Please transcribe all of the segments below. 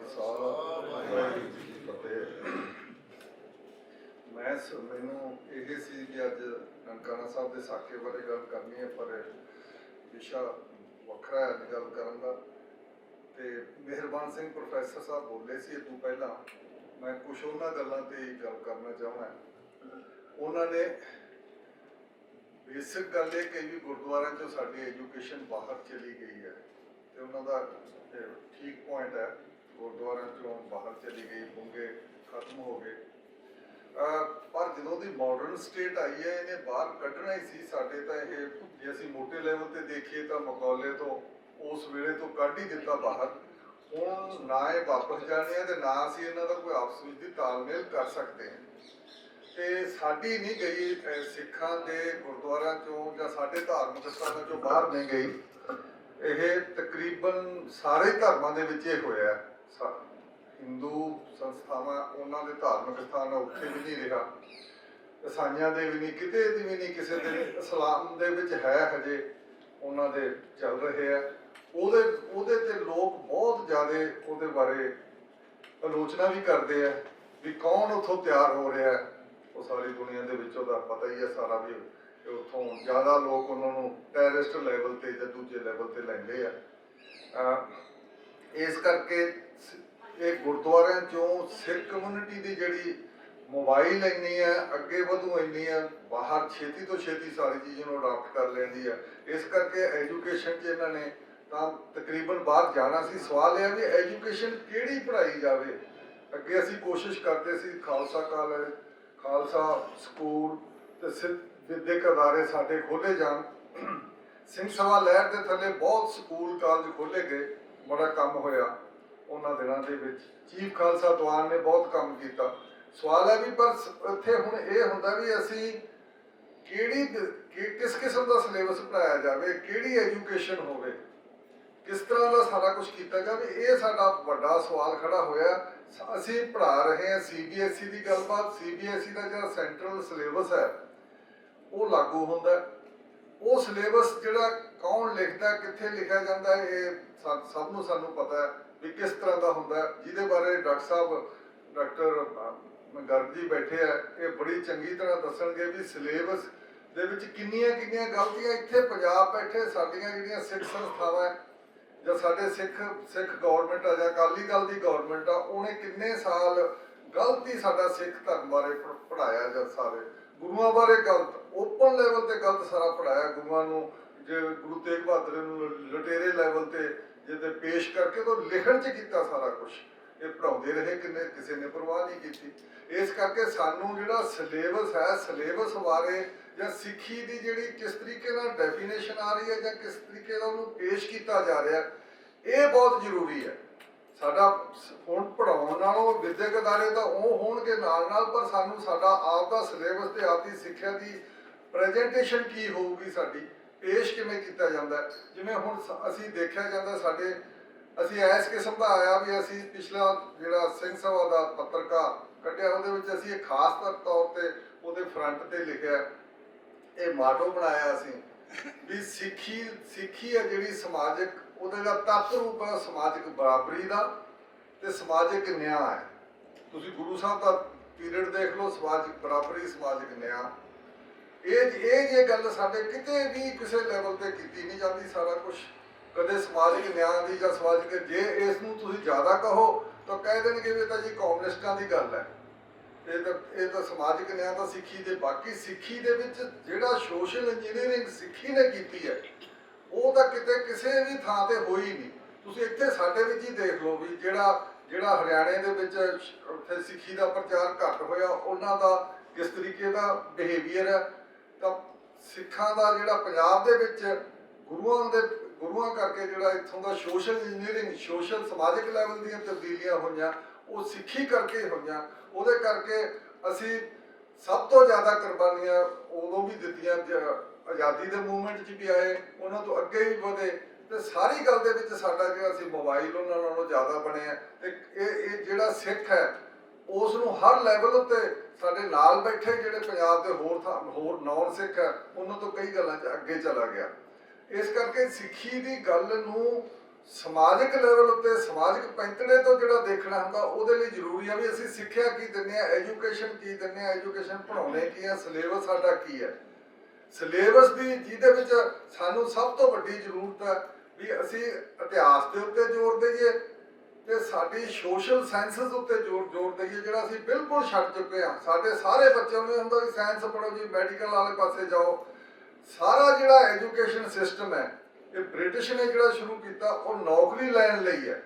खालसा वाहिगुरू जी की फतेह। मैनू ये सी कि अज ननकाना साहब के साके बारे गल करनी है, पर विशा वखरा है गल करन दा। ते मेहरबान सिंह प्रोफैसर साहब बोले सी इतों पहला, मैं कुछ उन्होंने गलों पर गल करना चाहना। उन्होंने बेसिक गल ये कही भी गुरुद्वारा चो साडी एजुकेशन बाहर चली गई है, तो उन्होंने ठीक पॉइंट है। गुरुद्वारा चो बाहर चली गई, बुंगे खत्म हो गए, पर जो की मॉडर्न स्टेट आई है इन्हें बाहर कढ़ना ही सी। साडे तां ये जे असीं मोटे लैवल ते देखिए तो मकौले तो उस वेले तो कढ़ ही दिता बाहर। हुण ना ये वापस जाने हैं ते ना असीं इन्हां दा कोई आपस विच तालमेल कर सकते हैं। ते साडी नहीं गई सिखां दे गुरुद्वारा चों जां साडे धार्मिक सथानां चों बाहर नहीं गई। ये तकरीबन सारे धर्मां दे विच ये होया। हिंदू संस्थावां उन्हां दे धार्मिक स्थान उत्थे भी नहीं रहा, ईसाइयां दे भी नहीं, किते दी भी नहीं, किसी दे इस्लाम दे विच है हजे उन्हां दे चल रहे हैं। ਉਹਦੇ ਤੇ लोग बहुत ज़्यादा ਉਹਦੇ बारे आलोचना भी करते हैं भी कौन उत्थों तैयार हो रहा है। वो सारी दुनिया के विचों दा पता ही है सारा भी उत्थों ज़्यादा लोग उन्होंने टैरिस्ट लैवल ते जां दूजे लैवल ते लैंदे आ। इस करके ये गुरुद्वारे चों सिख कम्यूनिटी की जिहड़ी मोबाइल इन्नी है अगे वधू इन्नी है, बाहर छेती तो छेती सारी चीज़ों अडॉप्ट कर लेंदी है। इस करके एजुकेशन च इन्होंने तकरीबन बाहर जाना सी। सवाल यह भी एजुकेशन किहड़ी पढ़ाई जाए। अगे असी कोशिश करते सी खालसा कॉलेज, खालसा स्कूल ते सिख विद्यक अदारे साडे खोले जान। सिंह सभा लहर के थले बहुत स्कूल कॉलेज खोले गए, बड़ा काम होया उन्हां दिनां दे विच। चीफ खालसा दीवान ने बहुत काम किया। सवाल है भी पर इत्थे हुण ये हुंदा भी असी किस किस्म का सिलेबस पढ़ाया जाए, किहड़ी एजुकेशन होवे, किस तरह का सारा कुछ किया जाए, ये साडा वड्डा सवाल खड़ा होया। असी पढ़ा रहे हैं CBSE की गलबात। CBSE का जो सेंट्रल सिलेबस है वो लागू होंदा, वो सिलेबस जिहड़ा कौन लिखता कित्थे लिखा जाता है, ये सब नूं सानूं पता है भी किस तरह का होंदा, जिहदे बारे डॉक्टर साहब डॉक्टर गर्ग जी बैठे है, ये बड़ी चंगी तरह दसणगे भी सिलेबस दे विच किन्नियां किन्नियां गलतियां इत्थे पंजाब बैठे साडियां जिहड़ियां सिख संस्थावां जां साडे सिख गौरमेंट आ जां अकाली दल की गौरमेंट आ, उन्हें किन्ने साल गलत ही साडा सिख धर्म बारे पढ़ाया। जां सारे गुरुआं बारे गलत ओपन लैवल ते गलत सारा पढ़ाया। गुरुआं नूं जे गुरु तेग बहादुर नूं लुटेरे लैवल ते जे पेश करके तो लिखण च कीता सारा कुछ, ये पढ़ाउंदे रहे, किसी ने परवाह नहीं की। इस करके सानू जिहड़ा सिलेबस है, सिलेबस बारे जां सिੱਖੀ की जिहड़ी किस तरीके नाल डेफिनेशन आ रही है जां किस तरीके नाल उहनूं पेश किया जा रहा है, ये बहुत जरूरी है। साडा हुण पढ़ाउण नालों विद्यक अदारे तां ओह होणगे नाल नाल, पर सानू साडा आप दा सिलेबस ते आप दी सिੱਖਿਆ की प्रेजेंटेशन की होਊਗੀ, साडी पेश किवें कीता जांदा है। जिवें हुण असीं देखिया जांदा साडे असीं इस किस्म का आया भी असीं पिछला जिहड़ा सिंह सभा का पत्रिका कढ़िया उहदे विच असीं एक खास तौर पर उहदे फ्रंट ते लिखिआ, ये माटो बनाया असीं भी सिੱਖੀ है जिहड़ी समाजिक उहदे दा तत्त रूप है समाजिक बराबरी का ते समाजिक न्याय है। तुसीं गुरु साहब का पीरियड देख लो, समाजिक बराबरी समाजिक न्याय, ये गल साडे किते भी किसी लैवल ते कीती नहीं जाती। सारा कुछ कदे समाजिक न्याय की जां समाजिक जे इसनूं तुसीं ज़्यादा कहो तो कह देणगे भी तां जी कॉमनिस्टां दी गल है, ये तो समाजिक न्याय तो सिੱਖੀ दे। बाकी सिੱਖੀ दे विच जिहड़ा सोशल इंजीनियरिंग सिੱਖੀ ने कीती है वो तो किते किसी भी थां ते होई नहीं। तुसीं इत्थे साडे विच ही देख लो भी जिहड़ा हरियाणे दे विच उत्थे सिੱਖੀ दा प्रचार घट होया, उन्हां दा किस तरीके का बिहेवियर है। तो सिखां दा जिहड़ा पंजाब दे विच गुरुआं करके जिहड़ा इत्थों दा सोशल इंजीनियरिंग सोशल समाजिक लैवल दीयां तब्दीलियां होईयां वो सिੱਖੀ करके होईयां। ਉਹਦੇ ਕਰਕੇ ਅਸੀਂ ਸਭ ਤੋਂ ਜ਼ਿਆਦਾ ਕੁਰਬਾਨੀਆਂ ਉਦੋਂ ਵੀ ਦਿੱਤੀਆਂ, ਆਜ਼ਾਦੀ ਦੇ ਮੂਵਮੈਂਟ 'ਚ ਵੀ ਆਏ, ਉਹਨਾਂ ਤੋਂ ਅੱਗੇ ਵੀ ਵਧੇ, ਤੇ ਸਾਰੀ ਗੱਲ ਦੇ ਵਿੱਚ ਸਾਡਾ ਜਿਹੜਾ ਅਸੀਂ ਮੋਬਾਈਲ ਉਹਨਾਂ ਨਾਲੋਂ ਜ਼ਿਆਦਾ ਬਣਿਆ। ਤੇ ਇਹ ਜਿਹੜਾ ਸਿੱਖ ਹੈ ਉਸ ਨੂੰ ਹਰ ਲੈਵਲ ਉੱਤੇ ਸਾਡੇ ਨਾਲ ਬੈਠੇ ਜਿਹੜੇ ਪੰਜਾਬ ਦੇ ਹੋਰ ਨੌਨ ਸਿੱਖ ਹੈ ਉਹਨਾਂ ਤੋਂ ਕਈ ਗੱਲਾਂ 'ਚ ਅੱਗੇ ਚਲਾ ਗਿਆ। ਇਸ ਕਰਕੇ ਸਿੱਖੀ ਦੀ ਗੱਲ ਨੂੰ ਸਮਾਜਿਕ ਲੈਵਲ ਉੱਤੇ ਸਮਾਜਿਕ ਪੈਂਤੜੇ ਤੋਂ ਜਿਹੜਾ ਦੇਖਣਾ ਹੁੰਦਾ ਉਹਦੇ ਲਈ ਜ਼ਰੂਰੀ ਆ ਵੀ ਅਸੀਂ ਸਿੱਖਿਆ ਕੀ ਦਿੰਦੇ ਆ, ਐਜੂਕੇਸ਼ਨ ਕੀ ਦਿੰਦੇ ਆ, ਐਜੂਕੇਸ਼ਨ ਪੜ੍ਹਾਉਂਦੇ ਕੀ ਆ, ਸਿਲੇਬਸ ਸਾਡਾ ਕੀ ਹੈ। ਸਿਲੇਬਸ ਦੀ ਜਿਹਦੇ ਵਿੱਚ ਸਾਨੂੰ ਸਭ ਤੋਂ ਵੱਡੀ ਜ਼ਰੂਰਤ ਹੈ ਵੀ ਅਸੀਂ ਇਤਿਹਾਸ ਦੇ ਉੱਤੇ ਜ਼ੋਰ ਦਈਏ ਤੇ ਸਾਡੀ ਸੋਸ਼ਲ ਸਾਇੰਸਿਸ ਉੱਤੇ ਜ਼ੋਰ ਦਈਏ, ਜਿਹੜਾ ਅਸੀਂ ਬਿਲਕੁਲ ਛੱਡ ਚੁੱਕੇ ਹਾਂ। ਸਾਡੇ ਸਾਰੇ ਬੱਚਿਆਂ ਨੂੰ ਇਹ ਹੁੰਦਾ ਵੀ ਸਾਇੰਸ ਪੜ੍ਹੋ ਜੀ, ਮੈਡੀਕਲ ਵਾਲੇ ਪਾਸੇ ਜਾਓ। ਸਾਰਾ ਜਿਹੜਾ ਐਜੂਕੇਸ਼ਨ ਸਿਸਟਮ ਹੈ ਇਹ ਬ੍ਰਿਟਿਸ਼ ਨੇ ਜਿਹੜਾ ਸ਼ੁਰੂ ਕੀਤਾ ਉਹ ਨੌਕਰੀ ਲੈਣ ਲਈ ਹੈ,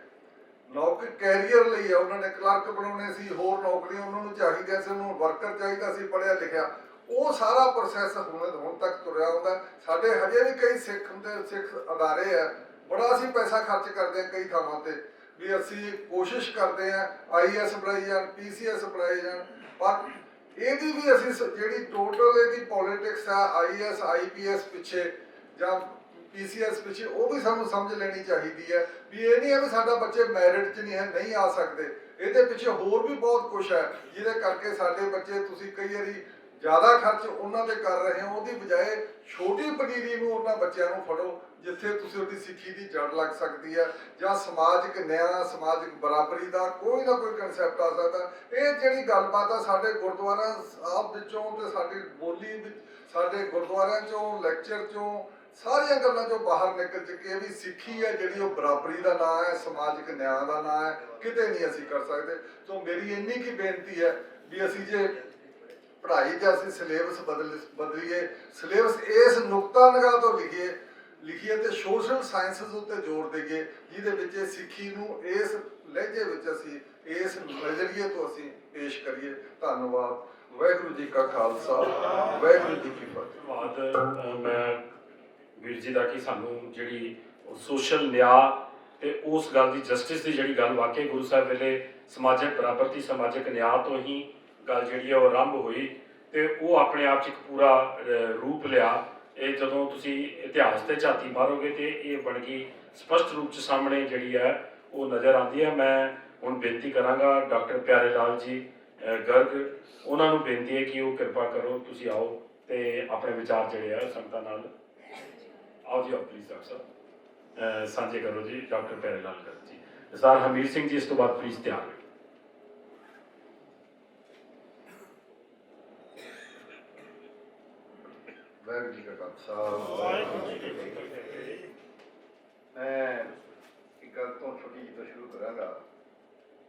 ਨੌਕਰੀ ਕੈਰੀਅਰ ਲਈ ਹੈ। ਉਹਨਾਂ ਨੇ ਕਲਰਕ ਬਣਾਉਣੇ ਸੀ, ਹੋਰ ਨੌਕਰੀਆਂ ਉਹਨਾਂ ਨੂੰ ਚਾਹੀਦੀਆਂ ਸੀ, ਉਹਨੂੰ ਵਰਕਰ ਚਾਹੀਦਾ ਸੀ ਪੜ੍ਹਿਆ ਲਿਖਿਆ। ਉਹ ਸਾਰਾ ਪ੍ਰੋਸੈਸ ਹੁਣ ਤੱਕ ਤੁਰਿਆ ਹੁੰਦਾ। ਸਾਡੇ ਹਜੇ ਵੀ ਕਈ ਸਿੱਖ ਅਦਾਰੇ ਆ, ਬੜਾ ਅਸੀਂ ਪੈਸਾ ਖਰਚ ਕਰਦੇ ਹਾਂ ਕਈ ਥਾਵਾਂ ਤੇ ਵੀ ਅਸੀਂ ਕੋਸ਼ਿਸ਼ ਕਰਦੇ ਹਾਂ IAS ਬਣਾਈ ਜਾਣ, PCS ਬਣਾਈ ਜਾਣ, ਪਰ ਇਹਦੀ ਵੀ ਅਸੀਂ ਜਿਹੜੀ ਟੋਟਲ ਇਹਦੀ ਪੋਲੀਟਿਕਸ ਆ IAS IPS ਪਿੱਛੇ ਜਾਂ PCS ਪਿੱਛੇ, ਉਹ ਵੀ ਸਾਨੂੰ ਸਮਝ ਲੈਣੀ ਚਾਹੀਦੀ ਹੈ ਵੀ ਇਹ ਨਹੀਂ ਹੈ ਵੀ ਸਾਡਾ ਬੱਚੇ ਮੈਰਿਟ 'ਚ ਨਹੀਂ ਆ ਸਕਦੇ। ਇਹਦੇ ਪਿੱਛੇ ਹੋਰ ਵੀ ਬਹੁਤ ਕੁਛ ਹੈ ਜਿਹਦੇ ਕਰਕੇ ਸਾਡੇ ਬੱਚੇ, ਤੁਸੀਂ ਕਈ ਵਾਰੀ ਜ਼ਿਆਦਾ ਖਰਚ ਉਹਨਾਂ ਤੇ ਕਰ ਰਹੇ ਹੋ, ਉਹਦੀ ਬਜਾਏ ਛੋਟੀ ਪਨੀਰੀ ਨੂੰ ਉਹਨਾਂ ਬੱਚਿਆਂ ਨੂੰ ਫੜੋ ਜਿੱਥੇ ਤੁਸੀਂ ਉਹਦੀ ਸਿੱਖੀ ਦੀ ਜੜ ਲੱਗ ਸਕਦੀ ਹੈ, ਜਾਂ ਸਮਾਜਿਕ ਨਿਆਂ, ਸਮਾਜਿਕ ਬਰਾਬਰੀ ਦਾ ਕੋਈ ਨਾ ਕੋਈ ਕਨਸੈਪਟ ਆ ਸਕਦਾ। ਇਹ ਜਿਹੜੀ ਗੱਲਬਾਤ ਆ ਸਾਡੇ ਗੁਰਦੁਆਰਾ ਸਾਹਿਬ ਵਿੱਚੋਂ ਤੇ ਸਾਡੀ ਬੋਲੀ ਵਿੱਚ, ਸਾਡੇ ਗੁਰਦੁਆਰਿਆਂ 'ਚੋਂ, ਲੈਕਚਰ 'ਚੋਂ, ਸਾਰੀਆਂ ਗੱਲਾਂ 'ਚੋਂ ਬਾਹਰ ਨਿਕਲ ਚੁੱਕੀ ਹੈ ਵੀ ਸਿੱਖੀ ਹੈ ਜਿਹੜੀ ਉਹ ਬਰਾਬਰੀ ਦਾ ਨਾਂ ਹੈ, ਸਮਾਜਿਕ ਨਿਆਂ ਦਾ ਨਾਂ ਹੈ, ਕਿਤੇ ਨਹੀਂ ਅਸੀਂ ਕਰ ਸਕਦੇ। ਸੋ ਮੇਰੀ ਇੰਨੀ ਕੀ ਬੇਨਤੀ ਹੈ ਵੀ ਅਸੀਂ ਜੇ ਪੜ੍ਹਾਈ 'ਚ ਅਸੀਂ ਸਿਲੇਬਸ ਬਦਲੀਏ, ਸਿਲੇਬਸ ਇਸ ਨੁਕਤਾ ਨਿਗਾਹ ਤੋਂ ਲਿਖੀਏ ਤੇ ਸੋਸ਼ਲ ਸਾਇੰਸਿਸ ਉੱਤੇ ਜ਼ੋਰ ਦੇਈਏ, ਜਿਹਦੇ ਵਿੱਚ ਇਹ ਸਿੱਖੀ ਨੂੰ ਇਸ ਲਹਿਜੇ ਵਿੱਚ ਅਸੀਂ, ਇਸ ਨਜ਼ਰੀਏ ਤੋਂ ਅਸੀਂ ਪੇਸ਼ ਕਰੀਏ। ਧੰਨਵਾਦ। ਵਾਹਿਗੁਰੂ ਜੀ ਕਾ ਖਾਲਸਾ, ਵਾਹਿਗੁਰੂ ਜੀ ਕੀ ਫਤਿਹ। ਧੰਨਵਾਦ ਮੈਂ ਵੀਰ ਜੀ ਦਾ ਕਿ ਸਾਨੂੰ ਜਿਹੜੀ ਸੋਸ਼ਲ ਨਿਆਂ ਤੇ ਉਸ ਗੱਲ ਦੀ, ਜਸਟਿਸ ਦੀ ਜਿਹੜੀ ਗੱਲ, ਵਾਕਈ ਗੁਰੂ ਸਾਹਿਬ ਵੇਲੇ ਸਮਾਜਿਕ ਬਰਾਬਰਤੀ, ਸਮਾਜਿਕ ਨਿਆਂ ਤੋਂ ਹੀ ਗੱਲ ਜਿਹੜੀ ਹੈ ਉਹ ਆਰੰਭ ਹੋਈ ਤੇ ਉਹ ਆਪਣੇ ਆਪ 'ਚ ਇੱਕ ਪੂਰਾ ਰੂਪ ਲਿਆ। ਇਹ ਜਦੋਂ ਤੁਸੀਂ ਇਤਿਹਾਸ ਤੇ ਝਾਤੀ ਮਾਰੋਗੇ ਤੇ ਇਹ ਬਣ ਗਈ ਸਪਸ਼ਟ ਰੂਪ 'ਚ ਸਾਹਮਣੇ ਜਿਹੜੀ ਹੈ ਉਹ ਨਜ਼ਰ ਆਉਂਦੀ ਹੈ। ਮੈਂ ਹੁਣ ਬੇਨਤੀ ਕਰਾਂਗਾ ਡਾਕਟਰ ਪਿਆਰੇ ਲਾਲ ਜੀ ਗਰਗ, ਉਹਨਾਂ ਨੂੰ ਬੇਨਤੀ ਹੈ ਕਿ ਉਹ ਕਿਰਪਾ ਕਰੋ, ਤੁਸੀਂ ਆਓ ਤੇ ਆਪਣੇ ਵਿਚਾਰ ਜਿਹੜੇ ਆ ਸੰਗਤਾਂ ਨਾਲ ਆਓ ਜੀ, ਆਓ ਪਲੀਜ਼ ਡਾਕਟਰ ਸਾਹਿਬ ਸਾਂਝੇ ਕਰੋ ਜੀ। ਡਾਕਟਰ ਪਿਆਰੇ ਲਾਲ ਗਰਗ ਜੀ, ਸਰ ਹਮੀਰ ਸਿੰਘ ਜੀ ਇਸ ਤੋਂ ਬਾਅਦ ਪਲੀਜ਼ ਤਿਆਰ ਰਹੋ। ਵਾਹਿਗੁਰੂ ਜੀ ਕਾ ਖਾਲਸਾ, ਵਾਹਿਗੁਰੂ ਜੀ ਕੀ ਫਤਿਹ। ਮੈਂ ਇੱਕ ਗੱਲ ਤੋਂ ਛੋਟੀ ਜਿਹੀ ਤੋਂ ਸ਼ੁਰੂ ਕਰਾਂਗਾ।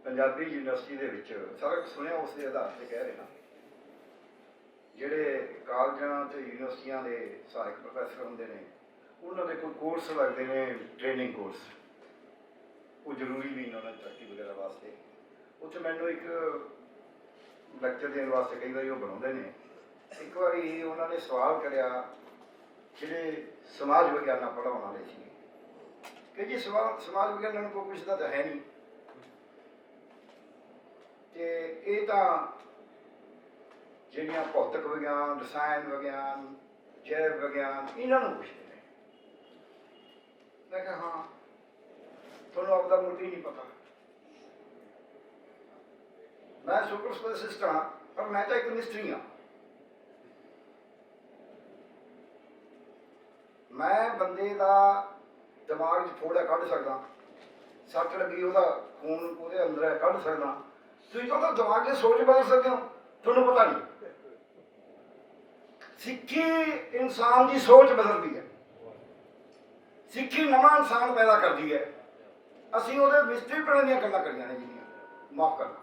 ਪੰਜਾਬੀ ਯੂਨੀਵਰਸਿਟੀ ਦੇ ਵਿੱਚ ਸਾਰਾ ਕੁਝ ਸੁਣਿਆ, ਉਸ ਦੇ ਆਧਾਰ 'ਤੇ ਕਹਿ ਰਿਹਾ। ਜਿਹੜੇ ਕਾਲਜਾਂ ਤੇ ਯੂਨੀਵਰਸਿਟੀਆਂ ਦੇ ਸਹਾਇਕ ਪ੍ਰੋਫੈਸਰ ਹੁੰਦੇ ਨੇ, ਉਹਨਾਂ ਦੇ ਕੋਈ ਕੋਰਸ ਲੱਗਦੇ ਨੇ, ਟ੍ਰੇਨਿੰਗ ਕੋਰਸ, ਉਹ ਜ਼ਰੂਰੀ ਵੀ ਨੇ ਉਹਨਾਂ ਦੀ ਤਰੱਕੀ ਵਗੈਰਾ ਵਾਸਤੇ। ਉੱਥੇ ਮੈਨੂੰ ਇੱਕ ਲੈਕਚਰ ਦੇਣ ਵਾਸਤੇ ਕਈ ਵਾਰੀ ਉਹ ਬਣਾਉਂਦੇ ਨੇ। ਇੱਕ ਵਾਰੀ ਉਹਨਾਂ ਨੇ ਸਵਾਲ ਕਰਿਆ ਜਿਹੜੇ ਸਮਾਜ ਵਿਗਿਆਨਾਂ ਪੜ੍ਹਾਉਣ ਵਾਲੇ ਸੀ ਕਿ ਜੀ ਸਮਾਜ ਵਿਗਿਆਨਾਂ ਨੂੰ ਕੋਈ ਪੁੱਛਦਾ ਤਾਂ ਹੈ ਨਹੀਂ, ਤੇ ਇਹ ਤਾਂ ਜਿਹੜੀਆਂ ਭੌਤਿਕ ਵਿਗਿਆਨ, ਰਸਾਇਣ ਵਿਗਿਆਨ, ਜੈਵ ਵਿਗਿਆਨ, ਇਹਨਾਂ ਨੂੰ ਪੁੱਛਦੇ ਨੇ। ਮੈਂ ਕਿਹਾ ਹਾਂ, ਤੁਹਾਨੂੰ ਆਪਦਾ ਮੁੱਢ ਹੀ ਨਹੀਂ ਪਤਾ। ਮੈਂ ਸੁਪਰ ਸਪੈਸ਼ਲਿਸਟ ਹਾਂ, ਪਰ ਮੈਂ ਤਾਂ ਇੱਕ ਮਿਸਟਰੀ ਹਾਂ। ਮੈਂ ਬੰਦੇ ਦਾ ਦਿਮਾਗ 'ਚ ਫੋੜਾ ਕੱਢ ਸਕਦਾ, ਸੱਟ ਲੱਗੀ ਉਹਦਾ ਖੂਨ ਉਹਦੇ ਅੰਦਰ ਹੈ ਕੱਢ ਸਕਦਾ। ਤੁਸੀਂ ਤਾਂ ਉਹਦਾ ਦਿਮਾਗ ਦੀ ਸੋਚ ਬਦਲ ਸਕਦੇ ਹੋ, ਤੁਹਾਨੂੰ ਪਤਾ ਨਹੀਂ। ਸਿੱਖੀ ਇਨਸਾਨ ਦੀ ਸੋਚ ਬਦਲਦੀ ਹੈ, ਸਿੱਖੀ ਨਵਾਂ ਇਨਸਾਨ ਪੈਦਾ ਕਰਦੀ ਹੈ। ਅਸੀਂ ਉਹਦੇ ਮਿਸਟਰੀ ਪੜ੍ਹਨ ਦੀਆਂ ਗੱਲਾਂ ਕਰੀਆਂ ਨੇ ਜਿਹੜੀਆਂ, ਮਾਫ਼ ਕਰਨਾ।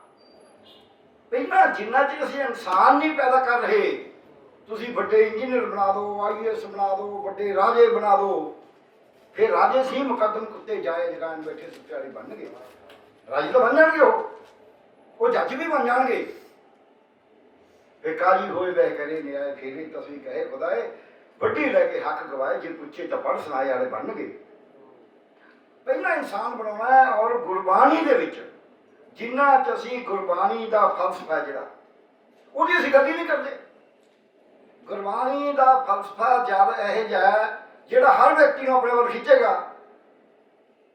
ਪਹਿਲਾਂ ਜਿੰਨਾ ਚਿਰ ਅਸੀਂ ਇਨਸਾਨ ਨਹੀਂ ਪੈਦਾ ਕਰ ਰਹੇ, ਤੁਸੀਂ ਵੱਡੇ ਇੰਜੀਨੀਅਰ ਬਣਾ ਦਿਓ, IAS ਬਣਾ ਦਿਓ, ਵੱਡੇ ਰਾਜੇ ਬਣਾ ਦਿਓ, ਫਿਰ ਰਾਜੇ ਸੀ ਮੁਕੱਦਮ ਕੁੱਤੇ ਜਾਏ ਜਗਾਨ ਬੈਠੇ ਸੁੱਤੇ ਵਾਲੇ ਬਣਨਗੇ। ਰਾਜੇ ਤਾਂ ਬਣ ਜਾਣਗੇ, ਉਹ ਜੱਜ ਵੀ ਬਣ ਜਾਣਗੇ। ਬੇਕਾਰੀ ਹੋਏ ਵਹਿ ਕਰੇ ਨਿਆਏ ਫੇਰੇ, ਤੁਸੀਂ ਕਹੇ ਖੁਦਾਏ ਵੱਡੀ ਲੈ ਕੇ ਹੱਕ ਗਵਾਏ, ਜੇ ਪੁੱਛੇ ਤਾਂ ਪੜ੍ਹ ਸੁਣਾਏ ਵਾਲੇ ਬਣਨਗੇ। ਪਹਿਲਾਂ ਇਨਸਾਨ ਬਣਾਉਣਾ ਹੈ। ਔਰ ਗੁਰਬਾਣੀ ਦੇ ਵਿੱਚ ਜਿੰਨਾ 'ਚ ਅਸੀਂ ਗੁਰਬਾਣੀ ਦਾ ਫਲਸਫਾ ਜਿਹੜਾ, ਉਹਦੀ ਅਸੀਂ ਗੱਲ ਹੀ ਨਹੀਂ ਕਰਦੇ। ਗੁਰਬਾਣੀ ਦਾ ਫਲਸਫਾ ਜਦ ਇਹੋ ਜਿਹਾ ਜਿਹੜਾ ਹਰ ਵਿਅਕਤੀ ਨੂੰ ਆਪਣੇ ਵੱਲ ਖਿੱਚੇਗਾ,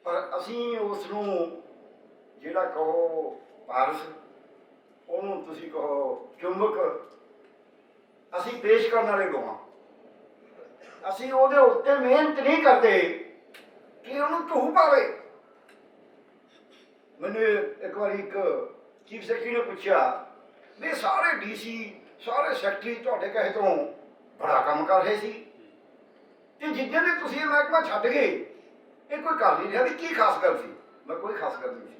ਪਰ ਅਸੀਂ ਉਸ ਨੂੰ ਜਿਹੜਾ ਕਹੋ ਪਾਰਸ, ਉਹਨੂੰ ਤੁਸੀਂ ਕਹੋ ਚੁੰਬਕ, ਅਸੀਂ ਪੇਸ਼ ਕਰਨ ਵਾਲੇ ਲੋਕ ਹਾਂ। ਅਸੀਂ ਉਹਦੇ ਉੱਤੇ ਮਿਹਨਤ ਨਹੀਂ ਕਰਦੇ ਕਿ ਉਹਨੂੰ ਢੂਹ ਪਾਵੇ। ਮੈਨੂੰ ਇੱਕ ਵਾਰੀ ਇੱਕ ਚੀਫ ਸੈਕਟਰੀ ਨੇ ਪੁੱਛਿਆ ਵੀ ਸਾਰੇ ਡੀਸੀ ਸਾਰੇ ਸੈਕਟਰੀ ਤੁਹਾਡੇ ਕਹੇ ਤੋਂ ਬੜਾ ਕੰਮ ਕਰ ਰਹੇ ਸੀ ਤੇ ਜਿੱਦਾਂ ਦੇ ਤੁਸੀਂ ਇਹ ਮਹਿਕਮਾ ਛੱਡ ਗਏ ਇਹ ਕੋਈ ਕਰ ਨਹੀਂ ਰਿਹਾ ਵੀ ਕੀ ਖਾਸ ਗੱਲ ਸੀ। ਮੈਂ ਕੋਈ ਖਾਸ ਗੱਲ ਨਹੀਂ ਸੀ,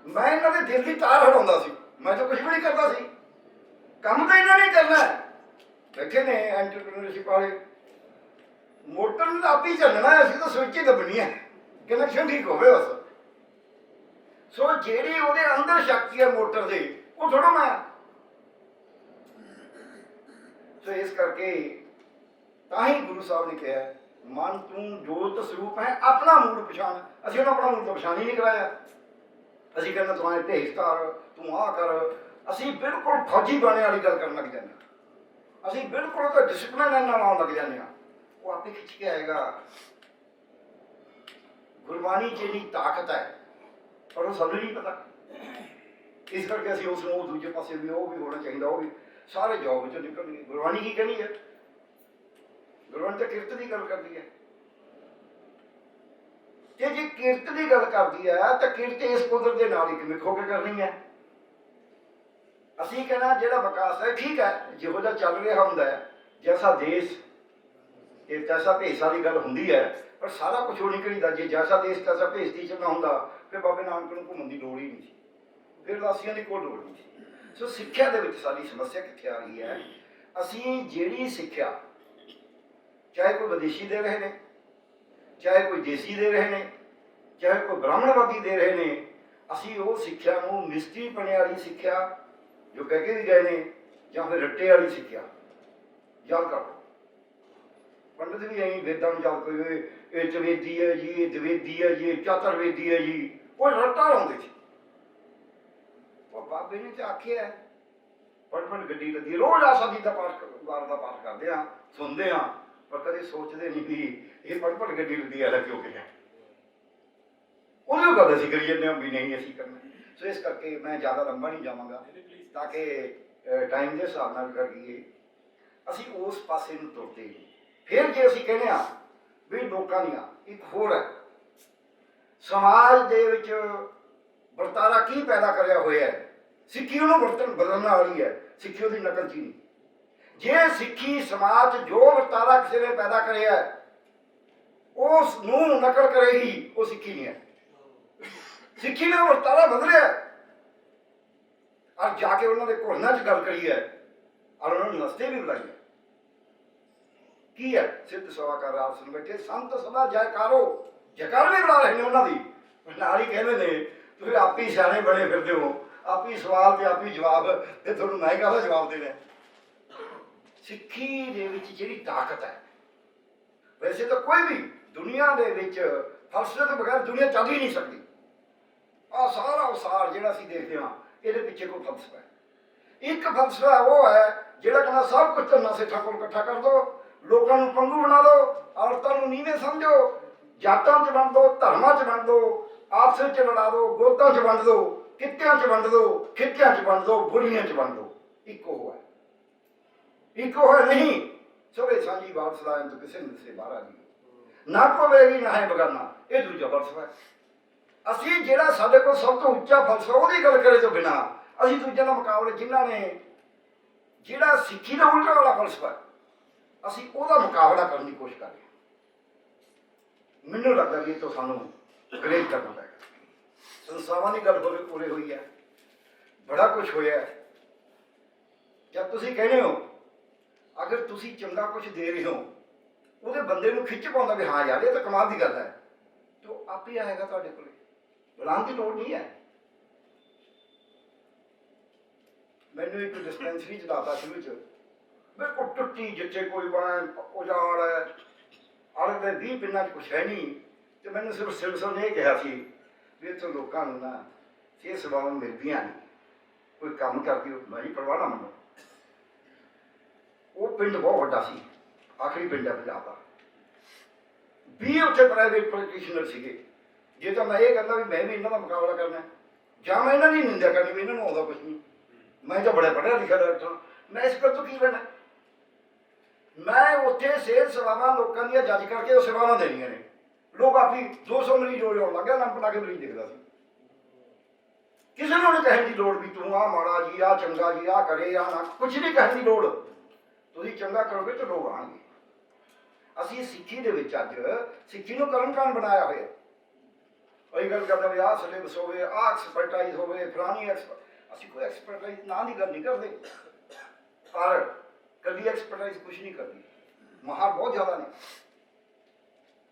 ਮੈਂ ਇਹਨਾਂ ਦੇ ਦਿਲ ਦੀ ਤਾਰ ਹਟਾਉਂਦਾ ਸੀ, ਮੈਂ ਤਾਂ ਕੁਝ ਵੀ ਨਹੀਂ ਕਰਦਾ ਸੀ, ਕੰਮ ਤਾਂ ਇਹਨਾਂ ਨੇ ਕਰਨਾ ਹੈ। ਬੈਠੇ ਨੇ ਐਂਟਰਪ੍ਰੀਨਰਸ਼ਿਪ ਵਾਲੇ, ਮੋਟਰ ਨੂੰ ਤਾਂ ਆਪ ਹੀ ਚੱਲਣਾ ਹੈ, ਅਸੀਂ ਤਾਂ ਸਵਿੱਚ ਹੀ ਦੱਬਣੀ ਹੈ, ਕਨੈਕਸ਼ਨ ਠੀਕ ਹੋਵੇ ਬਸ। ਸੋ ਜਿਹੜੀ ਉਹਦੇ ਅੰਦਰ ਸ਼ਕਤੀ ਹੈ ਮੋਟਰ ਦੇ, ਉਹ ਥੋੜਾ ਮੈਂ। ਸੋ ਇਸ ਕਰਕੇ ਤਾਂ ਹੀ ਗੁਰੂ ਸਾਹਿਬ ਨੇ ਕਿਹਾ ਮਨ ਤੂੰ ਜੋਤ ਸਰੂਪ ਹੈ ਆਪਣਾ ਮੂਲ ਪਛਾਣ। ਅਸੀਂ ਉਹਨੂੰ ਆਪਣਾ ਮੂਲ ਤਾਂ ਪਛਾਣ ਹੀ ਨਹੀਂ ਕਰਾਇਆ। ਅਸੀਂ ਕਹਿੰਦੇ ਤੂੰ ਢੇਸ ਕਰ, ਤੂੰ ਆਹ ਕਰ। ਅਸੀਂ ਬਿਲਕੁਲ ਫੌਜੀ ਬਣਨੇ ਵਾਲੀ ਗੱਲ ਕਰਨ ਲੱਗ ਜਾਂਦੇ ਹਾਂ, ਅਸੀਂ ਬਿਲਕੁਲ ਉਹਦਾ ਡਿਸਪਲਿਨ ਨਾਲ ਆਉਣ ਲੱਗ ਜਾਂਦੇ ਹਾਂ, ਉਹ ਆਪੇ ਖਿੱਚ ਕੇ ਆਏਗਾ। ਗੁਰਬਾਣੀ 'ਚ ਇੰਨੀ ਤਾਕਤ ਹੈ ਪਰ ਉਹ ਸਾਨੂੰ ਨਹੀਂ ਪਤਾ। ਇਸ ਕਰਕੇ ਅਸੀਂ ਉਸ ਨੂੰ ਦੂਜੇ ਪਾਸੇ ਵੀ ਉਹ ਵੀ ਹੋਣਾ ਚਾਹੀਦਾ, ਉਹ ਵੀ ਸਾਰੇ ਜੋਬ ਵਿੱਚੋਂ ਨਿਕਲਣਗੇ। ਗੁਰਬਾਣੀ ਕੀ ਕਹਿੰਦੀ ਹੈ? ਗੁਰਬਾਣੀ ਤਾਂ ਕਿਰਤ ਦੀ ਗੱਲ ਕਰਦੀ ਹੈ, ਤੇ ਜੇ ਕਿਰਤ ਦੀ ਗੱਲ ਕਰਦੀ ਹੈ ਤਾਂ ਕਿਰਤ ਇਸ ਕੁਦਰਤ ਦੇ ਨਾਲ ਹੀ ਕਿਵੇਂ ਖੋ ਕੇ ਕਰਨੀ ਹੈ। ਅਸੀਂ ਕਹਿਣਾ ਜਿਹੜਾ ਵਿਕਾਸ ਹੈ ਠੀਕ ਹੈ, ਜਿਹੋ ਜਿਹਾ ਚੱਲ ਰਿਹਾ ਹੁੰਦਾ ਹੈ, ਜੈਸਾ ਦੇਸ਼ ਤੇ ਤੈਸਾ ਭੇਸ ਵਾਲੀ ਗੱਲ ਹੁੰਦੀ ਹੈ, ਪਰ ਸਾਰਾ ਕੁਝ ਉਹ ਨਹੀਂ ਕਰੀਦਾ। ਜੇ ਜੈਸਾ ਦੇਸ਼ ਤੈਸਾ ਭੇਸ ਦੀ ਚੱਲਣਾ ਹੁੰਦਾ ਫਿਰ ਬਾਬੇ ਨਾਨਕ ਨੂੰ ਘੁੰਮਣ ਦੀ ਲੋੜ ਹੀ ਨਹੀਂ ਸੀ, ਫਿਰ ਦਾਸੀਆਂ ਦੀ ਕੋਈ ਲੋੜ ਨਹੀਂ ਸੀ। ਸੋ ਸਿੱਖਿਆ ਦੇ ਵਿੱਚ ਸਾਡੀ ਸਮੱਸਿਆ ਕਿੱਥੇ ਆ ਰਹੀ ਹੈ? ਅਸੀਂ ਜਿਹੜੀ ਸਿੱਖਿਆ ਚਾਹੇ ਕੋਈ ਵਿਦੇਸ਼ੀ ਦੇ ਰਹੇ ਨੇ, ਚਾਹੇ ਕੋਈ ਦੇਸੀ ਦੇ ਰਹੇ ਨੇ, ਚਾਹੇ ਕੋਈ ਬ੍ਰਾਹਮਣਵਾਦੀ ਦੇ ਰਹੇ ਨੇ, ਅਸੀਂ ਉਹ ਸਿੱਖਿਆ ਨੂੰ ਮਿਸਤਰੀ ਬਣੇ ਵਾਲੀ ਸਿੱਖਿਆ ਜੋ ਕਹਿ ਕੇ ਵੀ ਗਏ ਨੇ, ਜਾਂ ਫਿਰ ਰੱਟੇ ਵਾਲੀ ਸਿੱਖਿਆ ਯਾਦ ਕਰੋ। ਪੰਡਤ ਵੀ ਐਂ ਵੇਦਾਂ ਨੂੰ ਯਾਦ ਕਰੇ, ਇਹ ਚਵੇਦੀ ਹੈ ਜੀ, ਇਹ ਦਵੇਦੀ ਹੈ ਜੀ, ਇਹ ਚਾਤਰਵੇਦੀ ਹੈ ਜੀ, ਉਹ ਰੱਟਾ ਲਾਉਂਦੇ ਸੀ। ਉਹ ਬਾਬੇ ਨੇ ਤਾਂ ਆਖਿਆ ਪੜ ਗੱਡੀ ਲੱਗੀ, ਰੋਜ਼ ਆਸਾ ਜੀ ਦਾ ਪਾਠ ਵਾਰ ਦਾ ਪਾਠ ਕਰਦੇ ਹਾਂ, ਸੁਣਦੇ ਹਾਂ, ਪਰ ਕਦੇ ਸੋਚਦੇ ਨਹੀਂ ਵੀ ਇਹ ਪੜ ਗੱਡੀ ਲੱਗੀ ਵਾਲਾ ਕਿਉਂ ਕਿਹਾ। ਉਹਦੀ ਗੱਲ ਅਸੀਂ ਕਰੀ ਜਾਂਦੇ ਹਾਂ ਵੀ ਨਹੀਂ ਅਸੀਂ ਕਰਨਾ। ਸੋ ਇਸ ਕਰਕੇ ਮੈਂ ਜ਼ਿਆਦਾ ਲੰਬਾ ਨਹੀਂ ਜਾਵਾਂਗਾ ਤਾਂ ਕਿ ਟਾਈਮ ਦੇ ਹਿਸਾਬ ਨਾਲ ਕਰੀਏ। ਅਸੀਂ ਉਸ ਪਾਸੇ ਨੂੰ ਤੁਰਦੇ। ਫਿਰ ਜੇ ਅਸੀਂ ਕਹਿੰਦੇ ਹਾਂ ਵੀ ਲੋਕਾਂ ਦੀਆਂ ਇੱਕ ਹੋਰ ਹੈ, ਸਮਾਜ ਦੇ ਵਿੱਚ ਵਰਤਾਰਾ ਕੀ ਪੈਦਾ ਕਰਿਆ ਹੋਇਆ ਹੈ, ਸਿੱਖੀ ਉਹਨੂੰ ਬਦਲਣ ਵਾਲੀ ਹੈ, ਸਿੱਖੀ ਉਹਦੀ ਨਕਲ ਚ ਨਹੀਂ। ਜੇ ਸਿੱਖੀ ਸਮਾਜ ਜੋ ਵਰਤਾਰਾ ਕਿਸੇ ਨੇ ਪੈਦਾ ਕਰਿਆ ਉਸ ਨੂੰ ਨਕਲ ਕਰੇਗੀ, ਉਹ ਸਿੱਖੀ ਨਹੀਂ ਹੈ। ਸਿੱਖੀ ਨੇ ਵਰਤਾਰਾ ਬਦਲਿਆ ਔਰ ਜਾ ਕੇ ਉਹਨਾਂ ਦੇ ਘੋਲਣਾ 'ਚ ਗੱਲ ਕਰੀ ਹੈ ਔਰ ਉਹਨਾਂ ਨੂੰ ਨਸਤੇ ਵੀ ਬੁਲਾਈ ਹੈ। ਕੀ ਹੈ? ਸਿੱਧ ਸਵਾ ਕਰ ਰਾਤ ਸੁਣ ਬੈਠੇ ਸੰਤ ਸਦਾ ਜੈਕਾਰੋ, ਜੈਕਾਰ ਵੀ ਬੁਲਾ ਰਹੇ ਨੇ ਉਹਨਾਂ ਦੀ ਨਾਲ ਹੀ। ਕਹਿੰਦੇ ਨੇ ਤੁਸੀਂ ਆਪ ਹੀ ਸਿਆਣੇ ਬਣੇ ਫਿਰਦੇ ਹੋ, ਆਪ ਹੀ ਸਵਾਲ ਤੇ ਆਪ ਹੀ ਜਵਾਬ, ਤੇ ਤੁਹਾਨੂੰ ਮੈਂ ਕਾਹਦਾ ਜਵਾਬ ਦੇਣਾ। ਸਿੱਖੀ ਦੇ ਵਿੱਚ ਜਿਹੜੀ ਤਾਕਤ ਹੈ, ਵੈਸੇ ਤਾਂ ਕੋਈ ਵੀ ਦੁਨੀਆ ਦੇ ਵਿੱਚ ਫਲਸਫੇ ਤੋਂ ਬਗੈਰ ਦੁਨੀਆ ਚੱਲ ਹੀ ਨਹੀਂ ਸਕਦੀ। ਆਹ ਸਾਰਾ ਉਸਾਰ ਜਿਹੜਾ ਅਸੀਂ ਦੇਖਦੇ ਹਾਂ ਇਹਦੇ ਪਿੱਛੇ ਕੋਈ ਫਲਸਫਾ ਹੈ। ਇੱਕ ਫਲਸਫਾ ਉਹ ਹੈ ਜਿਹੜਾ ਕਹਿੰਦਾ ਸਭ ਕੁਝ ਧੰਨਾ ਸੇਠਾਂ ਕੋਲ ਇਕੱਠਾ ਕਰ ਦਿਓ, ਲੋਕਾਂ ਨੂੰ ਪੰਗੂ ਬਣਾ ਦਿਓ, ਔਰਤਾਂ ਨੂੰ ਨੀਵੇਂ ਸਮਝੋ, ਜਾਤਾਂ 'ਚ ਵੰਡ ਦਿਓ, ਧਰਮਾਂ 'ਚ ਵੰਡ ਦਿਓ, ਆਪਸ ਵਿੱਚ ਲੜਾ ਦਿਓ, ਗੋਤਾਂ 'ਚ ਵੰਡ ਦਿਓ, ਕਿੱਤਿਆਂ 'ਚ ਵੰਡ ਦਿਓ, ਖਿੱਤਿਆਂ 'ਚ ਵੰਡ ਦਿਓ, ਬੁੜੀਆਂ 'ਚ ਵੰਡ ਦਿਓ। ਇੱਕੋ ਹੈ, ਇੱਕੋ ਹੈ ਨਹੀਂ। ਸਭੇ ਸਾਂਝੀ ਬਾਤ ਸਦਾਇਨ ਤੋਂ ਕਿਸੇ ਨੂੰ ਸੇ ਬਾਹਰ ਜੀ ਨਾ ਪਵੇਗੀ ਨਾ ਹੈ ਬਗਾਨਾ, ਇਹ ਦੂਜਾ ਫਲਸਫਾ ਹੈ। ਅਸੀਂ ਜਿਹੜਾ ਸਾਡੇ ਕੋਲ ਸਭ ਤੋਂ ਉੱਚਾ ਫਲਸਫਾ ਉਹਦੀ ਗੱਲ ਕਰੇ ਤੋਂ ਬਿਨਾਂ ਅਸੀਂ ਦੂਜਿਆਂ ਦਾ ਮੁਕਾਬਲੇ, ਜਿਨ੍ਹਾਂ ਨੇ ਜਿਹੜਾ ਸਿੱਖੀ ਦਾ ਉਲਟਾ ਵਾਲਾ ਫਲਸਫਾ, ਅਸੀਂ ਉਹਦਾ ਮੁਕਾਬਲਾ ਕਰਨ ਦੀ ਕੋਸ਼ਿਸ਼ ਕਰ ਰਹੇ ਹਾਂ। ਮੈਨੂੰ ਲੱਗਦਾ ਵੀ ਇਹ ਤੋਂ ਸਾਨੂੰ ਗਰੇਜ ਕਰਨਾ ਪਏਗਾ। ਸੰਸਥਾਵਾਂ ਦੀ ਗੱਲ ਪੂਰੀ ਹੋਈ ਹੈ, ਬੜਾ ਕੁਝ ਹੋਇਆ ਹੈ। ਜਦ ਤੁਸੀਂ ਕਹਿੰਦੇ ਹੋ ਅਗਰ ਤੁਸੀਂ ਚੰਗਾ ਕੁਝ ਦੇ ਰਹੇ ਹੋ, ਉਹਦੇ ਬੰਦੇ ਨੂੰ ਖਿੱਚ ਪਾਉਂਦਾ ਵੀ ਹਾਂ ਯਾਰ ਇਹ ਤਾਂ ਕਮਾਲ ਦੀ ਗੱਲ ਹੈ, ਤੇ ਉਹ ਆਪੇ ਆਏਗਾ ਤੁਹਾਡੇ ਕੋਲੇ, ਬੁਲਾਉਣ ਦੀ ਲੋੜ ਨਹੀਂ ਹੈ। ਮੈਨੂੰ ਇੱਕ ਡਿਸਪੈਂਸਰੀ ਚ ਲਾਤਾ ਸ਼ੁਰੂ ਚ, ਬਿਲਕੁਲ ਟੁੱਟੀ, ਜਿੱਥੇ ਕੋਈ ਬਣ ਉਜਾੜ ਹੈ, ਆਲੇ ਦੇ 20 ਪਿੰਡਾਂ 'ਚ ਕੁਛ ਹੈ ਨਹੀਂ, ਤੇ ਮੈਨੂੰ ਸਿਰਫ ਸਿਵਸਨ ਨੇ ਇਹ ਕਿਹਾ ਸੀ ਵੀ ਇੱਥੋਂ ਲੋਕਾਂ ਨੂੰ ਨਾ ਇਹ ਸੇਵਾਵਾਂ ਮਿਲਦੀਆਂ ਨਹੀਂ, ਕੋਈ ਕੰਮ ਕਰਦੀ ਹੋ ਮੈਂ ਹੀ ਪਰਵਾਹ ਨਾ ਮੰਨੋ। ਉਹ ਪਿੰਡ ਬਹੁਤ ਵੱਡਾ ਸੀ, ਆਖਰੀ ਪਿੰਡ ਹੈ ਪੰਜਾਬ ਦਾ। 20 ਉੱਥੇ ਪ੍ਰਾਈਵੇਟ ਪ੍ਰੈਕਟੀਸ਼ਨਰ ਸੀਗੇ। ਜੇ ਤਾਂ ਮੈਂ ਇਹ ਕਹਿੰਦਾ ਵੀ ਮੈਂ ਵੀ ਇਹਨਾਂ ਦਾ ਮੁਕਾਬਲਾ ਕਰਨਾ, ਜਾਂ ਮੈਂ ਇਹਨਾਂ ਦੀ ਨਿੰਦਿਆ ਕਰਨੀ ਵੀ ਇਹਨਾਂ ਨੂੰ ਆਉਂਦਾ ਕੁਛ ਨਹੀਂ, ਮੈਂ ਤਾਂ ਬੜਾ ਪੜ੍ਹਿਆ ਲਿਖਿਆ ਡਾਕਟਰ, ਮੈਂ ਇਸ ਗੱਲ ਤੋਂ ਕੀ ਲੈਣਾ। ਮੈਂ ਉੱਥੇ ਸਿਹਤ ਸੇਵਾਵਾਂ ਲੋਕਾਂ ਦੀਆਂ ਜੱਜ ਕਰਕੇ ਉਹ ਸੇਵਾਵਾਂ ਦੇਣੀਆਂ ਨੇ। ਲੋਕ ਆਪੀ 200 ਮਰੀਜ਼ ਹੋ ਜਾਣ ਲੱਗ ਗਿਆ, ਨੰਬਰ ਲਾ ਕੇ ਮਰੀਜ਼ ਦਿਖਦਾ ਸੀ, ਕਿਸੇ ਨੂੰ ਨਹੀਂ ਕਹਿਣ ਦੀ ਲੋੜ ਵੀ ਤੂੰ ਆ ਮਾੜਾ ਜੀ, ਆ ਚੰਗਾ ਜੀ, ਆ ਕਰੇ ਆ ਨਾ, ਕੁਝ ਨਹੀਂ ਕਹਿਣ ਦੀ ਲੋੜ। ਤੁਸੀਂ ਚੰਗਾ ਕਰੋਗੇ ਤਾਂ ਲੋਕ ਆਉਣਗੇ। ਅਸੀਂ ਸਿੱਖੀ ਦੇ ਵਿੱਚ ਅੱਜ ਸਿੱਖੀ ਨੂੰ ਕਰਮਕਾਂਡ ਬਣਾਇਆ ਹੋਇਆ। ਉਹੀ ਗੱਲ ਕਰਦਾ ਵੀ ਆਹ ਸਿਲੇਬਸ ਹੋਵੇ, ਆਹ ਐਕਸਪਰਟਾਈਜ਼ ਹੋਵੇ, ਫਲਾਣੀ ਅਸੀਂ ਕੋਈ ਐਕਸਪਰਟਾਈਜ਼ ਨਾਂ ਦੀ ਗੱਲ ਨਹੀਂ ਕਰਦੇ, ਪਰ ਕਦੀ ਐਕਸਪਰਟਾਈਜ਼ ਕੁਛ ਨਹੀਂ ਕਰਦੀ। ਮਹਾਰ ਬਹੁਤ ਜ਼ਿਆਦਾ ਨੇ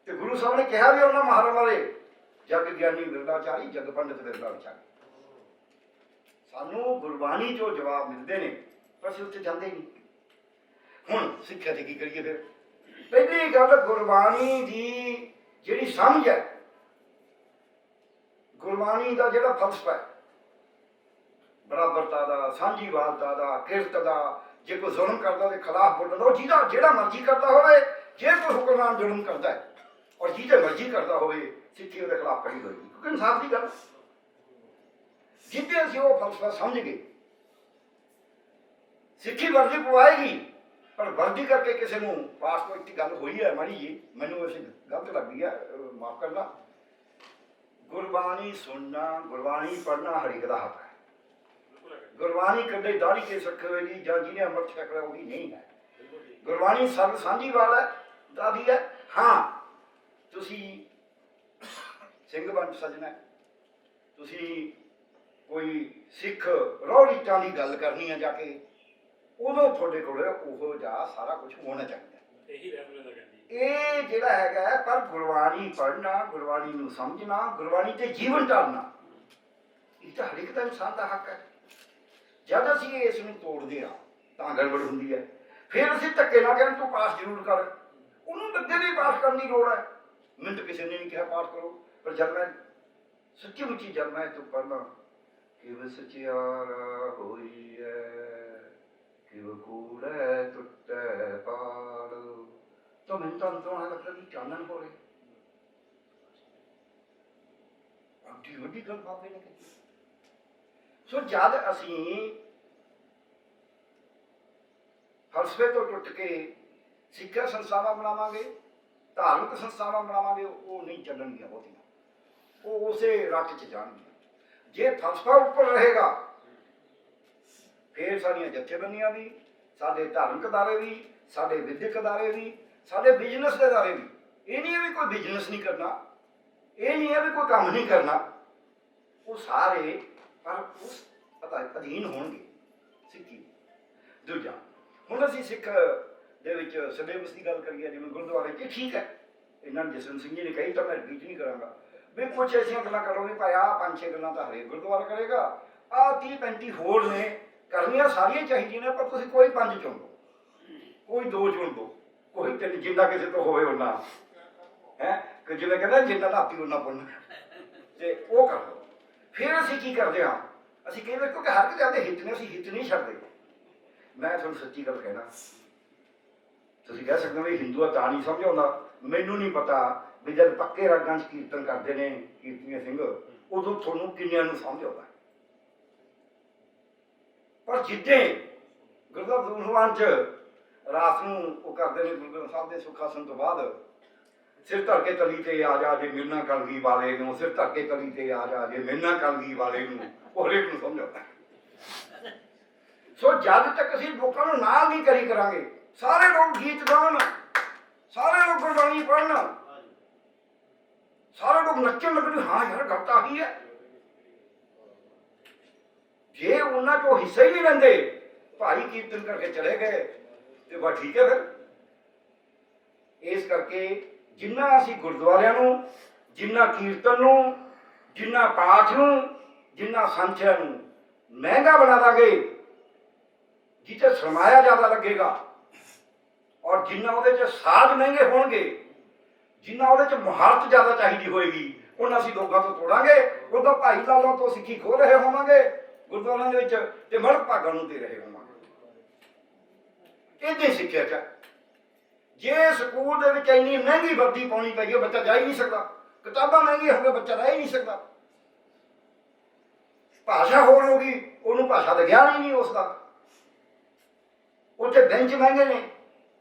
ਤੇ ਗੁਰੂ ਸਾਹਿਬ ਨੇ ਕਿਹਾ ਵੀ ਉਹਨਾਂ ਮਹਾਰਾਂ ਬਾਰੇ, ਜਗ ਗਿਆਨੀ ਵਿਰਲਾਚਾਰੀ, ਜਗ ਪੰਡਿਤ ਵਿਰਲਾਚਾਰੀ। ਸਾਨੂੰ ਗੁਰਬਾਣੀ ਚੋਂ ਜਵਾਬ ਮਿਲਦੇ ਨੇ, ਪਰ ਅਸੀਂ ਉੱਥੇ ਜਾਂਦੇ ਨਹੀਂ। ਹੁਣ ਸਿੱਖਿਆ ਤੇ ਕੀ ਕਰੀਏ ਫਿਰ? ਪਹਿਲੀ ਗੱਲ, ਗੁਰਬਾਣੀ ਦੀ ਜਿਹੜੀ ਸਮਝ ਹੈ, ਗੁਰਬਾਣੀ ਦਾ ਜਿਹੜਾ ਫਲਸਫਾ ਹੈ, ਬਰਾਬਰਤਾ ਦਾ, ਸਾਂਝੀਵਾਲਤਾ ਦਾ, ਕਿਰਤ ਦਾ, ਜੇ ਕੋਈ ਜ਼ੁਲਮ ਕਰਦਾ ਉਹਦੇ ਖਿਲਾਫ ਬੋਲਣ ਦਾ, ਉਹ ਜਿਹਦਾ ਜਿਹੜਾ ਮਰਜ਼ੀ ਕਰਦਾ ਹੋਵੇ, ਜੇ ਕੋਈ ਹੁਕਮਰਾਨ ਜ਼ੁਲਮ ਕਰਦਾ ਹੈ ਔਰ ਜਿਹਦੇ ਮਰਜ਼ੀ ਕਰਦਾ ਹੋਵੇ, ਸਿੱਖੀ ਉਹਦੇ ਖਿਲਾਫ ਖੜੀ ਹੋਏਗੀ, ਕਿਉਂਕਿ ਇਨਸਾਫ ਦੀ ਗੱਲ। ਜਿੱਦੇ ਅਸੀਂ ਉਹ ਫਲਸਫਾ ਸਮਝ ਗਏ, ਸਿੱਖੀ ਵਰਦੀ ਪਵਾਏਗੀ, ਪਰ ਵਰਦੀ ਕਰਕੇ ਕਿਸੇ ਨੂੰ ਪਾਸ ਕੋਈ ਇੱਕ ਗੱਲ ਹੋਈ ਹੈ ਮਾੜੀ ਜੀ, ਮੈਨੂੰ ਵੈਸੇ ਗਲਤ ਲੱਗਦੀ ਹੈ, ਮਾਫ ਕਰਨਾ। ਗੁਰਬਾਣੀ ਸੁਣਨਾ, ਗੁਰਬਾਣੀ ਪੜ੍ਹਨਾ ਹਰ ਇੱਕ ਦਾ ਹੱਕ ਹੈ। ਗੁਰਬਾਣੀ ਕਦੇ ਦਾੜੀ ਕੇ ਰੱਖੇ ਹੋਏ ਦੀ ਜਾਂ ਜਿਹਨੇ ਅੰਮ੍ਰਿਤ ਛਕ ਲਿਆ ਉਹਦੀ ਨਹੀਂ ਹੈ। ਗੁਰਬਾਣੀ ਸਰਬ ਸਾਂਝੀਵਾਲ ਹੈ, ਦਾਦੀ ਹੈ। ਹਾਂ, ਤੁਸੀਂ ਸਿੰਘ ਬਣ ਸਜਣਾ, ਤੁਸੀਂ ਕੋਈ ਸਿੱਖ ਰੋਹ ਰੀਤਾਂ ਦੀ ਗੱਲ ਕਰਨੀ ਹੈ ਜਾ ਕੇ, ਉਦੋਂ ਤੁਹਾਡੇ ਕੋਲ ਉਹੋ ਜਿਹਾ ਸਾਰਾ ਕੁਝ ਹੋਣਾ ਚਾਹੀਦਾ। ਇਹ ਜਿਹੜਾ ਹੈਗਾ, ਪਰ ਗੁਰਬਾਣੀ ਪੜ੍ਹਨਾ, ਗੁਰਬਾਣੀ ਨੂੰ ਸਮਝਣਾ, ਗੁਰਬਾਣੀ ਤੇ ਜੀਵਨ ਢਾਲਣਾ, ਇਹ ਤਾਂ ਹਰ ਇੱਕ ਦਾ ਇਨਸਾਨ ਦਾ ਹੱਕ ਹੈ। ਜਦ ਅਸੀਂ ਇਸ ਨੂੰ ਤੋੜਦੇ ਹਾਂ ਤਾਂ ਗੜਬੜ ਹੁੰਦੀ ਹੈ। ਫਿਰ ਅਸੀਂ ਧੱਕੇ ਨਾਲ ਕਹਿੰਦੇ ਤੂੰ ਪਾਸ ਜ਼ਰੂਰ ਕਰ, ਉਹਨੂੰ ਅੱਗੇ ਵੀ ਪਾਸ ਕਰਨ ਦੀ ਲੋੜ ਹੈ। ਮੈਨੂੰ ਤਾਂ ਕਿਸੇ ਨੇ ਨਹੀਂ ਕਿਹਾ ਪਾਸ ਕਰੋ, ਪਰ ਜਦ ਮੈਂ ਸੱਚੀ ਮੁੱਚੀ ਜਦ ਮੈਂ ਤੂੰ ਪੜ੍ਹਨਾ, ਕਿਵ ਸਚਿਆਰਾ ਹੋਈ ਹੈ, ਕਿਵ ਕੂੜੈ ਟੁੱਟੈ ਪਾੜ, ਤਾਂ ਮੈਨੂੰ ਤਾਂ ਅੰਦਰੋਂ ਆਇਆ ਲੱਗਦਾ ਵੀ ਚਾਨਣ ਹੋ ਰਿਹਾ। ਅੱਡੀ ਵੱਡੀ ਗੱਲ ਬਾਬੇ ਨੇ ਕੀਤੀ। ਸੋ ਜਦ ਅਸੀਂ ਫਲਸਫੇ ਤੋਂ ਟੁੱਟ ਕੇ ਸਿੱਖਿਆ ਸੰਸਥਾਵਾਂ ਬਣਾਵਾਂਗੇ, ਧਾਰਮਿਕ ਸੰਸਥਾਵਾਂ ਬਣਾਵਾਂਗੇ, ਉਹ ਨਹੀਂ ਚੱਲਣਗੀਆਂ ਬਹੁਤੀਆਂ, ਉਹ ਉਸੇ ਰੱਟ 'ਚ ਜਾਣਗੀਆਂ। ਜੇ ਫਲਸਫਾ ਉੱਪਰ ਰਹੇਗਾ, ਫਿਰ ਸਾਡੀਆਂ ਜਥੇਬੰਦੀਆਂ ਵੀ, ਸਾਡੇ ਧਾਰਮਿਕ ਅਦਾਰੇ ਵੀ, ਸਾਡੇ ਵਿਦਿਅਕ ਅਦਾਰੇ ਵੀ, ਸਾਡੇ ਬਿਜ਼ਨਸ ਦੇ ਅਦਾਰੇ ਵੀ, ਇਹ ਨਹੀਂ ਹੈ ਵੀ ਕੋਈ ਬਿਜ਼ਨਸ ਨਹੀਂ ਕਰਨਾ, ਇਹ ਨਹੀਂ ਹੈ ਵੀ ਕੋਈ ਕੰਮ ਨਹੀਂ ਕਰਨਾ, ਉਹ ਸਾਰੇ ਪਰ ਉਸ ਅਧੀਨ ਹੋਣਗੇ ਸਿੱਖੀ। ਦੂਜਾ, ਹੁਣ ਅਸੀਂ ਸਿੱਖ ਦੇ ਵਿੱਚ ਸਿਲੇਬਸ ਦੀ ਗੱਲ ਕਰੀਏ, ਜਿਵੇਂ ਗੁਰਦੁਆਰੇ 'ਚ, ਠੀਕ ਹੈ, ਇਹਨਾਂ ਨੂੰ ਜਸਵੰਤ ਸਿੰਘ ਜੀ ਨੇ ਕਹੀ ਤਾਂ ਮੈਂ ਰਿਪੀਟ ਨਹੀਂ ਕਰਾਂਗਾ ਵੀ ਕੁਛ ਐਸੀਆਂ ਗੱਲਾਂ ਕਰੋ ਵੀ ਭਾਈ ਆਹ 5-6 ਗੱਲਾਂ ਤਾਂ ਹਰੇਕ ਗੁਰਦੁਆਰਾ ਕਰੇਗਾ, ਆਹ 30-35 ਹੋਰ ਨੇ, ਕਰਨੀਆਂ ਸਾਰੀਆਂ ਚਾਹੀਦੀਆਂ ਨੇ, ਪਰ ਤੁਸੀਂ ਕੋਈ 5 ਚੁਣ ਲਓ, ਕੋਈ 2 ਚੁਣ ਲਓ, ਕੋਈ 3, ਜਿੰਨਾ ਕਿਸੇ ਤੋਂ ਹੋਵੇ ਉਹਨਾਂ ਹੈ ਕਿ ਜਿਵੇਂ ਕਹਿੰਦਾ ਜਿੰਨਾ ਧਾਤੀ ਉਹਨਾਂ ਪੁੰਨ, ਤੇ ਉਹ ਕਰ ਲਓ। ਫਿਰ ਅਸੀਂ ਕੀ ਕਰਦੇ ਹਾਂ? ਅਸੀਂ ਕਹਿੰਦੇ ਕਿਉਂਕਿ ਹਰ ਇੱਕ ਜਾਂਦੇ ਹਿੱਤ ਨੇ, ਅਸੀਂ ਹਿੱਤ ਨਹੀਂ ਛੱਡਦੇ। ਮੈਂ ਤੁਹਾਨੂੰ ਸੱਚੀ ਗੱਲ ਕਹਿਣਾ, ਤੁਸੀਂ ਕਹਿ ਸਕਦੇ ਹੋ ਵੀ ਹਿੰਦੂ ਤਾਂ ਨਹੀਂ ਸਮਝ ਆਉਂਦਾ, ਮੈਨੂੰ ਨਹੀਂ ਪਤਾ ਵੀ ਜਦ ਪੱਕੇ ਰਾਗਾਂ 'ਚ ਕੀਰਤਨ ਕਰਦੇ ਨੇ ਕੀਰਤਨੀਏ ਸਿੰਘ, ਉਦੋਂ ਤੁਹਾਨੂੰ ਕਿੰਨਿਆਂ ਨੂੰ ਸਮਝ ਆਉਂਦਾ। ਪਰ ਜਿੱਦੇ ਗੁਰਦੁਆਰਾ ਦੂਖਵਾਨ 'ਚ ਰਾਤ ਨੂੰ ਉਹ ਕਰਦੇ ਨੇ, ਗੁਰੂ ਗ੍ਰੰਥ ਸਾਹਿਬ ਦੇ ਸੁਖਾਸਨ ਤੋਂ ਬਾਅਦ, ਸਿਰ ਧਰ ਕੇ ਤਲੀ ਤੇ ਆ ਜਾ ਜੇ ਮਿਲਣਾ ਕਲਗੀ ਵਾਲੇ ਨੂੰ, ਸਿਰ ਧਰ ਕੇ ਤਲੀ ਤੇ ਆ ਜਾ ਜੇ ਮਿਲਣਾ ਕਲਗੀ ਵਾਲੇ ਨੂੰ, ਉਹ ਹਰੇਕ ਨੂੰ ਸਮਝ ਆਉਂਦਾ। ਸੋ ਜਦ ਤੱਕ ਅਸੀਂ ਲੋਕਾਂ ਨੂੰ ਨਾਲ ਨਹੀਂ ਕਰੀ ਕਰਾਂਗੇ, ਸਾਰੇ ਲੋਕ ਗੀਤ ਗਾਉਣ, ਸਾਰੇ ਲੋਕ ਗੁਰਬਾਣੀ ਪੜ੍ਹਨ, ਸਾਰੇ ਲੋਕ ਨੱਚਣ ਲੱਗਣ, ਹਾਂ ਯਾਰ ਗੱਲ ਤਾਂ ਆਹੀ ਹੈ। ਜੇ ਉਹਨਾਂ ਚੋਂ ਹਿੱਸਾ ਹੀ ਨਹੀਂ ਲੈਂਦੇ, ਭਾਈ ਕੀਰਤਨ ਕਰਕੇ ਚਲੇ ਗਏ, ਤੇ ਬਸ ਠੀਕ ਹੈ। ਫਿਰ ਇਸ ਕਰਕੇ ਜਿੰਨਾ ਅਸੀਂ ਗੁਰਦੁਆਰਿਆਂ ਨੂੰ, ਜਿੰਨਾ ਕੀਰਤਨ ਨੂੰ, ਜਿੰਨਾ ਪਾਠ ਨੂੰ, ਜਿੰਨਾ ਸੰਥਿਆ ਨੂੰ ਮਹਿੰਗਾ ਬਣਾ ਦਾਂਗੇ, ਜਿੱਥੇ ਸਰਮਾਇਆ ਜ਼ਿਆਦਾ ਲੱਗੇਗਾ, ਔਰ ਜਿੰਨਾ ਉਹਦੇ 'ਚ ਸਾਜ਼ ਮਹਿੰਗੇ ਹੋਣਗੇ, ਜਿੰਨਾ ਉਹਦੇ 'ਚ ਮੁਹਾਰਤ ਜ਼ਿਆਦਾ ਚਾਹੀਦੀ ਹੋਏਗੀ, ਉਹਨਾਂ ਅਸੀਂ ਲੋਕਾਂ ਤੋਂ ਤੋੜਾਂਗੇ। ਉਦੋਂ ਭਾਈ ਲਾਲਾਂ ਤੋਂ ਸਿੱਖੀ ਖੋਹ ਰਹੇ ਹੋਵਾਂਗੇ ਗੁਰਦੁਆਰਿਆਂ ਦੇ ਵਿੱਚ, ਤੇ ਮਰਦ ਭਾਗਾਂ ਨੂੰ ਦੇ ਰਹੇ ਹੋਵਾਂਗੇ। ਇਹਦੇ ਸਿੱਖਿਆ 'ਚ ਜੇ ਸਕੂਲ ਦੇ ਵਿੱਚ ਇੰਨੀ ਮਹਿੰਗੀ ਵਰਦੀ ਪਾਉਣੀ ਪਈ, ਬੱਚਾ ਜਾ ਹੀ ਨਹੀਂ ਸਕਦਾ, ਕਿਤਾਬਾਂ ਮਹਿੰਗੀਆਂ ਹੋ ਗਈਆਂ, ਬੱਚਾ ਰਹਿ ਹੀ ਨਹੀਂ ਸਕਦਾ। ਭਾਸ਼ਾ ਹੋਰ ਹੋ ਗਈ, ਉਹਨੂੰ ਭਾਸ਼ਾ ਦਾ ਗਿਆਨ ਹੀ ਨਹੀਂ ਉਸਦਾ, ਉੱਥੇ ਬੈਂਚ ਮਹਿੰਗੇ ਨੇ,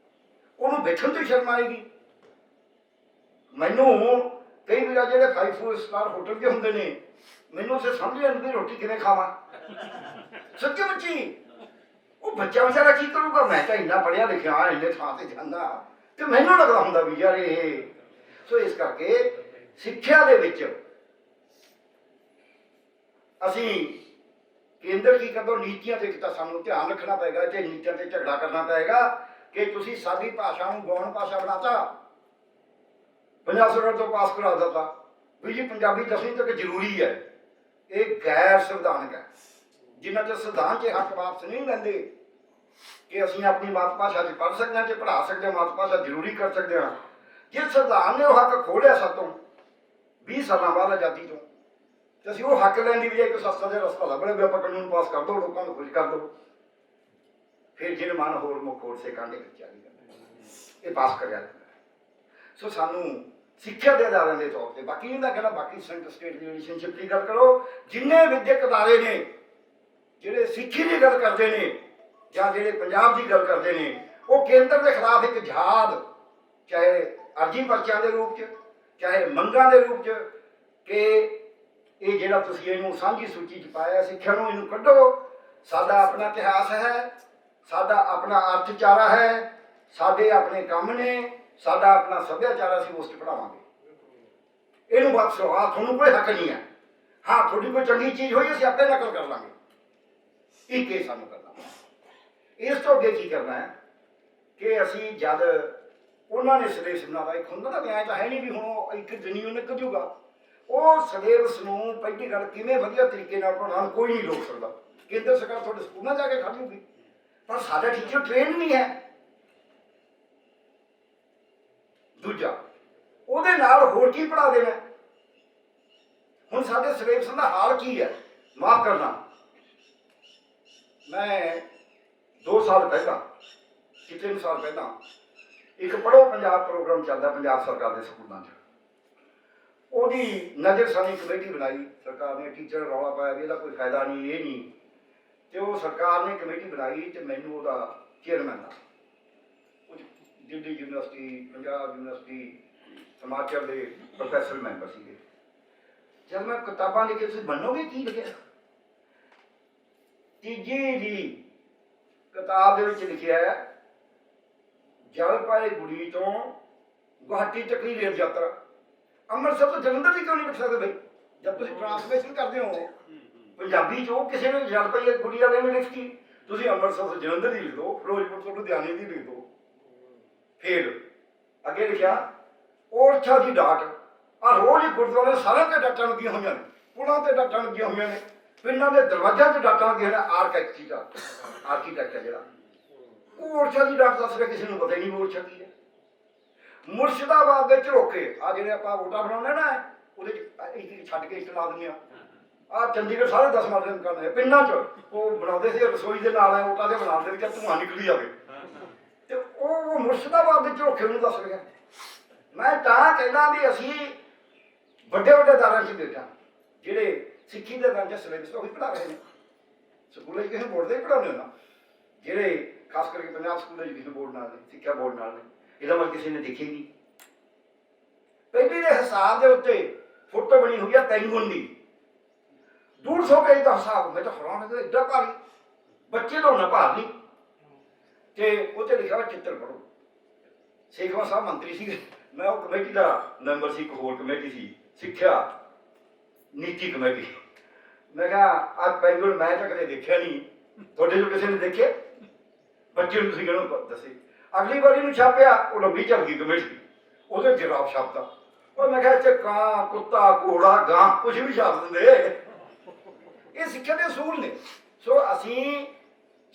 ਉਹਨੂੰ ਬੈਠਣ ਤੋਂ ਸ਼ਰਮ ਆਏਗੀ। ਮੈਨੂੰ ਕਈ ਵਾਰ ਜਿਹੜੇ 5 ਸਟਾਰ ਹੋਟਲ ਦੇ ਹੁੰਦੇ ਨੇ, ਮੈਨੂੰ ਉਸੇ ਸਮਝ ਨਹੀਂ ਆਉਂਦੀ ਰੋਟੀ ਕਿਵੇਂ ਖਾਵਾਂ। ਸੱਚੀ ਮੁੱਚੀ ਉਹ ਬੱਚਾ ਵਿਚਾਰਾ ਕੀ ਕਰੂਗਾ। ਮੈਂ ਤਾਂ ਇੰਨਾ ਪੜ੍ਹਿਆ ਲਿਖਿਆ, ਇੰਨੇ ਥਾਂ ਤੇ ਜਾਂਦਾ, ਤੇ ਮੈਨੂੰ ਲੱਗਦਾ ਹੁੰਦਾ ਵੀ ਯਾਰ ਇਹ। ਸੋ ਇਸ ਕਰਕੇ ਸਿੱਖਿਆ ਦੇ ਵਿੱਚ ਅਸੀਂ ਕੇਂਦਰ ਕੀ ਕਰਦਾ, ਨੀਤੀਆਂ ਤੇ ਤਾਂ ਸਾਨੂੰ ਧਿਆਨ ਰੱਖਣਾ ਪਏਗਾ ਤੇ ਨੀਤੀਆਂ ਤੇ ਝਗੜਾ ਕਰਨਾ ਪਏਗਾ ਕਿ ਤੁਸੀਂ ਸਾਡੀ ਭਾਸ਼ਾ ਨੂੰ ਗੌਣ ਭਾਸ਼ਾ ਬਣਾਤਾ, ਪੰਜਾਬ ਸਰਕਾਰ ਤੋਂ ਪਾਸ ਕਰਾ ਦਿੱਤਾ ਵੀ ਜੀ ਪੰਜਾਬੀ 10ਵੀਂ ਤੱਕ ਜ਼ਰੂਰੀ ਹੈ। ਇਹ ਗੈਰ ਸੰਵਿਧਾਨਕ ਹੈ। ਜਿਨ੍ਹਾਂ ਚਿਰ ਸੰਵਿਧਾਨ 'ਚ ਹੱਕ ਵਾਪਸ ਨਹੀਂ ਲੈਂਦੇ ਕਿ ਅਸੀਂ ਆਪਣੀ ਮਾਤ ਭਾਸ਼ਾ 'ਚ ਪੜ੍ਹ ਸਕਦੇ ਹਾਂ ਤੇ ਪੜ੍ਹਾ ਸਕਦੇ ਹਾਂ, ਮਾਤ ਭਾਸ਼ਾ ਜ਼ਰੂਰੀ ਕਰ ਸਕਦੇ ਹਾਂ। ਜੇ ਸੰਵਿਧਾਨ ਨੇ ਉਹ ਹੱਕ ਖੋਲ੍ਹਿਆ ਸਾਤੋਂ 20 ਸਾਲਾਂ ਬਾਅਦ ਆਜ਼ਾਦੀ ਤੋਂ, ਤੇ ਅਸੀਂ ਉਹ ਹੱਕ ਲੈਣ ਦੀ ਬਜਾਏ ਇੱਕ ਸਸਤਾ ਜਿਹਾ ਰਸਤਾ ਲੱਭਣਾ ਵੀ ਆਪਾਂ ਕਾਨੂੰਨ ਪਾਸ ਕਰ ਦਿਓ, ਲੋਕਾਂ ਨੂੰ ਖੁਸ਼ ਕਰ ਦਿਓ, ਫਿਰ ਜਿਹਨੇ ਮਨ ਹੋਰ ਮੁੱਖ ਹੋਰ ਸੇਕਾਂਗੇ ਜਾਰੀ ਕਰਨਾ, ਇਹ ਪਾਸ ਕਰਿਆ ਜਾਂਦਾ। ਸੋ ਸਾਨੂੰ ਸਿੱਖਿਆ ਦੇ ਅਦਾਰਿਆਂ ਦੇ ਤੌਰ ਤੇ, ਬਾਕੀ ਇਹਦਾ ਕਹਿਣਾ ਬਾਕੀ ਸੈਂਟਰ ਸਟੇਟ ਰਿਲੇਸ਼ਨਸ਼ਿਪ ਦੀ ਗੱਲ ਕਰੋ, ਜਿੰਨੇ ਵਿਦਿਅਕ ਅਦਾਰੇ ਨੇ ਜਿਹੜੇ ਸਿੱਖੀ ਦੀ ਗੱਲ ਕਰਦੇ ਨੇ ਜਾਂ ਜਿਹੜੇ ਪੰਜਾਬ ਦੀ ਗੱਲ ਕਰਦੇ ਨੇ, ਉਹ ਕੇਂਦਰ ਦੇ ਖਿਲਾਫ ਇੱਕ ਜਹਾਦ, ਚਾਹੇ ਅਰਜੀ ਪਰਚਿਆਂ ਦੇ ਰੂਪ 'ਚ, ਚਾਹੇ ਮੰਗਾਂ ਦੇ ਰੂਪ 'ਚ, ਕਿ ਇਹ ਜਿਹੜਾ ਤੁਸੀਂ ਇਹਨੂੰ ਸਾਂਝੀ ਸੂਚੀ 'ਚ ਪਾਇਆ, ਸਿੱਖਿਆ ਨੂੰ ਇਹਨੂੰ ਕੱਢੋ। ਸਾਡਾ ਆਪਣਾ ਇਤਿਹਾਸ ਹੈ, ਸਾਡਾ ਆਪਣਾ ਅਰਥਚਾਰਾ ਹੈ, ਸਾਡੇ ਆਪਣੇ ਕੰਮ ਨੇ, ਸਾਡਾ ਆਪਣਾ ਸੱਭਿਆਚਾਰ, ਅਸੀਂ ਉਸ 'ਚ ਪੜ੍ਹਾਵਾਂਗੇ। ਇਹਨੂੰ ਵਾਪਸ ਲਓ, ਤੁਹਾਨੂੰ ਕੋਈ ਹੱਕ ਨਹੀਂ ਹੈ। ਹਾਂ, ਤੁਹਾਡੀ ਕੋਈ ਚੰਗੀ ਚੀਜ਼ ਹੋਈ ਅਸੀਂ ਆਪੇ ਨਕਲ ਕਰ ਲਾਂਗੇ। ਇੱਕ ਇਹ ਸਾਨੂੰ ਕਰਨਾ। ਇਸ ਤੋਂ ਅੱਗੇ ਕੀ ਕਰਨਾ ਹੈ ਕਿ ਅਸੀਂ ਜਦ ਉਹਨਾਂ ਨੇ ਸਿਲੇਬਸ ਬਣਾਇਆ, ਇੱਕ ਹੁੰਦਾ ਨਾ ਵੀ ਐਂ ਤਾਂ ਹੈ ਨਹੀਂ ਵੀ ਹੁਣ ਇੱਕ ਦਿਨ ਹੀ ਉਹ ਨਿਕਲ ਜੂਗਾ। ਉਹ ਸਿਲੇਬਸ ਨੂੰ ਪਹਿਲੀ ਗੱਲ ਕਿਵੇਂ ਵਧੀਆ ਤਰੀਕੇ ਨਾਲ ਪੜ੍ਹਾਉਣ ਕੋਈ ਨਹੀਂ ਰੋਕ ਸਕਦਾ। ਕੇਂਦਰ ਸਰਕਾਰ ਤੁਹਾਡੇ ਸਕੂਲਾਂ ਜਾ ਕੇ ਖੜ ਜੂਗੀ, ਪਰ ਸਾਡਾ ਟੀਚਰ ਟ੍ਰੇਨ ਨਹੀਂ ਹੈ। ਦੂਜਾ, ਉਹਦੇ ਨਾਲ ਹੋਰ ਕੀ ਪੜ੍ਹਾ ਦੇਣਾ। ਹੁਣ ਸਾਡੇ ਸਿਲੇਬਸ ਦਾ ਹਾਲ ਕੀ ਹੈ, ਮਾਫ਼ ਕਰਨਾ, ਮੈਂ 2 ਸਾਲ ਪਹਿਲਾਂ ਕਿ 3 ਸਾਲ ਪਹਿਲਾਂ ਇੱਕ ਪੜ੍ਹੋ ਪੰਜਾਬ ਪ੍ਰੋਗਰਾਮ ਚੱਲਦਾ ਪੰਜਾਬ ਸਰਕਾਰ ਦੇ ਸਕੂਲਾਂ 'ਚ, ਉਹਦੀ ਨਜ਼ਰਸਾਨੀ ਕਮੇਟੀ ਬਣਾਈ ਸਰਕਾਰ ਨੇ। ਟੀਚਰ ਰੌਲਾ ਪਾਇਆ ਵੀ ਇਹਦਾ ਕੋਈ ਫਾਇਦਾ ਨਹੀਂ, ਇਹ ਨਹੀਂ, ਤੇ ਉਹ ਸਰਕਾਰ ਨੇ ਕਮੇਟੀ ਬਣਾਈ ਤੇ ਮੈਨੂੰ ਉਹਦਾ ਚੇਅਰਮੈਨ ਦਾ, ਦਿੱਲੀ ਯੂਨੀਵਰਸਿਟੀ, ਪੰਜਾਬ ਯੂਨੀਵਰਸਿਟੀ, ਹਿਮਾਚਲ ਦੇ ਪ੍ਰੋਫੈਸਰ ਮੈਂਬਰ ਸੀਗੇ। ਜਦ ਮੈਂ ਕਿਤਾਬਾਂ ਲਿਖੇ, ਤੁਸੀਂ ਮੰਨੋਗੇ ਕੀ ਲਿਖਿਆ? ਤੀਜੀ ਦੀ ਕਿਤਾਬ ਦੇ ਵਿੱਚ ਲਿਖਿਆ ਹੈ, ਜਲਪਾਈਗੁੜੀ ਤੋਂ ਗੁਹਾਟੀ ਤੱਕ ਦੀ ਰੇਲ ਯਾਤਰਾ। ਅੰਮ੍ਰਿਤਸਰ ਤੋਂ ਜਲੰਧਰ ਦੀ ਕਿਉਂ ਨਹੀਂ ਲਿਖ ਸਕਦੇ ਬਈ? ਜਦ ਤੁਸੀਂ ਟ੍ਰਾਂਸਲੇਸ਼ਨ ਕਰਦੇ ਹੋ ਪੰਜਾਬੀ 'ਚ, ਉਹ ਕਿਸੇ ਨੇ ਜਲਪਾਈਗੁੜੀ ਵਾਲੇ ਨੇ ਲਿਖੀ, ਤੁਸੀਂ ਅੰਮ੍ਰਿਤਸਰ ਤੋਂ ਜਲੰਧਰ ਦੀ ਲਿਖ ਦਿਓ, ਫਿਰੋਜ਼ਪੁਰ ਤੋਂ ਲੁਧਿਆਣੇ ਦੀ ਲਿਖ ਦਿਓ। ਫਿਰ ਅੱਗੇ ਲਿਖਿਆ ਔਰਛਾ ਦੀ ਡਾਟ। ਆਹ ਰੋਜ਼ ਹੀ ਗੁਰਦੁਆਰੇ ਸਾਰਿਆਂ ਤੇ ਡਾਟਾਂ ਲੱਗੀਆਂ ਹੋਈਆਂ ਨੇ, ਪੁਲਾਂ ਤੇ ਡਾਟਾਂ ਲੱਗੀਆਂ ਹੋਈਆਂ ਨੇ, ਪਿੰਡਾਂ ਦੇ ਦਰਵਾਜ਼ਿਆਂ 'ਤੇ ਡਾਟਾਂ ਲੱਗੀਆਂ ਨੇ। ਆਰਕੀਟੈਕਟ ਹੈ ਜਿਹੜਾ, ਉਹ ਔਰਛਾ ਦੀ ਡਾਟ ਦੱਸ ਰਿਹਾ, ਕਿਸੇ ਨੂੰ ਪਤਾ ਹੀ ਨਹੀਂ ਔਰਛਾ ਕੀ ਹੈ। ਮੁਰਸ਼ਿਦਾਬਾਦ ਦੇ ਝਰੋਕੇ, ਆਹ ਜਿਹੜੇ ਆਪਾਂ ਵੋਟਾਂ ਬਣਾਉਂਦੇ ਨਾ, ਉਹਦੇ 'ਚ ਇੱਕ ਛੱਡ ਕੇ ਇੱਕ ਲਾ ਦਿੰਦੇ ਆ। ਆਹ ਚੰਡੀਗੜ੍ਹ ਸਾਰੇ 10 ਮਰਲੇ ਕਰਦੇ ਪਿੰਡਾਂ 'ਚ, ਉਹ ਬਣਾਉਂਦੇ ਸੀ ਰਸੋਈ ਦੇ ਨਾਲ ਵੋਟਾਂ ਦੇ ਬਣਾਉਣ ਦੇ ਵਿੱਚ ਧੂੰਆਂ ਨਿਕਲੀ ਜਾਵੇ, ਤੇ ਉਹ ਮੁਰਸ਼ਿਦਾਬਾਦ ਦੇ ਝਰੋਖੇ ਨੂੰ ਦੱਸ ਰਿਹਾ। ਮੈਂ ਤਾਂ ਕਹਿੰਦਾ ਵੀ ਅਸੀਂ ਵੱਡੇ ਵੱਡੇ ਅਦਾਰਿਆਂ 'ਚ ਬੈਠਾ, ਜਿਹੜੇ ਸਿੱਖੀ ਦੇ ਦਾਇਰੇ 'ਚ ਸਿਲੇਬਸ ਉਹੀ ਪੜ੍ਹਾ ਰਹੇ ਨੇ। ਸਕੂਲਾਂ 'ਚ ਕਿਸੇ ਬੋਰਡ ਦੇ ਹੀ ਪੜ੍ਹਾਉਂਦੇ ਹੋ ਨਾ, ਜਿਹੜੇ ਖਾਸ ਕਰਕੇ ਪੰਜਾਬ ਸਕੂਲਾਂ 'ਚ ਕਿਸੇ ਬੋਰਡ ਨਾਲ ਨੇ, ਸਿੱਖਿਆ ਬੋਰਡ ਨਾਲ ਨੇ, ਇਹਦਾ ਮਤਲਬ ਕਿਸੇ ਨੇ ਦੇਖੀ ਨਹੀਂ। ਪਹਿਲੀ ਦੇ ਹਿਸਾਬ ਦੇ ਉੱਤੇ ਫੋਟੋ ਬਣੀ ਹੋਈ ਹੈ ਪੈਂਗੁਇਨ ਦੀ, 150 ਪੇਜ ਦਾ ਹਿਸਾਬ। ਮੈਂ ਤਾਂ ਹੈਰਾਨ ਹੋ, ਏਡਾ ਭਾਰੀ, ਬੱਚੇ ਦਾ ਹੋਣਾ ਭਾਰ ਨਹੀਂ। ਤੇ ਉੱਥੇ ਲਿਖਿਆ ਹੋਇਆ ਚਿੱਤਰ ਪੜ੍ਹੋ। ਸੇਖਵਾ ਸਾਹਿਬ ਮੰਤਰੀ ਸੀਗੇ, ਮੈਂ ਉਹ ਕਮੇਟੀ ਦਾ ਮੈਂਬਰ ਸੀ, ਇੱਕ ਹੋਰ ਕਮੇਟੀ ਸੀ ਸਿੱਖਿਆ ਨੀਤੀ ਕਮੇਟੀ। ਮੈਂ ਕਿਹਾ ਅੱਜ ਪੈਂਗੁਇਨ ਮੈਂ ਤਾਂ ਕਦੇ ਦੇਖਿਆ ਨਹੀਂ, ਤੁਹਾਡੇ ਜੋ ਕਿਸੇ ਨੇ ਦੇਖਿਆ? ਬੱਚੇ ਨੂੰ ਤੁਸੀਂ ਕਿਹਨੂੰ ਦੱਸੇ? ਅਗਲੀ ਵਾਰੀ ਨੂੰ ਛਾਪਿਆ, ਉਹ ਲੰਬੀ ਚੱਲ ਗਈ ਕਮੇਟੀ, ਉਹਦੇ ਜਰਾਬ ਛਾਪਤਾ। ਉਹ ਮੈਂ ਕਿਹਾ ਇੱਥੇ ਕਾਂ, ਕੁੱਤਾ, ਘੋੜਾ, ਗਾਂ ਕੁਛ ਵੀ ਛਾਪ ਦਿੰਦੇ। ਇਹ ਸਿੱਖਿਆ ਦੇ ਅਸੂਲ ਨੇ। ਸੋ ਅਸੀਂ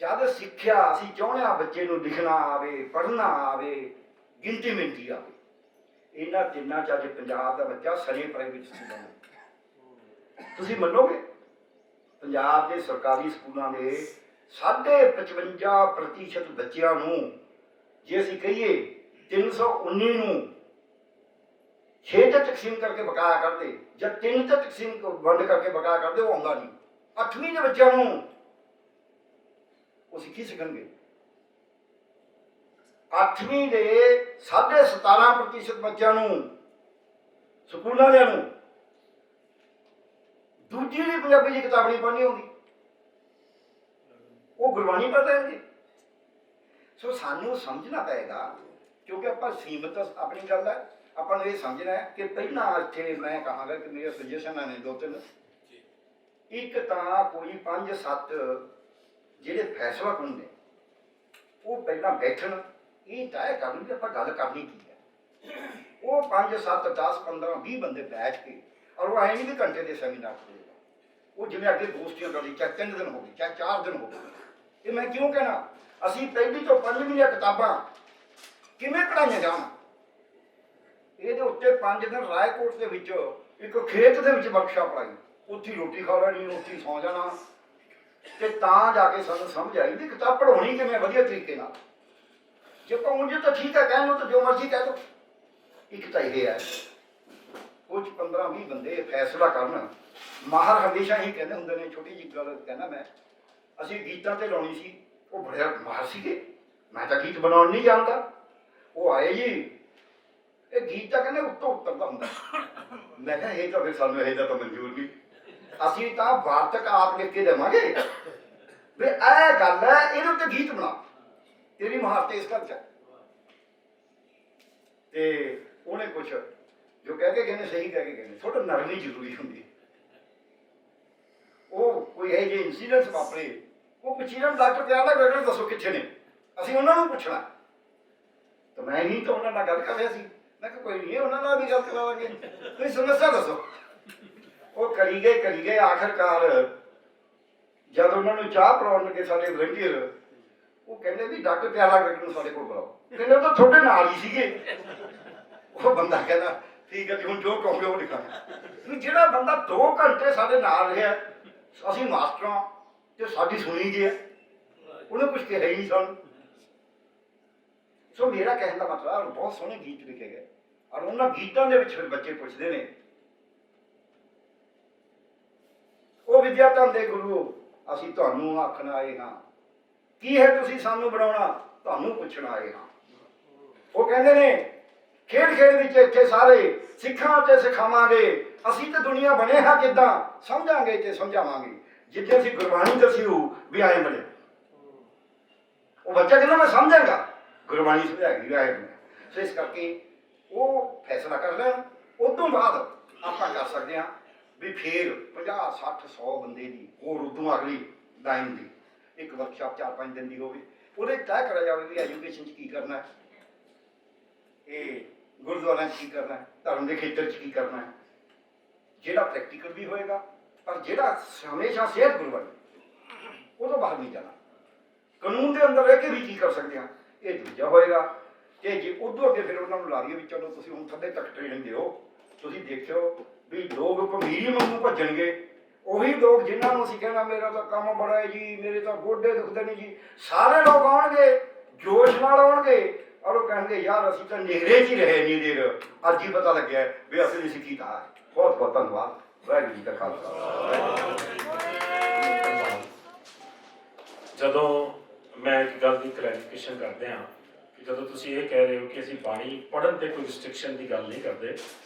ਜਦ ਸਿੱਖਿਆ, ਅਸੀਂ ਚਾਹੁੰਦੇ ਹਾਂ ਬੱਚੇ ਨੂੰ ਲਿਖਣਾ ਆਵੇ, ਪੜ੍ਹਨਾ ਆਵੇ, ਗਿਣਤੀ ਮਿਣਤੀ ਆਵੇ। ਇਹਨਾਂ ਤਿੰਨਾਂ 'ਚ ਅੱਜ ਪੰਜਾਬ ਦਾ ਬੱਚਾ ਸਣੇ ਪ੍ਰਾਈਵੇਟ ਸਕੂਲਾਂ ਦੇ, ਤੁਸੀਂ ਮੰਨੋਗੇ ਪੰਜਾਬ ਦੇ ਸਰਕਾਰੀ ਸਕੂਲਾਂ ਦੇ 55% ਬੱਚਿਆਂ ਨੂੰ, ਜੇ ਅਸੀਂ ਕਹੀਏ 319 ਨੂੰ 6 'ਚ ਤਕਸੀਮ ਕਰਕੇ ਬਕਾਇਆ ਕਰਦੇ ਜਾਂ 3 'ਚ ਤਕਸੀਮ ਵੰਡ ਕਰਕੇ ਬਕਾਇਆ ਕਰਦੇ, ਉਹ ਆਉਂਦਾ ਨਹੀਂ। 8ਵੀਂ ਦੇ ਬੱਚਿਆਂ ਨੂੰ ਉਹ ਸਿੱਖੀ ਸਿੱਖਣਗੇ। 8ਵੀਂ ਦੇ 17.5% ਬੱਚਿਆਂ ਨੂੰ ਸਕੂਲਾਂ ਵਾਲਿਆਂ ਨੂੰ ਦੂਜੀ ਵੀ ਪੰਜਾਬੀ ਦੀ ਕਿਤਾਬ ਨਹੀਂ ਪੜ੍ਹਨੀ ਆਉਂਦੀ, ਉਹ ਗੁਰਬਾਣੀ ਪੜ੍ਹ ਲੈਣਗੇ। ਸੋ ਸਾਨੂੰ ਸਮਝਣਾ ਪਏਗਾ, ਕਿਉਂਕਿ ਆਪਾਂ ਸੀਮਤ ਆਪਣੀ ਗੱਲ ਹੈ, ਆਪਾਂ ਨੂੰ ਇਹ ਸਮਝਣਾ ਹੈ ਕਿ ਪਹਿਲਾਂ ਇੱਥੇ ਮੈਂ ਕਹਾਂਗਾ ਕਿ ਮੇਰੇ ਸੁਜੈਸ਼ਨਾਂ ਨੇ 2-3। ਇੱਕ ਤਾਂ ਕੋਈ 5-7 ਜਿਹੜੇ ਫੈਸਲਾ ਕੁਨ ਨੇ ਉਹ ਪਹਿਲਾਂ ਬੈਠਣ, ਇਹ ਤੈਅ ਕਰਨ ਕਿ ਆਪਾਂ ਗੱਲ ਕਰਨੀ ਕੀ ਹੈ। ਉਹ 5-7 10 15 20 ਬੰਦੇ ਬੈਠ ਕੇ, ਔਰ ਉਹ ਐਂ ਨਹੀਂ ਵੀ ਘੰਟੇ ਦੇ ਸੈਮੀਨਾਰ ਹੋਏਗਾ, ਉਹ ਜਿਵੇਂ ਅੱਗੇ ਦੋਸਤੀਆਂ ਕਰਦੀ, ਚਾਹੇ 3 ਦਿਨ ਹੋ ਗਏ ਚਾਹੇ 4 ਦਿਨ ਹੋ ਗਏ। ਇਹ ਮੈਂ ਕਿਉਂ ਕਹਿਣਾ, ਅਸੀਂ ਪਹਿਲੀ ਤੋਂ 5ਵੀਂ ਦੀਆਂ ਕਿਤਾਬਾਂ ਕਿਵੇਂ ਪੜ੍ਹਾਈਆਂ ਜਾਣ, ਇਹਦੇ ਉੱਤੇ 5 ਦਿਨ ਰਾਏਕੋਟ ਦੇ ਵਿੱਚ ਇੱਕ ਖੇਤ ਦੇ ਵਿੱਚ ਵਰਕਸ਼ਾਪ ਲਾਈ, ਉੱਥੇ ਰੋਟੀ ਖਾ ਲੈਣੀ, ਉੱਥੇ ਸੌਂ ਜਾਣਾ, ਤੇ ਤਾਂ ਜਾ ਕੇ ਸਾਨੂੰ ਸਮਝ ਆਈ ਵੀ ਕਿਤਾਬ ਪੜ੍ਹਾਉਣੀ ਕਿਵੇਂ ਵਧੀਆ ਤਰੀਕੇ ਨਾਲ। ਜੇ ਉਂਝ ਤਾਂ ਠੀਕ ਹੈ, ਕਹਿਣ ਨੂੰ ਤਾਂ ਜੋ ਮਰਜ਼ੀ ਕਹਿ ਦਿਓ। ਇੱਕ ਤਾਂ ਇਹ ਹੈ, ਕੁਝ 15-20 ਬੰਦੇ ਫੈਸਲਾ ਕਰਨ। ਮਾਹਰ ਹਮੇਸ਼ਾ ਹੀ ਕਹਿੰਦੇ ਹੁੰਦੇ ਨੇ, ਛੋਟੀ ਜਿਹੀ ਗੱਲ ਕਹਿੰਦਾ ਮੈਂ, ਅਸੀਂ ਗੀਤਾਂ ਤੇ ਲਾਉਣੀ ਸੀ, ਉਹ ਬੜੇ ਮਾਹਰ ਸੀਗੇ, ਮੈਂ ਤਾਂ ਗੀਤ ਬਣਾਉਣ ਨਹੀਂ ਜਾਣਦਾ। ਉਹ ਆਏ ਜੀ, ਇਹ ਗੀਤ ਤਾਂ ਕਹਿੰਦੇ ਉੱਤੋਂ ਉੱਤਰਦਾ ਹੁੰਦਾ। ਮੈਂ ਕਿਹਾ ਇਹ ਤਾਂ ਫਿਰ ਸਾਨੂੰ ਇਹ ਤਾਂ ਮਨਜ਼ੂਰ ਨਹੀਂ, ਅਸੀਂ ਤਾਂ ਵਾਰਤਕ ਆਪ ਲਿਖ ਕੇ ਦੇਵਾਂਗੇ ਵੀ ਇਹ ਗੱਲ ਹੈ, ਇਹਦੇ ਉੱਤੇ ਗੀਤ ਬਣਾ, ਤੇਰੀ ਮਹਾਰਤ ਇਸ ਗੱਲ 'ਚ। ਤੇ ਉਹਨੇ ਕੁਛ ਜੋ ਕਹਿ ਕੇ ਗਏ ਨੇ, ਸਹੀ ਕਹਿ ਕੇ ਗਏ ਨੇ, ਥੋੜਾ ਨਰਮੀ ਜ਼ਰੂਰੀ ਹੁੰਦੀ। ਉਹ ਕੋਈ ਇਹ ਜਿਹੇ ਇੰਸੀਡੈਂਟਸ ਵਾਪਰੇ, ਉਹ ਪੁੱਛੀਆਂ ਡਾਕਟਰ ਕਹਿੰਦਾ ਡਾਕਟਰ ਦੱਸੋ ਕਿੱਥੇ ਨੇ, ਅਸੀਂ ਉਹਨਾਂ ਨੂੰ ਪੁੱਛਣਾ। ਤਾਂ ਮੈਂ ਹੀ ਤਾਂ ਉਹਨਾਂ ਨਾਲ ਗੱਲ ਕਰ ਰਿਹਾ ਸੀ, ਮੈਂ ਕਿਹਾ ਕੋਈ ਨਹੀਂ, ਉਹਨਾਂ ਨਾਲ ਵੀ ਗੱਲ ਕਰਾਵਾਂਗੇ, ਤੁਸੀਂ ਸਮੱਸਿਆ ਦੱਸੋ। ਉਹ ਕਰੀ ਗਏ, ਆਖਰਕਾਰ ਜਦ ਉਹਨਾਂ ਨੂੰ ਚਾਹ ਪਿਲਾਉਣ ਲੱਗੇ ਸਾਡੇ ਵਲੰਟੀਅਰ, ਉਹ ਕਹਿੰਦੇ ਵੀ ਡਾਕਟਰ ਪਿਆਲਾ ਡਾਕਟਰ ਨੂੰ ਸਾਡੇ ਕੋਲ ਬੁਲਾਓ। ਕਹਿੰਦੇ ਉਹ ਤਾਂ ਤੁਹਾਡੇ ਨਾਲ ਹੀ ਸੀਗੇ। ਉਹ ਬੰਦਾ ਕਹਿੰਦਾ ਠੀਕ ਹੈ ਜੀ, ਹੁਣ ਜੋ ਕਹੋਗੇ ਉਹ ਲਿਖਾਂਗੇ। ਜਿਹੜਾ ਬੰਦਾ 2 ਘੰਟੇ ਸਾਡੇ ਨਾਲ ਰਿਹਾ, ਅਸੀਂ ਮਾਸਟਰਾਂ ਤੇ ਸਾਡੀ ਸੁਣੀ ਗਿਆ, ਉਹਨੇ ਕੁਝ ਕਿਹਾ ਹੀ ਨਹੀਂ ਸਾਨੂੰ। ਸੋ ਮੇਰਾ ਕਹਿਣ ਦਾ ਮਤਲਬ, ਬਹੁਤ ਸੋਹਣੇ ਗੀਤ ਲਿਖੇ ਗਏ, ਔਰ ਉਹਨਾਂ ਗੀਤਾਂ ਦੇ ਵਿੱਚ ਫਿਰ ਬੱਚੇ ਪੁੱਛਦੇ ਨੇ, ਉਹ ਵਿਦਿਆ ਧਨ ਦੇ ਗੁਰੂ ਅਸੀਂ ਤੁਹਾਨੂੰ ਆਖਣ ਆਏ ਹਾਂ, ਕੀ ਹੈ ਤੁਸੀਂ ਸਾਨੂੰ ਬਣਾਉਣਾ, ਤੁਹਾਨੂੰ ਪੁੱਛਣ ਆਏ ਹਾਂ। ਉਹ ਕਹਿੰਦੇ ਨੇ ਖੇਡ ਵਿੱਚ ਇੱਥੇ ਸਾਰੇ ਸਿੱਖਾਂ ਤੇ ਸਿਖਾਵਾਂਗੇ, ਅਸੀਂ ਤੇ ਦੁਨੀਆ ਬਣੇ ਹਾਂ ਕਿੱਦਾਂ, ਸਮਝਾਂਗੇ ਤੇ ਸਮਝਾਵਾਂਗੇ, ਜਿੱਥੇ ਅਸੀਂ ਗੁਰਬਾਣੀ ਦੱਸਿਓ ਵੀ ਆਏ ਬਣੇ। ਉਹ ਬੱਚਾ ਕਹਿੰਦਾ ਮੈਂ ਸਮਝਾਂਗਾ, ਗੁਰਬਾਣੀ ਸਮਝਾਏਗੀ ਆਏ ਬਣੇ। ਸੋ ਇਸ ਕਰਕੇ ਉਹ ਫੈਸਲਾ ਕਰ ਲੈਣ, ਉਸ ਤੋਂ ਬਾਅਦ ਆਪਾਂ ਕਰ ਸਕਦੇ ਹਾਂ ਵੀ ਫੇਰ 50 60 100 ਬੰਦੇ ਦੀ ਹੋਰ ਉਦੋਂ ਅਗਲੀ ਲਾਈਨ ਦੀ ਇੱਕ ਵਰਕਸ਼ਾਪ 4-5 ਦਿਨ ਦੀ ਹੋਵੇ, ਉਹਦੇ ਤੈਅ ਕਰਿਆ ਜਾਵੇ ਵੀ ਐਜੂਕੇਸ਼ਨ 'ਚ ਕੀ ਕਰਨਾ, ਇਹ ਗੁਰਦੁਆਰਿਆਂ 'ਚ ਕੀ ਕਰਨਾ, ਧਰਮ ਦੇ ਖੇਤਰ 'ਚ ਕੀ ਕਰਨਾ, ਜਿਹੜਾ ਪ੍ਰੈਕਟੀਕਲ ਵੀ ਹੋਏਗਾ, ਪਰ ਜਿਹੜਾ ਹਮੇਸ਼ਾ ਸਿਹਤ ਗੁਰਬਾਣੀ ਉਹ ਤੋਂ ਬਾਹਰ ਨਹੀਂ ਜਾਣਾ। ਕਾਨੂੰਨ ਦੇ ਅੰਦਰ ਰਹਿ ਕੇ ਵੀ ਕੀ ਕਰ ਸਕਦੇ ਹਾਂ, ਇਹ ਦੂਜਾ ਹੋਏਗਾ। ਤੇ ਜੇ ਉਦੋਂ ਅੱਗੇ ਫਿਰ ਉਹਨਾਂ ਨੂੰ ਲਾ ਲਈਏ ਵੀ ਚਲੋ ਤੁਸੀਂ ਹੁਣ ਥੱਲੇ ਤੱਕ ਟ੍ਰੇਨਿੰਗ ਦਿਓ, ਤੁਸੀਂ ਦੇਖਿਓ ਵੀ ਲੋਕ ਭਮੀਰ ਵਾਂਗੂ ਭੱਜਣਗੇ, ਉਹੀ ਲੋਕ ਜਿਨ੍ਹਾਂ ਨੂੰ ਅਸੀਂ ਕਹਿਣਾ ਮੇਰਾ ਤਾਂ ਕੰਮ ਬੜਾ ਹੈ ਜੀ, ਮੇਰੇ ਤਾਂ ਗੋਡੇ ਦੁਖਦੇ ਨੇ ਜੀ, ਸਾਰੇ ਲੋਕ ਆਉਣਗੇ, ਜੋਸ਼ ਨਾਲ ਆਉਣਗੇ, ਔਰ ਉਹ ਕਹਿਣਗੇ ਯਾਰ ਅਸੀਂ ਤਾਂ ਨੇਰੇ 'ਚ ਹੀ ਰਹੇ ਇੰਨੀ ਦੇਰ, ਅੱਜ ਹੀ ਪਤਾ ਲੱਗਿਆ ਵੀ ਅਸੀਂ ਨਹੀਂ ਸਿੱਖੀ ਤਾਂ। ਬਹੁਤ ਬਹੁਤ ਧੰਨਵਾਦ। ਵਾਹਿਗੁਰੂ ਜੀ ਕਾ ਖਾਲਸਾ। ਜਦੋਂ ਮੈਂ ਇੱਕ ਗੱਲ ਦੀ ਕਲੈਰੀਫਿਕੇਸ਼ਨ ਕਰਦੇ ਹਾਂ ਕਿ ਜਦੋਂ ਤੁਸੀਂ ਇਹ ਕਹਿ ਰਹੇ ਹੋ ਕਿ ਅਸੀਂ ਬਾਣੀ ਪੜ੍ਹਨ 'ਤੇ ਕੋਈ ਰਿਸਟ੍ਰਿਕਸ਼ਨ ਦੀ ਗੱਲ ਨਹੀਂ ਕਰਦੇ,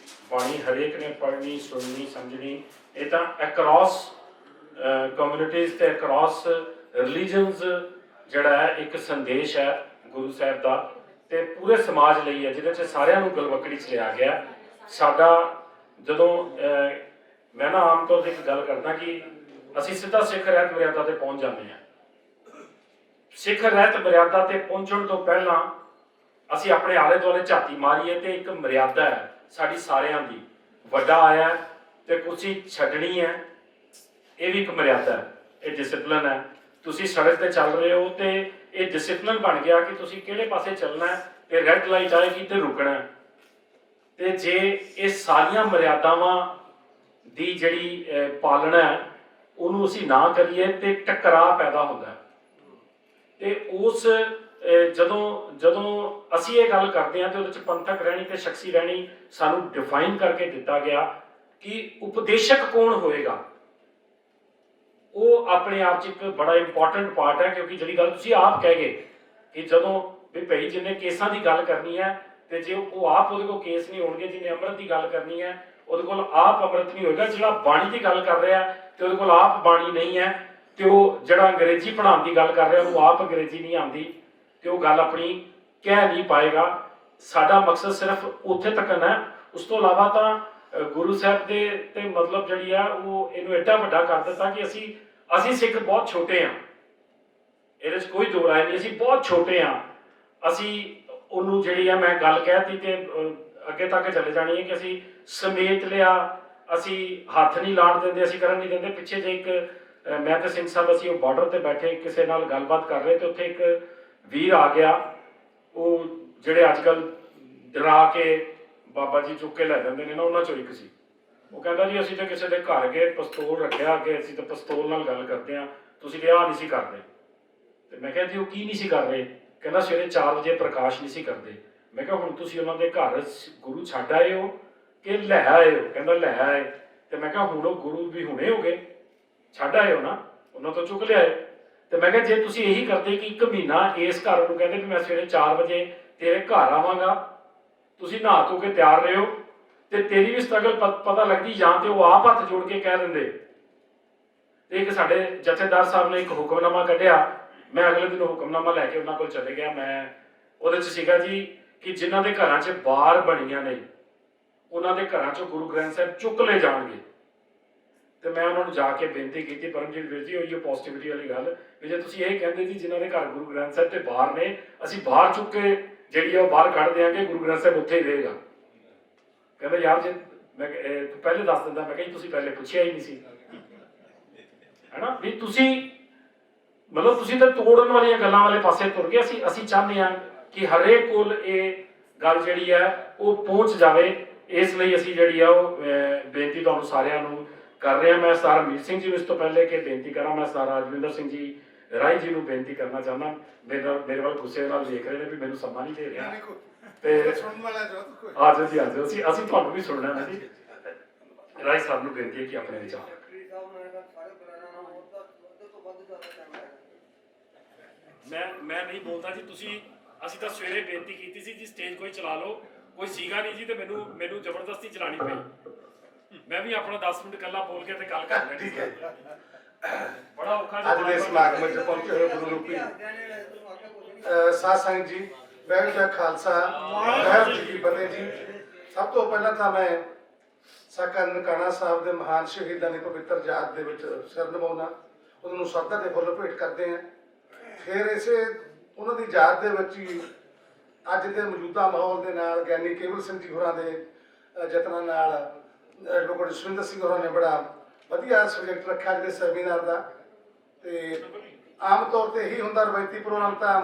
ਬਾਣੀ ਹਰੇਕ ਨੇ ਪੜ੍ਹਨੀ, ਸੁਣਨੀ, ਸਮਝਣੀ। ਇਹ ਤਾਂ ਅਕ੍ਰੋਸ ਕਮਿਊਨਿਟੀਜ਼ ਤੇ ਅਕ੍ਰੋਸ ਰਿਲੀਜਨਸ ਜਿਹੜਾ ਹੈ ਇੱਕ ਸੰਦੇਸ਼ ਹੈ ਗੁਰੂ ਸਾਹਿਬ ਦਾ, ਤੇ ਪੂਰੇ ਸਮਾਜ ਲਈ ਹੈ, ਜਿਹਦੇ 'ਚ ਸਾਰਿਆਂ ਨੂੰ ਗਲਵੱਕੜੀ 'ਚ ਲਿਆ ਗਿਆ। ਸਾਡਾ ਜਦੋਂ ਮੈਂ ਨਾ ਆਮ ਤੌਰ 'ਤੇ ਇੱਕ ਗੱਲ ਕਰਦਾ ਕਿ ਅਸੀਂ ਸਿੱਧਾ ਸਿੱਖ ਰਹਿਤ ਮਰਿਆਦਾ 'ਤੇ ਪਹੁੰਚ ਜਾਂਦੇ ਹਾਂ। ਸਿੱਖ ਰਹਿਤ ਮਰਿਆਦਾ 'ਤੇ ਪਹੁੰਚਣ ਤੋਂ ਪਹਿਲਾਂ ਅਸੀਂ ਆਪਣੇ ਆਲੇ ਦੁਆਲੇ ਝਾਤੀ ਮਾਰੀਏ ਤੇ ਇੱਕ ਮਰਿਆਦਾ ਹੈ ਸਾਡੀ ਸਾਰਿਆਂ ਦੀ, ਵੱਡਾ ਆਇਆ ਤੇ ਕੁਰਸੀ ਛੱਡਣੀ ਹੈ, ਇਹ ਵੀ ਇੱਕ ਮਰਿਆਦਾ ਹੈ, ਇਹ ਡਿਸਪਲਿਨ ਹੈ। ਤੁਸੀਂ ਸੜਕ ਤੇ ਚੱਲ ਰਹੇ ਹੋ ਤੇ ਇਹ ਡਿਸਪਲਿਨ ਬਣ ਗਿਆ ਕਿ ਤੁਸੀਂ ਕਿਹੜੇ ਪਾਸੇ ਚੱਲਣਾ ਹੈ, ਤੇ ਰੈੱਡ ਲਾਈਟ ਆਏਗੀ ਤੇ ਰੁਕਣਾ। ਤੇ ਜੇ ਇਹ ਸਾਰੀਆਂ ਮਰਿਆਦਾਵਾਂ ਦੀ ਜਿਹੜੀ ਪਾਲਣਾ ਹੈ ਉਹਨੂੰ ਅਸੀਂ ਨਾ ਕਰੀਏ ਤੇ ਟਕਰਾਅ ਪੈਦਾ ਹੁੰਦਾ। ਤੇ ਉਸ ਜਦੋਂ ਅਸੀਂ ਇਹ ਗੱਲ ਕਰਦੇ ਹਾਂ ਤੇ ਉਹਦੇ 'ਚ ਪੰਥਕ ਰਹਿਣੀ ਤੇ ਸ਼ਖਸੀ ਰਹਿਣੀ ਸਾਨੂੰ ਡਿਫਾਈਨ ਕਰਕੇ ਦਿੱਤਾ ਗਿਆ ਕਿ ਉਪਦੇਸ਼ਕ ਕੌਣ ਹੋਏਗਾ। ਉਹ ਆਪਣੇ ਆਪ 'ਚ ਇੱਕ ਬੜਾ ਇੰਪੋਰਟੈਂਟ ਪਾਰਟ ਹੈ, ਕਿਉਂਕਿ ਜਿਹੜੀ ਗੱਲ ਤੁਸੀਂ ਆਪ ਕਹਿ ਗਏ ਕਿ ਜਦੋਂ ਵੀ ਭਾਈ ਜਿਹਨੇ ਕੇਸਾਂ ਦੀ ਗੱਲ ਕਰਨੀ ਹੈ ਤੇ ਜੇ ਉਹ ਆਪ ਉਹਦੇ ਕੋਲ ਕੇਸ ਨਹੀਂ ਹੋਣਗੇ, ਜਿਹਨੇ ਅੰਮ੍ਰਿਤ ਦੀ ਗੱਲ ਕਰਨੀ ਹੈ ਉਹਦੇ ਕੋਲ ਆਪ ਅੰਮ੍ਰਿਤ ਨਹੀਂ ਹੋਏਗਾ। ਜਿਹੜਾ ਬਾਣੀ ਦੀ ਗੱਲ ਕਰ ਰਿਹਾ ਤੇ ਉਹਦੇ ਕੋਲ ਆਪ ਬਾਣੀ ਨਹੀਂ ਹੈ, ਤੇ ਉਹ ਜਿਹੜਾ ਅੰਗਰੇਜ਼ੀ ਪੜ੍ਹਾਉਣ ਦੀ ਗੱਲ ਕਰ ਰਿਹਾ ਉਹਨੂੰ ਆਪ ਅੰਗਰੇਜ਼ੀ ਨਹੀਂ ਆਉਂਦੀ, ਤੇ ਉਹ ਗੱਲ ਆਪਣੀ ਕਹਿ ਨਹੀਂ ਪਾਏਗਾ। ਸਾਡਾ ਮਕਸਦ ਸਿਰਫ ਉੱਥੇ ਤੱਕ ਹੈ। ਉਸ ਤੋਂ ਇਲਾਵਾ ਤਾਂ ਗੁਰੂ ਸਾਹਿਬ ਦੇ ਤੇ ਮਤਲਬ ਜਿਹੜੀ ਆ ਉਹ ਇਹਨੂੰ ਐਡਾ ਵੱਡਾ ਕਰ ਦਿੱਤਾ ਕਿ ਅਸੀਂ ਸਿੱਖ ਬਹੁਤ ਛੋਟੇ ਹਾਂ, ਇਹਦੇ 'ਚ ਕੋਈ ਦੋ ਰਾਏ ਨਹੀਂ। ਅਸੀਂ ਬਹੁਤ ਛੋਟੇ ਹਾਂ। ਅਸੀਂ ਉਹਨੂੰ ਜਿਹੜੀ ਆ ਮੈਂ ਗੱਲ ਕਹਿਤੀ ਤੇ ਅੱਗੇ ਤੱਕ ਚਲੇ ਜਾਣੀ ਹੈ ਕਿ ਅਸੀਂ ਸਮੇਤ ਲਿਆ, ਅਸੀਂ ਹੱਥ ਨਹੀਂ ਲਾਣ ਦਿੰਦੇ, ਅਸੀਂ ਕਰਨ ਨਹੀਂ ਦਿੰਦੇ। ਪਿੱਛੇ ਜੇ ਇੱਕ ਮੈਂ ਤੇ ਸਿੰਘ ਸਾਹਿਬ ਅਸੀਂ ਉਹ ਬਾਰਡਰ ਤੇ ਬੈਠੇ ਕਿਸੇ ਨਾਲ ਗੱਲਬਾਤ ਕਰ ਰਹੇ ਤੇ ਉੱਥੇ ਇੱਕ ਵੀਰ ਆ ਗਿਆ, ਉਹ ਜਿਹੜੇ ਅੱਜ ਕੱਲ੍ਹ ਡਰਾ ਕੇ ਬਾਬਾ ਜੀ ਚੁੱਕ ਕੇ ਲੈ ਜਾਂਦੇ ਨੇ ਨਾ, ਉਹਨਾਂ ਚੋਂ ਇੱਕ ਸੀ। ਉਹ ਕਹਿੰਦਾ ਜੀ ਅਸੀਂ ਤਾਂ ਕਿਸੇ ਦੇ ਘਰ ਗਏ, ਪਿਸਤੌਲ ਰੱਖਿਆ ਅੱਗੇ, ਅਸੀਂ ਤਾਂ ਪਿਸਤੌਲ ਨਾਲ ਗੱਲ ਕਰਦੇ ਹਾਂ, ਤੁਸੀਂ ਕਿਹਾ ਨਹੀਂ ਸੀ ਕਰਦੇ। ਤੇ ਮੈਂ ਕਿਹਾ ਜੀ ਉਹ ਕੀ ਨਹੀਂ ਸੀ ਕਰ ਰਹੇ? ਕਹਿੰਦਾ ਸਵੇਰੇ 4 ਵਜੇ ਪ੍ਰਕਾਸ਼ ਨਹੀਂ ਸੀ ਕਰਦੇ। ਮੈਂ ਕਿਹਾ ਹੁਣ ਤੁਸੀਂ ਉਹਨਾਂ ਦੇ ਘਰ ਗੁਰੂ ਛੱਡ ਆਏ ਹੋ ਕਿ ਲੈ ਆਏ ਹੋ? ਕਹਿੰਦਾ ਲੈ ਆਏ। ਤੇ ਮੈਂ ਕਿਹਾ ਹੁਣ ਉਹ ਗੁਰੂ ਵੀ ਹੁਣੇ ਹੋ ਗਏ, ਛੱਡ ਆਏ ਹੋ ਨਾ, ਉਹਨਾਂ ਤੋਂ ਚੁੱਕ ਲਿਆਏ। ਤੇ ਮੈਂ ਕਿਹਾ ਜੇ ਤੁਸੀਂ ਇਹੀ ਕਰਦੇ ਕਿ 1 ਮਹੀਨਾ ਇਸ ਘਰ ਨੂੰ ਕਹਿੰਦੇ ਵੀ ਮੈਂ ਸਵੇਰੇ 4 ਵਜੇ ਤੇਰੇ ਘਰ ਆਵਾਂਗਾ, ਤੁਸੀਂ ਨਹਾ ਧੋ ਕੇ ਤਿਆਰ ਰਹੋ, ਤੇ ਤੇਰੀ ਵੀ ਸਟਰਗਲ ਪਤਾ ਲੱਗਦੀ, ਜਾਂ ਤੇ ਉਹ ਆਪ ਹੱਥ ਜੋੜ ਕੇ ਕਹਿ ਦਿੰਦੇ। ਤੇ ਇੱਕ ਸਾਡੇ ਜਥੇਦਾਰ ਸਾਹਿਬ ਨੇ ਇੱਕ ਹੁਕਮਨਾਮਾ ਕੱਢਿਆ, ਮੈਂ ਅਗਲੇ ਦਿਨ ਹੁਕਮਨਾਮਾ ਲੈ ਕੇ ਉਹਨਾਂ ਕੋਲ ਚਲੇ ਗਿਆ। ਮੈਂ ਉਹਦੇ 'ਚ ਸੀਗਾ ਜੀ ਕਿ ਜਿਨ੍ਹਾਂ ਦੇ ਘਰਾਂ 'ਚ ਬਾਰ ਬਣੀਆਂ ਨੇ ਉਹਨਾਂ ਦੇ ਘਰਾਂ 'ਚੋਂ ਗੁਰੂ ਗ੍ਰੰਥ ਸਾਹਿਬ ਚੁੱਕ ਲੈ ਜਾਣਗੇ। ਤੇ ਮੈਂ ਉਹਨਾਂ ਨੂੰ ਜਾ ਕੇ ਬੇਨਤੀ ਕੀਤੀ, ਪਰਮਜੀਤ ਵੀਰ ਜੀ ਉਹੀ ਪੋਜ਼ਿਟਿਵਿਟੀ ਵਾਲੀ ਗੱਲ ਵੀ ਜੇ ਤੁਸੀਂ ਇਹ ਕਹਿੰਦੇ ਜੀ ਜਿਨ੍ਹਾਂ ਦੇ ਘਰ ਗੁਰੂ ਗ੍ਰੰਥ ਸਾਹਿਬ ਤੇ ਬਾਹਰ ਨੇ, ਅਸੀਂ ਬਾਹਰ ਚੁੱਕ ਕੇ ਜਿਹੜੀ ਆ ਉਹ ਬਾਹਰ ਕੱਢ ਦਿਆਂਗੇ, ਗੁਰੂ ਗ੍ਰੰਥ ਸਾਹਿਬ ਉੱਥੇ ਹੀ ਰਹੇਗਾ। ਕਹਿੰਦਾ ਯਾਰ ਜੇ ਮੈਂ ਤੂੰ ਪਹਿਲੇ ਦੱਸ ਦਿੰਦਾ। ਮੈਂ ਕਿਹਾ ਜੀ ਤੁਸੀਂ ਪਹਿਲੇ ਪੁੱਛਿਆ ਹੀ ਨਹੀਂ ਸੀ, ਹੈਨਾ ਵੀ ਤੁਸੀਂ ਮਤਲਬ ਤੁਸੀਂ ਤਾਂ ਤੋੜਨ ਵਾਲੀਆਂ ਗੱਲਾਂ ਵਾਲੇ ਪਾਸੇ ਤੁਰ ਗਏ। ਅਸੀਂ ਚਾਹੁੰਦੇ ਹਾਂ ਕਿ ਹਰੇਕ ਕੋਲ ਇਹ ਗੱਲ ਜਿਹੜੀ ਹੈ ਉਹ ਪਹੁੰਚ ਜਾਵੇ। ਇਸ ਲਈ ਅਸੀਂ ਜਿਹੜੀ ਆ ਉਹ ਬੇਨਤੀ ਤੁਹਾਨੂੰ ਸਾਰਿਆਂ ਨੂੰ ਕਰ ਰਹੇ ਹਾਂ। ਮੈਂ ਸਰਦਾਰ ਹਰਮੀਤ ਸਿੰਘ ਜੀ ਨੂੰ ਇਸ ਤੋਂ ਪਹਿਲੇ ਕਿ ਬੇਨਤੀ ਕਰਾਂ, ਮੈਂ ਸਰਦਾਰ ਰਾਜਵਿੰਦਰ ਸਿੰਘ ਜੀ ਰਾਈ ਜੀ ਨੂੰ ਬੇਨਤੀ ਕਰਨਾ ਚਾਹੁੰਦਾ। ਮੇਰੇ ਵੱਲ ਗੁੱਸੇ ਨਾਲ ਦੇਖ ਰਹੇ ਨੇ ਵੀ ਮੈਨੂੰ ਸਮਾਂ ਨਹੀਂ ਦੇ ਰਿਹਾ, ਤੇ ਆਜੋ ਜੀ ਆਜੋ, ਅਸੀਂ ਤੁਹਾਨੂੰ ਵੀ ਸੁਣਨਾ ਹੈ ਜੀ। ਰਾਈ ਸਾਹਿਬ ਨੂੰ ਬੇਨਤੀ ਹੈ ਕਿ ਆਪਣੇ ਵਿਚਾਰ। ਮੈਂ ਨਹੀਂ ਬੋਲਦਾ ਜੀ, ਅਸੀਂ ਤਾਂ ਸਵੇਰੇ ਬੇਨਤੀ ਕੀਤੀ ਸੀ ਜੀ ਸਟੇਜ ਕੋਈ ਚਲਾ ਲਓ, ਕੋਈ ਸੀਗਾ ਨਹੀਂ ਜੀ, ਤੇ ਮੈਨੂੰ ਜ਼ਬਰਦਸਤੀ ਚਲਾਣੀ ਪਈ। ਮੈਂ ਵੀ ਆਪਣਾ 10 ਮਿੰਟ ਇਕੱਲਾ ਬੋਲ ਕੇ ਤੇ ਗੱਲ ਕਰ ਲੈਣੀ। ਠੀਕ ਹੈ, ਬੜਾ ਔਖਾ ਅੱਜ ਦੇ ਸਮਾਗਮ ਵਿੱਚ ਪਹੁੰਚੇ ਹੋਏ ਗੁਰੂ ਰੂਪੀ ਸਾਧ ਸੰਗਤ ਜੀ, ਵਾਹਿਗੁਰੂ ਜੀ ਖਾਲਸਾ ਵਾਹਿਗੁਰੂ ਜੀ ਕੀ ਫਤਿਹ ਜੀ। ਸਭ ਤੋਂ ਪਹਿਲਾਂ ਤਾਂ ਮੈਂ ਸਾਕਾ ਨਨਕਾਣਾ ਸਾਹਿਬ ਦੇ ਮਹਾਨ ਸ਼ਹੀਦਾਂ ਦੀ ਪਵਿੱਤਰ ਯਾਦ ਦੇ ਵਿੱਚ ਸਿਰ ਨਿਵਾਉਣਾ, ਉਹਨਾਂ ਨੂੰ ਸ਼ਰਧਾ ਦੇ ਫੁੱਲ ਭੇਟ ਕਰਦੇ ਹਾਂ। ਫਿਰ ਇਸੇ ਉਹਨਾਂ ਦੀ ਯਾਦ ਦੇ ਵਿੱਚ ਹੀ ਅੱਜ ਦੇ ਮੌਜੂਦਾ ਮਾਹੌਲ ਦੇ ਨਾਲ ਗਿਆਨੀ ਕੇਵਲ ਸਿੰਘ ਜੀ ਹੋਰਾਂ ਦੇ ਯਤਨਾਂ ਨਾਲ ਐਡਵੋਕੇਟ ਸੁਰਿੰਦਰ ਸਿੰਘ ਹੋਰਾਂ ਨੇ ਬੜਾ ਵਧੀਆ ਸਬਜੈਕਟ ਰੱਖਿਆ ਅੱਜ ਦੇ ਸੈਮੀਨਾਰ ਦਾ। ਤੇ ਆਮ ਤੌਰ ਤੇ ਇਹੀ ਹੁੰਦਾ ਰਵਾਇਤੀ ਪ੍ਰੋਗਰਾਮ ਤਾਂ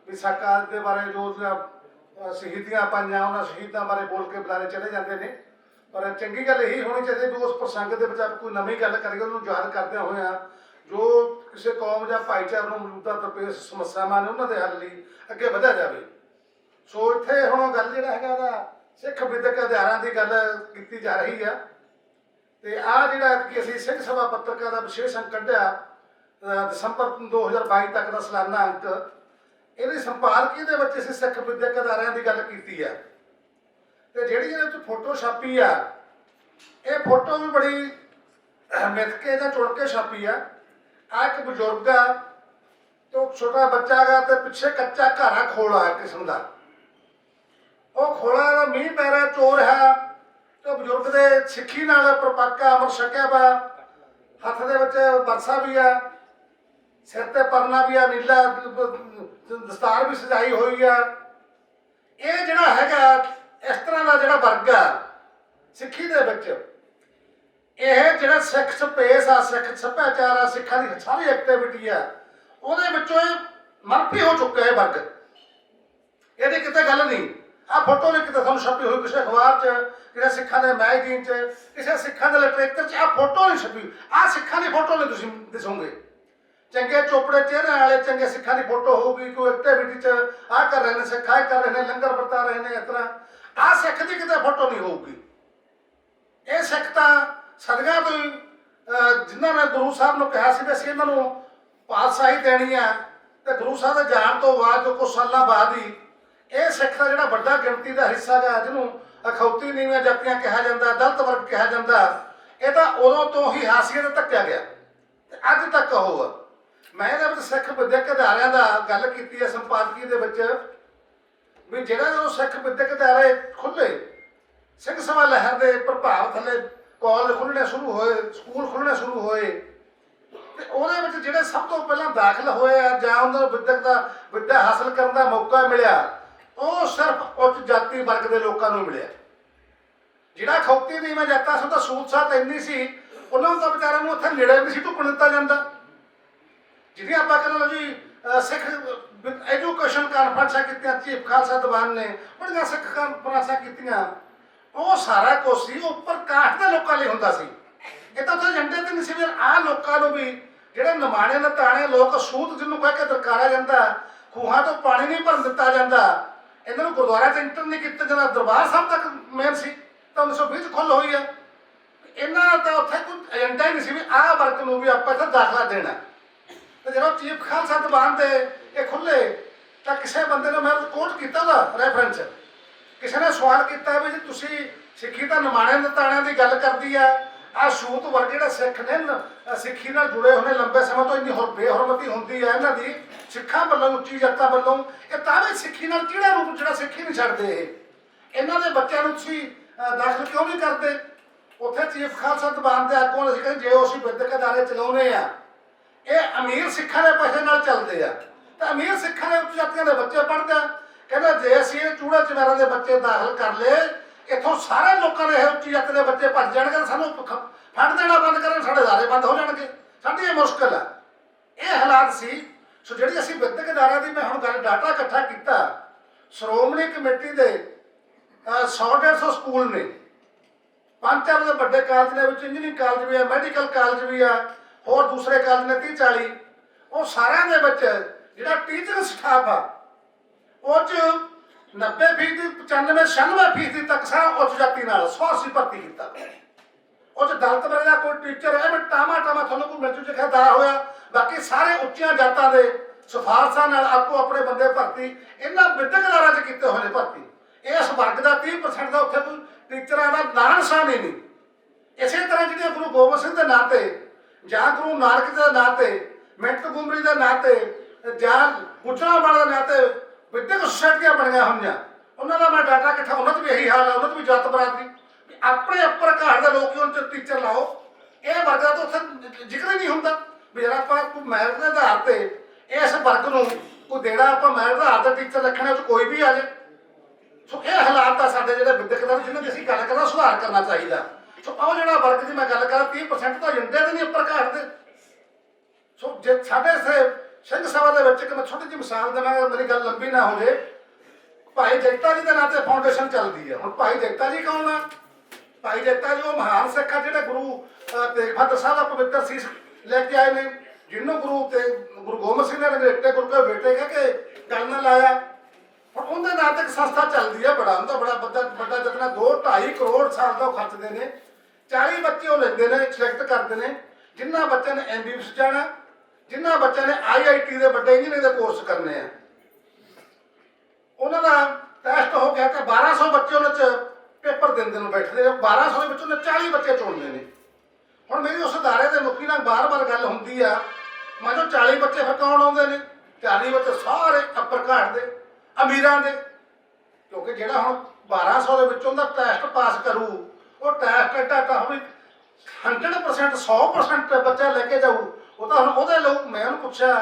ਵੀ ਸਾਕਾ ਦੇ ਬਾਰੇ ਜੋ ਸ਼ਹੀਦੀਆਂ ਪਾਈਆਂ ਉਹਨਾਂ ਸ਼ਹੀਦਾਂ ਬਾਰੇ ਬੋਲ ਕੇ ਬੁਲਾਰੇ ਚਲੇ ਜਾਂਦੇ ਨੇ, ਪਰ ਚੰਗੀ ਗੱਲ ਇਹੀ ਹੋਣੀ ਚਾਹੀਦੀ ਵੀ ਉਸ ਪ੍ਰਸੰਗ ਦੇ ਵਿੱਚ ਆਪਾਂ ਕੋਈ ਨਵੀਂ ਗੱਲ ਕਰੀਏ, ਉਹਨੂੰ ਯਾਦ ਕਰਦਿਆਂ ਹੋਇਆਂ ਜੋ ਕਿਸੇ ਕੌਮ ਜਾਂ ਭਾਈਚਾਰੇ ਨੂੰ ਮੌਜੂਦਾ ਦਰਪੇਸ਼ ਸਮੱਸਿਆਵਾਂ ਨੇ ਉਹਨਾਂ ਦੇ ਹੱਲ ਲਈ ਅੱਗੇ ਵਧਿਆ ਜਾਵੇ। ਸੋ ਇੱਥੇ ਹੁਣ ਗੱਲ ਜਿਹੜਾ ਹੈਗਾ ਉਹਦਾ ਸਿੱਖ ਵਿਦਿਅਕ ਅਧਿਆਰਾਂ ਦੀ ਗੱਲ ਕੀਤੀ ਜਾ ਰਹੀ ਆ, ਤੇ ਆਹ ਜਿਹੜਾ ਕਿ ਅਸੀਂ ਸਿੰਘ ਸਭਾ ਪੱਤਰਕਾਰ ਦਾ ਵਿਸ਼ੇਸ਼ ਅੰਕ ਕੱਢਿਆ ਦਸੰਬਰ 2022 ਤੱਕ ਦਾ ਸਾਲਾਨਾ ਅੰਕ, ਇਹਦੀ ਸੰਪਾਦਕੀ ਦੇ ਵਿੱਚ ਅਸੀਂ ਸਿੱਖ ਵਿਦਿਅਕ ਅਦਾਰਿਆਂ ਦੀ ਗੱਲ ਕੀਤੀ ਆ। ਤੇ ਜਿਹੜੀ ਇਹਦੇ ਵਿੱਚ ਫੋਟੋ ਛਾਪੀ ਆ, ਇਹ ਫੋਟੋ ਵੀ ਬੜੀ ਮਿੱਥ ਕੇ ਜਾਂ ਚੁਣ ਕੇ ਛਾਪੀ ਆ। ਆ ਇੱਕ ਬਜ਼ੁਰਗ ਆ ਤੇ ਛੋਟਾ ਬੱਚਾ ਗਾ, ਤੇ ਪਿੱਛੇ ਕੱਚਾ ਘਰ ਆ, ਖੋਲਾ ਕਿਸਮ ਦਾ। ਉਹ ਖੋਲਾ ਦਾ ਮੀਂਹ ਪੈ ਰਿਹਾ, ਚੋਰ ਹੈ, ਤੇ ਬਜ਼ੁਰਗ ਦੇ ਸਿੱਖੀ ਨਾਲ ਪਰਪੱਕਾ ਅਮਰ ਛਕਿਆ ਵਾ, ਹੱਥ ਦੇ ਵਿੱਚ ਬਰਸਾ ਵੀ ਆ, ਸਿਰ ਤੇ ਪਰਨਾ ਵੀ ਆ, ਨੀਲਾ ਦਸਤਾਰ ਵੀ ਸਜਾਈ ਹੋਈ ਆ। ਇਹ ਜਿਹੜਾ ਹੈਗਾ ਇਸ ਤਰ੍ਹਾਂ ਦਾ ਜਿਹੜਾ ਵਰਗ ਆ ਸਿੱਖੀ ਦੇ ਵਿੱਚ, ਇਹ ਜਿਹੜਾ ਸਿੱਖ ਸਪੇਸ ਆ, ਸਿੱਖ ਸੱਭਿਆਚਾਰ ਆ, ਸਿੱਖਾਂ ਦੀ ਸਾਰੀ ਐਕਟੀਵਿਟੀ ਆ, ਉਹਦੇ ਵਿੱਚੋਂ ਇਹ ਮਨਫੀ ਹੋ ਚੁੱਕਾ ਹੈ ਵਰਗ। ਇਹਦੀ ਕਿਤੇ ਗੱਲ ਨਹੀਂ। ਆਹ ਫੋਟੋ ਵੀ ਕਿਤੇ ਤੁਹਾਨੂੰ ਛਪੀ ਹੋਈ ਕਿਸੇ ਅਖਬਾਰ 'ਚ, ਕਿਸੇ ਸਿੱਖਾਂ ਦੇ ਮੈਗਜ਼ੀਨ 'ਚ, ਕਿਸੇ ਸਿੱਖਾਂ ਦੇ ਲਿਟਰੇਚਰ 'ਚ ਆਹ ਫੋਟੋ ਨਹੀਂ ਛਪੀ। ਆਹ ਸਿੱਖਾਂ ਦੀ ਫੋਟੋ ਨਹੀਂ ਤੁਸੀਂ ਦਿਸੋਗੇ। ਚੰਗੇ ਚੋਪੜੇ ਚਿਹਰਿਆਂ ਵਾਲੇ ਚੰਗੇ ਸਿੱਖਾਂ ਦੀ ਫੋਟੋ ਹੋਊਗੀ, ਕੋਈ ਐਕਟੀਵਿਟੀ 'ਚ ਆਹ ਕਰ ਰਹੇ ਨੇ ਸਿੱਖ, ਆਹ ਕਰ ਰਹੇ ਨੇ, ਲੰਗਰ ਵਰਤਾ ਰਹੇ ਨੇ, ਇਸ ਤਰ੍ਹਾਂ ਆਹ ਸਿੱਖ ਦੀ ਕਿਤੇ ਫੋਟੋ ਨਹੀਂ ਹੋਊਗੀ। ਇਹ ਸਿੱਖ ਤਾਂ ਸਦੀਆਂ ਤੋਂ ਹੀ ਜਿਨ੍ਹਾਂ ਨੇ ਗੁਰੂ ਸਾਹਿਬ ਨੂੰ ਕਿਹਾ ਸੀ ਵੀ ਅਸੀਂ ਇਹਨਾਂ ਨੂੰ ਪਾਤਸ਼ਾਹੀ ਦੇਣੀ ਆ, ਤੇ ਗੁਰੂ ਸਾਹਿਬ ਦੇ ਜਾਣ ਤੋਂ ਬਾਅਦ ਜੋ ਕੁਝ ਸਾਲਾਂ ਬਾਅਦ ਹੀ ਇਹ ਸਿੱਖ ਦਾ ਜਿਹੜਾ ਵੱਡਾ ਗਿਣਤੀ ਦਾ ਹਿੱਸਾ ਗਾ, ਜਿਹਨੂੰ ਅਖੌਤੀ ਨੀਵੀਆਂ ਜਾਤੀਆਂ ਕਿਹਾ ਜਾਂਦਾ, ਦਲਿਤ ਵਰਗ ਕਿਹਾ ਜਾਂਦਾ, ਇਹ ਤਾਂ ਉਦੋਂ ਤੋਂ ਹੀ ਹਾਸੀਅਤ ਧੱਕਿਆ ਗਿਆ ਤੇ ਅੱਜ ਤੱਕ ਉਹ ਆ। ਮੈਂ ਇਹਦੇ ਵਿੱਚ ਸਿੱਖ ਵਿਦਿਅਕ ਅਦਾਰਿਆਂ ਦਾ ਗੱਲ ਕੀਤੀ ਹੈ ਸੰਪਾਦਕੀ ਦੇ ਵਿੱਚ ਵੀ ਜਿਹੜਾ ਜਦੋਂ ਸਿੱਖ ਵਿਦਿਅਕ ਅਦਾਰੇ ਖੁੱਲੇ, ਸਿੰਘ ਸਭਾ ਲਹਿਰ ਦੇ ਪ੍ਰਭਾਵ ਥੱਲੇ ਕਾਲਜ ਖੁੱਲ੍ਹਣੇ ਸ਼ੁਰੂ ਹੋਏ, ਸਕੂਲ ਖੁੱਲ੍ਹਣੇ ਸ਼ੁਰੂ ਹੋਏ, ਤੇ ਉਹਦੇ ਵਿੱਚ ਜਿਹੜੇ ਸਭ ਤੋਂ ਪਹਿਲਾਂ ਦਾਖਲ ਹੋਏ ਆ ਜਾਂ ਉਹਨਾਂ ਨੂੰ ਵਿੱਦਿਆ ਹਾਸਲ ਕਰਨ ਦਾ ਮੌਕਾ ਮਿਲਿਆ, ਉਹ ਸਿਰਫ ਉੱਚ ਜਾਤੀ ਵਰਗ ਦੇ ਲੋਕਾਂ ਨੂੰ ਮਿਲਿਆ। ਜਿਹੜਾ ਖੌਤੀ ਨੀਵਾਂ ਜਾਤਾਂ ਸੀ ਤਾਂ ਸੂਤ ਸਾਤ ਇੰਨੀ ਸੀ, ਉਹਨਾਂ ਨੂੰ ਤਾਂ ਵਿਚਾਰਿਆਂ ਨੂੰ ਉੱਥੇ ਨੇੜੇ ਨਹੀਂ ਸੀ ਢੁੱਕਣ ਦਿੱਤਾ ਜਾਂਦਾ। ਜਿਹੜੀਆਂ ਆਪਾਂ ਕਹਿੰਦੇ ਲਓ ਜੀ ਸਿੱਖ ਐਜੂਕੇਸ਼ਨ ਕਾਨਫਰੰਸਾਂ ਕੀਤੀਆਂ, ਚੀਫ ਖਾਲਸਾ ਦੀਵਾਨ ਨੇ ਬੜੀਆਂ ਸਿੱਖ ਕਾਨਫਰੰਸਾਂ ਕੀਤੀਆਂ, ਉਹ ਸਾਰਾ ਕੁਛ ਸੀ ਉੱਪਰ ਕਾਸਟ ਦੇ ਲੋਕਾਂ ਲਈ ਹੁੰਦਾ ਸੀ। ਇਹ ਤਾਂ ਉੱਥੇ ਏਜੰਡੇ ਤੇ ਨਹੀਂ ਸੀ ਵੀ ਆਹ ਲੋਕਾਂ ਨੂੰ ਵੀ ਜਿਹੜੇ ਨਿਮਾਣੇ ਨਤਾਣੇ ਲੋਕ ਸੂਤ ਜਿਹਨੂੰ ਕਹਿ ਕੇ ਦਰਕਾਰਿਆ ਜਾਂਦਾ, ਖੂਹਾਂ ਤੋਂ ਪਾਣੀ ਨਹੀਂ ਭਰਨ ਦਿੱਤਾ ਜਾਂਦਾ, ਇਹਨਾਂ ਨੂੰ ਗੁਰਦੁਆਰਾ 'ਚ ਇੰਟਰ ਨਹੀਂ ਕੀਤਾ ਜਾਂਦਾ, ਦਰਬਾਰ ਸਾਹਿਬ ਤੱਕ ਮੇਨ ਸੀ ਤਾਂ 1920 'ਚ ਖੁੱਲ੍ਹ ਹੋਈ ਆ। ਇਹਨਾਂ ਦਾ ਉੱਥੇ ਕੋਈ ਏਜੰਡਾ ਹੀ ਨਹੀਂ ਸੀ ਵੀ ਆਹ ਵਰਗ ਨੂੰ ਵੀ ਆਪਾਂ ਇੱਥੇ ਦਾਖਲਾ ਦੇਣਾ। ਤੇ ਜਦੋਂ ਚੀਫ ਖਾਲਸਾ ਦੀਵਾਨ ਦੇ ਇਹ ਖੁੱਲ੍ਹੇ ਤਾਂ ਕਿਸੇ ਬੰਦੇ ਨੇ, ਮੈਂ ਕੋਟ ਕੀਤਾ ਉਹਦਾ ਰੈਫਰੈਂਸ, ਕਿਸੇ ਨੇ ਸਵਾਲ ਕੀਤਾ ਵੀ ਜੀ ਤੁਸੀਂ ਸਿੱਖੀ ਤਾਂ ਨਿਮਾਣੇ ਨਤਾਣਿਆਂ ਦੀ ਗੱਲ ਕਰਦੀ ਆ, ਆਹ ਸੂਤ ਵਰਗ ਜਿਹੜੇ ਸਿੱਖ ਨੇ ਸਿੱਖੀ ਨਾਲ ਜੁੜੇ ਹੋਏ ਲੰਬੇ ਸਮੇਂ ਤੋਂ ਇੰਨੀ ਬੇਹਰਮਤੀ ਹੁੰਦੀ ਹੈ ਇਹਨਾਂ ਦੀ ਸਿੱਖਾਂ ਵੱਲੋਂ, ਉੱਚੀ ਜਾਤਾਂ ਵੱਲੋਂ, ਇਹ ਤਾਂ ਵੀ ਸਿੱਖੀ ਨਾਲ ਕਿਹੜਾ ਰੂਪ ਜਿਹੜਾ ਸਿੱਖੀ ਨਹੀਂ ਛੱਡਦੇ, ਇਹਨਾਂ ਦੇ ਬੱਚਿਆਂ ਨੂੰ ਤੁਸੀਂ ਦਾਖਲ ਕਿਉਂ ਨਹੀਂ ਕਰਦੇ? ਉੱਥੇ ਚੀਫ ਖਾਲਸਾ ਦੀਵਾਨ ਦੇ ਆਗੂਆਂ ਨੇ ਅਸੀਂ ਕਹਿੰਦੇ ਜੇ ਅਸੀਂ ਵਿਦਿਅਕ ਅਦਾਰੇ ਚਲਾਉਂਦੇ ਆ, ਇਹ ਅਮੀਰ ਸਿੱਖਾਂ ਦੇ ਪੈਸੇ ਨਾਲ ਚੱਲਦੇ ਆ, ਤਾਂ ਅਮੀਰ ਸਿੱਖਾਂ ਦੇ ਉੱਚ ਜਾਤੀਆਂ ਦੇ ਬੱਚੇ ਪੜ੍ਹਦੇ ਆ। ਕਹਿੰਦਾ ਜੇ ਅਸੀਂ ਇਹ ਚੂੜਾ ਚਮਾਰਾਂ ਦੇ ਬੱਚੇ ਦਾਖਲ ਕਰ ਲਏ, ਇੱਥੋਂ ਸਾਰੇ ਲੋਕਾਂ ਦੇ ਇਹ ਉੱਚੀ ਜਾਤੀ ਦੇ ਬੱਚੇ ਭੱਜ ਜਾਣਗੇ, ਸਾਨੂੰ ਫੰਡ ਦੇਣਾ ਬੰਦ ਕਰਨ, ਸਾਡੇ ਅਦਾਰੇ ਬੰਦ ਹੋ ਜਾਣਗੇ, ਸਾਡੀ ਇਹ ਮੁਸ਼ਕਿਲ ਆ। ਇਹ ਹਾਲਾਤ ਸੀ। ਸੋ ਜਿਹੜੀ ਅਸੀਂ ਵਿਦਿਅਕ ਅਦਾਰਿਆਂ ਦੀ ਮੈਂ ਹੁਣ ਗੱਲ ਡਾਟਾ ਇਕੱਠਾ ਕੀਤਾ, ਸ਼੍ਰੋਮਣੀ ਕਮੇਟੀ ਦੇ 100-150 ਸਕੂਲ ਨੇ, 5-4 ਦੇ ਵੱਡੇ ਕਾਲਜ ਨੇ, ਵਿੱਚ ਇੰਜੀਨੀਅਰਿੰਗ ਕਾਲਜ ਵੀ ਆ, ਮੈਡੀਕਲ ਕਾਲਜ ਵੀ ਆ, ਹੋਰ ਦੂਸਰੇ ਕਾਲਜ ਨੇ 30-40, ਉਹ ਸਾਰਿਆਂ ਦੇ ਵਿੱਚ ਜਿਹੜਾ ਟੀਚਿੰਗ ਸਟਾਫ ਆ ਉਹ 'ਚ 90%, 95-96% ਤੱਕ ਸਾਰਾ ਉੱਚ ਜਾਤੀ ਨਾਲ 100% ਭਰਤੀ ਕੀਤਾ। ਉਹ 'ਚ ਦਲਿਤ ਵਰਗ ਦਾ ਕੋਈ ਟੀਚਰ ਹੈ ਮੈਂ ਟਾਮਾ ਤੁਹਾਨੂੰ ਕੋਈ ਮਿਲ ਜੂ ਦਾ ਹੋਇਆ, ਬਾਕੀ ਸਾਰੇ ਉੱਚੀਆਂ ਜਾਤਾਂ ਦੇ ਸਿਫਾਰਸ਼ਾਂ ਨਾਲ ਆਪੋ ਆਪਣੇ ਬੰਦੇ ਭਰਤੀ ਇਹਨਾਂ ਵਿਦਿਅਕ ਅਦਾਰਿਆਂ 'ਚ ਕੀਤੇ ਹੋਏ ਨੇ ਭਰਤੀ। ਇਸ ਵਰਗ ਦਾ 30% ਦਾ ਉੱਥੇ ਕੋਈ ਟੀਚਰਾਂ ਦਾ ਨਾਂ ਨਿਸ਼ਾਨ ਹੀ ਨਹੀਂ। ਇਸੇ ਤਰ੍ਹਾਂ ਜਿਹੜੀਆਂ ਗੁਰੂ ਗੋਬਿੰਦ ਸਿੰਘ ਦੇ ਨਾਂ ਤੇ ਜਾਂ ਗੁਰੂ ਨਾਨਕ ਦੇ ਨਾਂ ਤੇ, ਮਿੰਟ ਗੁਮਰੀ ਦੇ ਨਾਂ ਤੇ ਜਾਂ ਗੁਜਰਾਂਵਾਲਾ ਦੇ ਨਾਂ ਤੇ ਵਿਦਿਅਕ ਸੁਸਾਇਟੀਆਂ ਬਣੀਆਂ ਹੋਈਆਂ, ਉਹਨਾਂ ਦਾ ਮੈਂ ਡਾਟਾ ਇਕੱਠਾ, ਉਹਨਾਂ 'ਚ ਵੀ ਇਹੀ ਹਾਲ ਹੈ, ਉਹਨਾਂ 'ਚ ਵੀ ਜਾਤ ਬਰਾਦਰੀ ਆਪਣੇ ਉੱਪਰ ਘਰ ਦੇ ਲੋਕ ਉਹਨਾਂ 'ਚ ਟੀਚਰ ਲਾਓ। ਇਹ ਵਰਗਾਂ ਤਾਂ ਉੱਥੇ ਜ਼ਿਕਰ ਹੀ ਨਹੀਂ ਹੁੰਦਾ ਵੀ ਜਿਹੜਾ ਆਪਾਂ ਕੋਈ ਮੈਰਿਟ ਦੇ ਆਧਾਰ ਤੇ ਇਸ ਵਰਗ ਨੂੰ ਕੋਈ ਦੇਣਾ, ਆਪਾਂ ਮੈਰਿਟ ਦੇ ਆਧਾਰ ਤੇ ਟੀਚਰ ਰੱਖਣੇ, ਉਹ 'ਚ ਕੋਈ ਵੀ ਆ ਜਾਏ। ਸੋ ਇਹ ਹਾਲਾਤ ਆ ਸਾਡੇ ਜਿਹੜੇ ਵਿਦਿਅਕ ਅਦਾਰੇ ਜਿਹਨਾਂ ਦੀ ਅਸੀਂ ਗੱਲ ਕਰਦਾ, ਸੁਧਾਰ ਕਰਨਾ ਚਾਹੀਦਾ। ਸੋ ਉਹ ਜਿਹੜਾ ਵਰਗ ਦੀ ਮੈਂ ਗੱਲ ਕਰਾਂ 30% ਤਾਂ ਏਜੰਡੇ ਤੇ ਨਹੀਂ ਉੱਪਰ ਘਾਟ ਦੇ। ਸੋ ਜੇ ਸਾਡੇ ਸਿੰਘ ਸਭਾ ਦੇ ਵਿੱਚ ਇੱਕ ਮੈਂ ਛੋਟੀ ਜਿਹੀ ਮਿਸਾਲ ਦੇਵਾਂਗਾ, ਮੇਰੀ ਗੱਲ ਲੰਬੀ ਨਾ ਹੋ ਜੇ। ਭਾਈ ਜਗਤਾ ਜੀ ਦੇ ਨਾਂ ਤੇ ਫਾਊਂਡੇਸ਼ਨ ਚੱਲਦੀ ਹੈ। ਹੁਣ ਭਾਈ ਜਗਤਾ ਜੀ ਕੌਣ ਆ? ਭਾਈ ਜਗਤਾ ਜੀ ਉਹ ਮਹਾਨ ਸਿੱਖ ਆ ਜਿਹੜੇ ਗੁਰੂ ਤੇਗ ਬਹਾਦਰ ਸਾਹਿਬ ਦਾ ਪਵਿੱਤਰ ਸੀਸ ਲੈ ਕੇ ਆਏ ਨੇ, ਜਿਹਨੂੰ ਗੁਰੂ ਗੋਬਿੰਦ ਸਿੰਘ ਨੇ ਰੰਗੇਟੇ ਗੁਰੂ ਕੇ ਬੇਟੇ ਕਹਿ ਕੇ ਗੱਲ ਨਾਲ ਲਾਇਆ। ਹੁਣ ਉਹਦੇ ਨਾਂ ਤੇ ਇੱਕ ਸੰਸਥਾ ਚੱਲਦੀ ਹੈ, ਬੜਾ ਵੱਡਾ ਜਿਤਨਾ 2-2.5 ਕਰੋੜ ਸਾਲ ਦਾ ਉਹ ਖਰਚਦੇ ਨੇ। 40 ਬੱਚੇ ਉਹ ਲੈਂਦੇ ਨੇ, ਸਿਲੈਕਟ ਕਰਦੇ ਨੇ, ਜਿਨ੍ਹਾਂ ਬੱਚਿਆਂ ਨੇ MBBS ਜਾਣਾ, ਜਿਨ੍ਹਾਂ ਬੱਚਿਆਂ ਨੇ IIT ਦੇ ਵੱਡੇ ਇੰਜੀਨੀਅਰਿੰਗ ਦੇ ਕੋਰਸ ਕਰਨੇ ਆ। ਉਹਨਾਂ ਦਾ ਟੈਸਟ ਹੋ ਗਿਆ ਕਿ 1200 ਬੱਚੇ ਉਹਨਾਂ 'ਚ ਪੇਪਰ ਦਿੰਦੇ ਨੂੰ ਬੈਠਦੇ ਨੇ, 1200 ਦੇ ਵਿੱਚੋਂ 40 ਬੱਚੇ ਚੁਣਦੇ ਨੇ। ਹੁਣ ਮੇਰੀ ਉਸ ਅਦਾਰੇ ਦੇ ਮੁਖੀ ਨਾਲ ਬਾਰ-ਬਾਰ ਗੱਲ ਹੁੰਦੀ ਆ, ਮੈਂ ਜੋ 40 ਬੱਚੇ ਫਿਰ ਕੌਣ ਆਉਂਦੇ ਨੇ? 40 ਬੱਚੇ ਸਾਰੇ ਅੱਪਰ ਘਾਟ ਦੇ ਅਮੀਰਾਂ ਦੇ, ਕਿਉਂਕਿ ਜਿਹੜਾ ਹੁਣ 1200 ਦੇ ਵਿੱਚੋਂ ਦਾ ਟੈਸਟ ਪਾਸ ਕਰੂ, ਉਹ ਟੈਸਟ ਡਾਟਾ ਹੋਵੇ 100%, 100% ਬੱਚਾ ਲੈ ਕੇ ਜਾਊ, ਉਹ ਤਾਂ ਹੁਣ ਉਹਦੇ ਲੋਕ। ਮੈਂ ਉਹਨੂੰ ਪੁੱਛਿਆ,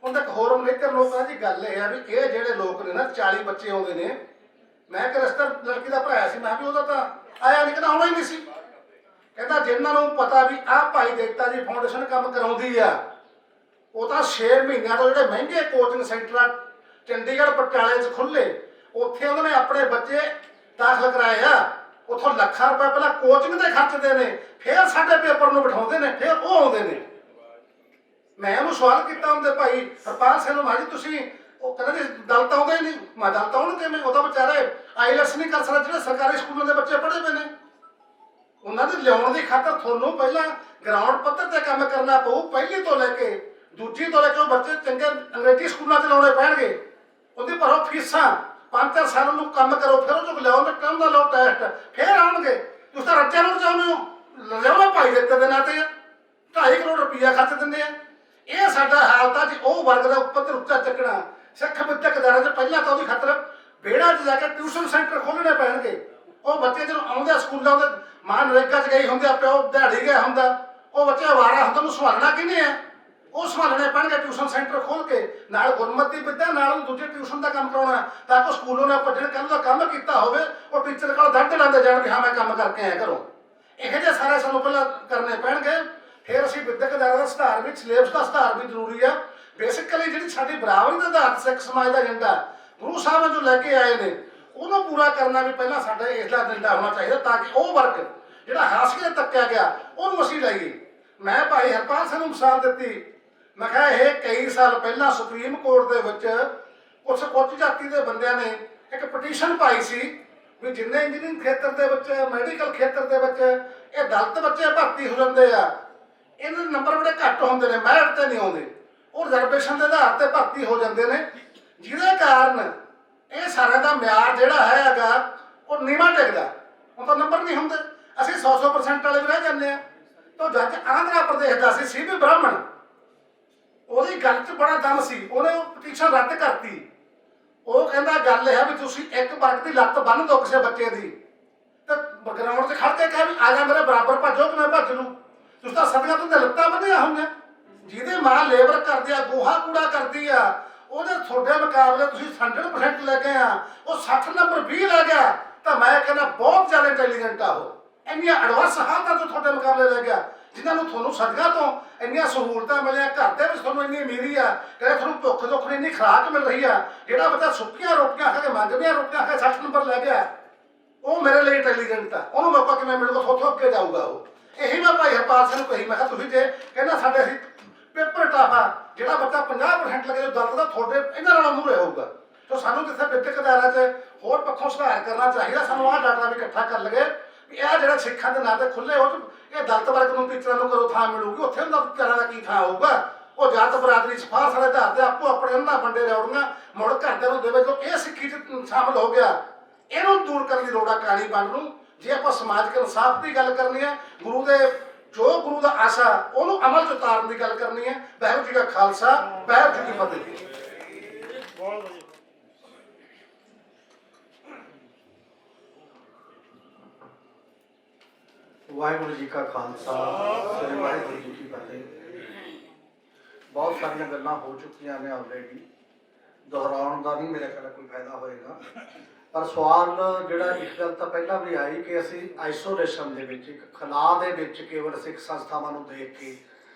ਉਹਦਾ ਇੱਕ ਹੋਰ ਮਨੇਕਰ ਲੋਕਾਂ ਦੀ ਗੱਲ ਇਹ ਆ ਵੀ ਇਹ ਜਿਹੜੇ ਲੋਕ ਨੇ ਨਾ 40 ਬੱਚੇ ਆਉਂਦੇ ਨੇ, ਮੈਂ ਇੱਕ ਰਿਸ਼ਤਾ ਲੜਕੀ ਦਾ ਭਰਾਇਆ ਸੀ, ਮੈਂ ਵੀ ਉਹਦਾ ਤਾਂ ਆਇਆ ਨਹੀਂ, ਕਹਿੰਦਾ ਆਉਣਾ ਹੀ ਨਹੀਂ ਸੀ। ਕਹਿੰਦਾ ਜਿਨ੍ਹਾਂ ਨੂੰ ਪਤਾ ਵੀ ਆਹ ਭਾਈ ਜਗਤਾ ਜੀ ਫਾਊਂਡੇਸ਼ਨ ਕੰਮ ਕਰਾਉਂਦੀ ਆ, ਉਹ ਤਾਂ 6 ਮਹੀਨਿਆਂ ਤੋਂ ਜਿਹੜੇ ਮਹਿੰਗੇ ਕੋਚਿੰਗ ਸੈਂਟਰ ਚੰਡੀਗੜ੍ਹ ਪਟਿਆਲੇ 'ਚ ਖੁੱਲ੍ਹੇ, ਉੱਥੇ ਉਹਨਾਂ ਨੇ ਆਪਣੇ ਬੱਚੇ ਦਾਖਲ ਕਰਾਏ ਆ। ਉੱਥੋਂ ਲੱਖਾਂ ਰੁਪਏ ਪਹਿਲਾਂ ਕੋਚਿੰਗ ਦੇ ਖਰਚਦੇ ਨੇ, ਫਿਰ ਸਾਡੇ ਪੇਪਰ ਨੂੰ ਬਿਠਾਉਂਦੇ ਨੇ, ਫਿਰ ਉਹ ਆਉਂਦੇ ਨੇ। ਮੈਂ ਉਹਨੂੰ ਸਵਾਲ ਕੀਤਾ ਹੁੰਦੇ ਭਾਈ ਹਰਪਾਲ ਸਿੰਘ ਨੂੰ, ਭਾਜੀ ਤੁਸੀਂ, ਉਹ ਕਹਿੰਦੇ ਜੀ ਦਲ ਤਾਂ ਆਉਂਦੇ ਹੀ ਨਹੀਂ। ਮੈਂ ਦਲ ਤਾਂ ਆਉਣ ਕਿਵੇਂ? ਉਹ ਤਾਂ ਵਿਚਾਰੇ IELTS ਨਹੀਂ ਕਰ ਸਕਦੇ, ਜਿਹੜੇ ਸਰਕਾਰੀ ਸਕੂਲਾਂ ਦੇ ਬੱਚੇ ਪੜ੍ਹੇ ਪਏ ਨੇ। ਉਹਨਾਂ ਦੇ ਲਿਆਉਣ ਦੀ ਖਾਤਰ ਤੁਹਾਨੂੰ ਪਹਿਲਾਂ ਗਰਾਊਂਡ ਪੱਧਰ ਤੇ ਕੰਮ ਕਰਨਾ ਪਊ, ਪਹਿਲੀ ਤੋਂ ਲੈ ਕੇ ਦੂਜੀ ਤੋਂ ਲੈ ਕੇ ਉਹ ਬੱਚੇ ਚੰਗੇ ਅੰਗਰੇਜ਼ੀ ਸਕੂਲਾਂ 'ਚ ਲਾਉਣੇ ਪੈਣਗੇ। ਉਹਦੀ ਭਰੋ ਫੀਸਾਂ, 5-4 ਸਾਲ ਨੂੰ ਕੰਮ ਕਰੋ, ਫਿਰ ਉਹ ਲਿਆਓ ਤੇ ਕੰਮ ਦਾ ਲਓ ਟੈਸਟ, ਫਿਰ ਆਉਣਗੇ। ਤੁਸੀਂ ਤਾਂ ਰੱਜਿਆਂ ਨੂੰ ਚਾਹੁੰਦੇ ਹੋ, ਲਿਆਉਣਾ ਭਾਈ ਦਿੱਤੇ ਦੇ ਨਾਂ ਤੇ 2.5 ਕਰੋੜ ਰੁਪਈਆ ਖਰਚ ਦਿੰਦੇ ਆ। ਇਹ ਸਾਡਾ ਹਾਲਤ ਆ ਜੀ। ਉਹ ਵਰਗ ਦਾ ਉੱਪਰ ਉੱਚਾ ਚੱਕਣਾ। ਸਿੱਖ ਵਿਦਿਅਕ ਅਦਾਰਿਆਂ 'ਚ ਪਹਿਲਾਂ ਤਾਂ ਉਹਦੀ ਖਾਤਰ ਵਿਹੜਾ 'ਚ ਜਾ ਕੇ ਟਿਊਸ਼ਨ ਸੈਂਟਰ ਖੋਲ੍ਹਣੇ ਪੈਣਗੇ। ਉਹ ਬੱਚੇ ਜਦੋਂ ਆਉਂਦੇ ਆ ਸਕੂਲਾਂ ਦੇ, ਮਾਂ ਨਰੇਗਾ 'ਚ ਗਈ ਹੁੰਦੀ ਆ, ਪਿਓ ਦਿਹਾੜੀ ਗਿਆ ਹੁੰਦਾ, ਉਹ ਬੱਚੇ ਅਵਾਰਾ ਹੁੰਦਾ, ਉਹਨੂੰ ਸੰਭਾਲਣਾ ਕਿਹਨੇ ਆ? ਉਹ ਸੰਭਾਲਣੇ ਪੈਣਗੇ ਟਿਊਸ਼ਨ ਸੈਂਟਰ ਖੋਲ ਕੇ, ਨਾਲ ਗੁਰਮਤਿ ਵਿਦਿਆ, ਨਾਲ ਦੂਜੇ ਟਿਊਸ਼ਨ ਦਾ ਕੰਮ ਕਰਾਉਣਾ, ਤਾਂ ਕਿ ਸਕੂਲੋਂ ਨਾ ਭੱਜਣ। ਕੱਲ੍ਹ ਦਾ ਕੰਮ ਕੀਤਾ ਹੋਵੇ ਉਹ ਟੀਚਰ ਕੋਲ ਦਰਦ ਲਾਉਂਦੇ ਜਾਣ ਵੀ ਹਾਂ ਮੈਂ ਕੰਮ ਕਰਕੇ ਆਇਆ ਘਰੋਂ। ਇਹੋ ਜਿਹੇ ਸਾਰੇ ਸਾਨੂੰ ਪਹਿਲਾਂ ਕਰਨੇ ਪੈਣਗੇ। ਫਿਰ ਅਸੀਂ ਵਿਦਿਅਕ ਅਦਾਰਿਆਂ ਦਾ ਸੁਧਾਰ ਵੀ, ਸਿਲੇਬਸ ਦਾ ਸੁਧਾਰ ਵੀ ਜ਼ਰੂਰੀ ਆ। ਬੇਸਿਕਲੀ ਜਿਹੜੀ ਸਾਡੀ ਬਰਾਬਰੀ ਦਾ ਆਧਾਰਿਤ ਸਿੱਖ ਸਮਾਜ ਦਾ ਏਜੰਡਾ ਗੁਰੂ ਸਾਹਿਬ ਜੋ ਲੈ ਕੇ ਆਏ ਨੇ, ਉਹਨੂੰ ਪੂਰਾ ਕਰਨਾ ਵੀ ਪਹਿਲਾਂ ਸਾਡਾ ਇਸ ਦਾ ਏਜੰਡਾ ਹੋਣਾ ਚਾਹੀਦਾ, ਤਾਂ ਕਿ ਉਹ ਵਰਗ ਜਿਹੜਾ ਹਾਸੀਏ ਤੱਕਿਆ ਗਿਆ ਉਹਨੂੰ ਅਸੀਂ ਲਾਈਏ। ਮੈਂ ਭਾਈ ਹਰਪਾਲ ਸਿੰਘ ਨੂੰ ਮਿਸਾਲ ਦਿੱਤੀ। ਮੈਂ ਕਿਹਾ ਇਹ ਕਈ ਸਾਲ ਪਹਿਲਾਂ ਸੁਪਰੀਮ ਕੋਰਟ ਦੇ ਵਿੱਚ ਕੁਛ ਉੱਚ ਜਾਤੀ ਦੇ ਬੰਦਿਆਂ ਨੇ ਇੱਕ ਪਟੀਸ਼ਨ ਪਾਈ ਸੀ ਵੀ ਜਿੰਨੇ ਇੰਜੀਨੀਅਰਿੰਗ ਖੇਤਰ ਦੇ ਵਿੱਚ, ਮੈਡੀਕਲ ਖੇਤਰ ਦੇ ਵਿੱਚ ਇਹ ਦਲਿਤ ਬੱਚੇ ਭਰਤੀ ਹੋ ਜਾਂਦੇ ਆ, ਇਹਨਾਂ ਦੇ ਨੰਬਰ ਬੜੇ ਘੱਟ ਹੁੰਦੇ ਨੇ, ਮੈਰਿਟ ਤੇ ਨਹੀਂ ਆਉਂਦੇ, ਉਹ ਰਿਜ਼ਰਵੇਸ਼ਨ ਦੇ ਆਧਾਰ ਤੇ ਭਰਤੀ ਹੋ ਜਾਂਦੇ ਨੇ, ਜਿਹਦੇ ਕਾਰਨ ਇਹ ਸਾਰਿਆਂ ਦਾ ਮਿਆਰ ਜਿਹੜਾ ਹੈਗਾ ਉਹ ਨੀਵਾਂ ਡਿੱਗਦਾ। ਹੁਣ ਤਾਂ ਨੰਬਰ ਨਹੀਂ ਹੁੰਦੇ, ਅਸੀਂ 100% ਵਾਲੇ ਵੀ ਰਹਿ ਜਾਂਦੇ ਆ। ਤਾਂ ਜੱਜ ਆਂਧਰਾ ਪ੍ਰਦੇਸ਼ ਦਾ ਸੀ ਵੀ ਬ੍ਰਾਹਮਣ, ਉਹਦੀ ਗੱਲ 'ਚ ਬੜਾ ਦਮ ਸੀ, ਉਹਨੇ ਉਹ ਪਟੀਸ਼ਨ ਰੱਦ ਕਰਤੀ। ਉਹ ਕਹਿੰਦਾ ਗੱਲ ਇਹ ਆ ਵੀ ਤੁਸੀਂ ਇੱਕ ਵਰਗ ਦੀ ਲੱਤ ਬੰਨ੍ਹ ਦਿਓ ਕਿਸੇ ਬੱਚੇ ਦੀ, ਤੇ ਗਰਾਊਂਡ 'ਚ ਖੜ ਕੇ ਕਹੇ ਵੀ ਆ ਜਾ ਮੇਰੇ ਬਰਾਬਰ ਭੱਜੋ ਕਿ ਮੈਂ ਭੱਜ ਲੂੰ। ਤੁਸੀਂ ਤਾਂ ਸਦੀਆਂ ਤੋਂ ਲੱਤਾਂ ਬੰਨ੍ਹੀਆਂ ਹੋਈਆਂ। ਜਿਹਦੇ ਮਾਂ ਲੇਬਰ ਕਰਦੀ ਆ, ਗੋਹਾ ਕੂੜਾ ਕਰਦੀ ਆ, ਉਹਦੇ ਤੁਹਾਡੇ ਮੁਕਾਬਲੇ ਤੁਸੀਂ 100% ਲੈ ਕੇ ਆ, ਉਹ 60 ਨੰਬਰ 20 ਲੈ ਗਿਆ, ਤਾਂ ਮੈਂ ਕਹਿੰਦਾ ਬਹੁਤ ਜ਼ਿਆਦਾ ਇੰਟੈਲੀਜੈਂਟ ਆ। ਉਹ ਇੰਨੀਆਂ ਐਡਵਾਂਸ ਹਾਲਤਾਂ ਤੋਂ ਤੁਹਾਡੇ ਮੁਕਾਬਲੇ ਲੈ ਗਿਆ, ਜਿਨ੍ਹਾਂ ਨੂੰ ਤੁਹਾਨੂੰ ਸਦੀਆਂ ਤੋਂ ਇੰਨੀਆਂ ਸਹੂਲਤਾਂ ਮਿਲੀਆਂ, ਘਰ ਦੇ ਵਿੱਚ ਤੁਹਾਨੂੰ ਇੰਨੀ ਅਮੀਰੀ ਆ, ਕਹਿੰਦੇ ਤੁਹਾਨੂੰ ਭੁੱਖ ਦੁੱਖ ਇੰਨੀ ਖੁਰਾਕ ਮਿਲ ਰਹੀ ਆ। ਜਿਹੜਾ ਬੱਚਾ ਸੁੱਕੀਆਂ ਰੋਟੀਆਂ ਖਾ ਕੇ, ਮੰਗਵੀਆਂ ਰੋਟੀਆਂ ਖਾ ਕੇ 60 ਨੰਬਰ ਲੈ ਗਿਆ, ਉਹ ਮੇਰੇ ਲਈ ਇੰਟੈਲੀਜੈਂਟ ਆ। ਉਹਨੂੰ ਮੌਕਾ ਕਿਵੇਂ ਮਿਲੂਗਾ? ਉੱਥੋਂ ਅੱਗੇ ਜਾਊਗਾ ਉਹ। ਇਹੀ ਮੈਂ ਭਾਈ ਹਰਪਾਲ ਸਿੰਘ ਨੂੰ ਕਹੀ, ਮੈਂ ਕਿਹਾ ਤੁਸੀਂ ਜੇ ਕਹਿੰਦਾ ਸਾਡੇ ਅਸੀਂ ਪੇਪਰ ਟਾਫ ਆ, ਜਿਹੜਾ ਬੱਚਾ 50% ਲੱਗੇ ਜੋ ਦਲਤ ਦਾ ਤੁਹਾਡੇ ਇਹਨਾਂ ਨਾਲੋਂ ਮੂਹਰੇ ਹੋਊਗਾ। ਤਾਂ ਸਾਨੂੰ ਜਿੱਥੇ ਵਿਦਿਅਕ ਅਦਾਰਿਆਂ 'ਚ ਹੋਰ ਪੱਖੋਂ ਸੁਧਾਰ ਕਰਨਾ ਚਾਹੀਦਾ। ਸਾਨੂੰ ਆਹ ਡਾਟਾ ਵੀ ਇਕੱਠਾ ਕਰ ਲਗੇ ਵੀ ਇਹ ਜਿਹੜਾ ਸਿੱਖਾਂ ਦੇ ਨਾਂ ਤੇ ਖੁੱਲੇ, ਉਹ 'ਚ ਇਹ ਦਲਤ ਵਰਗ ਨੂੰ ਟੀਚਰਾਂ ਨੂੰ ਕਦੋਂ ਥਾਂ ਮਿਲੂਗੀ? ਉੱਥੇ ਉਹਨਾਂ ਵਿਚਾਰਾਂ ਦਾ ਕੀ ਥਾਂ ਹੋਊਗਾ? ਉਹ ਜਾਤ ਬਰਾਦਰੀ ਸਿਫਾਰਸ਼ ਵਾਲੇ ਆਧਾਰ ਤੇ ਆਪੋ ਆਪਣੇ ਉਹਨਾਂ ਵੰਡੇ ਰੌੜੀਆਂ ਮੁੜ ਘਰਦਿਆਂ ਨੂੰ ਦੇਵੇ। ਜੋ ਇਹ ਸਿੱਖੀ 'ਚ ਸ਼ਾਮਲ ਹੋ ਗਿਆ, ਇਹਨੂੰ ਦੂਰ ਕਰਨ ਦੀ ਲੋੜ ਆ ਕਹਾਣੀ ਵੰਡ ਨੂੰ। ਜੇ ਆਪਾਂ ਸਮਾਜਿਕ ਇਨਸਾਫ ਦੀ ਗੱਲ ਕਰਨੀ ਹੈ, ਗੁਰੂ ਦੇ ਜੋ ਗੁਰੂ ਦਾ ਆਸ਼ਾ ਉਹਨੂੰ ਅਮਲ 'ਚ ਉਤਾਰਨ ਦੀ ਗੱਲ ਕਰਨੀ ਹੈ। ਵਾਹਿਗੁਰੂ ਜੀ ਦਾ ਖਾਲਸਾ, ਵਾਹਿਗੁਰੂ ਜੀ ਕੀ ਫਤਿਹ। ਵਾਹਿਗੁਰੂ ਜੀ ਕਾ ਖਾਲਸਾ, ਸ੍ਰੀ ਵਾਹਿਗੁਰੂ ਜੀ ਕੀ ਫਤਿਹ। ਬਹੁਤ ਸਾਰੀਆਂ ਗੱਲਾਂ ਹੋ ਚੁੱਕੀਆਂ ਨੇ ਆਲਰੇਡੀ, ਦੁਹਰਾਉਣ ਦਾ ਨਹੀਂ ਮੇਰੇ ਖਿਆਲ ਕੋਈ ਫਾਇਦਾ ਹੋਏਗਾ। ਪਰ ਸਵਾਲ ਜਿਹੜਾ ਇੱਕ ਗੱਲ ਤਾਂ ਪਹਿਲਾਂ ਵੀ ਆਈ ਕਿ ਅਸੀਂ ਆਈਸੋਲੇਸ਼ਨ ਦੇ ਵਿੱਚ, ਇੱਕ ਖਲਾਅ ਦੇ ਵਿੱਚ ਕੇਵਲ ਸਿੱਖ ਸੰਸਥਾਵਾਂ ਨੂੰ ਦੇਖ ਕੇ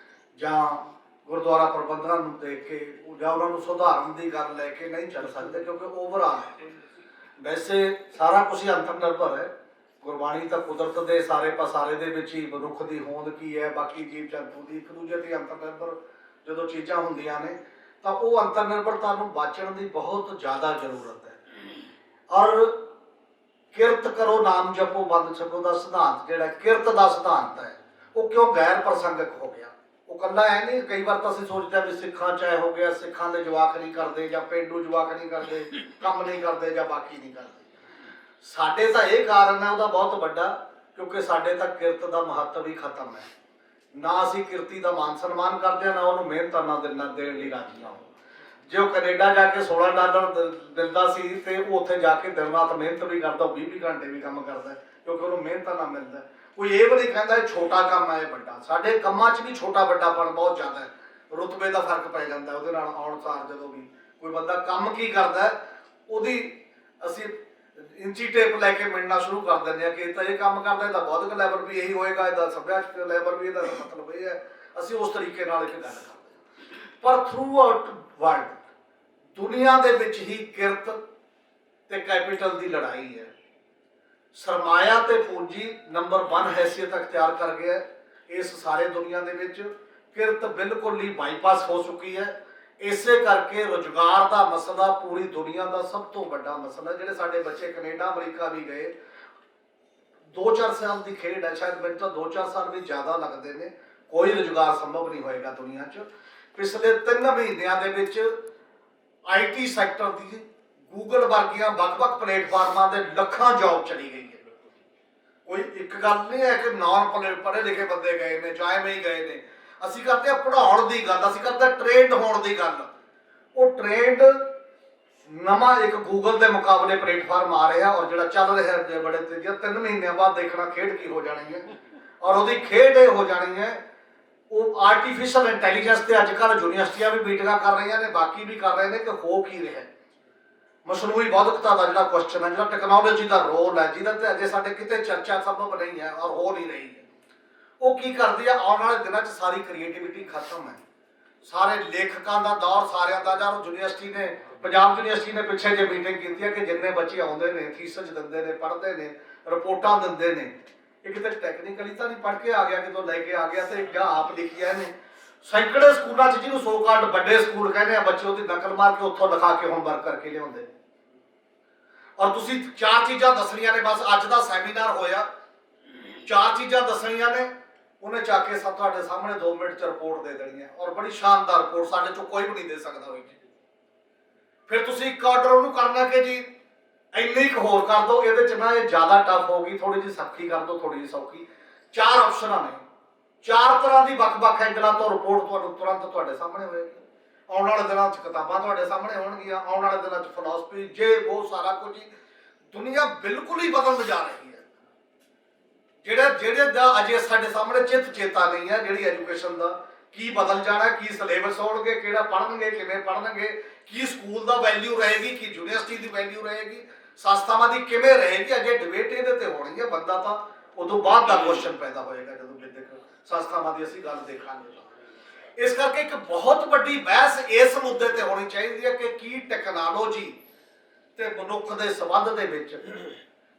ਜਾਂ ਗੁਰਦੁਆਰਾ ਪ੍ਰਬੰਧਕਾਂ ਨੂੰ ਦੇਖ ਕੇ ਜਾਂ ਉਹਨਾਂ ਨੂੰ ਸੁਧਾਰਨ ਦੀ ਗੱਲ ਲੈ ਕੇ ਨਹੀਂ ਚੱਲ ਸਕਦੇ, ਕਿਉਂਕਿ ਓਵਰਆਲ ਵੈਸੇ ਸਾਰਾ ਕੁਝ ਹੀ ਅੰਤਰ ਨਿਰਭਰ ਹੈ। ਗੁਰਬਾਣੀ ਤਾਂ ਕੁਦਰਤ ਦੇ ਸਾਰੇ ਪਸਾਰੇ ਦੇ ਵਿੱਚ ਹੀ ਮਨੁੱਖ ਦੀ ਹੋਂਦ ਕੀ ਹੈ, ਬਾਕੀ ਜੀਵ ਜੰਤੂ ਦੀ ਇੱਕ ਦੂਜੇ ਤੇ ਅੰਤਰ ਨਿਰਭਰ ਜਦੋਂ ਚੀਜ਼ਾਂ ਹੁੰਦੀਆਂ ਨੇ, ਤਾਂ ਉਹ ਅੰਤਰ ਨਿਰਭਰਤਾ ਨੂੰ ਬਾਚਣ ਦੀ ਬਹੁਤ ਜ਼ਿਆਦਾ ਜ਼ਰੂਰਤ ਹੈ। ਔਰ ਕਿਰਤ ਕਰੋ ਨਾਮ ਜਪੋ ਬੰਦ ਛਕੋ ਦਾ ਸਿਧਾਂਤ, ਜਿਹੜਾ ਕਿਰਤ ਦਾ ਸਿਧਾਂਤ ਹੈ, ਉਹ ਕਿਉਂ ਗੈਰ ਪ੍ਰਸੰਗਕ ਹੋ ਗਿਆ? ਉਹ ਕੱਲਾ ਐ ਨਹੀਂ, ਕਈ ਵਾਰ ਤਾਂ ਅਸੀਂ ਸੋਚਦੇ ਹਾਂ ਵੀ ਸਿੱਖਾਂ 'ਚ ਐ ਹੋ ਗਿਆ, ਸਿੱਖਾਂ ਦੇ ਜਵਾਕ ਨਹੀਂ ਕਰਦੇ ਜਾਂ ਪੇਂਡੂ ਜਵਾਕ ਨਹੀਂ ਕਰਦੇ, ਕੰਮ ਨਹੀਂ ਕਰਦੇ ਜਾਂ ਬਾਕੀ ਨਹੀਂ ਕਰਦੇ। ਸਾਡੇ ਤਾਂ ਇਹ ਕਾਰਨ ਹੈ ਉਹਦਾ ਬਹੁਤ ਵੱਡਾ, ਕਿਉਂਕਿ ਸਾਡੇ ਤਾਂ ਕਿਰਤ ਦਾ ਮਹੱਤਵ ਹੀ ਖਤਮ ਹੈ। ਨਾ ਅਸੀਂ ਕਿਰਤੀ ਦਾ ਮਾਨ ਸਨਮਾਨ ਕਰਦੇ ਹਾਂ, ਨਾ ਉਹਨੂੰ ਮਿਹਨਤਾਨਾ ਦੇਣ ਲਈ ਰਾਜੀ ਹਾਂ। ਜੇ ਉਹ ਕੈਨੇਡਾ ਜਾ ਕੇ $16 ਦਿੰਦਾ ਸੀ ਤੇ ਉਹ ਉੱਥੇ ਜਾ ਕੇ ਦਿਨ ਰਾਤ ਮਿਹਨਤ ਵੀ ਕਰਦਾ, ਉਹ 20 ਘੰਟੇ ਵੀ ਕੰਮ ਕਰਦਾ, ਕਿਉਂਕਿ ਉਹਨੂੰ ਮਿਹਨਤਾਨਾ ਮਿਲਦਾ। ਕੋਈ ਇਹ ਵੀ ਨਹੀਂ ਕਹਿੰਦਾ ਇਹ ਛੋਟਾ ਕੰਮ ਹੈ, ਇਹ ਵੱਡਾ। ਸਾਡੇ ਕੰਮਾਂ 'ਚ ਵੀ ਛੋਟਾ ਵੱਡਾਪਣ ਬਹੁਤ ਜ਼ਿਆਦਾ ਹੈ, ਰੁਤਬੇ ਦਾ ਫਰਕ ਪੈ ਜਾਂਦਾ ਉਹਦੇ ਨਾਲ ਆਉਣ ਸਾਰ। ਜਦੋਂ ਵੀ ਕੋਈ ਬੰਦਾ ਕੰਮ ਕੀ ਕਰਦਾ, ਉਹਦੀ ਅਸੀਂ ਇੰਚੀ ਟੇਪ ਲੈ ਕੇ ਮਿਲਣਾ ਸ਼ੁਰੂ ਕਰ ਦਿੰਦੇ ਹਾਂ ਕਿ ਇਹ ਤਾਂ ਇਹ ਕੰਮ ਕਰਦਾ, ਇਹਦਾ ਬੌਧਿਕ ਲੈਵਲ ਵੀ ਇਹੀ ਹੋਏਗਾ, ਇਹਦਾ ਸੱਭਿਆਚਾਰਕ ਲੈਵਲ ਵੀ ਇਹਦਾ ਮਤਲਬ ਇਹ ਹੈ। ਅਸੀਂ ਉਸ ਤਰੀਕੇ ਨਾਲ ਇੱਕ ਗੱਲ ਕਰਦੇ ਹਾਂ। ਪਰ ਥਰੂ ਆਊਟ ਵਰਲਡ ਦੁਨੀਆ ਦੇ ਵਿੱਚ ਹੀ ਕਿਰਤ ਤੇ ਕੈਪੀਟਲ ਦੀ ਲੜਾਈ ਹੈ। ਸਰਮਾਇਆ ਤੇ ਪੂੰਜੀ ਨੰਬਰ 1 ਹੈਸੀਅਤ ਅਖਤਿਆਰ ਕਰ ਗਿਆ ਇਸ ਸਾਰੇ ਦੁਨੀਆ ਦੇ ਵਿੱਚ। ਕਿਰਤ ਬਿਲਕੁਲ ਹੀ ਬਾਈਪਾਸ ਹੋ ਚੁੱਕੀ ਹੈ। ਇਸੇ ਕਰਕੇ ਰੁਜ਼ਗਾਰ ਦਾ ਮਸਲਾ ਪੂਰੀ ਦੁਨੀਆ ਦਾ ਸਭ ਤੋਂ ਵੱਡਾ ਮਸਲਾ। ਜਿਹੜੇ ਸਾਡੇ ਬੱਚੇ ਕੈਨੇਡਾ ਅਮਰੀਕਾ ਵੀ ਗਏ, 2-4 ਸਾਲ ਦੀ ਖੇਡ ਹੈ, ਸ਼ਾਇਦ ਮੈਨੂੰ ਤਾਂ 2-4 ਸਾਲ ਵੀ ਜ਼ਿਆਦਾ ਲੱਗਦੇ ਨੇ। ਕੋਈ ਰੁਜ਼ਗਾਰ ਸੰਭਵ ਨਹੀਂ ਹੋਏਗਾ ਦੁਨੀਆ 'ਚ। ਪਿਛਲੇ 3 ਮਹੀਨਿਆਂ ਦੇ ਵਿੱਚ IT ਸੈਕਟਰ ਦੀ ਗੂਗਲ ਵਰਗੀਆਂ ਵੱਖ-ਵੱਖ ਪਲੇਟਫਾਰਮਾਂ ਦੇ ਲੱਖਾਂ ਜੌਬ ਚਲੀ ਗਈ ਹੈ। ਕੋਈ ਇੱਕ ਗੱਲ ਨਹੀਂ ਹੈ ਕਿ ਨਾਨ ਪੜ੍ਹੇ ਲਿਖੇ ਬੰਦੇ ਗਏ ਨੇ ਜਾਂ ਐਵੇਂ ਹੀ ਗਏ ਨੇ। ਅਸੀਂ ਕਰਦੇ ਆ ਪੜ੍ਹਾਉਣ ਦੀ ਗੱਲ, ਅਸੀਂ ਕਰਦੇ ਟ੍ਰੇਨਡ ਹੋਣ ਦੀ ਗੱਲ। ਉਹ ਟ੍ਰੇਨਡ ਨਵਾਂ ਇੱਕ ਗੂਗਲ ਦੇ ਮੁਕਾਬਲੇ ਪਲੇਟਫਾਰਮ ਆ ਰਿਹਾ ਔਰ ਜਿਹੜਾ ਚੱਲ ਰਿਹਾ ਹੈ ਬੜੇ ਤੇਜ਼ੀ 3 ਮਹੀਨਿਆਂ ਬਾਅਦ ਦੇਖਣਾ ਖੇਡ ਕੀ ਹੋ ਜਾਣੀ ਹੈ। ਔਰ ਉਹਦੀ ਖੇਡ ਇਹ ਹੋ ਜਾਣੀ ਹੈ, ਉਹ ਆਰਟੀਫਿਸ਼ੀਅਲ ਇੰਟੈਲੀਜੈਂਸ ਤੇ ਅੱਜ ਕੱਲ੍ਹ ਯੂਨੀਵਰਸਿਟੀਆਂ ਵੀ ਮੀਟਿੰਗਾਂ ਕਰ ਰਹੀਆਂ ਨੇ, ਬਾਕੀ ਵੀ ਕਰ ਰਹੇ ਨੇ ਕਿ ਹੋ ਕੀ ਰਿਹਾ। ਮਸਨੂਈ ਬੌਧਿਕਤਾ ਦਾ ਜਿਹੜਾ ਕੁਐਸਚਨ ਹੈ, ਜਿਹੜਾ ਟੈਕਨੋਲੋਜੀ ਦਾ ਰੋਲ ਹੈ, ਜਿਹਦਾ ਤੇ ਅਜੇ ਸਾਡੇ ਕਿਤੇ ਚਰਚਾ ਸੰਭਵ ਨਹੀਂ ਹੈ ਔਰ ਹੋ ਨਹੀਂ ਰਹੀ ਹੈ, ਉਹ ਕੀ ਕਰਦੀ ਹੈ। ਆਉਣ ਵਾਲੇ ਦਿਨਾਂ 'ਚ ਸਾਰੀ ਕ੍ਰੀਏਟੀਵਿਟੀ ਖਤਮ ਹੈ। ਸਾਰੇ ਲੇਖਕਾਂ ਦਾ ਦੌਰ ਸਾਰਿਆਂ ਦਾ ਜਾਂ ਯੂਨੀਵਰਸਿਟੀ ਨੇ, ਪੰਜਾਬ ਯੂਨੀਵਰਸਿਟੀ ਨੇ ਪਿੱਛੇ ਜੇ ਮੀਟਿੰਗ ਕੀਤੀ ਹੈ ਕਿ ਜਿੰਨੇ ਬੱਚੇ ਆਉਂਦੇ ਨੇ, ਥੀਸਿਸ ਦਿੰਦੇ ਨੇ, ਪੜ੍ਹਦੇ ਨੇ, ਰਿਪੋਰਟਾਂ ਦਿੰਦੇ ਨੇ, ਇਹ ਕਿਤੇ ਟੈਕਨੀਕਲੀ ਤਾਂ ਨਹੀਂ ਪੜ੍ਹ ਕੇ ਆ ਗਿਆ, ਕਿਤੋਂ ਲੈ ਕੇ ਆ ਗਿਆ ਤੇ ਜਾਂ ਆਪ ਲਿਖਿਆ ਇਹਨੇ। ਸੈਂਕੜੇ ਸਕੂਲਾਂ 'ਚ ਜਿਹਨੂੰ ਸੋ ਕਾਲਡ ਵੱਡੇ ਸਕੂਲ ਕਹਿੰਦੇ ਆ, ਬੱਚੇ ਉਹਦੀ ਨਕਲ ਮਾਰ ਕੇ ਉੱਥੋਂ ਲਿਖਾ ਕੇ ਹੋਮਵਰਕ ਕਰਕੇ ਲਿਆਉਂਦੇ। ਔਰ ਤੁਸੀਂ 4 ਚੀਜ਼ਾਂ ਦੱਸਣੀਆਂ ਨੇ, ਬਸ ਅੱਜ ਦਾ ਸੈਮੀਨਾਰ ਹੋਇਆ, 4 ਚੀਜ਼ਾਂ ਦੱਸਣੀਆਂ ਨੇ, ਉਹਨੇ ਚੱਕ ਕੇ ਸਭ ਤੁਹਾਡੇ ਸਾਹਮਣੇ 2 ਮਿੰਟ 'ਚ ਰਿਪੋਰਟ ਦੇ ਦੇਣੀ ਹੈ ਔਰ ਬੜੀ ਸ਼ਾਨਦਾਰ ਰਿਪੋਰਟ, ਸਾਡੇ 'ਚੋਂ ਕੋਈ ਵੀ ਨਹੀਂ ਦੇ ਸਕਦਾ ਹੋਏਗੀ। ਫਿਰ ਤੁਸੀਂ ਇੱਕ ਆਰਡਰ ਉਹਨੂੰ ਕਰਨਾ ਕਿ ਜੀ ਇੰਨੀ ਕੁ ਹੋਰ ਕਰ ਦਿਓ, ਇਹਦੇ 'ਚ ਨਾ ਇਹ ਜ਼ਿਆਦਾ ਟਫ ਹੋਊਗੀ, ਥੋੜੀ ਜਿਹੀ ਸੌਖੀ ਕਰ ਦਿਓ, ਥੋੜੀ ਜਿਹੀ ਸੌਖੀ। 4 ਆਪਸ਼ਨਾਂ ਨੇ, 4 ਤਰ੍ਹਾਂ ਦੀ ਵੱਖ-ਵੱਖ ਐਂਗਲਾਂ ਤੋਂ ਰਿਪੋਰਟ ਤੁਹਾਨੂੰ ਤੁਰੰਤ ਤੁਹਾਡੇ ਸਾਹਮਣੇ ਹੋਏਗੀ। ਆਉਣ ਵਾਲੇ ਦਿਨਾਂ 'ਚ ਕਿਤਾਬਾਂ ਤੁਹਾਡੇ ਸਾਹਮਣੇ ਹੋਣਗੀਆਂ, ਆਉਣ ਵਾਲੇ ਦਿਨਾਂ 'ਚ ਫਿਲਾਸਫੀ, ਜੇ ਉਹ ਸਾਰਾ ਕੁਝ ਹੀ ਦੁਨੀਆ ਬਿਲਕੁਲ ਹੀ ਬਦਲਣ ਜਾ ਰਹੀ ਹੈ। ਜਿਹੜੇ ਦਾ ਅਜੇ ਸਾਡੇ ਸਾਹਮਣੇ ਚਿੱਤ ਚੇਤਾ ਨਹੀਂ ਹੈ, ਜਿਹੜੀ ਐਜੂਕੇਸ਼ਨ ਦਾ ਕੀ ਬਦਲ ਜਾਣਾ, ਕੀ ਸਿਲੇਬਸ ਹੋਣਗੇ, ਕਿਹੜਾ ਪੜ੍ਹਨਗੇ, ਕਿਵੇਂ ਪੜ੍ਹਨਗੇ, ਕੀ ਸਕੂਲ ਦਾ ਵੈਲਿਊ ਰਹੇਗੀ, ਕੀ ਯੂਨੀਵਰਸਿਟੀ ਦੀ ਵੈਲਿਊ ਰਹੇਗੀ, ਸੰਸਥਾਵਾਂ ਦੀ ਕਿਵੇਂ ਰਹੇਗੀ, ਅਜੇ ਡਿਬੇਟ ਇਹਦੇ ਤੇ ਹੋਣੀ ਹੈ। ਬੰਦਾ ਤਾਂ ਉਦੋਂ ਬਾਅਦ ਦਾ ਕੁਐਸਚਨ ਪੈਦਾ ਹੋਏਗਾ ਜਦੋਂ ਵਿਦਿਅਕ ਸੰਸਥਾਵਾਂ ਦੀ ਅਸੀਂ ਗੱਲ ਦੇਖਾਂਗੇ। ਇਸ ਕਰਕੇ ਇੱਕ ਬਹੁਤ ਵੱਡੀ ਬਹਿਸ ਇਸ ਮੁੱਦੇ ਤੇ ਹੋਣੀ ਚਾਹੀਦੀ ਹੈ ਕਿ ਕੀ ਟੈਕਨੋਲੋਜੀ ਤੇ ਮਨੁੱਖ ਦੇ ਸੰਬੰਧ ਦੇ ਵਿੱਚ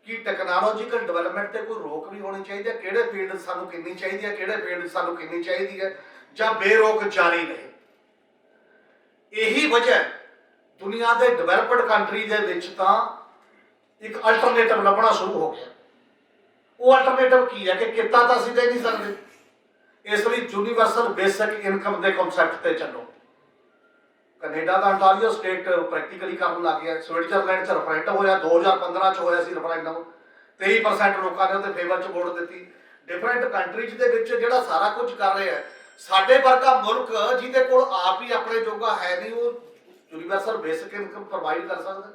ਕੀ ਟੈਕਨੋਲੋਜੀਕਲ ਡਿਵੈਲਪਮੈਂਟ ਤੇ ਕੋਈ ਰੋਕ ਵੀ ਹੋਣੀ ਚਾਹੀਦੀ ਹੈ, ਕਿਹੜੇ ਫੀਲਡ ਸਾਨੂੰ ਕਿੰਨੀ ਚਾਹੀਦੀ ਹੈ, ਕਿਹੜੇ ਫੀਲਡ ਸਾਨੂੰ ਕਿੰਨੀ ਚਾਹੀਦੀ ਹੈ, ਜਾਂ ਬੇਰੋਕ ਜਾਰੀ ਰਹੇ। ਇਹੀ ਵਜ੍ਹਾ ਦੁਨੀਆ ਦੇ ਡਿਵੈਲਪਡ ਕੰਟਰੀ ਦੇ ਵਿੱਚ ਤਾਂ ਇੱਕ ਅਲਟਰਨੇਟਿਵ ਲੱਭਣਾ ਸ਼ੁਰੂ ਹੋ ਗਿਆ। ਉਹ ਅਲਟਰਨੇਟਿਵ ਕੀ ਹੈ ਕਿ ਕਿੱਤਾ ਤਾਂ ਅਸੀਂ ਦੇ ਨਹੀਂ ਸਕਦੇ, ਇਸ ਲਈ ਯੂਨੀਵਰਸਲ ਬੇਸਿਕ ਇਨਕਮ ਦੇ ਕਨਸੈਪਟ ਤੇ ਚੱਲੋ। ਕੈਨੇਡਾ ਦਾ ਅੰਟਾਰੀਓ ਸਟੇਟ ਪ੍ਰੈਕਟੀਕਲੀ ਕਰਨ ਲੱਗ ਗਿਆ। ਸਵਿਟਜ਼ਰਲੈਂਡ 'ਚ ਰੈਫਰੈਂਡਮ ਹੋਇਆ, 2015 'ਚ ਹੋਇਆ ਸੀ ਰੈਫਰੈਂਡਮ, 23% ਲੋਕਾਂ ਨੇ ਉਹਦੇ ਫੇਵਰ 'ਚ ਵੋਟ ਦਿੱਤੀ। ਡਿਫਰੈਂਟ ਕੰਟਰੀਜ਼ ਦੇ ਵਿੱਚ ਜਿਹੜਾ ਸਾਰਾ ਕੁਝ ਕਰ ਰਿਹਾ ਹੈ, ਸਾਡੇ ਵਰਗਾ ਮੁਲਕ ਜਿਹਦੇ ਕੋਲ ਆਪ ਹੀ ਆਪਣੇ ਜੋਗਾ ਹੈ ਨਹੀਂ, ਉਹ ਯੂਨੀਵਰਸਲ ਬੇਸਿਕ ਇਨਕਮ ਪ੍ਰੋਵਾਈਡ ਕਰ ਸਕਦਾ।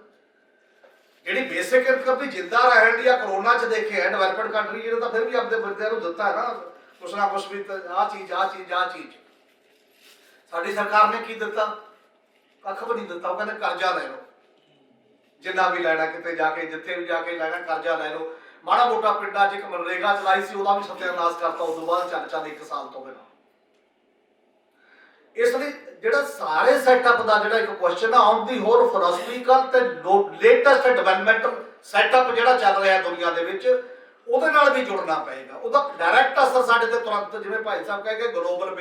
ਜਿਹੜੀ ਬੇਸਿਕ ਇਨਕਮ ਦੀ ਜਿੰਦਾ ਰਹਿਣ ਦੀ ਆ ਕਰੋਨਾ 'ਚ ਦੇਖਿਆ ਡਿਵੈਲਪਡ ਕੰਟਰੀ ਜਿਹੜੇ ਤਾਂ ਫਿਰ ਵੀ ਆਪਣੇ ਬੰਦਿਆਂ ਨੂੰ ਦਿੱਤਾ ਹੈ ਨਾ ਕੁਛ ਨਾ ਕੁਛ ਵੀ, ਆਹ ਚੀਜ਼। ਸਾਡੀ ਸਰਕਾਰ ਨੇ ਕੀ ਦਿੱਤਾ? ਕੱਖ ਵੀ ਨਹੀਂ ਦਿੱਤਾ। ਉਹ ਕਹਿੰਦੇ ਕਰਜ਼ਾ ਲੈ ਲਓ, ਜਿੰਨਾ ਵੀ ਲੈਣਾ, ਕਿਤੇ ਜਾ ਕੇ ਜਿੱਥੇ ਵੀ ਜਾ ਕੇ ਲੈਣਾ ਕਰਜ਼ਾ ਲੈ ਲਓ। ਮਾੜਾ ਮੋਟਾ ਪਿੰਡਾਂ 'ਚ ਇੱਕ ਮਨਰੇਗਾ ਚਲਾਈ ਸੀ, ਉਹਦਾ ਵੀ ਸਤਿਆਨਾਸ਼ ਕਰਤਾ ਉਸ ਤੋਂ ਬਾਅਦ ਚੱਲ 1 ਸਾਲ ਤੋਂ ਬਿਨਾਂ। ਇਸ ਲਈ ਜਿਹੜਾ ਸਾਰੇ ਸੈਟਅਪ ਦਾ ਜਿਹੜਾ ਇੱਕ ਕੁਐਸਚਨ ਆ, ਆਨ ਦੀ ਹੋਰ ਫਿਲਾਸਫੀਕਲ ਤੇ ਲੇਟੈਸਟ ਡਿਵੈਲਪਮੈਂਟਲ ਸੈਟਅਪ ਜਿਹੜਾ ਚੱਲ ਰਿਹਾ ਦੁਨੀਆ ਦੇ ਵਿੱਚ, ਉਹਦੇ ਨਾਲ ਵੀ ਜੁੜਨਾ ਪਏਗਾ। ਉਹਦਾ ਡਾਇਰੈਕਟ ਅਸਰ ਸਾਡੇ ਤੇ ਤੁਰੰਤ, ਜਿਵੇਂ ਭਾਈ ਸਾਹਿਬ ਕਹਿ ਗਏ ਗਲੋਬਲ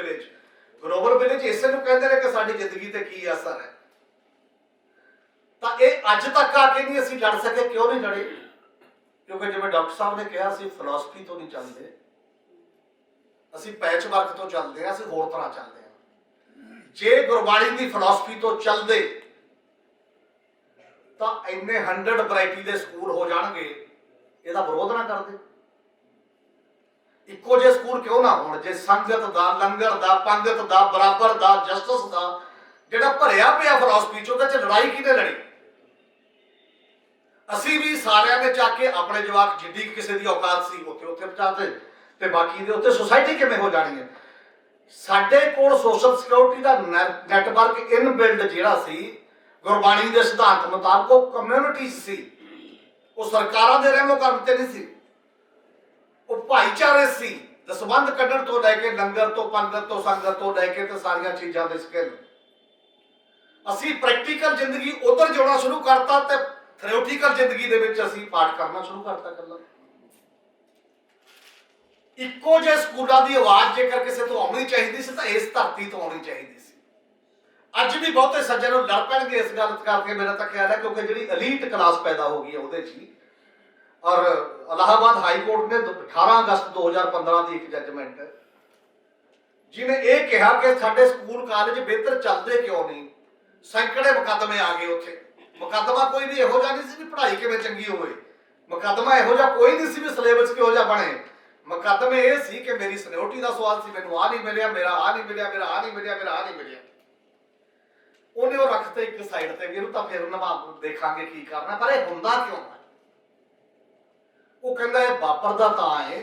ਵਿਲੇਜ ਇਸੇ ਨੂੰ ਕਹਿੰਦੇ ਨੇ ਕਿ ਸਾਡੀ ਜ਼ਿੰਦਗੀ ਤੇ ਕੀ ਅਸਰ ਹੈ। ਤਾਂ ਇਹ ਅੱਜ ਤੱਕ ਆ ਕੇ ਨਹੀਂ ਅਸੀਂ ਲੜ ਸਕੇ। ਕਿਉਂ ਨਹੀਂ ਲੜੇ? ਕਿਉਂਕਿ ਜਿਵੇਂ ਡਾਕਟਰ ਸਾਹਿਬ ਨੇ ਕਿਹਾ, ਅਸੀਂ ਫਿਲਾਸਫੀ ਤੋਂ ਨਹੀਂ ਚੱਲਦੇ, ਅਸੀਂ ਪੈਚ ਵਰਕ ਤੋਂ ਚੱਲਦੇ ਹਾਂ, ਅਸੀਂ ਹੋਰ ਤਰ੍ਹਾਂ ਚੱਲਦੇ ਹਾਂ। ਜੇ ਗੁਰਬਾਣੀ ਦੀ ਫਿਲਾਸਫੀ ਤੋਂ ਚੱਲਦੇ ਤਾਂ ਇੰਨੇ 100 ਵੈਰਾਈਟੀ ਦੇ ਸਕੂਲ ਹੋ ਜਾਣਗੇ, ਇਹਦਾ ਵਿਰੋਧ ਨਾ ਕਰਦੇ। ਇੱਕੋ ਜਿਹੇ ਸਕੂਲ ਕਿਉਂ ਨਾ ਹੋਣ? ਜੇ ਸੰਗਤ ਦਾ, ਲੰਗਰ ਦਾ, ਪੰਗਤ ਦਾ, ਬਰਾਬਰ ਦਾ, ਜਸਟਿਸ ਦਾ ਜਿਹੜਾ ਭਰਿਆ ਪਿਆ ਫਿਲਾਸਫੀ 'ਚ, ਉਹਦੇ 'ਚ ਲੜਾਈ ਕਿਹਨੇ ਲੜੀ? ਅਸੀਂ ਵੀ ਸਾਰਿਆਂ ਨੇ ਚੱਕ ਕੇ ਆਪਣੇ ਜਵਾਕ ਜਿੱਡੀ ਕਿਸੇ ਦੀ ਔਕਾਤ ਸੀ ਉੱਥੇ ਪਹੁੰਚਾਤੇ, ਤੇ ਬਾਕੀ ਦੇ ਉੱਤੇ ਸੁਸਾਇਟੀ ਕਿਵੇਂ ਹੋ ਜਾਣੀ ਹੈ? ਸਾਡੇ ਕੋਲ ਸੋਸ਼ਲ ਸਿਕਿਉਰਿਟੀ ਦਾ ਨੈਟਵਰਕ ਇਨਬਿਲਡ ਜਿਹੜਾ ਸੀ ਗੁਰਬਾਣੀ ਦੇ ਸਿਧਾਂਤ ਮੁਤਾਬਕ, ਉਹ ਕਮਿਊਨਿਟੀ ਸੀ, ਉਹ ਸਰਕਾਰਾਂ ਦੇ ਰਹਿਮੋ ਕਰਮ ਤੇ ਨਹੀਂ ਸੀ, ਉਹ ਭਾਈਚਾਰੇ ਸੀ। ਦਸਵੰਧ ਕੱਢਣ ਤੋਂ ਲੈ ਕੇ ਲੰਗਰ ਤੋਂ, ਪੰਗਤ ਤੋਂ, ਸੰਗਤ ਤੋਂ ਲੈ ਕੇ ਤੇ ਸਾਰੀਆਂ ਚੀਜ਼ਾਂ ਦੇ ਸਕਿੱਲ। ਅਸੀਂ ਪ੍ਰੈਕਟੀਕਲ ਜ਼ਿੰਦਗੀ ਉਧਰ ਜਿਉਣਾ ਸ਼ੁਰੂ ਕਰਤਾ ਤੇ ਥਿਓਰੀਟੀਕਲ ਜ਼ਿੰਦਗੀ ਦੇ ਵਿੱਚ ਅਸੀਂ ਪਾਠ ਕਰਨਾ ਸ਼ੁਰੂ ਕਰਤਾ। ਇਕੱਲਾ ਇੱਕੋ ਜਿਹੇ ਸਕੂਲਾਂ ਦੀ ਆਵਾਜ਼ ਜੇਕਰ ਕਿਸੇ ਤੋਂ ਆਉਣੀ ਚਾਹੀਦੀ ਸੀ ਤਾਂ ਇਸ ਧਰਤੀ ਤੋਂ ਆਉਣੀ ਚਾਹੀਦੀ ਸੀ। ਅੱਜ ਵੀ ਬਹੁਤੇ ਸੱਜਣ ਨੂੰ ਲੜ ਪੈਣਗੇ ਇਸ ਗੱਲ ਕਰਕੇ, ਮੇਰਾ ਤਾਂ ਖਿਆਲ ਹੈ, ਕਿਉਂਕਿ ਜਿਹੜੀ ਐਲੀਟ ਕਲਾਸ ਪੈਦਾ ਹੋ ਗਈ ਹੈ ਉਹਦੇ 'ਚ ਹੀ। ਔਰ ਇਲਾਹਾਬਾਦ ਹਾਈ ਕੋਰਟ ਨੇ 18 ਅਗਸਤ 2015 ਦੀ ਇੱਕ ਜੱਜਮੈਂਟ ਜਿਹਨੇ ਇਹ ਕਿਹਾ ਕਿ ਸਾਡੇ ਸਕੂਲ ਕਾਲਜ ਬਿਹਤਰ ਚੱਲਦੇ ਕਿਉਂ ਨਹੀਂ, ਸੈਂਕੜੇ ਮੁਕੱਦਮੇ ਆ ਗਏ ਉੱਥੇ। ਮੁਕੱਦਮਾ ਕੋਈ ਵੀ ਇਹੋ ਜਿਹਾ ਨਹੀਂ ਸੀ ਵੀ ਪੜ੍ਹਾਈ ਕਿਵੇਂ ਚੰਗੀ ਹੋਵੇ, ਮੁਕੱਦਮਾ ਇਹੋ ਜਿਹਾ ਕੋਈ ਨਹੀਂ ਸੀ ਵੀ ਸਿਲੇਬਸ ਕਿਹੋ ਜਿਹਾ ਬਣੇ। ਮੁਕੱਦਮੇ ਇਹ ਸੀ ਕਿ ਮੇਰੀ ਸਿਕਿਉਰਿਟੀ ਦਾ ਸਵਾਲ ਸੀ, ਮੈਨੂੰ ਆਹ ਨਹੀਂ ਮਿਲਿਆ, ਮੇਰਾ ਆਹ ਨਹੀਂ ਮਿਲਿਆ, ਮੇਰਾ ਆਹ ਨਹੀਂ ਮਿਲਿਆ, ਮੇਰਾ ਆਹ ਨਹੀਂ ਮਿਲਿਆ। ਉਹਨੇ ਉਹ ਰੱਖਤੇ ਇੱਕ ਸਾਈਡ ਤੇ ਵੀ ਇਹਨੂੰ ਤਾਂ ਫਿਰ ਨਵਾਬ ਦੇਖਾਂਗੇ ਕੀ ਕਰਨਾ, ਪਰ ਇਹ ਹੁੰਦਾ ਕਿਉਂ ਹੈ? ਉਹ ਕਹਿੰਦਾ ਇਹ ਵਾਪਰਦਾ ਤਾਂ ਹੈ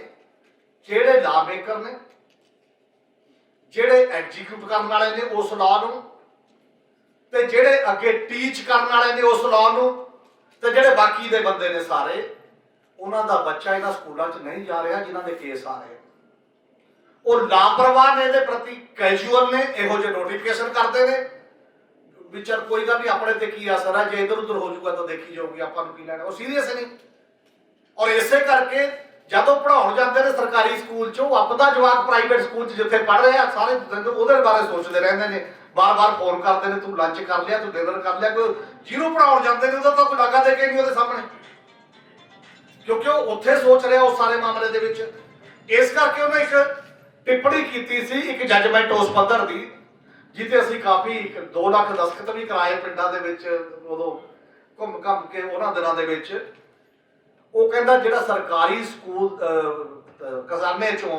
ਜਿਹੜੇ ਲਾ ਮੇਕਰ ਨੇ, ਜਿਹੜੇ ਐਗਜ਼ੀਕਿਊਟ ਕਰਨ ਵਾਲੇ ਨੇ ਉਸ ਲਾਅ ਨੂੰ, ਤੇ ਜਿਹੜੇ ਅੱਗੇ ਟੀਚ ਕਰਨ ਵਾਲੇ ਨੇ ਉਸ ਲਾਅ ਨੂੰ, ਤੇ ਜਿਹੜੇ ਬਾਕੀ ਦੇ ਬੰਦੇ ਨੇ ਸਾਰੇ, ਉਹਨਾਂ ਦਾ ਬੱਚਾ ਇਹਨਾਂ ਸਕੂਲਾਂ 'ਚ ਨਹੀਂ ਜਾ ਰਿਹਾ ਜਿਨ੍ਹਾਂ ਦੇ ਕੇਸ ਆ ਰਹੇ। ਉਹ ਲਾਪਰਵਾਹ ਨੇ ਇਹਦੇ ਪ੍ਰਤੀ, ਕੈਜੂਅਲ ਨੇ, ਇਹੋ ਜਿਹੇ ਨੋਟੀਫਿਕੇਸ਼ਨ ਕਰਦੇ ਨੇ ਵੀ ਚੱਲ ਕੋਈ ਗੱਲ ਨਹੀਂ, ਆਪਣੇ ਤੇ ਕੀ ਅਸਰ ਹੈ, ਜੇ ਇਧਰ ਉਧਰ ਹੋ ਜਾਊਗਾ ਤਾਂ ਦੇਖੀ ਜਾਊਗੀ, ਆਪਾਂ ਨੂੰ ਕੀ ਲੈਣਾ। ਉਹ ਸੀਰੀਅਸ ਨਹੀਂ। ਔਰ ਇਸੇ ਕਰਕੇ ਜਦੋਂ ਪੜ੍ਹਾਉਣ ਜਾਂਦੇ ਨੇ ਸਰਕਾਰੀ ਸਕੂਲ 'ਚ, ਉਹ ਆਪਦਾ ਜਵਾਕ ਪ੍ਰਾਈਵੇਟ ਸਕੂਲ 'ਚ ਜਿੱਥੇ ਪੜ੍ਹ ਰਿਹਾ ਸਾਰੇ ਉਹਦੇ ਬਾਰੇ ਸੋਚਦੇ ਰਹਿੰਦੇ ਨੇ, ਬਾਰ-ਬਾਰ ਫੋਨ ਕਰਦੇ ਨੇ, ਤੂੰ ਲੰਚ ਕਰ ਲਿਆ, ਤੂੰ ਡਿਨਰ ਕਰ ਲਿਆ। ਕੋਈ ਜਿਹਨੂੰ ਪੜ੍ਹਾਉਣ ਜਾਂਦੇ ਨੇ ਉਹਦਾ ਤਾਂ ਕੋਈ ਲਾਗਾ ਦੇ ਕੇ ਨਹੀਂ ਉਹਦੇ ਸਾਹਮਣੇ, ਕਿਉਂਕਿ ਉਹ ਉੱਥੇ ਸੋਚ ਰਿਹਾ ਉਸ ਸਾਰੇ ਮਾਮਲੇ ਦੇ ਵਿੱਚ। ਇਸ ਕਰਕੇ ਉਹਨੇ ਇੱਕ ਟਿੱਪਣੀ ਕੀਤੀ ਸੀ, ਇੱਕ ਜੱਜਮੈਂਟ ਉਸ ਪੱਧਰ ਦੀ, ਜਿੱਥੇ ਅਸੀਂ ਕਾਫੀ 2 ਲੱਖ ਦਸਤਖਤ ਵੀ ਕਰਾਏ ਪਿੰਡਾਂ ਦੇ ਵਿੱਚ ਉਦੋਂ ਘੁੰਮ ਘੰਮ ਕੇ ਉਹਨਾਂ ਦਿਨਾਂ ਦੇ ਵਿੱਚ। ਉਹ ਕਹਿੰਦਾ ਜਿਹੜਾ ਸਰਕਾਰੀ ਸਕੂਲ ਖਜ਼ਾਨੇ ਚੋਂ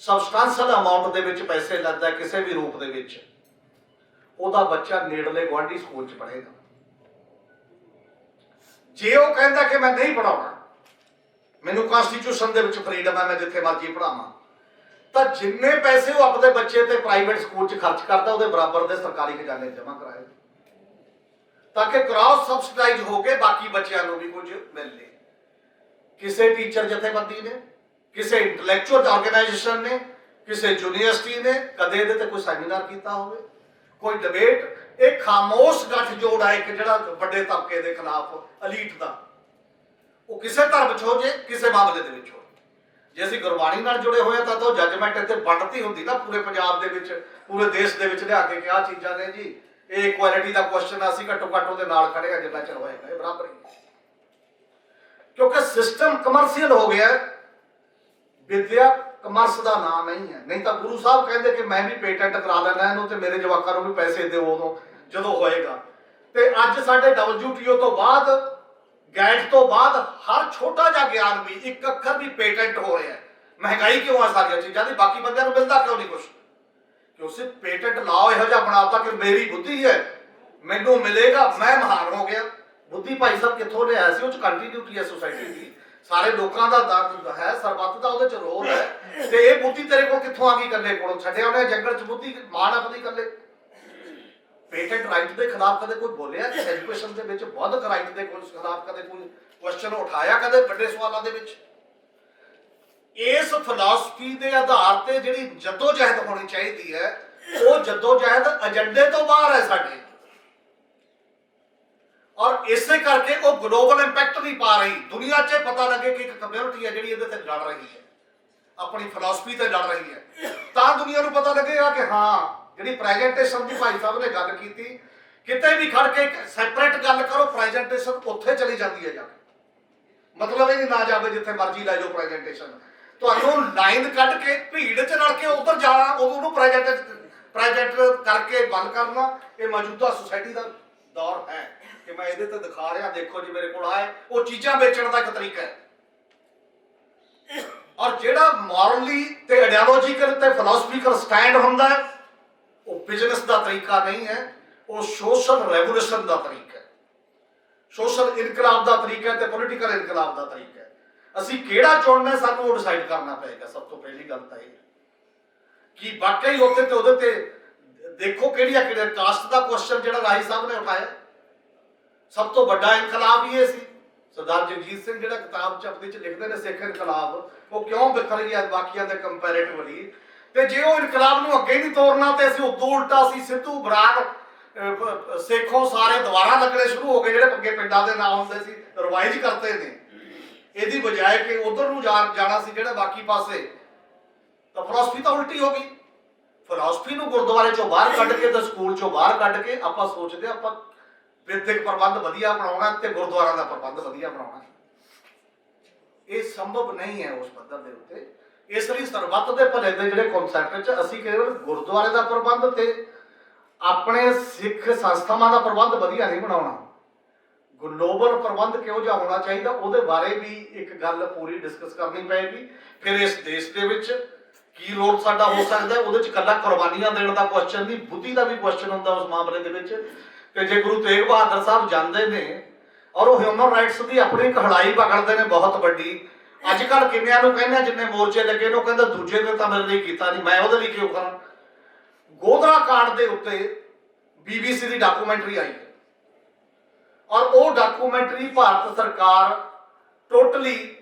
ਸਬਸਟੈਂਸ਼ੀਅਲ ਅਮਾਉਂਟ ਦੇ ਵਿੱਚ ਪੈਸੇ ਲੱਗਦਾ ਕਿਸੇ ਵੀ ਰੂਪ ਦੇ ਵਿੱਚ, ਉਹਦਾ ਬੱਚਾ ਨੇੜਲੇ ਗੁਆਂਢੀ ਸਕੂਲ 'ਚ ਪੜ੍ਹੇਗਾ। ਜੇ ਉਹ ਕਹਿੰਦਾ ਕਿ ਮੈਂ ਨਹੀਂ ਪੜ੍ਹਾਉਣਾ, ਮੈਨੂੰ ਕਨਸਟੀਟਿਊਸ਼ਨ ਦੇ ਵਿੱਚ ਫਰੀडम ਹੈ, ਮੈਂ ਜਿੱਥੇ ਮਰਜ਼ੀ ਪੜ੍ਹਾਵਾਂ, ਤਾਂ ਜਿੰਨੇ ਪੈਸੇ ਉਹ ਆਪਣੇ ਬੱਚੇ ਤੇ ਪ੍ਰਾਈਵੇਟ ਸਕੂਲ 'ਚ ਖਰਚ ਕਰਦਾ ਉਹਦੇ ਬਰਾਬਰ ਦੇ ਸਰਕਾਰੀ ਖਜ਼ਾਨੇ 'ਚ ਜਮ੍ਹਾਂ ਕਰਾਏ, ਤਾਂ ਕਿ ਕ੍ਰਾਸ ਸਬਸਿਡਾਈਜ਼ ਹੋ ਕੇ ਬਾਕੀ ਬੱਚਿਆਂ ਨੂੰ ਵੀ ਕੁਝ ਮਿਲੇ। ਕਿਸੇ ਟੀਚਰ ਜਥੇਬੰਦੀ ਨੇ, ਕਿਸੇ ਇੰਟੈਲੈਕਚੁਅਲ ਆਰਗੇਨਾਈਜੇਸ਼ਨ ਨੇ, ਕਿਸੇ ਯੂਨੀਵਰਸਿਟੀ ਨੇ ਕਦੇ ਇਹਦੇ ਤੇ ਕੋਈ ਸੈਮੀਨਾਰ ਕੀਤਾ ਹੋਵੇ, ਕੋਈ ਡਿਬੇਟ? ਇਹ ਖਾਮੋਸ਼ ਗੱਠਜੋੜ ਹੈ ਇੱਕ ਜਿਹੜਾ ਵੱਡੇ ਤਬਕੇ ਦੇ ਖਿਲਾਫ ਅਲੀਟ ਦਾ, ਉਹ ਕਿਸੇ ਧਰਮ 'ਚ ਹੋ ਜੇ, ਕਿਸੇ ਮਾਮਲੇ ਦੇ ਵਿੱਚ ਹੋ। ਜੇ ਅਸੀਂ ਗੁਰਬਾਣੀ ਨਾਲ ਜੁੜੇ ਹੋਏ ਤਾਂ ਉਹ ਜੱਜਮੈਂਟ ਇੱਥੇ ਬਣਦੀ ਹੁੰਦੀ ਨਾ ਪੂਰੇ ਪੰਜਾਬ ਦੇ ਵਿੱਚ, ਪੂਰੇ ਦੇਸ਼ ਦੇ ਵਿੱਚ ਲਿਆ ਕੇ ਕਿ ਆਹ ਚੀਜ਼ਾਂ ਨੇ ਜੀ, ਇਹ ਇਕੁਐਲਿਟੀ ਦਾ ਕੁਐਸਚਨ ਆ, ਅਸੀਂ ਘੱਟੋ ਘੱਟ ਉਹਦੇ ਨਾਲ ਖੜੇ ਆ ਜਿੰਨਾ ਚਿਰ ਹੋਏਗਾ, ਇਹ ਬਰਾਬਰ ਹੀ। ਕਿਉਂਕਿ ਸਿਸਟਮ ਕਮਰਸ਼ੀਅਲ ਹੋ ਗਿਆ। ਵਿਦਿਆ ਕਮਰਸ ਦਾ ਨਾਮ ਨਹੀਂ ਹੈ। ਨਹੀਂ ਤਾਂ ਗੁਰੂ ਸਾਹਿਬ ਕਹਿੰਦੇ ਕਿ ਮੈਂ ਵੀ ਪੇਟੈਂਟ ਕਰਾ ਲੈਣਾ ਇਹਨੂੰ ਤੇ ਮੇਰੇ ਜਵਾਕਾਂ ਨੂੰ ਵੀ ਪੈਸੇ ਦਿਓ ਉਦੋਂ ਜਦੋਂ ਹੋਏਗਾ। ਤੇ ਅੱਜ ਸਾਡੇ WTO ਤੋਂ ਬਾਅਦ, ਗੈਟ ਤੋਂ ਬਾਅਦ ਹਰ ਛੋਟਾ ਜਿਹਾ ਗਿਆਨ ਵੀ, ਇੱਕ ਅੱਖਰ ਵੀ ਪੇਟੈਂਟ ਹੋ ਰਿਹਾ ਹੈ। ਮਹਿੰਗਾਈ ਕਿਉਂ ਆ ਸਾਰੀਆਂ ਚੀਜ਼ਾਂ ਦੀ, ਬਾਕੀ ਬੰਦਿਆਂ ਨੂੰ ਮਿਲਦਾ ਕਿਉਂ ਨਹੀਂ ਕੁਛ? ਕਿਉਂ ਸਿਰਫ ਪੇਟੈਂਟ ਲਾਓ ਇਹੋ ਜਿਹਾ ਬਣਾਤਾ ਕਿ ਮੇਰੀ ਬੁੱਧੀ ਹੈ, ਮੈਨੂੰ ਮਿਲੇਗਾ, ਮੈਂ ਮਹਾਨ ਹੋ ਗਿਆ। ਬੁੱਧੀ ਭਾਈ ਸਾਹਿਬ ਕਿੱਥੋਂ ਲਿਆਇਆ ਸੀ? ਉਹ 'ਚ ਕੰਟੀਨਿਊਟੀ ਹੈ ਸੋਸਾਇਟੀ ਦੀ, ਸਾਰੇ ਲੋਕਾਂ ਦਾ ਦਰਦ ਹੈ, ਸਰਬੱਤ ਦਾ ਉਹਦੇ 'ਚ ਰੋਲ ਹੈ। ਤੇ ਇਹ ਬੁੱਧੀ ਤੇਰੇ ਕੋਲ ਕਿੱਥੋਂ ਆ ਗਈ? ਇਕੱਲੇ ਕੋਲੋਂ ਛੱਡਿਆ ਉਹਨੇ ਜੰਗਲ 'ਚ ਬੁੱਧੀ, ਮਾਣ ਆਪਣੀ ਇਕੱਲੇ। ਪੇਟੈਂਟ ਰਾਈਟ ਦੇ ਖਿਲਾਫ ਕਦੇ ਕੋਈ ਬੋਲਿਆ? ਐਜੂਕੇਸ਼ਨ ਦੇ ਵਿੱਚ ਬੌਧਿਕ ਰਾਈਟ ਦੇ ਖਿਲਾਫ ਕਦੇ ਕੋਈ ਕੁਐਸਚਨ ਉਠਾਇਆ ਕਦੇ ਵੱਡੇ ਸਵਾਲਾਂ ਦੇ ਵਿੱਚ? ਇਸ ਫਿਲਾਸਫੀ ਦੇ ਆਧਾਰ ਤੇ ਜਿਹੜੀ ਜਦੋਜਹਿਦ ਹੋਣੀ ਚਾਹੀਦੀ ਹੈ, ਉਹ ਜਦੋਜਹਿਦ ਏਜੰਡੇ ਤੋਂ ਬਾਹਰ ਹੈ ਸਾਡੇ। ਔਰ ਇਸੇ ਕਰਕੇ ਉਹ ਗਲੋਬਲ ਇੰਪੈਕਟ ਨਹੀਂ ਪਾ ਰਹੀ। ਦੁਨੀਆ 'ਚ ਪਤਾ ਲੱਗੇ ਕਿ ਇੱਕ ਕਮਿਊਨਿਟੀ ਹੈ ਜਿਹੜੀ ਇਹਦੇ ਤੇ ਲੜ ਰਹੀ ਹੈ, ਆਪਣੀ ਫਿਲਾਸਫੀ ਤੇ ਲੜ ਰਹੀ ਹੈ, ਤਾਂ ਦੁਨੀਆ ਨੂੰ ਪਤਾ ਲੱਗੇਗਾ ਕਿ ਹਾਂ ਜਿਹੜੀ ਪ੍ਰੈਜੈਂਟੇਸ਼ਨ ਦੀ ਭਾਈ ਸਾਹਿਬ ਨੇ ਗੱਲ ਕੀਤੀ, ਕਿਤੇ ਵੀ ਖੜ ਕੇ ਸੈਪਰੇਟ ਗੱਲ ਕਰੋ, ਪ੍ਰੈਜੈਂਟੇਸ਼ਨ ਉੱਥੇ ਚਲੀ ਜਾਂਦੀ ਹੈ ਜਾ ਕੇ। ਮਤਲਬ ਇਹ ਨਹੀਂ ਨਾ ਜਾਵੇ ਜਿੱਥੇ ਮਰਜ਼ੀ ਲੈ ਜਾਓ ਪ੍ਰੈਜੈਂਟੇਸ਼ਨ, ਤੁਹਾਨੂੰ ਲਾਈਨ ਕੱਢ ਕੇ ਭੀੜ 'ਚ ਰਲ ਕੇ ਉੱਧਰ ਜਾਣਾ, ਉਹਨੂੰ ਪ੍ਰੈਜੈਂਟ ਕਰਕੇ ਗੱਲ ਕਰਨਾ। ਇਹ ਮੌਜੂਦਾ ਸੋਸਾਇਟੀ ਦਾ ਦੌਰ ਹੈ ਕਿ ਮੈਂ ਇਹਦੇ ਤੇ ਦਿਖਾ ਰਿਹਾ, ਦੇਖੋ ਜੀ ਮੇਰੇ ਕੋਲ ਆਏ। ਉਹ ਚੀਜ਼ਾਂ ਵੇਚਣ ਦਾ ਇੱਕ ਤਰੀਕਾ ਹੈ। ਔਰ ਜਿਹੜਾ ਮੋਰਲੀ ਤੇ ਆਈਡੀਓਲੋਜੀਕਲ ਤੇ ਫਿਲਾਸਫੀਕਲ ਸਟੈਂਡ ਹੁੰਦਾ ਹੈ, ਉਹ ਬਿਜ਼ਨਸ ਦਾ ਤਰੀਕਾ ਨਹੀਂ ਹੈ, ਉਹ ਸੋਸ਼ਲ ਰੈਵੋਲੂਸ਼ਨ ਦਾ ਤਰੀਕਾ ਹੈ, ਸੋਸ਼ਲ ਇਨਕਲਾਬ ਦਾ ਤਰੀਕਾ ਤੇ ਪੋਲੀਟੀਕਲ ਇਨਕਲਾਬ ਦਾ ਤਰੀਕਾ ਹੈ। ਅਸੀਂ ਕਿਹੜਾ ਚੁਣਨਾ ਸਾਨੂੰ ਉਹ ਡਿਸਾਈਡ ਕਰਨਾ ਪਏਗਾ। ਸਭ ਤੋਂ ਪਹਿਲੀ ਗੱਲ ਤਾਂ ਇਹ ਕਿ ਵਾਕਈ ਉੱਥੇ ਤੇ ਉਹਦੇ ਤੇ ਦੇਖੋ ਕਿਹੜੀਆਂ ਕਾਸਟ ਦਾ ਕੁਐਸਚਨ ਜਿਹੜਾ ਰਾਈ ਸਾਹਿਬ ਨੇ ਉਠਾਇਆ, ਸਭ ਤੋਂ ਵੱਡਾ ਇਨਕਲਾਬ ਹੀ ਇਹ ਸੀ। ਸਰਦਾਰ ਜਗਜੀਤ ਸਿੰਘ ਜਿਹੜਾ ਕਿਤਾਬ 'ਚ ਆਪਣੀ 'ਚ ਲਿਖਦੇ ਨੇ ਸਿੱਖ ਇਨਕਲਾਬ, ਉਹ ਕਿਉਂ ਵਿਖਰ ਗਿਆ ਬਾਕੀਆਂ ਦੇ ਕੰਪੈਰੇਟਿਵਲੀ। ਤੇ ਜੇ ਉਹ ਇਨਕਲਾਬ ਨੂੰ ਅੱਗੇ ਨਹੀਂ ਤੋਰਨਾ ਤੇ ਅਸੀਂ ਉਦੋਂ ਉਲਟਾ ਸੀ ਸਿੱਧੂ ਬਰਾੜ ਸੇਖੋਂ ਸਾਰੇ ਦੁਬਾਰਾ ਲੱਗਣੇ ਸ਼ੁਰੂ ਹੋ ਗਏ, ਜਿਹੜੇ ਅੱਗੇ ਪਿੰਡਾਂ ਦੇ ਨਾਂ ਹੁੰਦੇ ਸੀ ਰਿਵਾਈਜ਼ ਕਰਤੇ ਨੇ। ਇਹਦੀ ਬਜਾਏ ਕਿ ਉਧਰ ਨੂੰ ਜਾਣਾ ਸੀ ਜਿਹੜਾ ਬਾਕੀ ਪਾਸੇ, ਤਾਂ ਫਿਲਾਸਫੀ ਤਾਂ ਉਲਟੀ ਹੋ ਗਈ। ਫਿਲਾਸਫੀ ਨੂੰ ਗੁਰਦੁਆਰੇ 'ਚੋਂ ਬਾਹਰ ਕੱਢ ਕੇ ਤੇ ਸਕੂਲ 'ਚੋਂ ਬਾਹਰ ਕੱਢ ਕੇ ਆਪਾਂ ਸੋਚਦੇ ਆਪਾਂ ਵਿਦਿਅਕ ਪ੍ਰਬੰਧ ਵਧੀਆ ਬਣਾਉਣਾ ਤੇ ਗੁਰਦੁਆਰਾ ਦਾ ਪ੍ਰਬੰਧ ਵਧੀਆ ਬਣਾਉਣਾ। ਇਹ ਸੰਭਵ ਨਹੀਂ ਹੈ ਉਸ ਪੱਧਰ ਦੇ ਉੱਤੇ। ਇਸ ਲਈ ਸਰਬੱਤ ਦੇ ਭਲੇ ਦੇ ਜਿਹੜੇ ਕਨਸੈਪਟ 'ਚ ਅਸੀਂ ਕੇਵਲ ਗੁਰਦੁਆਰੇ ਦਾ ਪ੍ਰਬੰਧ ਤੇ ਆਪਣੇ ਸਿੱਖ ਸੰਸਥਾਵਾਂ ਦਾ ਪ੍ਰਬੰਧ ਵਧੀਆ ਨਹੀਂ ਬਣਾਉਣਾ, ਗਲੋਬਲ ਪ੍ਰਬੰਧ ਕਿਹੋ ਜਿਹਾ ਹੋਣਾ ਚਾਹੀਦਾ ਉਹਦੇ ਬਾਰੇ ਵੀ ਇੱਕ ਗੱਲ ਪੂਰੀ ਡਿਸਕਸ ਕਰਨੀ ਪਏਗੀ। ਫਿਰ ਇਸ ਦੇਸ਼ ਦੇ ਵਿੱਚ ਕੀ ਰੋਲ ਸਾਡਾ ਹੋ ਸਕਦਾ ਹੈ, ਉਹਦੇ 'ਚ ਇਕੱਲਾ ਕੁਰਬਾਨੀਆਂ ਦੇਣ ਦਾ ਕੁਐਸਚਨ ਨਹੀਂ, ਬੁੱਧੀ ਦਾ ਵੀ ਕੁਐਸਚਨ ਹੁੰਦਾ ਉਸ ਮਾਮਲੇ ਦੇ ਵਿੱਚ ਕਿ ਜੇ ਗੁਰੂ ਤੇਗ ਬਹਾਦਰ ਸਾਹਿਬ ਜਾਂਦੇ ਨੇ ਔਰ ਉਹ ਹਿਊਮਨ ਰਾਈਟਸ ਦੀ ਆਪਣੀ ਕਹਾਣੀ ਪਕੜਦੇ ਨੇ ਬਹੁਤ ਵੱਡੀ। ਅੱਜ ਕੱਲ੍ਹ ਕਿੰਨਿਆਂ ਨੂੰ ਕਹਿੰਦੇ ਜਿੰਨੇ ਮੋਰਚੇ ਲੱਗੇ ਨੇ ਉਹ ਕਹਿੰਦਾ ਦੂਜੇ ਨੇ ਤਾਂ ਮੇਰੇ ਲਈ ਕੀਤਾ ਨਹੀਂ, ਮੈਂ ਉਹਦੇ ਲਈ ਕਿਉਂ ਕਰਾਂ। ਗੋਧਰਾ ਕਾਂਡ ਦੇ ਉੱਤੇ BBC ਦੀ ਡਾਕੂਮੈਂਟਰੀ ਆਈ ਹੈ ਔਰ ਉਹ ਡਾਕੂਮੈਂਟਰੀ ਭਾਰਤ ਸਰਕਾਰ ਟੋਟਲੀ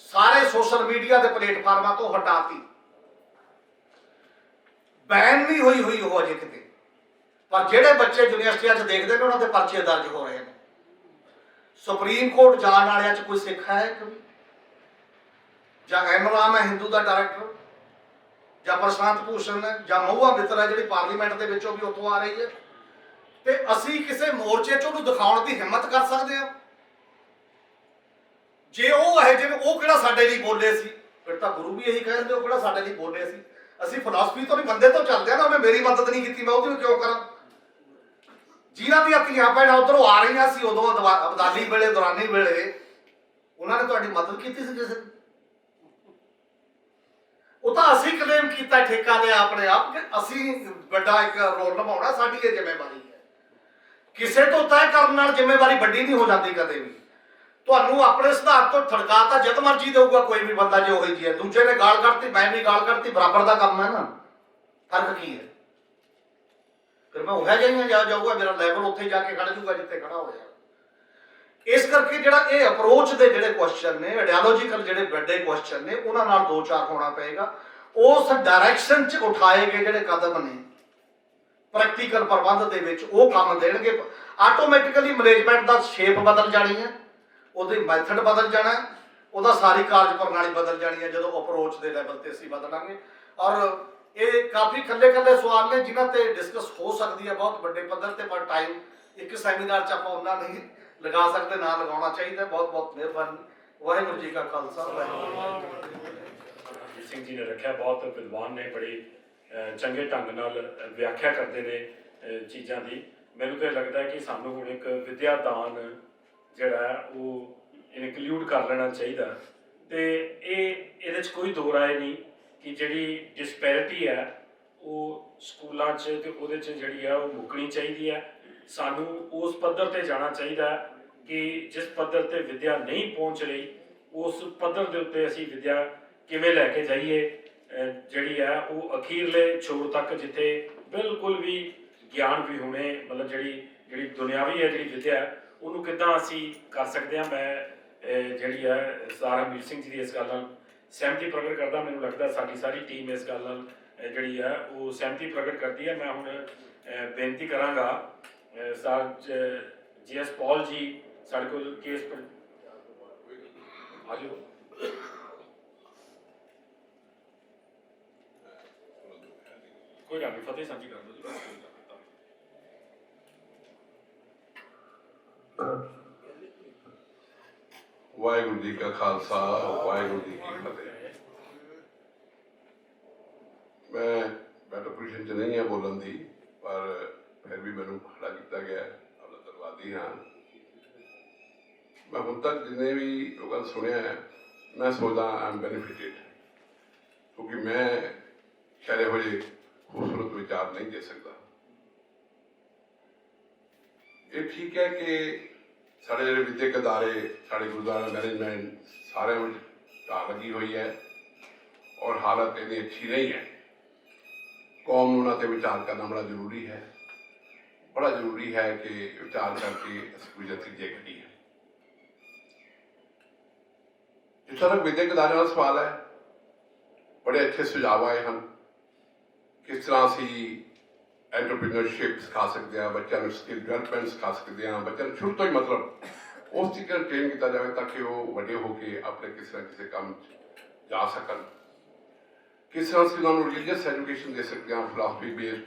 ਸਾਰੇ ਸੋਸ਼ਲ ਮੀਡੀਆ ਦੇ ਪਲੇਟਫਾਰਮਾਂ ਤੋਂ ਹਟਾਤੀ, ਬੈਨ ਨਹੀਂ ਹੋਈ ਉਹ ਅਜੇ ਕਿਤੇ। ਪਰ ਜਿਹੜੇ ਬੱਚੇ ਯੂਨੀਵਰਸਿਟੀਆਂ 'ਚ ਦੇਖਦੇ ਨੇ ਉਹਨਾਂ ਦੇ ਪਰਚੇ ਦਰਜ ਹੋ ਰਹੇ ਨੇ। ਸੁਪਰੀਮ ਕੋਰਟ ਜਾਣ ਵਾਲਿਆਂ 'ਚ ਕੋਈ ਸਿੱਖ ਹੈ ਕभी? ਜਾਂ ਐਮ ਰਾਮ ਹੈ ਹਿੰਦੂ ਦਾ ਡਾਇਰੈਕਟਰ, ਜਾਂ ਪ੍ਰਸ਼ਾਂਤ ਭੂਸ਼ਣ ਹੈ, ਜਾਂ ਮਹੂਆ ਮਿੱਤਰ ਹੈ ਜਿਹੜੀ ਪਾਰਲੀਮੈਂਟ ਦੇ ਵਿੱਚੋਂ ਵੀ ਉੱਥੋਂ ਆ ਰਹੀ ਹੈ। ਤੇ ਅਸੀਂ ਕਿਸੇ ਮੋਰਚੇ 'ਚ ਉਹਨੂੰ ਦਿਖਾਉਣ ਦੀ ਹਿੰਮਤ ਕਰ ਸਕਦੇ ਹਾਂ? ਜੇ ਉਹ ਹੈ ਜਿਵੇਂ ਉਹ ਕਿਹੜਾ ਸਾਡੇ ਲਈ ਬੋਲੇ ਸੀ, ਫਿਰ ਤਾਂ ਗੁਰੂ ਵੀ ਇਹੀ ਕਹਿੰਦੇ ਉਹ ਕਿਹੜਾ ਸਾਡੇ ਲਈ ਬੋਲੇ ਸੀ। ਅਸੀਂ ਫਿਲਾਸਫੀ ਤੋਂ ਨਹੀਂ ਬੰਦੇ ਤੋਂ ਚੱਲਦੇ ਆ ਨਾ, ਉਹਨੇ ਮੇਰੀ ਮਦਦ ਨਹੀਂ ਕੀਤੀ ਮੈਂ ਉਹਦੀ ਕਿਉਂ ਕਰਾਂ। ਜਿਨ੍ਹਾਂ ਦੀਆਂ ਧੀਆਂ ਭੈਣਾਂ ਉੱਧਰੋਂ ਆ ਰਹੀਆਂ ਸੀ ਉਦੋਂ ਅਬਦਾਲੀ ਵੇਲੇ ਦੌਰਾਨੀ ਵੇਲੇ, ਉਹਨਾਂ ਨੇ ਤੁਹਾਡੀ ਮਦਦ ਕੀਤੀ ਸੀ ਕਿਸੇ ਨੇ? ਉਹ ਤਾਂ ਅਸੀਂ ਕਲੇਮ ਕੀਤਾ, ਠੇਕਾ ਲਿਆ ਆਪਣੇ ਆਪ ਕਿ ਅਸੀਂ ਵੱਡਾ ਇੱਕ ਰੋਲ ਨਿਭਾਉਣਾ, ਸਾਡੀ ਇਹ ਜ਼ਿੰਮੇਵਾਰੀ ਹੈ। ਕਿਸੇ ਤੋਂ ਤੈਅ ਕਰਨ ਨਾਲ ਜ਼ਿੰਮੇਵਾਰੀ ਵੱਡੀ ਨਹੀਂ ਹੋ ਜਾਂਦੀ ਕਦੇ ਵੀ। ਤੁਹਾਨੂੰ ਆਪਣੇ ਸਿਧਾਂਤ ਤੋਂ ਠੜਕਾਤਾ ਜਦ ਮਰਜ਼ੀ ਦੇਊਗਾ ਕੋਈ ਵੀ ਬੰਦਾ ਜੇ ਉਹੀ ਜੀ ਹੈ। ਦੂਜੇ ਨੇ ਗਾਲ ਕੱਢਤੀ ਮੈਂ ਵੀ ਗਾਲ ਕੱਢਤੀ, ਬਰਾਬਰ ਦਾ ਕੰਮ ਹੈ ਨਾ। ਫਰਕ ਕੀ ਹੈ? ਫਿਰ ਮੈਂ ਉਹੋ ਜਿਹਾ ਜਾਊਗਾ, ਮੇਰਾ ਲੈਵਲ ਉੱਥੇ ਜਾ ਕੇ ਖੜ ਜਾਊਗਾ ਜਿੱਥੇ ਖੜਾ ਹੋਇਆ। ਇਸ ਕਰਕੇ ਜਿਹੜਾ ਇਹ ਅਪਰੋਚ ਦੇ ਜਿਹੜੇ ਕੁਐਸਚਨ ਨੇ, ਆਈਡੀਓਲੋਜੀਕਲ ਜਿਹੜੇ ਵੱਡੇ ਕੁਐਸਚਨ ਨੇ, ਉਹਨਾਂ ਨਾਲ ਦੋ ਚਾਰ ਹੋਣਾ ਪਏਗਾ। ਉਸ ਡਾਇਰੈਕਸ਼ਨ 'ਚ ਉਠਾਏ ਗਏ ਜਿਹੜੇ ਕਦਮ ਨੇ ਪ੍ਰੈਕਟੀਕਲ ਪ੍ਰਬੰਧ ਦੇ ਵਿੱਚ ਉਹ ਕੰਮ ਦੇਣਗੇ। ਆਟੋਮੈਟਿਕਲੀ ਮੈਨੇਜਮੈਂਟ ਦਾ ਸ਼ੇਪ ਬਦਲ ਜਾਣੀ ਹੈ, ਉਹਦੇ ਮੈਥਡ ਬਦਲ ਜਾਣਾ, ਉਹਦਾ ਸਾਰੀ ਕਾਰਜ ਪ੍ਰਣਾਲੀ ਬਦਲ ਜਾਣੀ ਹੈ ਜਦੋਂ ਅਪਰੋਚ ਦੇ ਲੈਵਲ ਤੇ ਅਸੀਂ ਬਦਲਾਂਗੇ। ਔਰ ਇਹ ਕਾਫੀ ਕੱਲੇ ਸਵਾਲ ਨੇ ਜਿਨ੍ਹਾਂ ਤੇ ਡਿਸਕਸ ਹੋ ਸਕਦੀ ਹੈ ਬਹੁਤ ਵੱਡੇ ਪੱਧਰ ਤੇ, ਪਰ ਟਾਈਮ ਇੱਕ ਸੈਮੀਨਾਰ 'ਚ ਆਪਾਂ ਉਹਨਾਂ ਨਹੀਂ ਲਗਾ ਸਕਦੇ, ਨਾ ਲਗਾਉਣਾ ਚਾਹੀਦਾ। ਬਹੁਤ ਮਿਹਰਬਾਨੀ। ਵਾਹਿਗੁਰੂ ਜੀ ਕਾ ਖਾਲਸਾ, ਵਾਹਿਗੁਰੂ ਜੀ ਸਿੰਘ ਜੀ ਨੇ ਰੱਖਿਆ, ਬਹੁਤ ਵਿਦਵਾਨ ਨੇ, ਬੜੀ ਚੰਗੇ ਢੰਗ ਨਾਲ ਵਿਆਖਿਆ ਕਰਦੇ ਨੇ ਚੀਜ਼ਾਂ ਦੀ। ਮੈਨੂੰ ਤਾਂ ਲੱਗਦਾ ਕਿ ਸਾਨੂੰ ਹੁਣ ਇੱਕ ਵਿਦਿਆ ਦਾਨ ਜਿਹੜਾ ਹੈ ਉਹ ਇਨਕਲੂਡ ਕਰ ਲੈਣਾ ਚਾਹੀਦਾ। ਤੇ ਇਹਦੇ 'ਚ ਕੋਈ ਦੋ ਰਾਏ ਨਹੀਂ ਕਿ ਜਿਹੜੀ ਡਿਸਪੈਰਿਟੀ ਹੈ ਉਹ ਸਕੂਲਾਂ 'ਚ ਤੇ ਉਹਦੇ 'ਚ ਜਿਹੜੀ ਹੈ ਉਹ ਮੁੱਕਣੀ ਚਾਹੀਦੀ ਹੈ। ਸਾਨੂੰ ਉਸ ਪੱਧਰ ਤੇ ਜਾਣਾ ਚਾਹੀਦਾ ਕਿ ਜਿਸ ਪੱਧਰ ਤੇ ਵਿਦਿਆ ਨਹੀਂ ਪਹੁੰਚ ਰਹੀ ਉਸ ਪੱਧਰ ਦੇ ਉੱਤੇ ਅਸੀਂ ਵਿਦਿਆ ਕਿਵੇਂ ਲੈ ਕੇ ਜਾਈਏ, ਜਿਹੜੀ ਹੈ ਉਹ ਅਖੀਰਲੇ ਛੋਰ ਤੱਕ, ਜਿੱਥੇ ਬਿਲਕੁਲ ਵੀ ਗਿਆਨ ਵੀ ਹੋਣੇ, ਮਤਲਬ ਜਿਹੜੀ ਦੁਨਿਆਵੀ ਹੈ ਜਿਹੜੀ ਵਿਦਿਆ ਉਹਨੂੰ ਕਿੱਦਾਂ ਅਸੀਂ ਕਰ ਸਕਦੇ ਹਾਂ। ਮੈਂ ਜਿਹੜੀ ਹੈ ਸਰਦਾਰ ਸਿੰਘ ਜੀ ਦੀ ਇਸ ਗੱਲ ਨਾਲ ਸਹਿਮਤੀ ਪ੍ਰਗਟ ਕਰਦਾ। ਮੈਨੂੰ ਲੱਗਦਾ ਸਾਡੀ ਸਾਰੀ ਟੀਮ ਇਸ ਗੱਲ ਨਾਲ ਜਿਹੜੀ ਹੈ ਉਹ ਸਹਿਮਤੀ ਪ੍ਰਗਟ ਕਰਦੀ ਹੈ। ਮੈਂ ਹੁਣ ਬੇਨਤੀ ਕਰਾਂਗਾ ਸਰ GS ਪੌਲ ਜੀ ਸਾਡੇ ਕੋਲ ਕੇਸ ਪਰ ਆ ਜਾਓ। ਕੋਈ ਗੱਲ ਨਹੀਂ, ਫਤਿਹ ਸਾਂਝੀ ਕਰ ਦਿਓ ਜੀ। ਵਾਹਿਗੁਰੂ ਜੀ ਕਾ ਖਾਲਸਾ, ਵਾਹਿਗੁਰੂ ਜੀ ਕੀ ਫਤਿਹ। ਮੈਂ ਬੈਟਰ ਪੋਜੀਸ਼ਨ 'ਚ ਨਹੀਂ ਹੈ ਬੋਲਣ ਦੀ, ਪਰ ਫਿਰ ਵੀ ਮੈਨੂੰ ਖੜਾ ਕੀਤਾ ਗਿਆ, ਆਪਣਾ ਧੰਨਵਾਦੀ ਹਾਂ। ਮੈਂ ਹੁਣ ਤੱਕ ਜਿੰਨੇ ਵੀ ਲੋਕਾਂ ਨੂੰ ਸੁਣਿਆ ਹੈ, ਮੈਂ ਸੋਚਦਾ ਆਈ ਐਮ ਬੈਨੀਫਿਟਡ, ਕਿਉਂਕਿ ਮੈਂ ਸ਼ਾਇਦ ਇਹੋ ਜਿਹੇ ਖੂਬਸੂਰਤ ਵਿਚਾਰ ਨਹੀਂ ਦੇ ਸਕਦਾ। ਇਹ ਠੀਕ ਹੈ ਕਿ ਸਾਡੇ ਜਿਹੜੇ ਵਿਦਿਅਕ ਅਦਾਰੇ, ਸਾਡੇ ਗੁਰਦੁਆਰਾ ਮੈਨੇਜਮੈਂਟ ਸਾਰਿਆਂ ਵਿੱਚ ਢਾਹ ਲੱਗੀ ਹੋਈ ਹੈ ਔਰ ਹਾਲਤ ਇੰਨੀ ਅੱਛੀ ਨਹੀਂ ਹੈ। ਕੌਮ ਨੂੰ ਉਹਨਾਂ 'ਤੇ ਵਿਚਾਰ ਕਰਨਾ ਬੜਾ ਜ਼ਰੂਰੀ ਹੈ, ਬੜਾ ਜ਼ਰੂਰੀ ਹੈ ਕਿ ਵਿਚਾਰ ਕਰਕੇ ਅਸੀਂ ਕੋਈ ਨਤੀਜੇ ਕੱਢੀਏ। ਜਿੱਥੋਂ ਤੱਕ ਵਿਦਿਅਕ ਅਦਾਰਿਆਂ ਦਾ ਸਵਾਲ ਹੈ, ਬੜੇ ਅੱਛੇ ਸੁਝਾਅ ਆਏ ਹਨ। ਕਿਸ ਤਰ੍ਹਾਂ ਅਸੀਂ ਐਂਟਰਪ੍ਰੀਨਰਸ਼ਿਪ ਸਿਖਾ ਸਕਦੇ ਹਾਂ, ਬੱਚਿਆਂ ਨੂੰ ਸਕਿੱਲ ਡਿਵੈਲਪਮੈਂਟ ਸਿਖਾ ਸਕਦੇ ਹਾਂ, ਬੱਚਿਆਂ ਨੂੰ ਸ਼ੁਰੂ ਤੋਂ ਹੀ ਮਤਲਬ ਉਸ ਤਰੀਕੇ ਨਾਲ ਟ੍ਰੇਨ ਕੀਤਾ ਜਾਵੇ ਤਾਂ ਕਿ ਉਹ ਵੱਡੇ ਹੋ ਕੇ ਆਪਣੇ ਕਿਸੇ ਨਾ ਕਿਸੇ ਕੰਮ 'ਚ ਜਾ ਸਕਣ। ਕਿਸ ਤਰ੍ਹਾਂ ਅਸੀਂ ਉਹਨਾਂ ਨੂੰ ਰਿਲੀਜੀਅਸ ਐਜੂਕੇਸ਼ਨ ਦੇ ਸਕਦੇ ਹਾਂ, ਫਿਲਾਸਫੀ ਬੇਸਡ।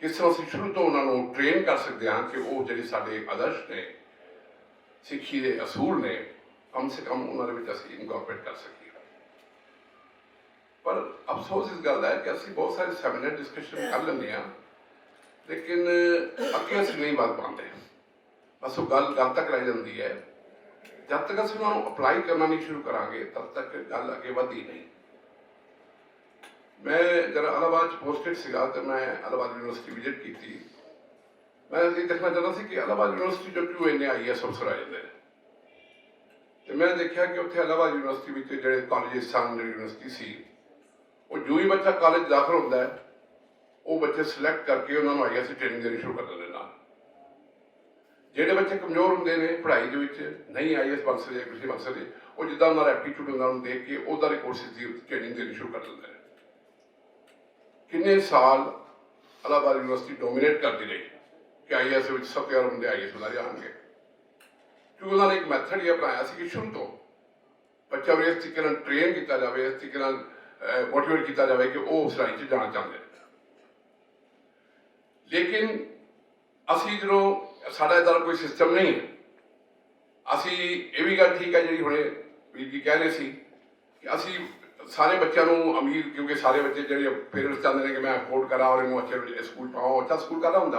ਕਿਸ ਤਰ੍ਹਾਂ ਅਸੀਂ ਸ਼ੁਰੂ ਤੋਂ ਉਹਨਾਂ ਨੂੰ ਟ੍ਰੇਨ ਕਰ ਸਕਦੇ ਹਾਂ ਕਿ ਉਹ ਜਿਹੜੇ ਸਾਡੇ ਆਦਰਸ਼ ਨੇ, ਸਿੱਖੀ ਦੇ ਅਸੂਲ ਨੇ, ਕਮ ਸੇ ਕਮ ਉਹਨਾਂ ਦੇ ਵਿੱਚ ਅਸੀਂ ਇਨਕੋਰਪੋਰੇਟ ਕਰ ਸਕੀਏ। ਪਰ ਅਫਸੋਸ ਇਸ ਗੱਲ ਦਾ ਹੈ ਕਿ ਅਸੀਂ ਬਹੁਤ ਸਾਰੇ ਸੈਮੀਨਾਰ ਡਿਸਕਸ਼ਨ ਕਰ ਲੈਂਦੇ ਹਾਂ, ਲੇਕਿਨ ਅੱਗੇ ਅਸੀਂ ਨਹੀਂ ਵੱਧ ਪਾਉਂਦੇ। ਬਸ ਉਹ ਗੱਲ ਤੱਕ ਰਹਿ ਜਾਂਦੀ ਹੈ। ਜਦ ਤੱਕ ਅਸੀਂ ਉਹਨਾਂ ਨੂੰ ਅਪਲਾਈ ਕਰਨਾ ਨਹੀਂ ਸ਼ੁਰੂ ਕਰਾਂਗੇ ਤਦ ਤੱਕ ਗੱਲ ਅੱਗੇ ਵਧਦੀ ਨਹੀਂ। ਮੈਂ ਜਦ ਇਲਾਹਾਬਾਦ 'ਚ ਪੋਸਟਡ ਸੀਗਾ ਤਾਂ ਮੈਂ ਇਲਾਹਾਬਾਦ ਯੂਨੀਵਰਸਿਟੀ ਵਿਜ਼ਿਟ ਕੀਤੀ। ਮੈਂ ਇਹ ਦੇਖਣਾ ਚਾਹੁੰਦਾ ਸੀ ਕਿ ਇਲਾਹਾਬਾਦ ਯੂਨੀਵਰਸਿਟੀ 'ਚੋਂ ਕਿਉਂ ਇੰਨੇ IAS ਅਫਸਰ ਆ ਜਾਂਦੇ ਨੇ। ਤੇ ਮੈਂ ਦੇਖਿਆ ਕਿ ਉੱਥੇ ਇਲਾਹਾਬਾਦ ਯੂਨੀਵਰਸਿਟੀ ਵਿੱਚ ਜਿਹੜੇ ਕਾਲਜਿਸ ਸਨ, ਜਿਹੜੀ ਯੂਨੀਵਰਸਿਟੀ ਸੀ, ਉਹ ਜੋ ਹੀ ਬੱਚਾ ਕਾਲਜ ਦਾਖਲ ਹੁੰਦਾ ਹੈ ਉਹ ਬੱਚੇ ਸਿਲੈਕਟ ਕਰਕੇ ਉਹਨਾਂ ਨੂੰ IAS ਟ੍ਰੇਨਿੰਗ ਦੇਣੀ ਸ਼ੁਰੂ ਕਰ ਦਿੰਦੇ ਨਾਲ। ਜਿਹੜੇ ਬੱਚੇ ਕਮਜ਼ੋਰ ਹੁੰਦੇ ਨੇ ਪੜ੍ਹਾਈ ਦੇ ਵਿੱਚ, ਨਹੀਂ IAS ਬਣ ਸਕਦੇ, ਕਿਸੇ ਬਣ ਸਕਦੇ, ਉਹ ਜਿੱਦਾਂ ਉਹਨਾਂ ਦਾ ਐਪਟੀਟਿਊਡ ਹੁੰਦਾ ਉਹਨੂੰ ਦੇਖ ਕੇ ਉਹਦਾ ਦੇ ਕੋਰਸਿਸ ਦੀ ਟ੍ਰੇਨਿੰਗ ਦੇਣੀ ਸ਼ੁਰੂ ਕਰ ਦਿੰਦੇ ਨੇ। ਕਿੰਨੇ ਸਾਲ ਇਲਾਹਾਬਾਦ ਯੂਨੀਵਰਸਿਟੀ ਡੋਮੀਨੇਟ ਕਰਦੀ ਰਹੀ ਕਿ IAS ਵਿੱਚ ਸਭ ਤੋਂ ਜ਼ਿਆਦਾ ਬੰਦੇ IAS ਬਣਾ ਜਾਣਗੇ, ਕਿਉਂਕਿ ਉਹਨਾਂ ਨੇ ਇੱਕ ਮੈਥਡ ਹੀ ਅਪਣਾਇਆ ਸੀ ਕਿ ਸ਼ੁਰੂ ਤੋਂ ਬੱਚਾ ਨੂੰ ਇਸ ਤਰੀਕੇ ਨਾਲ ਟ੍ਰੇਨ ਕੀਤਾ ਜਾਵੇ, ਇਸ ਤਰੀਕੇ ਨਾਲ ਮੋਟੀਵੇਟ ਕੀਤਾ ਜਾਵੇ ਕਿ ਉਹ ਉਸ ਲਾਈਨ 'ਚ ਜਾਣਾ ਚਾਹੁੰਦੇ ਨੇ। ਲੇਕਿਨ ਅਸੀਂ ਜਦੋਂ ਸਾਡਾ ਇੱਦਾਂ ਦਾ ਕੋਈ ਸਿਸਟਮ ਨਹੀਂ ਹੈ, ਅਸੀਂ ਇਹ ਵੀ ਗੱਲ ਠੀਕ ਹੈ ਜਿਹੜੀ ਹੁਣੇ ਵੀਰ ਜੀ ਕਹਿ ਰਹੇ ਸੀ ਕਿ ਅਸੀਂ ਸਾਰੇ ਬੱਚਿਆਂ ਨੂੰ ਅਮੀਰ, ਕਿਉਂਕਿ ਸਾਰੇ ਬੱਚੇ ਜਿਹੜੇ ਪੇਰੈਂਟਸ ਚਾਹੁੰਦੇ ਨੇ ਕਿ ਮੈਂ ਅਫੋਰਡ ਕਰਾਂ ਔਰ ਇਹਨੂੰ ਅੱਛੇ ਸਕੂਲ ਪਾਵਾਂ, ਅੱਛਾ ਸਕੂਲ ਕਾਹਦਾ ਹੁੰਦਾ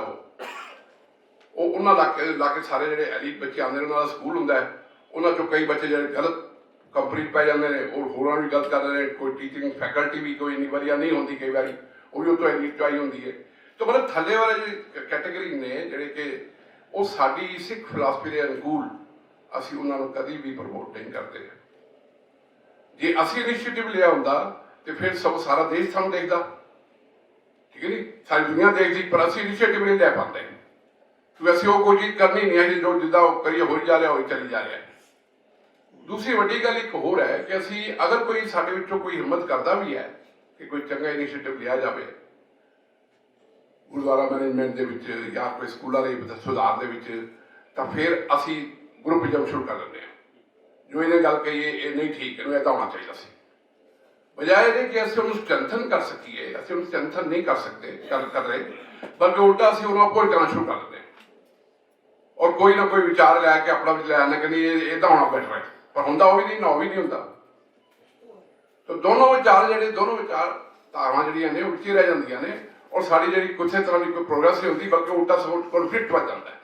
ਉਹ ਉਹਨਾਂ ਲਾ ਕੇ ਸਾਰੇ ਜਿਹੜੇ ਐਲੀਟ ਬੱਚੇ ਆਉਂਦੇ ਨੇ ਉਹਨਾਂ ਦਾ ਸਕੂਲ ਹੁੰਦਾ ਹੈ। ਉਹਨਾਂ 'ਚੋਂ ਕਈ ਬੱਚੇ ਜਿਹੜੇ ਗਲਤ ਕੰਪਨੀ ਪੈ ਜਾਂਦੇ ਨੇ, ਉਹ ਹੋਰਾਂ ਵੀ ਗਲਤ ਕਰਦੇ ਨੇ। ਕੋਈ ਟੀਚਿੰਗ ਫੈਕਲਟੀ ਵੀ ਕੋਈ ਇੰਨੀ ਵਧੀਆ ਨਹੀਂ ਹੁੰਦੀ, ਕਈ ਵਾਰੀ ਉਹ ਵੀ ਉੱਥੋਂ ਐਲੀਟ 'ਚ ਆਈ ਹੁੰਦੀ ਹੈ। ਤਾਂ ਮਤਲਬ ਥੱਲੇ ਵਾਲੇ ਜਿਹੜੇ ਕੈਟੇਗਰੀ ਨੇ ਜਿਹੜੇ ਕਿ ਉਹ ਸਾਡੀ ਸਿੱਖ ਫਿਲਾਸਫੀ ਦੇ ਅਨੁਕੂਲ, ਅਸੀਂ ਉਹਨਾਂ ਨੂੰ ਕਦੀ ਵੀ ਪ੍ਰਮੋਟ ਨਹੀਂ ਕਰਦੇ। ਜੇ ਅਸੀਂ ਇਨੀਸ਼ੀਏਟਿਵ ਲਿਆ ਹੁੰਦਾ ਤੇ ਫਿਰ ਸਾਰਾ ਦੇਸ਼ ਸਾਨੂੰ ਦੇਖਦਾ, ਠੀਕ ਹੈ ਨਹੀਂ, ਸਾਰੀ ਦੁਨੀਆ ਦੇਖਦੀ, ਪਰ ਅਸੀਂ ਇਨੀਸ਼ੀਏਟਿਵ ਨਹੀਂ ਲੈ ਪਾਉਂਦੇ ਕਿਉਂਕਿ ਅਸੀਂ ਉਹ ਕੋਈ ਚੀਜ਼ ਕਰਨੀ ਨਹੀਂ ਹੈ ਜੋ ਜਿੱਦਾਂ ਉਹ ਕਰੀਏ ਹੋਈ ਜਾ ਰਿਹਾ ਹੋਈ ਚਲੀ ਜਾ ਰਿਹਾ। ਦੂਸਰੀ ਵੱਡੀ ਗੱਲ ਇੱਕ ਹੋਰ ਹੈ ਕਿ ਅਸੀਂ ਅਗਰ ਕੋਈ ਸਾਡੇ ਵਿੱਚੋਂ ਕੋਈ ਹਿੰਮਤ ਕਰਦਾ ਵੀ ਹੈ ਕਿ ਕੋਈ ਚੰਗਾ ਇਨੀਸ਼ੀਏਟਿਵ ਲਿਆ ਜਾਵੇ ਗੁਰਦੁਆਰਾ ਮੈਨੇਜਮੈਂਟ ਦੇ ਵਿੱਚ ਜਾਂ ਕੋਈ ਸਕੂਲਾਂ ਦੇ ਸੁਧਾਰ ਦੇ ਵਿੱਚ, ਤਾਂ ਫਿਰ ਅਸੀਂ ਗਰੁੱਪਿਜ਼ਮ ਸ਼ੁਰੂ ਕਰ ਲੈਂਦੇ ਹਾਂ। ਜੋ ਇਹਨੇ ਗੱਲ ਕਹੀਏ ਇਹ ਨਹੀਂ ਠੀਕ, ਇਹਨੂੰ ਇੱਦਾਂ ਹੋਣਾ ਚਾਹੀਦਾ ਸੀ, ਬਜਾਏ ਇਹਦੇ ਕਿ ਅਸੀਂ ਉਹਨੂੰ ਸਟਰੈਂਥਨ ਕਰ ਸਕੀਏ। ਅਸੀਂ ਉਹਨੂੰ ਸਟਰੈਂਥਨ ਨਹੀਂ ਕਰ ਸਕਦੇ, ਕਰ ਰਹੇ, ਬਲਕਿ ਉਲਟਾ ਅਸੀਂ ਉਹਨੂੰ ਅਪੋਜ਼ ਕਰਨਾ ਸ਼ੁਰੂ ਕਰ ਦਿੰਦੇ ਹਾਂ ਔਰ ਕੋਈ ਨਾ ਕੋਈ ਵਿਚਾਰ ਲੈ ਕੇ ਆਪਣਾ ਵਿੱਚ ਲੈ ਆਉਂਦੇ ਕਿ ਨਹੀਂ ਇਹ ਤਾਂ ਹੋਣਾ ਬੈਟਰ ਹੈ, ਪਰ ਹੁੰਦਾ ਉਹ ਵੀ ਨਹੀਂ, ਨਾ ਉਹ ਵੀ ਨਹੀਂ ਹੁੰਦਾ। ਤਾਂ ਦੋਨੋਂ ਵਿਚਾਰ ਧਾਰਨਾ ਜਿਹੜੀਆਂ ਨੇ ਉਹ ਵਿੱਚ ਹੀ ਰਹਿ ਜਾਂਦੀਆਂ ਨੇ ਔਰ ਸਾਡੀ ਜਿਹੜੀ ਕਿਸੇ ਤਰ੍ਹਾਂ ਦੀ ਕੋਈ ਪ੍ਰੋਗਰੈਸ ਨਹੀਂ ਹੁੰਦੀ, ਬਲਕਿ ਉਲਟਾ ਸਗੋਂ ਕਨਫਲਿਕਟ ਵੱਧ ਜਾਂਦਾ ਹੈ।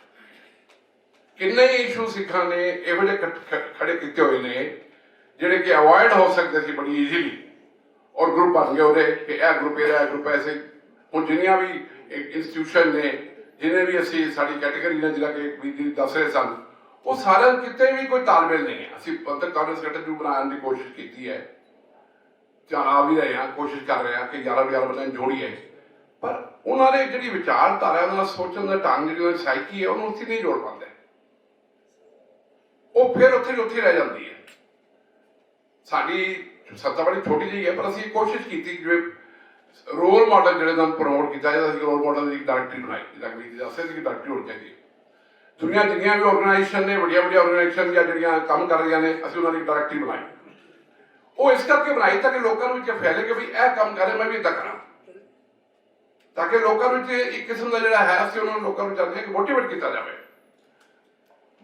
ਕਿੰਨੇ ਹੀ ਇਸ਼ੂ ਸਿੱਖਾਂ ਨੇ ਇਹੋ ਜਿਹੇ ਖੜੇ ਕੀਤੇ ਹੋਏ ਨੇ ਜਿਹੜੇ ਕਿ ਅਵੋਇਡ ਹੋ ਸਕਦੇ ਸੀ ਬੜੀ ਈਜ਼ੀਲੀ, ਔਰ ਗਰੁੱਪ ਬਣ ਗਏ ਉਹਦੇ ਕਿ ਇਹ ਗਰੁੱਪ ਇਹਦਾ, ਇਹ ਗਰੁੱਪ ਐਸੇ। ਹੁਣ ਜਿੰਨੀਆਂ ਵੀ ਇੰਸਟੀਟਿਊਸ਼ਨ ਨੇ, ਜਿੰਨੇ ਵੀ ਅਸੀਂ ਸਾਡੀ ਕੈਟੇਗਰੀ ਨੇ ਜਿਹੜਾ ਕਿ ਵੀ ਦੱਸ ਰਹੇ ਸਨ, ਉਹ ਸਾਰਿਆਂ ਕਿਤੇ ਵੀ ਕੋਈ ਤਾਲਮੇਲ ਨਹੀਂ ਹੈ। ਅਸੀਂ ਪੰਥਕ ਕਾਂਗਰਸ ਗਠਨ ਬਣਾਉਣ ਦੀ ਕੋਸ਼ਿਸ਼ ਕੀਤੀ ਹੈ, ਆ ਵੀ ਰਹੇ ਹਾਂ, ਕੋਸ਼ਿਸ਼ ਕਰ ਰਹੇ ਹਾਂ ਕਿ 11 ਬੰਦਿਆਂ ਨੂੰ ਜੋੜੀਏ, ਪਰ ਉਹਨਾਂ ਦੇ ਜਿਹੜੀ ਵਿਚਾਰਧਾਰਾ, ਉਹਨਾਂ ਦਾ ਸੋਚਣ ਦਾ ਢੰਗ, ਜਿਹੜੀ ਉਹਨਾਂ ਦੀ ਸਾਈਕੀ ਹੈ, ਉਹਨੂੰ ਉੱਥੇ ਨਹੀਂ ਜੋੜ ਪਾਉਂਦੇ। ਉਹ ਫਿਰ ਉੱਥੇ ਰਹਿ ਜਾਂਦੀ ਹੈ। ਸਾਡੀ ਸੱਤਾ ਬੜੀ ਛੋਟੀ ਜਿਹੀ ਹੈ, ਪਰ ਅਸੀਂ ਕੋਸ਼ਿਸ਼ ਕੀਤੀ ਜਿਵੇਂ ਰੋਲ ਮਾਡਲ ਜਿਹੜੇ ਨਾਲ ਪ੍ਰਮੋਟ ਕੀਤਾ ਜਾਂਦਾ, ਅਸੀਂ ਰੋਲ ਮਾਡਲ ਦੀ ਡਾਇਰੈਕਟਰੀ ਬਣਾਈ, ਜਿੱਦਾਂ ਕਿ ਦੱਸਿਆ ਸੀ ਕਿ ਡਾਇਰੈਕਟਰੀ ਹੋਣੀ ਚਾਹੀਦੀ ਹੈ। ਦੁਨੀਆ ਜਿੰਨੀਆਂ ਵੀ ਆਰਗੇਨਾਈਜੇਸ਼ਨ ਨੇ, ਵੱਡੀਆਂ ਆਰਗੇਨਾਈਜੇਸ਼ਨ ਜਾਂ ਜਿਹੜੀਆਂ ਕੰਮ ਕਰ ਰਹੀਆਂ ਨੇ, ਅਸੀਂ ਉਹਨਾਂ ਦੀ ਡਾਇਰੈਕਟਰੀ ਬਣਾਈ। ਉਹ ਇਸ ਕਰਕੇ ਬਣਾਈ ਤਾਂ ਕਿ ਲੋਕਾਂ ਨੂੰ ਵਿੱਚ ਫੈਲੇ ਕਿ ਵੀ ਇਹ ਕੰਮ ਕਰ ਰਿਹਾ, ਮੈਂ ਵੀ ਇੱਦਾਂ ਕਰਾਂ, ਤਾਂ ਕਿ ਲੋਕਾਂ ਵਿੱਚ ਇੱਕ ਕਿਸਮ ਦਾ ਜਿਹੜਾ ਹੈ, ਅਸੀਂ ਉਹਨਾਂ ਨੂੰ ਲੋਕਾਂ ਨੂੰ ਚਾਹੁੰਦੇ ਹਾਂ ਕਿ ਮੋਟੀਵੇਟ ਕੀਤਾ ਜਾਵੇ,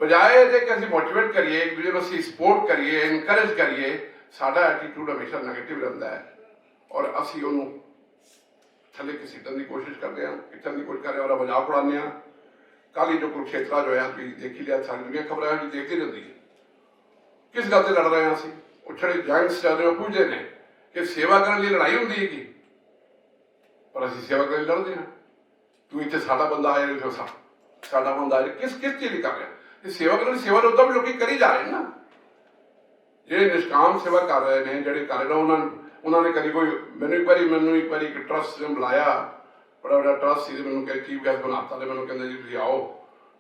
ਬਜਾਏ ਇਹਦੇ ਕਿ ਅਸੀਂ ਮੋਟੀਵੇਟ ਕਰੀਏ, ਇੱਕ ਦੂਜੇ ਨੂੰ ਅਸੀਂ ਸਪੋਰਟ ਕਰੀਏ, ਇਨਕਰੇਜ ਕਰੀਏ। ਸਾਡਾ ਐਟੀਟਿਊਡ ਹਮੇਸ਼ਾ ਨੈਗੇਟਿਵ ਰਹਿੰਦਾ ਹੈ ਔਰ ਅਸੀਂ ਉਹਨੂੰ ਥੱਲੇ ਘਸੀਟਣ ਦੀ ਕੋਸ਼ਿਸ਼ ਕਰਦੇ ਹਾਂ, ਖਿੱਚਣ ਦੀ ਕੋਸ਼ਿਸ਼ ਕਰਦੇ ਹਾਂ, ਉਹਦਾ ਮਜ਼ਾਕ ਉਡਾਉਂਦੇ ਹਾਂ। ਕੱਲ੍ਹ ਹੀ ਜੋ ਕੁਰੂਕਸ਼ੇਤਰ ਹੋਇਆ ਤੁਸੀਂ ਦੇਖ ਹੀ ਲਿਆ, ਸਾਰੀ ਦੁਨੀਆ ਖਬਰਾਂ ਵਿੱਚ ਦੇਖਦੀ ਰਹਿੰਦੀ ਹੈ। ਕਿਸ ਗੱਲ ਤੇ ਲੜ ਰਹੇ ਹਾਂ ਅਸੀਂ? ਉਹ ਜਿਹੜੇ ਜਾਇੰਟਸ ਚੱਲ ਰਹੇ ਉਹ ਪੁੱਛਦੇ ਨੇ ਕਿ ਸੇਵਾ ਕਰਨ ਲਈ ਲੜਾਈ ਹੁੰਦੀ ਹੈਗੀ, ਪਰ ਅਸੀਂ ਸੇਵਾ ਕਰਨ ਲਈ ਲੜਦੇ ਹਾਂ। ਤੂੰ ਇੱਥੇ ਸਾਡਾ ਬੰਦਾ ਆਇਆ, ਸਾਡਾ ਬੰਦਾ ਆਇਆ, ਕਿਸ ਚੀਜ਼ ਲਈ ਕਰ ਰਿਹਾ? ਇਹ ਸੇਵਾ ਕਰਨ, ਸੇਵਾ ਤਾਂ ਉਦਾਂ ਵੀ ਲੋਕੀ ਕਰੀ ਜਾ ਰਹੇ ਨਾ। ਜਿਹੜੇ ਨਿਸ਼ਕਾਮ ਸੇਵਾ ਕਰ ਰਹੇ ਨੇ, ਜਿਹੜੇ ਕਰ ਰਹੇ ਨੇ, ਉਹਨਾਂ ਨੇ ਕਦੀ ਕੋਈ ਮੈਨੂੰ ਇੱਕ ਵਾਰੀ ਇੱਕ ਟਰਸਟ ਨੇ ਬੁਲਾਇਆ, ਬੜਾ ਵੱਡਾ ਟਰਸਟ ਸੀ, ਮੈਨੂੰ ਕਹਿੰਦੇ ਚੀਫ ਗੈਸਟ ਬਣਾਤਾ, ਤੇ ਮੈਨੂੰ ਕਹਿੰਦੇ ਜੀ ਤੁਸੀਂ ਆਓ,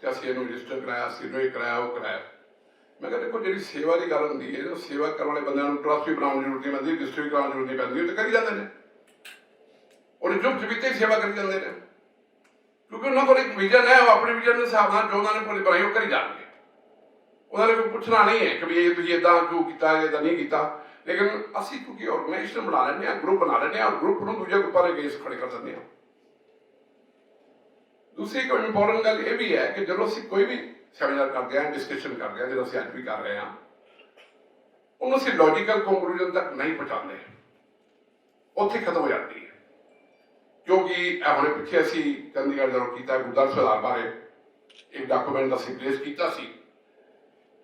ਤੇ ਅਸੀਂ ਇਹਨੂੰ ਰਜਿਸਟਰ ਕਰਾਇਆ, ਅਸੀਂ ਇਹਨੂੰ ਇਹ ਕਰਾਇਆ, ਉਹ ਕਰਾਇਆ। ਮੈਂ ਕਿਹਾ ਦੇਖੋ, ਜਿਹੜੀ ਸੇਵਾ ਦੀ ਗੱਲ ਹੁੰਦੀ ਹੈ, ਸੇਵਾ ਕਰਨ ਵਾਲੇ ਬੰਦਿਆਂ ਨੂੰ ਟਰਸਟ ਵੀ ਬਣਾਉਣ ਦੀ ਜ਼ਰੂਰਤ ਨਹੀਂ ਪੈਂਦੀ, ਰਜਿਸਟਰ ਵੀ ਕਰਾਉਣ ਦੀ ਜ਼ਰੂਰਤ ਨਹੀਂ ਪੈਂਦੀ, ਉਹ ਤਾਂ ਕਰੀ ਜਾਂਦੇ ਨੇ, ਉਹਨੇ ਚੁੱਪ ਚਪੀਤੇ ਸੇਵਾ ਕਰੀ ਜਾਂਦੇ ਨੇ, ਕਿਉਂਕਿ ਉਹਨਾਂ ਕੋਲ ਇੱਕ ਵਿਜ਼ਨ ਹੈ, ਉਹ ਆਪਣੇ ਵਿਜ਼ਨ ਦੇ ਹਿਸਾਬ ਨਾਲ ਜੋ ਉਹਨਾਂ ਨੇ ਪੂਰੀ ਬਣਾਈ ਉਹ ਕਰੀ ਜਾਣਗੇ। ਉਹਨਾਂ ਨੇ ਕੋਈ ਪੁੱਛਣਾ ਨਹੀਂ ਹੈ ਕਿ ਵੀ ਇਹ ਤੁਸੀਂ ਇੱਦਾਂ ਕਿਉਂ ਕੀਤਾ, ਇੱਦਾਂ ਨਹੀਂ ਕੀਤਾ। ਲੇਕਿਨ ਅਸੀਂ ਕਿਉਂਕਿ ਆਰਗੇਨਾਈਜੇਸ਼ਨ ਬਣਾ ਲੈਂਦੇ ਹਾਂ, ਗਰੁੱਪ ਬਣਾ ਲੈਂਦੇ ਹਾਂ, ਔਰ ਗਰੁੱਪ ਨੂੰ ਦੂਜੇ ਗਰੁੱਪਾਂ ਦੇ ਅਗੇਂਸਟ ਖੜੇ ਕਰ ਦਿੰਦੇ ਹਾਂ। ਦੂਸਰੀ ਇੱਕ ਇੰਪੋਰਟੈਂਟ ਗੱਲ ਇਹ ਵੀ ਹੈ ਕਿ ਜਦੋਂ ਅਸੀਂ ਕੋਈ ਵੀ ਸੈਮੀਨਾਰ ਕਰਦੇ ਹਾਂ, ਡਿਸਕਸ਼ਨ ਕਰਦੇ ਹਾਂ, ਜਦੋਂ ਅਸੀਂ ਅੱਜ ਵੀ ਕਰ ਰਹੇ ਹਾਂ, ਉਹਨੂੰ ਅਸੀਂ ਲੌਜੀਕਲ ਕੰਕਲੂਜਨ ਤੱਕ ਨਹੀਂ ਪਹੁੰਚਾਉਂਦੇ, ਉੱਥੇ ਖਤਮ ਹੋ ਜਾਂਦੀ ਹੈ। ਕਿਉਂਕਿ ਹੁਣੇ ਪਿੱਛੇ ਅਸੀਂ ਚੰਡੀਗੜ੍ਹ ਜਦੋਂ ਕੀਤਾ ਗੁਰਦੁਆਰਾ ਸੁਧਾਰ ਬਾਰੇ, ਇੱਕ ਡਾਕੂਮੈਂਟ ਅਸੀਂ ਪਲੇਸ ਕੀਤਾ ਸੀ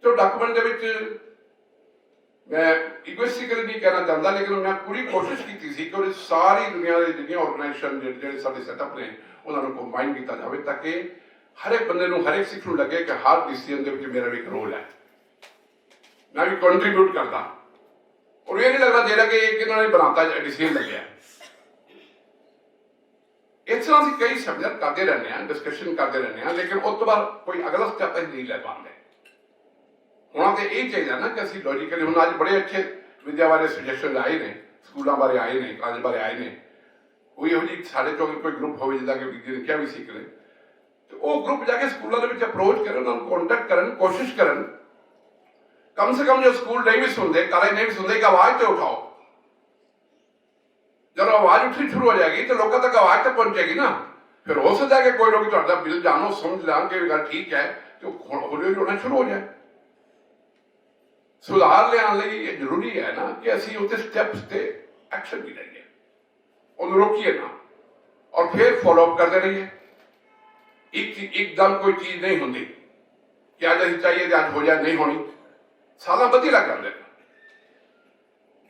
ਤੇ ਡਾਕੂਮੈਂਟ ਦੇ ਵਿੱਚ मैं इगोइस्टिकली नहीं कहना चाहता लेकिन मैं पूरी कोशिश की थी कि सारी दुनिया की जिन्नी ऑर्गेनाइजेशन जो सारे सैटअप ने उन्होंने कंबाइन किया जाए ताकि हर एक बंदे हर एक सिख लगे कि हर डिसीजन के मेरा भी एक रोल है, मैं भी कंट्रीब्यूट करता और ये नहीं लगना चाहिए कि इन्होंने बनाता डिसीजन लगे। इस तरह से कई सब्जेक्ट करते रहने डिस्कशन करते रहने लेकिन उस तो बाद कोई अगला स्टैप अं नहीं लै पाते। होना तो यही चाहिए ना कि असं लॉजिकली हम अज बड़े अच्छे विद्या बारे सुजैशन आए ने, स्कूलों बारे आए ने, कॉलेज बारे आए ने, कोई यहो जी साढ़े चो कोई ग्रुप हो जिदा कि बीजी ने क्या भी सीख लें तो वो ग्रुप जाके स्कूलों के अप्रोच करें, उन्होंने कॉन्टैक्ट करें, कोशिश करें कम से कम जो स्कूल नहीं भी सुनते, कॉलेज नहीं भी सुनते, एक आवाज़ तो उठाओ। जब आवाज़ उठनी शुरू हो जाएगी तो लोगों तक आवाज़ तो पहुँचेगी ना, फिर हो सकता है कि कोई लोग थोड़ा बिल जानो समझ लें कि गल ठीक है तो हौली हौली होना शुरू हो जाए। सुधार लिया ये जरूरी है ना कि असी उत्ते स्टैप्स से एक्शन भी लईए, उन्हें रोकिए ना और फिर फॉलोअप करते रहिए। एकदम कोई चीज नहीं होती कि अज अं चाहिए तो अज हो जाए, नहीं होनी, साल बधी लग जाते।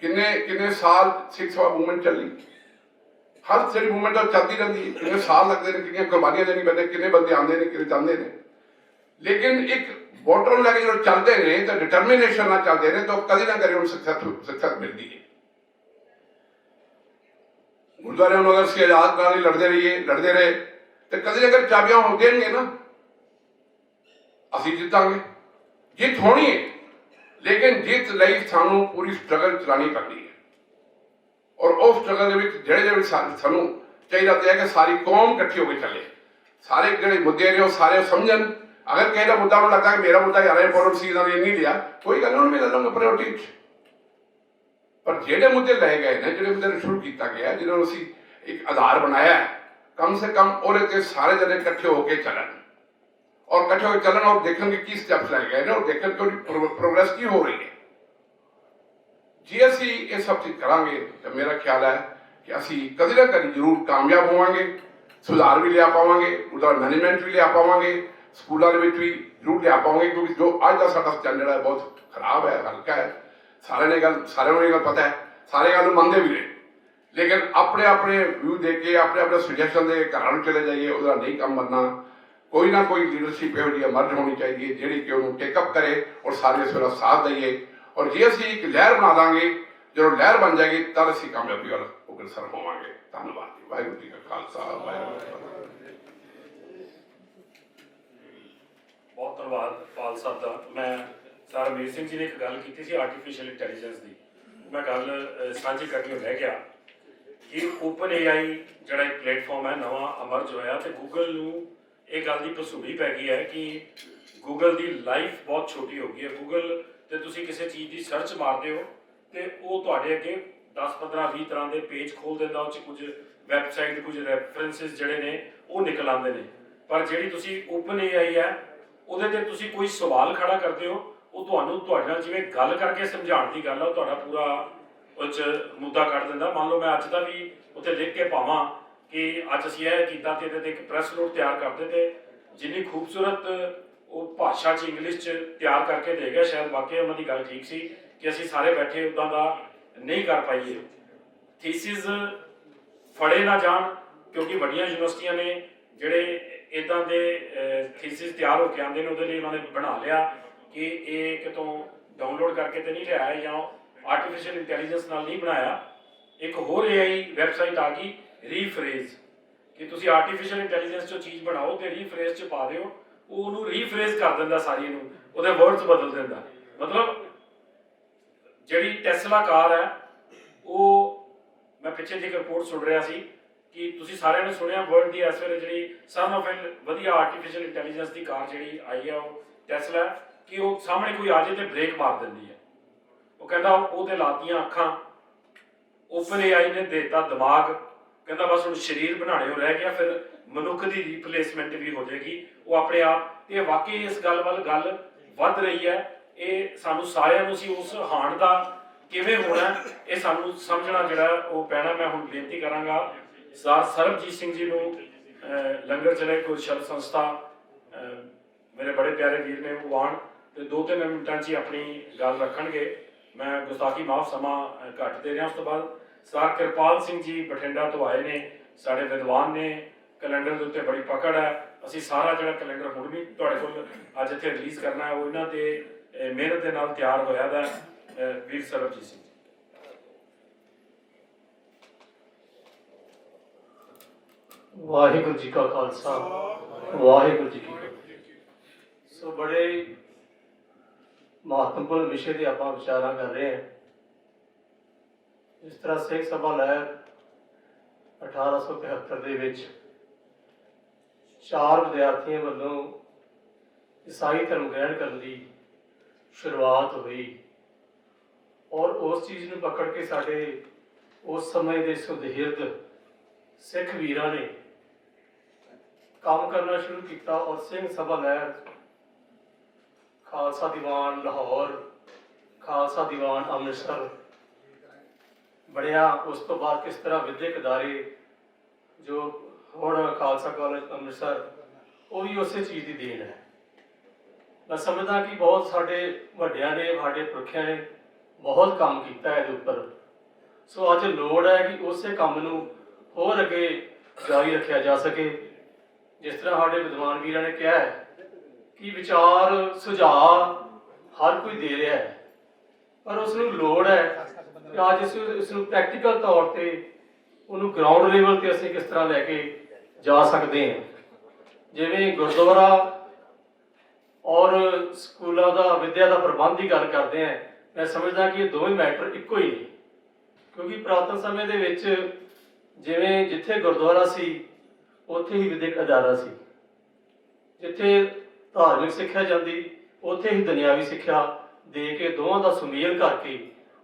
किन्ने किन्ने साल सिख सभा मूवमेंट चली, हर जी मूवमेंट चलती रहती है, किन्ने साल लगते हैं, कितनी कुर्बानियां देनी पैंदी, किन्ने बंदे आते हैं, किन्ने जाते हैं, लेकिन एक वोटर लैके जो चलते हैं तो डिटरमिनेशन ना चलते हैं तो कभी ना कभी सक्सेस मिलती है। गुरुद्वारे में अगर असं आजाद नाल लड़ते रहे तो कभी ना कभी चाबियां हो देंगे ना, असी जीतांगे। जीत होनी है लेकिन जीत लई सानू पूरी स्ट्रगल चलानी पड़नी है और उस स्ट्रगल जेड़े सानू चाहिए है कि सारी कौम इकट्ठी होकर चले, सारे जो मुद्दे ने सारे समझन। अगर किसी का मुद्दा लगता है कि मेरा मुद्दा यार इंपोर्टेंट सी इन्होंने नहीं लिया, कोई गल नहीं, मैं ले लूँगा प्रायोरिटी। पर जेडे मुद्दे लए गए हैं, जो मुद्दे शुरू किया गया है, जिन्होंने असी एक आधार बनाया है, कम से कम और सारे जने इकट्ठे होकर चलन और इकट्ठे होकर चलन और देखेंगे की स्टैप्स लाए गए हैं और देखें कि प्रोग्रेस की हो रही है। जे असी ये सब चीज करांगे तो मेरा ख्याल है कि असी कभी ना कभी जरूर कामयाब होवांगे, सुधार भी लिया पावांगे, उधर मैनेजमेंट भी लिया पावांगे, स्कूलों भी जरूर लिया पाओगे, क्योंकि जो अज का साडा स्टैंडर्ड है बहुत खराब है, हल्का है। सारे ने गल पता है, सारे गल मनते भी रहे, लेकिन अपने अपने व्यू दे के अपने अपने सुजैशन के घर चले जाइए, उसका नहीं काम बनना। कोई ना कोई लीडरशिप यहो जी मर्ज होनी चाहिए जी कि उन्होंने टेकअप करे और सारे इसका साथ दईए। और जे असी एक लहर बना देंगे, जो लहर बन जाएगी तब असी कामयाबी वाल अग्रसर होवांगे। धन्यवाद जी। वाहिगुरू जी का खालसा, वाहिगुरू जी की फतेह। बहुत धन्यवाद पाल साहब का। मैं सर रमवीर सिंह जी ने एक गल की थी आर्टिफिशियल इंटैलीजेंस की, मैं गल साझी करके रह गया कि ओपन AI जोड़ा एक प्लेटफॉर्म है नवा अमर्ज होया तो गूगल नूं ये गल की भसूड़ी पै गई है कि गूगल की लाइफ बहुत छोटी हो गई है। गूगल तो तुसी किसी चीज़ की सर्च मारते हो तो वो तुहाडे अगे 10, 15, 20 तरह के पेज खोल देंदा, उस कुछ वैबसाइट कुछ रैफरेंसिस जिहड़े ने वो निकल आते हैं। पर जिहड़ी तुसी ओपन AI है ਉਹਦੇ ਤੇ ਤੁਸੀਂ ਕੋਈ सवाल खड़ा करते हो, ਉਹ ਤੁਹਾਨੂੰ ਤੁਹਾਡੇ ਨਾਲ ਜਿਵੇਂ ਗੱਲ ਕਰਕੇ ਸਮਝਾਉਣ ਦੀ ਗੱਲ ਆ, ਉਹ ਤੁਹਾਡਾ ਪੂਰਾ ਉਹ 'ਚ ਮੁੱਦਾ ਕੱਢ ਦਿੰਦਾ। ਮੰਨ ਲਓ ਮੈਂ ਅੱਜ ਦਾ ਵੀ ਉੱਥੇ ਲਿਖ ਕੇ ਪਾਵਾਂ ਕਿ ਅੱਜ ਅਸੀਂ ਇਹ ਕੀਤਾ ਤੇ ਇਹਦੇ ਤੇ ਇੱਕ ਪ੍ਰੈਸ ਨੋਟ ਤਿਆਰ ਕਰਦੇ ਤੇ ਜਿੰਨੀ ਖੂਬਸੂਰਤ ਉਹ ਭਾਸ਼ਾ 'ਚ ਇੰਗਲਿਸ਼ 'ਚ ਤਿਆਰ ਕਰਕੇ ਦੇ ਗਿਆ, ਸ਼ਾਇਦ ਵਾਕਈ ਉਹਨਾਂ ਦੀ ਗੱਲ ਠੀਕ ਸੀ ਕਿ ਅਸੀਂ ਸਾਰੇ ਬੈਠੇ ਉੱਦਾਂ ਦਾ ਨਹੀਂ ਕਰ ਪਾਈਏ। ਥੀਸਿਸ ਫੜੇ ਨਾ ਜਾਣ ਕਿਉਂਕਿ ਵੱਡੀਆਂ ਯੂਨੀਵਰਸਿਟੀਆਂ ਨੇ ਜਿਹੜੇ इदा के थीसिस तैयार होकर आते हैं, वो उन्होंने बना लिया कि ये कितों डाउनलोड करके तो नहीं लिया या आर्टिफिशियल इंटैलीजेंस नाल नहीं बनाया। एक होर AI वैबसाइट आ गई रीफ्रेज कि तुसी आर्टिफिशियल इंटैलीजेंस जो चीज़ बनाओ तो रीफ्रेज च पा दो, वो उन्होंने रीफ्रेज कर दिंदा, सारी वो वर्ड्स बदल दिंदा। मतलब जिहड़ी टेस्ला कार है वो मैं पिछे जी रिपोर्ट सुन रहा सी कि तुसी सारे ने सुनिया वर्ल्ड की इस वे जी सन ऑफ वधिया आर्टिफिशियल इंटैलीजेंस की कार जी आई है वो टेस्ला कि वो सामने कोई आ जाए तो ब्रेक मार देंदी है। वो कहता वो तो लातियां अखां, ओपन AI ने देता दिमाग, कहता बस हम शरीर बनाने रह गया, फिर मनुख की रिप्लेसमेंट भी हो जाएगी वो अपने आप। तो वाकई इस गल वाल गल वध रही है, ये सानू सारिਆਂ ਨੂੰ सी उस हाण का किवें होना ये सानू समझना जिहड़ा वो पैना। मैं हुण बेनती करांगा सर सरबजीत सिंह जी को लंगर चले कोई शब्द संस्था ਮੇਰੇ ਬੜੇ ਪਿਆਰੇ ਵੀਰ ਨੇ ਉਹ ਆਉਣ ਤੇ 2-3 ਮਿੰਟਾਂ 'ਚ ਹੀ ਆਪਣੀ ਗੱਲ ਰੱਖਣਗੇ। ਮੈਂ ਗੁਸਤਾਖੀ ਮਾਫ, ਸਮਾਂ ਘੱਟ ਦੇ ਰਿਹਾ। ਉਸ ਤੋਂ ਬਾਅਦ ਸਰਦਾਰ ਕਿਰਪਾਲ ਸਿੰਘ ਜੀ ਬਠਿੰਡਾ ਤੋਂ ਆਏ ਨੇ, ਸਾਡੇ ਵਿਦਵਾਨ ਨੇ, ਕੈਲੰਡਰ ਦੇ ਉੱਤੇ ਬੜੀ ਪਕੜ ਹੈ। ਅਸੀਂ ਸਾਰਾ ਜਿਹੜਾ ਕੈਲੰਡਰ ਹੁਣ ਵੀ ਤੁਹਾਡੇ ਕੋਲ ਅੱਜ ਇੱਥੇ ਰਿਲੀਜ਼ ਕਰਨਾ ਹੈ, ਉਹ ਇਹਨਾਂ ਦੇ ਮਿਹਨਤ ਦੇ ਨਾਲ ਤਿਆਰ ਹੋਇਆ ਦਾ ਵੀਰ ਸਰਬਜੀਤ ਸਿੰਘ। ਵਾਹਿਗੁਰੂ ਜੀ ਕਾ ਖਾਲਸਾ, ਵਾਹਿਗੁਰੂ ਜੀ ਕੀ ਫਤਿਹ। ਸੋ ਬੜੇ ਮਹੱਤਵਪੂਰਨ ਵਿਸ਼ੇ ਦੇ ਆਪਾਂ ਵਿਚਾਰਾਂ ਕਰ ਰਹੇ ਹਾਂ। ਜਿਸ ਤਰ੍ਹਾਂ ਸਿੱਖ ਸਭਾ ਲਹਿਰ 1873 ਦੇ ਵਿੱਚ 4 ਵਿਦਿਆਰਥੀਆਂ ਵੱਲੋਂ ਈਸਾਈ ਧਰਮ ਗ੍ਰਹਿਣ ਕਰਨ ਦੀ ਸ਼ੁਰੂਆਤ ਹੋਈ ਔਰ ਉਸ ਚੀਜ਼ ਨੂੰ ਪਕੜ ਕੇ ਸਾਡੇ ਉਸ ਸਮੇਂ ਦੇ ਸੁਦਹਿਰਦ ਸਿੱਖ ਵੀਰਾਂ ਨੇ ਕੰਮ ਕਰਨਾ ਸ਼ੁਰੂ ਕੀਤਾ ਔਰ ਸਿੰਘ ਸਭਾ ਲਹਿਰ, ਖਾਲਸਾ ਦੀਵਾਨ ਲਾਹੌਰ, ਖਾਲਸਾ ਦੀਵਾਨ ਅੰਮ੍ਰਿਤਸਰ ਬਣਿਆ। ਉਸ ਤੋਂ ਬਾਅਦ ਕਿਸ ਤਰ੍ਹਾਂ ਵਿਦਿਅਕ ਅਦਾਰੇ ਜੋ ਹੁਣ ਖਾਲਸਾ ਕਾਲਜ ਅੰਮ੍ਰਿਤਸਰ, ਉਹ ਵੀ ਉਸੇ ਚੀਜ਼ ਦੀ ਦੇਣ ਹੈ। ਮੈਂ ਸਮਝਦਾ ਕਿ ਬਹੁਤ ਸਾਡੇ ਵੱਡਿਆਂ ਨੇ, ਸਾਡੇ ਪੁਰਖਿਆਂ ਨੇ ਬਹੁਤ ਕੰਮ ਕੀਤਾ ਇਹਦੇ ਉੱਪਰ। ਸੋ ਅੱਜ ਲੋੜ ਹੈ ਕਿ ਉਸੇ ਕੰਮ ਨੂੰ ਹੋਰ ਅੱਗੇ ਜਾਰੀ ਰੱਖਿਆ ਜਾ ਸਕੇ। ਜਿਸ ਤਰ੍ਹਾਂ ਸਾਡੇ ਵਿਦਵਾਨ ਵੀਰਾਂ ਨੇ ਕਿਹਾ ਹੈ ਕਿ ਵਿਚਾਰ ਸੁਝਾਅ ਹਰ ਕੋਈ ਦੇ ਰਿਹਾ ਹੈ, ਪਰ ਉਸ ਨੂੰ ਲੋੜ ਹੈ ਕਿ ਅੱਜ ਇਸ ਨੂੰ ਪ੍ਰੈਕਟੀਕਲ ਤੌਰ ਤੇ ਉਹਨੂੰ ਗਰਾਊਂਡ ਲੈਵਲ ਤੇ ਅਸੀਂ ਕਿਸ ਤਰ੍ਹਾਂ ਲੈ ਕੇ ਜਾ ਸਕਦੇ ਹਾਂ। ਜਿਵੇਂ ਗੁਰਦੁਆਰਾ ਔਰ ਸਕੂਲਾਂ ਦਾ ਵਿਦਿਆ ਦਾ ਪ੍ਰਬੰਧ ਦੀ ਗੱਲ ਕਰਦੇ ਹਾਂ, ਮੈਂ ਸਮਝਦਾ ਕਿ ਇਹ ਦੋਵੇਂ ਮੈਟਰ ਇੱਕੋ ਹੀ ਨੇ। ਕਿਉਂਕਿ ਪੁਰਾਤਨ ਸਮੇਂ ਦੇ ਵਿੱਚ ਜਿਵੇਂ ਜਿੱਥੇ ਗੁਰਦੁਆਰਾ ਸੀ ਉੱਥੇ ਹੀ ਵਿਦਿਅਕ ਅਦਾਰਾ ਸੀ, ਜਿੱਥੇ ਧਾਰਮਿਕ ਸਿੱਖਿਆ ਜਾਂਦੀ ਉੱਥੇ ਹੀ ਦੁਨਿਆਵੀ ਸਿੱਖਿਆ ਦੇ ਕੇ ਦੋਵਾਂ ਦਾ ਸੁਮੇਲ ਕਰਕੇ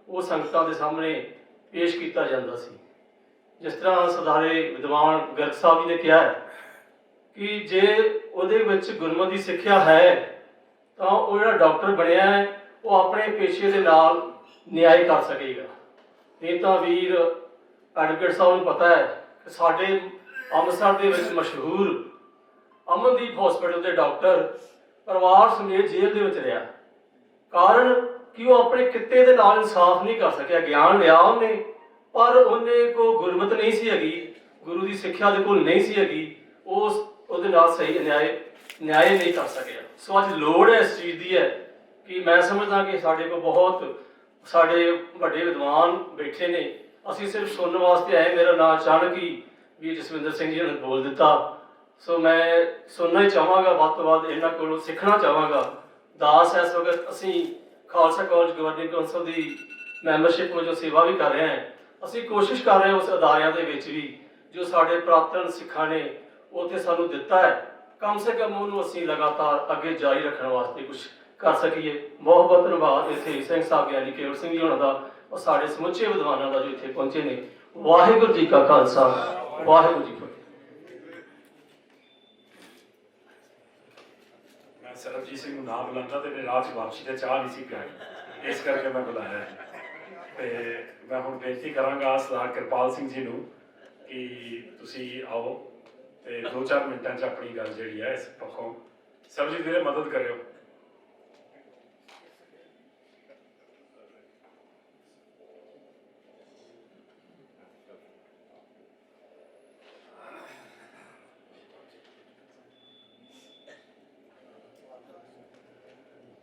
ਉਹ ਸੰਗਤਾਂ ਦੇ ਸਾਹਮਣੇ ਪੇਸ਼ ਕੀਤਾ ਜਾਂਦਾ ਸੀ। ਜਿਸ ਤਰ੍ਹਾਂ ਸਰਦਾਰੇ ਵਿਦਵਾਨ ਗਰਗ ਸਾਹਿਬ ਜੀ ਨੇ ਕਿਹਾ ਹੈ ਕਿ ਜੇ ਉਹਦੇ ਵਿੱਚ ਗੁਰਮਤਿ ਦੀ ਸਿੱਖਿਆ ਹੈ ਤਾਂ ਉਹ ਜਿਹੜਾ ਡਾਕਟਰ ਬਣਿਆ ਹੈ ਉਹ ਆਪਣੇ ਪੇਸ਼ੇ ਦੇ ਨਾਲ ਨਿਆਂ ਕਰ ਸਕੇਗਾ। ਨਹੀਂ ਤਾਂ ਵੀਰ ਐਡਵੋਕੇਟ ਸਾਹਿਬ ਨੂੰ ਪਤਾ ਹੈ ਕਿ ਸਾਡੇ ਅੰਮ੍ਰਿਤਸਰ ਦੇ ਵਿੱਚ ਮਸ਼ਹੂਰ ਅਮਨਦੀਪ ਹਸਪੀਟਲ ਦੇ ਡਾਕਟਰ ਪਰਿਵਾਰ ਸਮੇਤ ਜੇਲ੍ਹ ਦੇ ਵਿੱਚ ਰਿਹਾ। ਕਾਰਨ ਕਿ ਉਹ ਆਪਣੇ ਕਿੱਤੇ ਦੇ ਨਾਲ ਇਨਸਾਫ ਨਹੀਂ ਕਰ ਸਕਿਆ। ਗਿਆਨ ਲਿਆ ਉਹਨੇ, ਪਰ ਉਹਨੇ ਕੋ ਗੁਰਮਤ ਨਹੀਂ ਸੀ ਹੈਗੀ, ਗੁਰੂ ਦੀ ਸਿੱਖਿਆ ਦੇ ਕੋਲ ਨਹੀਂ ਸੀ ਹੈਗੀ, ਉਹਦੇ ਨਾਲ ਸਹੀ ਨਿਆਂ ਨਹੀਂ ਕਰ ਸਕਿਆ। ਸੋ ਅੱਜ ਲੋੜ ਹੈ ਇਸ ਚੀਜ਼ ਦੀ ਹੈ ਕਿ ਮੈਂ ਸਮਝਦਾ ਕਿ ਸਾਡੇ ਕੋਲ ਬਹੁਤ ਸਾਡੇ ਵੱਡੇ ਵਿਦਵਾਨ ਬੈਠੇ ਨੇ, ਅਸੀਂ ਸਿਰਫ ਸੁਣਨ ਵਾਸਤੇ ਆਏ। ਮੇਰਾ ਨਾਂ ਅਚਾਨਕ ਹੀ ਵੀ ਜਸਵਿੰਦਰ ਸਿੰਘ ਜੀ ਨੇ ਬੋਲ ਦਿੱਤਾ, ਸੋ ਮੈਂ ਸੁਣਨਾ ਹੀ ਚਾਹਾਂਗਾ, ਵੱਧ ਤੋਂ ਵੱਧ ਇਹਨਾਂ ਕੋਲੋਂ ਸਿੱਖਣਾ ਚਾਹਾਂਗਾ। ਦਾਸ ਇਸ ਵਕਤ ਅਸੀਂ ਖਾਲਸਾ ਕਾਲਜ ਗਵਰਨਿੰਗ ਕੌਂਸਲ ਦੀ ਮੈਂਬਰਸ਼ਿਪ ਵਜੋਂ ਸੇਵਾ ਵੀ ਕਰ ਰਹੇ ਹਾਂ। ਅਸੀਂ ਕੋਸ਼ਿਸ਼ ਕਰ ਰਹੇ ਹਾਂ ਉਸ ਅਦਾਰਿਆਂ ਦੇ ਵਿੱਚ ਵੀ ਜੋ ਸਾਡੇ ਪ੍ਰਾਪਤਨ ਸਿੱਖਾਂ ਨੇ ਉੱਥੇ ਸਾਨੂੰ ਦਿੱਤਾ ਹੈ, ਕਮ ਸੇ ਕਮ ਉਹਨੂੰ ਅਸੀਂ ਲਗਾਤਾਰ ਅੱਗੇ ਜਾਰੀ ਰੱਖਣ ਵਾਸਤੇ ਕੁਝ ਕਰ ਸਕੀਏ। ਬਹੁਤ ਬਹੁਤ ਧੰਨਵਾਦ ਇੱਥੇ ਸਿੰਘ ਸਾਹਿਬ ਗਿਆਨੀ ਕੇਵਲ ਸਿੰਘ ਜੀ ਹੋਣਾ ਦਾ ਔਰ ਸਾਡੇ ਸਮੁੱਚੇ ਵਿਦਵਾਨਾਂ ਦਾ ਜੋ ਇੱਥੇ ਪਹੁੰਚੇ ਨੇ। ਵਾਹਿਗੁਰੂ ਜੀ ਕਾ ਖਾਲਸਾ, ਵਾਹਿਗੁਰੂ ਜੀ ਕੀ ਫਤਿਹ। ਮੈਂ ਸਰਬਜੀਤ ਸਿੰਘ ਨੂੰ ਨਾ ਬੁਲਾਉਂਦਾ ਤੇ ਰਾਹ 'ਚ ਵਾਪਸੀ ਤੇ ਚਾਹ ਨਹੀਂ ਸੀ ਪਿਆਈ, ਇਸ ਕਰਕੇ ਮੈਂ ਬੁਲਾਇਆ। ਤੇ ਮੈਂ ਹੁਣ ਬੇਨਤੀ ਕਰਾਂਗਾ ਸਰਦਾਰ ਕਿਰਪਾਲ ਸਿੰਘ ਜੀ ਨੂੰ ਕਿ ਤੁਸੀਂ ਆਓ ਤੇ 2-4 ਮਿੰਟਾਂ 'ਚ ਆਪਣੀ ਗੱਲ ਜਿਹੜੀ ਹੈ ਇਸ ਪੱਖੋਂ ਸਰਬਜੀਤ ਵੀਰੇ ਮਦਦ ਕਰਿਓ।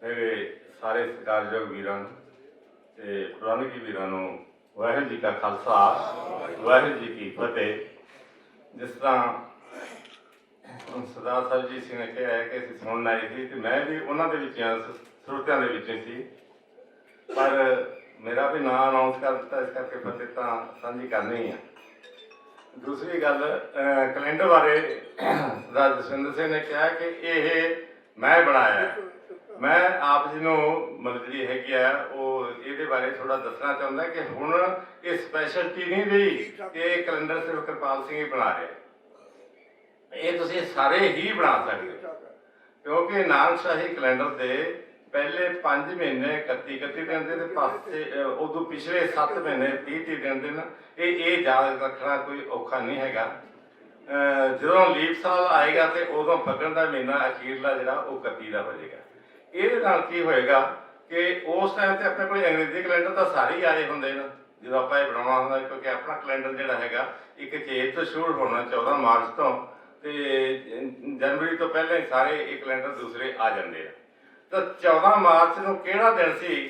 ਮੇਰੇ ਸਾਰੇ ਸਤਿਕਾਰਯੋਗ ਵੀਰਾਂ ਨੂੰ ਤੇ ਪੁਰਾਣਿਕ ਵੀਰਾਂ ਨੂੰ ਵਾਹਿਗੁਰੂ ਜੀ ਕਾ ਖਾਲਸਾ, ਵਾਹਿਗੁਰੂ ਜੀ ਕੀ ਫਤਿਹ। ਜਿਸ ਤਰ੍ਹਾਂ ਸਰਦਾਰ ਸਰਬਜੀਤ ਸਿੰਘ ਨੇ ਕਿਹਾ ਹੈ ਕਿ ਅਸੀਂ ਸੁਣਨ ਆਏ ਸੀ ਤੇ ਮੈਂ ਵੀ ਉਹਨਾਂ ਦੇ ਵਿੱਚ ਸਰੋਤਿਆਂ ਦੇ ਵਿੱਚ ਸੀ, ਪਰ ਮੇਰਾ ਵੀ ਨਾਂ ਅਨਾਉਂਸ ਕਰ ਦਿੱਤਾ, ਇਸ ਕਰਕੇ ਫਤਿਹ ਤਾਂ ਸਾਂਝੀ ਕਰਨੀ ਹੈ। ਦੂਸਰੀ ਗੱਲ ਕੈਲੰਡਰ ਬਾਰੇ ਸਰਦਾਰ ਜਸਵਿੰਦਰ ਸਿੰਘ ਨੇ ਕਿਹਾ ਕਿ ਇਹ ਮੈਂ ਬਣਾਇਆ। ਮੈਂ ਆਪ ਜੀ ਨੂੰ ਮਤਲਬ ਜਿਹੜੀ ਹੈਗੀ ਆ ਉਹ ਇਹਦੇ ਬਾਰੇ ਥੋੜਾ ਦੱਸਣਾ ਚਾਹੁੰਦਾ ਕਿ ਹੁਣ ਇਹ ਸਪੈਸ਼ਲਟੀ ਨਹੀਂ ਰਹੀ ਕਿ ਇਹ ਕੈਲੰਡਰ ਸਿਰਫ ਕਿਰਪਾਲ ਸਿੰਘ ਹੀ ਬਣਾ ਰਿਹਾ, ਇਹ ਤੁਸੀਂ ਸਾਰੇ ਹੀ ਬਣਾ ਸਕਦੇ ਹੋ। ਕਿਉਂਕਿ ਨਾਨਕਸ਼ਾਹੀ ਕੈਲੰਡਰ ਦੇ ਪਹਿਲੇ 5 ਮਹੀਨੇ 31 ਦਿਨ ਦੇ ਤੇ ਪਾਸੇ ਉਦੋਂ ਪਿਛਲੇ 7 ਮਹੀਨੇ 30 ਦਿਨ ਦੇ ਨਾ, ਇਹ ਯਾਦ ਰੱਖਣਾ ਕੋਈ ਔਖਾ ਨਹੀਂ ਹੈਗਾ। ਜਦੋਂ ਲੀਪ ਸਾਲ ਆਏਗਾ ਤੇ ਉਦੋਂ ਫੱਗਣ ਦਾ ਮਹੀਨਾ ਅਖੀਰਲਾ ਜਿਹੜਾ ਉਹ 31 ਦਾ ਹੋ ਜਾਏਗਾ। ਇਹਦੇ ਨਾਲ ਕੀ ਹੋਏਗਾ ਕਿ ਉਸ ਟਾਈਮ ਤੇ ਆਪਣੇ ਕੋਲ ਅੰਗਰੇਜ਼ੀ ਕੈਲੰਡਰ ਤਾਂ ਸਾਰੇ ਹੀ ਆਏ ਹੁੰਦੇ ਨੇ ਜਦੋਂ ਆਪਾਂ ਇਹ ਬਣਾਉਣਾ ਹੁੰਦਾ, ਕਿਉਂਕਿ ਆਪਣਾ ਕੈਲੰਡਰ ਜਿਹੜਾ ਹੈਗਾ ਇੱਕ ਚੇਤ ਤੋਂ ਸ਼ੁਰੂ ਹੋਣਾ 14 ਮਾਰਚ ਤੋਂ, ਤੇ ਜਨਵਰੀ ਤੋਂ ਪਹਿਲਾਂ ਹੀ ਸਾਰੇ ਇਹ ਕੈਲੰਡਰ ਦੂਸਰੇ ਆ ਜਾਂਦੇ ਆ। ਤਾਂ 14 ਮਾਰਚ ਨੂੰ ਕਿਹੜਾ ਦਿਨ ਸੀ,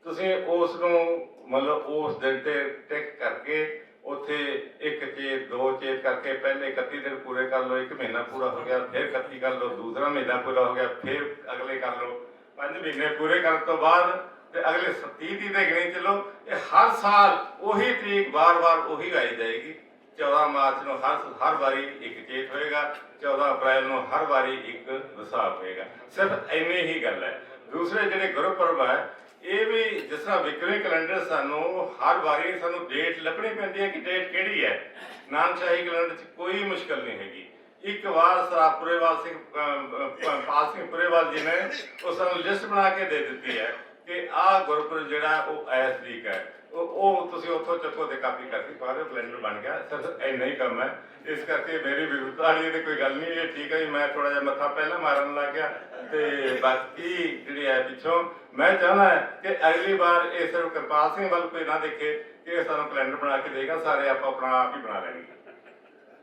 ਤੁਸੀਂ ਉਸ ਨੂੰ ਮਤਲਬ ਉਸ ਦਿਨ ਤੇ ਟਿਕ ਕਰਕੇ ਉੱਥੇ ਇੱਕ ਚੇਤ, ਦੋ ਚੇਤ ਕਰਕੇ ਪਹਿਲੇ 31 ਦਿਨ ਪੂਰੇ ਕਰ ਲਓ, ਇੱਕ ਮਹੀਨਾ ਪੂਰਾ ਹੋ ਗਿਆ, ਫਿਰ 31 ਕਰ ਲਓ, ਦੂਸਰਾ ਮਹੀਨਾ ਪੂਰਾ ਹੋ ਗਿਆ, ਫਿਰ ਅਗਲੇ ਕਰ ਲਓ, 5 ਮਹੀਨੇ ਪੂਰੇ ਕਰਨ ਤੋਂ ਬਾਅਦ ਤੇ ਅਗਲੇ 30 ਦੀ ਦੇ ਗਿਣੀ ਚਲੋ। ਇਹ ਹਰ ਸਾਲ ਉਹੀ ਤਰੀਕ ਵਾਰ-ਵਾਰ ਉਹੀ ਆਈ ਜਾਏਗੀ। 14 ਮਾਰਚ ਨੂੰ ਹਰ ਵਾਰੀ ਇੱਕ ਚੇਤ ਹੋਏਗਾ, 14 ਅਪ੍ਰੈਲ ਨੂੰ ਹਰ ਵਾਰੀ ਇੱਕ ਵਿਸਾਖ ਹੋਏਗਾ। ਸਿਰਫ ਇੰਨੀ ਹੀ ਗੱਲ ਹੈ। ਦੂਸਰੇ ਜਿਹੜੇ ਗੁਰਪੁਰਬ ਹੈ ਇਹ ਵੀ ਜਿਸ ਤਰ੍ਹਾਂ ਵਿਕਰਮੀ ਕੈਲੰਡਰ ਸਾਨੂੰ ਹਰ ਵਾਰੀ ਸਾਨੂੰ ਡੇਟ ਲੱਭਣੀ ਪੈਂਦੀ ਹੈ ਕਿ ਡੇਟ ਕਿਹੜੀ ਹੈ। ਨਾਨਕਸ਼ਾਹੀ ਕੈਲੰਡਰ 'ਚ ਕੋਈ ਮੁਸ਼ਕਲ ਨਹੀਂ ਹੈਗੀ। ਇੱਕ ਵਾਰ ਸਰਾਬ ਪੁਰੇਵਾਲ ਸਿੰਘ ਪਾਲ ਸਿੰਘ ਪੁਰੇਵਾਲ ਜੀ ਨੇ ਉਹ ਸਾਨੂੰ ਲਿਸਟ ਬਣਾ ਕੇ ਦੇ ਦਿੱਤੀ ਹੈ ਕਿ ਆਹ ਗੁਰਪੁਰਬ ਜਿਹੜਾ ਉਹ ਇਸ ਤਰੀਕ ਹੈ, ਉਹ ਤੁਸੀਂ ਉੱਥੋਂ ਚੱਕੋ ਤੇ ਕਾਪੀ ਕਰਕੇ ਪਾ ਦਿਓ, ਕੈਲੰਡਰ ਬਣ ਗਿਆ। ਸਿਰਫ ਇੰਨਾ ਹੀ ਕੰਮ ਹੈ। ਇਸ ਕਰਕੇ ਮੇਰੀ ਵਿਰੋਧਤਾ ਵਾਲੀ ਤੇ ਕੋਈ ਗੱਲ ਨਹੀਂ। ਇਹ ਠੀਕ ਹੈ ਜੀ, ਮੈਂ ਥੋੜਾ ਜਿਹਾ ਮੱਥਾ ਪਹਿਲਾਂ ਮਾਰਨ ਲੱਗ ਗਿਆ ਤੇ ਬਾਕੀ ਜਿਹੜੀ ਹੈ ਪਿੱਛੋਂ ਮੈਂ ਚਾਹੁੰਦਾ ਕਿ ਅਗਲੀ ਵਾਰ ਇਹ ਸਿਰਫ ਕਿਰਪਾਲ ਸਿੰਘ ਵੱਲ ਕੋਈ ਨਾ ਦੇਖੇ ਕਿ ਇਹ ਸਾਨੂੰ ਕੈਲੰਡਰ ਬਣਾ ਕੇ ਦੇਗਾ, ਸਾਰੇ ਆਪਾਂ ਆਪਣਾ ਆਪ ਹੀ ਬਣਾ ਲੈਣਗੇ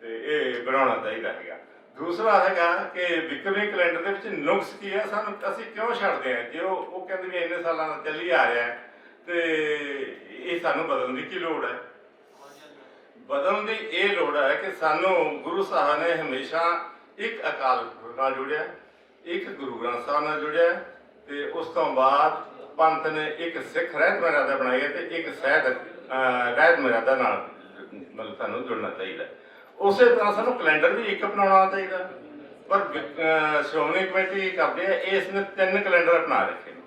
ਤੇ ਇਹ ਬਣਾਉਣਾ ਚਾਹੀਦਾ ਹੈਗਾ। ਦੂਸਰਾ ਹੈਗਾ ਕਿ ਵਿਕਰਮੀ ਕੈਲੰਡਰ ਦੇ ਵਿੱਚ ਨੁਕਸ ਕੀ ਹੈ, ਸਾਨੂੰ ਅਸੀਂ ਕਿਉਂ ਛੱਡਦੇ ਹਾਂ। ਜੇ ਉਹ ਕਹਿੰਦੇ ਵੀ ਇੰਨੇ ਸਾਲਾਂ ਦਾ ਚੱਲੀ ਆ ਰਿਹਾ ਤੇ ਇਹ ਸਾਨੂੰ ਬਦਲਣ ਦੀ ਕੀ ਲੋੜ ਹੈ। ਬਦਲਣ ਦੀ ਇਹ ਲੋੜ ਹੈ ਕਿ ਸਾਨੂੰ ਗੁਰੂ ਸਾਹਿਬ ਨੇ ਹਮੇਸ਼ਾ ਇੱਕ ਅਕਾਲ ਪੁਰਖ ਨਾਲ ਜੁੜਿਆ, ਇੱਕ ਗੁਰੂ ਗ੍ਰੰਥ ਸਾਹਿਬ ਨਾਲ ਜੁੜਿਆ ਤੇ ਉਸ ਤੋਂ ਬਾਅਦ ਪੰਥ ਨੇ ਇੱਕ ਸਿੱਖ ਰਹਿਤ ਮਰਿਆਦਾ ਬਣਾਈ ਹੈ ਤੇ ਇੱਕ ਸਹਿਤ ਰਹਿਤ ਮਰਿਆਦਾ ਨਾਲ ਮਤਲਬ ਸਾਨੂੰ ਜੁੜਨਾ ਚਾਹੀਦਾ। ਉਸੇ ਤਰ੍ਹਾਂ ਸਾਨੂੰ ਕੈਲੰਡਰ ਵੀ ਇੱਕ ਅਪਣਾਉਣਾ ਚਾਹੀਦਾ। ਪਰ ਸ਼੍ਰੋਮਣੀ ਕਮੇਟੀ ਕਰਦੇ ਆ ਇਸ ਨੇ 3 ਕੈਲੰਡਰ ਅਪਣਾ ਰੱਖੇ ਨੇ।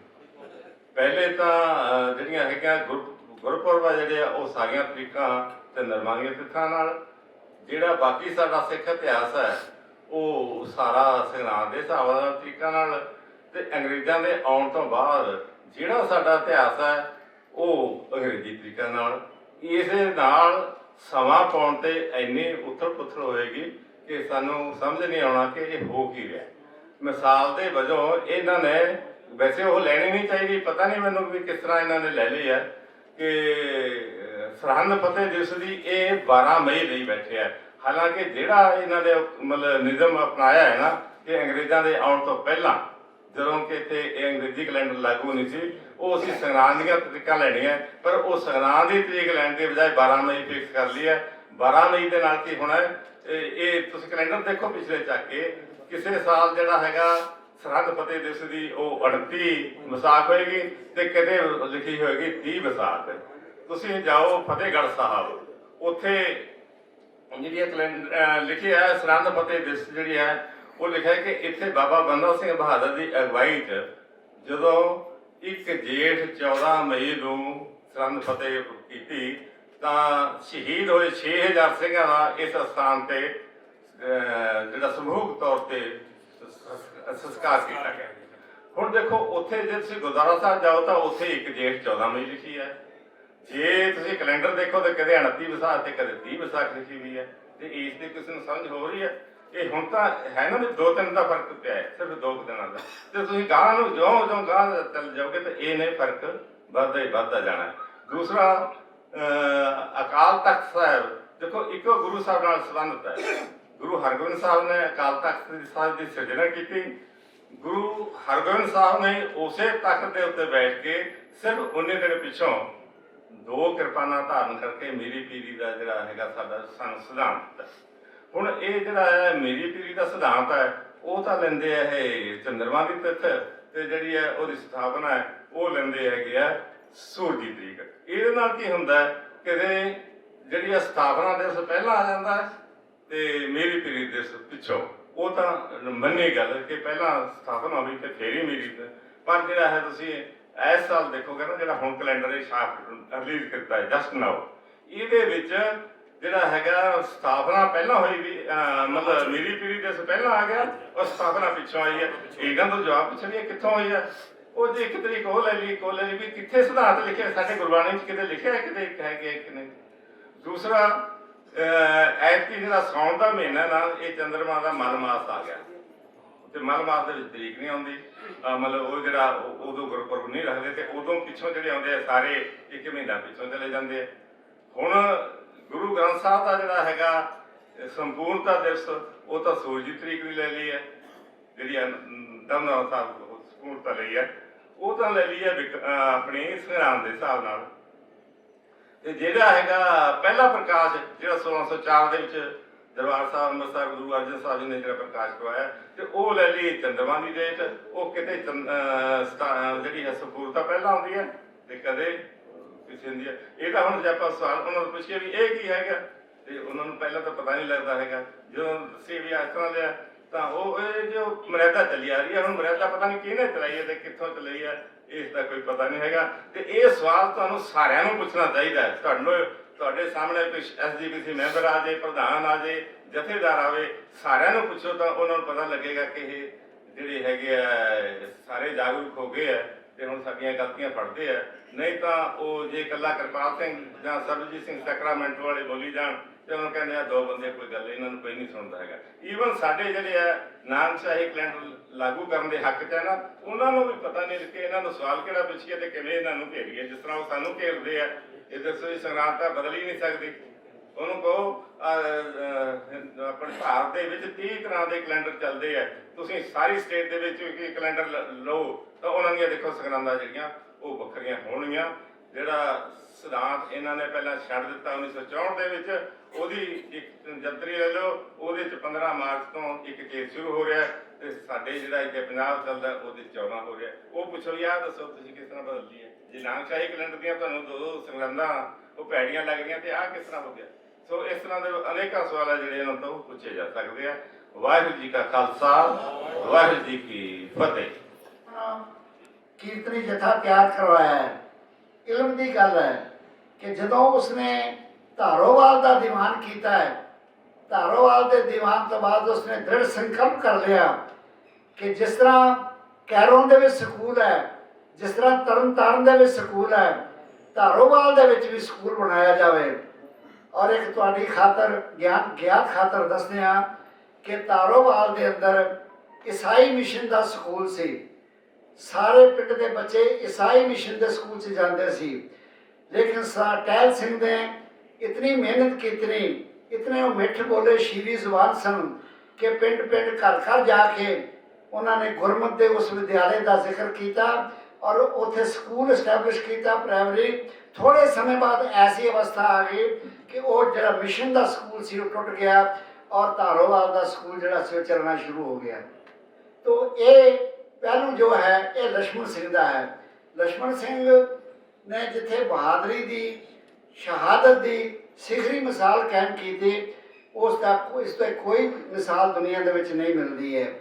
ਪਹਿਲੇ ਤਾਂ ਜਿਹੜੀਆਂ ਹੈਗੀਆਂ ਗੁਰਪੁਰਬ ਜਿਹੜੇ ਆ ਉਹ ਸਾਰੀਆਂ ਤਰੀਕਾਂ ਤੇ ਨਰਮਾਨੀਆਂ ਤਿਥਾਂ ਨਾਲ, ਜਿਹੜਾ ਬਾਕੀ ਸਾਡਾ ਸਿੱਖ ਇਤਿਹਾਸ ਹੈ ਉਹ ਸਾਰਾ ਸੰਗਰਾਂਦ ਦੇ ਹਿਸਾਬ ਨਾਲ ਤਰੀਕਾਂ ਨਾਲ, ਤੇ ਅੰਗਰੇਜ਼ਾਂ ਦੇ ਆਉਣ ਤੋਂ ਬਾਅਦ ਜਿਹੜਾ ਸਾਡਾ ਇਤਿਹਾਸ ਹੈ ਉਹ ਅੰਗਰੇਜ਼ੀ ਤਰੀਕਾਂ ਨਾਲ। ਇਸੇ ਨਾਲ ਸਮਾਂ ਪਾਉਣ ਤੇ ਇੰਨੀ ਉਥਲ ਪੁਥਲ ਹੋਏਗੀ ਕਿ ਸਾਨੂੰ ਸਮਝ ਨਹੀਂ ਆਉਣਾ ਕਿ ਇਹ ਹੋ ਕੀ ਰਿਹਾ। ਮਿਸਾਲ ਦੇ ਵਜੋਂ ਇਹਨਾਂ ਨੇ ਵੈਸੇ ਉਹ ਲੈਣੀ ਨਹੀਂ ਚਾਹੀਦੀ, ਪਤਾ ਨਹੀਂ ਮੈਨੂੰ ਵੀ ਕਿਸ ਤਰ੍ਹਾਂ ਇਹਨਾਂ ਨੇ ਲੈ ਲਈ ਹੈ ਕਿ ਸਰਹੰਦ ਫਤਿਹ ਦਿਵਸ ਦੀ ਇਹ 12 ਮਈ ਲਈ ਬੈਠਿਆ। ਹਾਲਾਂਕਿ ਜਿਹੜਾ ਇਹਨਾਂ ਨੇ ਮਤਲਬ ਨਿਯਮ ਅਪਣਾਇਆ ਹੈ ਨਾ ਕਿ ਅੰਗਰੇਜ਼ਾਂ ਦੇ ਆਉਣ ਤੋਂ ਪਹਿਲਾਂ ਜਦੋਂ ਕਿ ਇੱਥੇ ਇਹ ਅੰਗਰੇਜ਼ੀ ਕੈਲੰਡਰ ਲਾਗੂ ਨਹੀਂ ਸੀ, ਉਹ ਅਸੀਂ ਸੰਗਰਾਂਦ ਦੀਆਂ ਤਰੀਕਾਂ ਲੈਣੀਆਂ, ਪਰ ਉਹ ਸੰਗਰਾਂਦ ਦੀ ਤਰੀਕ ਲੈਣ ਦੀ ਬਜਾਏ 12 ਮਈ ਫਿਕਸ ਕਰ ਲਈ ਹੈ। 12 ਮਈ ਦੇ ਨਾਲ ਕੀ ਹੋਣਾ ਇਹ ਤੁਸੀਂ ਕੈਲੰਡਰ ਦੇਖੋ ਪਿਛਲੇ ਚੱਕ ਕੇ, ਕਿਸੇ ਸਾਲ ਜਿਹੜਾ ਹੈਗਾ ਸਰਹੰਦ ਫਤਿਹ ਦਿਵਸ ਦੀ ਉਹ 29 ਵਿਸਾਖ ਹੋਏਗੀ ਤੇ ਕਿਤੇ ਲਿਖੀ ਹੋਏਗੀ 30 ਵਿਸਾਖ। ਤੁਸੀਂ ਜਾਓ ਫਤਿਹਗੜ੍ਹ ਸਾਹਿਬ, ਉੱਥੇ ਜਿਹੜੀ ਕੈਲੰਡਰ ਲਿਖੀ ਹੈ ਸਰਹੰਦ ਫਤਿਹ ਦਿਵਸ ਜਿਹੜੀ ਹੈ ਉਹ ਲਿਖਿਆ ਕਿ ਇੱਥੇ ਬਾਬਾ ਬੰਦਾ ਸਿੰਘ ਬਹਾਦਰ ਦੀ ਅਗਵਾਈ 'ਚ ਜਦੋਂ 1 ਜੇਠ 14 ਮਈ ਨੂੰ ਸਰਹੰਦ ਫਤਿਹ ਕੀਤੀ ਤਾਂ ਸ਼ਹੀਦ ਹੋਏ 6000 ਸਿੰਘਾਂ ਦਾ ਇਸ ਸਥਾਨ ਤੇ ਜਿਹੜਾ ਸਮੂਹਕ ਤੌਰ ਤੇ ਸੰਸਕਾਰ ਕੀਤਾ ਗਿਆ। ਹੁਣ ਦੇਖੋ ਉੱਥੇ ਜੇ ਤੁਸੀਂ ਗੁਰਦੁਆਰਾ ਸਾਹਿਬ ਜਾਓ ਤਾਂ ਉੱਥੇ 1 ਜੇਠ 14 ਮਈ ਲਿਖੀ ਹੈ। ਜੇ ਤੁਸੀਂ ਕੈਲੰਡਰ ਦੇਖੋ ਤਾਂ ਕਦੇ 29 ਵਿਸਾਖ ਤੇ ਕਦੇ 30 ਵਿਸਾਖ ਲਿਖੀ ਹੋਈ ਹੈ। ਤੇ ਇਸ ਤੇ ਕਿਸੇ ਨੂੰ ਸਮਝ ਹੋ ਰਹੀ ਹੈ? ਇਹ ਹੁਣ ਤਾਂ ਹੈ ਨਾ ਵੀ 2-3 ਦਾ ਫਰਕ ਪਿਆ ਹੈ, ਸਿਰਫ 2 ਦਿਨਾਂ ਦਾ। ਤੇ ਤੁਸੀਂ ਗਾਂ ਨੂੰ ਜਿਉਂ ਗਾਂ ਚੱਲ ਜਾਓਗੇ ਤਾਂ ਇਹ ਨਹੀਂ ਫਰਕ ਵੱਧਦਾ ਹੀ ਵੱਧਦਾ ਜਾਣਾ। ਦੂਸਰਾ ਅਕਾਲ ਤਖਤ ਸਾਹਿਬ ਦੇਖੋ ਇੱਕੋ ਗੁਰੂ ਸਾਹਿਬ ਨਾਲ ਸੰਬੰਧਿਤ ਹੈ। ਗੁਰੂ ਹਰਗੋਬਿੰਦ ਸਾਹਿਬ ਨੇ ਅਕਾਲ ਤਖਤ ਸਾਹਿਬ ਦੀ ਸਿਰਜਣਾ ਕੀਤੀ। ਗੁਰੂ ਹਰਗੋਬਿੰਦ ਸਾਹਿਬ ਨੇ ਉਸੇ ਤਖਤ ਦੇ ਉੱਤੇ ਬੈਠ ਕੇ ਸਿਰਫ 19 ਦਿਨ ਪਿੱਛੋਂ 2 ਕਿਰਪਾਨਾਂ ਧਾਰਨ ਕਰਕੇ ਮੀਰੀ ਪੀਰੀ ਦਾ ਜਿਹੜਾ ਹੈਗਾ ਸਾਡਾ ਸਾਨੂੰ ਸਿਧਾਂਤ ਦਿੱਤਾ। ਹੁਣ ਇਹ ਜਿਹੜਾ ਹੈ ਮੀਰੀ ਪੀਰੀ ਦਾ ਸਿਧਾਂਤ ਹੈ ਉਹ ਤਾਂ ਲੈਂਦੇ ਆ ਇਹ ਚੰਦਰਮਾ ਦੀ ਤਿਥ ਤੇ ਜਿਹੜੀ ਹੈ ਉਹਦੀ ਸਥਾਪਨਾ ਹੈ ਉਹ ਲੈਂਦੇ ਹੈਗੇ ਆ ਸੂਰਜ ਦੀ ਤਰੀਕ। ਇਹਦੇ ਨਾਲ ਕੀ ਹੁੰਦਾ ਕਿ ਜਿਹੜੀ ਸਥਾਪਨਾ ਦਿਵਸ ਪਹਿਲਾਂ ਆ ਜਾਂਦਾ ਤੇ ਮੀਰੀ ਪੀਰੀ ਦਿਵਸ ਪਿੱਛੋਂ। ਉਹ ਤਾਂ ਮੰਨੀ ਗੱਲ ਕਿ ਪਹਿਲਾਂ ਸਥਾਪਨਾ ਹੋਈ ਤੇ ਫੇਰ ਹੀ ਮੀਰੀ। ਪਰ ਜਿਹੜਾ ਹੈ ਤੁਸੀਂ ਇਸ ਸਾਲ ਦੇਖੋਗੇ ਨਾ ਜਿਹੜਾ ਹੁਣ ਕੈਲੰਡਰ ਇਹ ਰਿਲੀਜ਼ ਕੀਤਾ ਹੈ ਜਸਟ ਨਾਓ, ਇਹਦੇ ਵਿੱਚ ਜਿਹੜਾ ਹੈਗਾ ਸਥਾਪਨਾ ਪਹਿਲਾਂ ਹੋਈ ਵੀ ਮਤਲਬ ਮੀਰੀ ਪੀਰੀ ਦਿਵਸ ਪਹਿਲਾਂ ਆ ਗਿਆ ਔਰ ਸਥਾਪਨਾ ਪਿੱਛੋਂ ਆਈ ਹੈ। ਇਹਨਾਂ ਤੋਂ ਜਵਾਬ ਪੁੱਛਣਗੇ ਕਿੱਥੋਂ ਹੋਈ ਹੈ। ਉਹ ਜੇ ਇੱਕ ਤਰੀਕ ਉਹ ਲੈ ਲਈ ਕੋ ਲੈ ਲਈ ਵੀ ਕਿੱਥੇ ਸਿਧਾਂਤ ਲਿਖਿਆ ਸਾਡੇ ਗੁਰਬਾਣੀ 'ਚ ਕਿਤੇ ਲਿਖਿਆ ਕਿਤੇ ਹੈਗੇ ਕਿ ਨਹੀਂ। ਦੂਸਰਾ ਐਤਕੀ ਜਿਹੜਾ ਸਾਉਣ ਦਾ ਮਹੀਨਾ ਨਾ ਇਹ ਚੰਦਰਮਾ ਦਾ ਮਲਮਾਸ ਆ ਗਿਆ ਤੇ ਮਲਮਾਸ ਦੇ ਵਿੱਚ ਤਰੀਕ ਨਹੀਂ ਆਉਂਦੀ ਮਤਲਬ ਉਹ ਜਿਹੜਾ ਉਦੋਂ ਗੁਰਪੁਰਬ ਨਹੀਂ ਰੱਖਦੇ ਤੇ ਉਦੋਂ ਪਿੱਛੋਂ ਜਿਹੜੇ ਆਉਂਦੇ ਆ ਸਾਰੇ ਇੱਕ ਮਹੀਨਾ ਪਿੱਛੋਂ ਚਲੇ ਜਾਂਦੇ ਆ। ਹੁਣ ਗੁਰੂ ਗ੍ਰੰਥ ਸਾਹਿਬ ਦਾ ਜਿਹੜਾ ਹੈਗਾ ਸੰਪੂਰਨਤਾ ਦਿਵਸ ਉਹ ਤਾਂ ਸੂਰਜ ਦੀ ਤਰੀਕ ਦੀ ਲੈ ਲਈ ਹੈ, ਜਿਹੜੀ ਦਮਦਮਾ ਸਾਹਿਬ ਸੰਪੂਰਨਤਾ ਲਈ ਹੈ ਉਹ ਤਾਂ ਲੈ ਲਈ ਹੈ ਆਪਣੀ ਸੰਗਰਾਮ ਦੇ ਹਿਸਾਬ ਨਾਲ। ਤੇ ਜਿਹੜਾ ਹੈਗਾ ਪਹਿਲਾ ਪ੍ਰਕਾਸ਼ ਜਿਹੜਾ 1604 ਦੇ ਵਿੱਚ ਦਰਬਾਰ ਸਾਹਿਬ ਅੰਮ੍ਰਿਤਸਰ ਗੁਰੂ ਅਰਜਨ ਸਾਹਿਬ ਜੀ ਨੇ ਜਿਹੜਾ ਪ੍ਰਕਾਸ਼ ਕਰਵਾਇਆ ਤੇ ਉਹ ਲੈ ਲਈ ਚੰਦਰਮਾ ਦੀ ਡੇਟ। ਉਹ ਕਿਤੇ ਜਿਹੜੀ ਹੈ ਸੰਪੂਰਨਤਾ ਪਹਿਲਾਂ ਆਉਂਦੀ ਹੈ ਤੇ ਕਦੇ ਪਿੱਛੇ ਹੁੰਦੀ ਹੈ। ਇਹ ਤਾਂ ਹੁਣ ਜੇ ਆਪਾਂ ਸਵਾਲ ਉਹਨਾਂ ਨੂੰ ਪੁੱਛੀਏ ਵੀ ਇਹ ਕੀ ਹੈਗਾ ਤੇ ਉਹਨਾਂ ਨੂੰ ਪਹਿਲਾਂ ਤਾਂ ਪਤਾ ਨਹੀਂ ਲੱਗਦਾ ਹੈਗਾ। ਜਦੋਂ ਦੱਸੇ ਵੀ ਇਸ ਤਰ੍ਹਾਂ ਲਿਆ ਤਾਂ ਉਹ ਇਹ ਜੋ ਮਰਿਆਦਾ ਚੱਲੀ ਆ ਰਹੀ ਹੈ, ਹੁਣ ਮਰਿਆਦਾ ਪਤਾ ਨਹੀਂ ਕਿਹਨੇ ਚਲਾਈ ਹੈ ਤੇ ਕਿੱਥੋਂ ਚਲਾਈ ਹੈ ਇਸ ਦਾ ਕੋਈ ਪਤਾ ਨਹੀਂ ਹੈਗਾ। ਤੇ ਇਹ ਸਵਾਲ ਤੁਹਾਨੂੰ ਸਾਰਿਆਂ ਨੂੰ ਪੁੱਛਣਾ ਚਾਹੀਦਾ ਹੈ। ਤੁਹਾਡੇ ਸਾਹਮਣੇ ਕੋਈ SGPC ਮੈਂਬਰ ਆ ਜਾਏ, ਪ੍ਰਧਾਨ ਆ ਜਾਏ, ਜਥੇਦਾਰ ਆਵੇ, ਸਾਰਿਆਂ ਨੂੰ ਪੁੱਛੋ ਤਾਂ ਉਹਨਾਂ ਨੂੰ ਪਤਾ ਲੱਗੇਗਾ ਕਿ ਇਹ ਜਿਹੜੇ ਹੈਗੇ ਆ ਸਾਰੇ ਜਾਗਰੂਕ ਹੋ ਗਏ ਆ ਤੇ ਹੁਣ ਸਾਡੀਆਂ ਗਲਤੀਆਂ ਫੜਦੇ ਆ। ਨਹੀਂ ਤਾਂ ਉਹ ਜੇ ਇਕੱਲਾ ਕਿਰਪਾਲ ਸਿੰਘ ਜਾਂ ਸਰਬਜੀਤ ਸਿੰਘ ਸੈਕਰਾਮੈਂਟੋ ਵਾਲੇ ਬੋਲੀ ਜਾਣ ਤੇ ਉਹਨਾਂ ਕਹਿੰਦੇ ਆ ਦੋ ਬੰਦੇ ਕੋਈ ਗੱਲ, ਇਹਨਾਂ ਨੂੰ ਕੋਈ ਨਹੀਂ ਸੁਣਦਾ ਹੈਗਾ। ਈਵਨ ਸਾਡੇ ਜਿਹੜੇ ਆ ਨਾਨਕਸ਼ਾਹੀ ਕੈਲੰਡਰ ਲਾਗੂ ਕਰਨ ਦੇ ਹੱਕ 'ਚ ਹੈ ਨਾ, ਉਹਨਾਂ ਨੂੰ ਵੀ ਪਤਾ ਨਹੀਂ ਕਿ ਇਹਨਾਂ ਨੂੰ ਸਵਾਲ ਕਿਹੜਾ ਪੁੱਛੀਏ ਤੇ ਕਿਵੇਂ ਇਹਨਾਂ ਨੂੰ ਘੇਰੀਏ। ਜਿਸ ਤਰ੍ਹਾਂ ਉਹ ਸਾਨੂੰ ਘੇਰਦੇ ਆ, ਇਹ ਦੱਸੋ ਜੀ ਸੰਗਰਾਮ ਤਾਂ ਬਦਲ ਹੀ ਨਹੀਂ ਸਕਦੀ। ਉਹਨੂੰ ਕਹੋ ਆਪਣੇ ਭਾਰਤ ਦੇ ਵਿੱਚ 30 ਤਰ੍ਹਾਂ ਦੇ ਕੈਲੰਡਰ ਚੱਲਦੇ ਆ, ਤੁਸੀਂ ਸਾਰੀ ਸਟੇਟ ਦੇ ਵਿੱਚ ਇੱਕ ਕੈਲੰਡਰ ਲਓ ਤਾਂ ਉਹਨਾਂ ਦੀਆਂ ਦੇਖੋ ਸੰਗਰਾਂਦਾਂ ਜਿਹੜੀਆਂ ਉਹ ਵੱਖਰੀਆਂ ਹੋਣਗੀਆਂ। ਜਿਹੜਾ ਸਿਧਾਂਤ ਇਹਨਾਂ ਨੇ ਪਹਿਲਾਂ ਛੱਡ ਦਿੱਤਾ 1964 ਦੇ ਵਿੱਚ, ਉਹਦੀ ਇੱਕ ਜੰਤਰੀ ਲੈ ਲਓ, ਉਹਦੇ 'ਚ 15 ਮਾਰਚ ਤੋਂ ਇੱਕ ਕੇਸ ਸ਼ੁਰੂ ਹੋ ਰਿਹਾ ਤੇ ਸਾਡੇ ਜਿਹੜਾ ਇੱਥੇ ਪੰਜਾਬ ਚੱਲਦਾ ਉਹਦੇ 14 ਹੋ ਰਿਹਾ। ਉਹ ਪੁੱਛੋ ਯਾਰ ਦੱਸੋ ਤੁਸੀਂ ਕਿਸ ਤਰ੍ਹਾਂ ਬਦਲਦੀ ਹੈ? ਜੇ ਨਾਨਕਸ਼ਾਹੀ ਕੈਲੰਡਰ ਦੀਆਂ ਤੁਹਾਨੂੰ ਦੋ ਸੰਗਰਾਂਦਾਂ ਉਹ ਭੈੜੀਆਂ ਲੱਗ ਰਹੀਆਂ ਤੇ ਆਹ ਕਿਸ ਤਰ੍ਹਾਂ ਹੋ ਗਿਆ? ਸੋ ਇਸ ਤਰ੍ਹਾਂ ਦੇ ਅਨੇਕਾਂ ਸਵਾਲ ਆ ਜਿਹੜੇ ਇਹਨਾਂ ਤੋਂ ਪੁੱਛੇ ਜਾ ਸਕਦੇ ਆ। ਵਾਹਿਗੁਰੂ ਜੀ ਕਾ ਖਾਲਸਾ, ਵਾਹਿਗੁਰੂ ਜੀ ਕੀ ਫਤਿਹ। ਕੀਰਤਨੀ ਜਥਾ ਤਿਆਰ ਕਰਵਾਇਆ ਹੈ। ਇਲਮ ਦੀ ਗੱਲ ਹੈ ਕਿ ਜਦੋਂ ਉਸਨੇ ਧਾਰੋਵਾਲ ਦਾ ਦੀਵਾਨ ਕੀਤਾ ਹੈ, ਧਾਰੋਵਾਲ ਦੇ ਦੀਵਾਨ ਤੋਂ ਬਾਅਦ ਉਸਨੇ ਦ੍ਰਿੜ ਸੰਕਲਪ ਕਰ ਲਿਆ ਕਿ ਜਿਸ ਤਰ੍ਹਾਂ ਕੈਰੋਂ ਦੇ ਵਿੱਚ ਸਕੂਲ ਹੈ, ਜਿਸ ਤਰ੍ਹਾਂ ਤਰਨਤਾਰਨ ਦੇ ਵਿੱਚ ਸਕੂਲ ਹੈ, ਧਾਰੋਵਾਲ ਦੇ ਵਿੱਚ ਵੀ ਸਕੂਲ ਬਣਾਇਆ ਜਾਵੇ। ਔਰ ਇੱਕ ਤੁਹਾਡੀ ਖਾਤਰ ਗਿਆਨ ਖਾਤਰ ਦੱਸਦੇ ਹਾਂ ਕਿ ਧਾਰੋਵਾਲ ਦੇ ਅੰਦਰ ਈਸਾਈ ਮਿਸ਼ਨ ਦਾ ਸਕੂਲ ਸੀ। ਸਾਰੇ ਪਿੰਡ ਦੇ ਬੱਚੇ ਈਸਾਈ ਮਿਸ਼ਨ ਦੇ ਸਕੂਲ 'ਚ ਜਾਂਦੇ ਸੀ, ਲੇਕਿਨ ਟਹਿਲ ਸਿੰਘ ਨੇ ਇਤਨੀ ਮਿਹਨਤ ਕੀਤੀ, ਇਤਨੇ ਉਹ ਮਿੱਠ ਬੋਲੇ ਸ਼ੀਰੀ ਜ਼ੁਬਾਨ ਸਨ ਕਿ ਪਿੰਡ ਪਿੰਡ ਘਰ ਘਰ ਜਾ ਕੇ ਉਹਨਾਂ ਨੇ ਗੁਰਮਤਿ ਦੇ ਉਸ ਵਿਦਿਆਲੇ ਦਾ ਜ਼ਿਕਰ ਕੀਤਾ ਔਰ ਉੱਥੇ ਸਕੂਲ ਐਸਟੈਬਲਿਸ਼ ਕੀਤਾ ਪ੍ਰਾਇਮਰੀ। ਥੋੜੇ ਸਮੇਂ ਬਾਅਦ ਐਸੀ ਅਵਸਥਾ ਆ ਗਈ ਕਿ ਉਹ ਜਿਹੜਾ ਮਿਸ਼ਨ ਦਾ ਸਕੂਲ ਸੀ ਉਹ ਟੁੱਟ ਗਿਆ ਔਰ ਧਾਰੋਵਾਲ ਦਾ ਸਕੂਲ ਜਿਹੜਾ ਸੀ ਉਹ ਚੱਲਣਾ ਸ਼ੁਰੂ ਹੋ ਗਿਆ। ਤੋ ਇਹ ਪਹਿਲੂ ਜੋ ਹੈ ਇਹ ਲక్ష్మణ ਸਿੰਘ ਦਾ ਹੈ। ਲక్ష్మణ ਸਿੰਘ ਨੇ ਜਿੱਥੇ ਬਹਾਦਰੀ ਦੀ, ਸ਼ਹਾਦਤ ਦੀ ਸਿਖਰੀ ਮਿਸਾਲ ਕਾਇਮ ਕੀਤੀ, ਇਸ ਤੋਂ ਕੋਈ ਮਿਸਾਲ ਦੁਨੀਆ ਦੇ ਵਿੱਚ ਨਹੀਂ ਮਿਲਦੀ ਹੈ।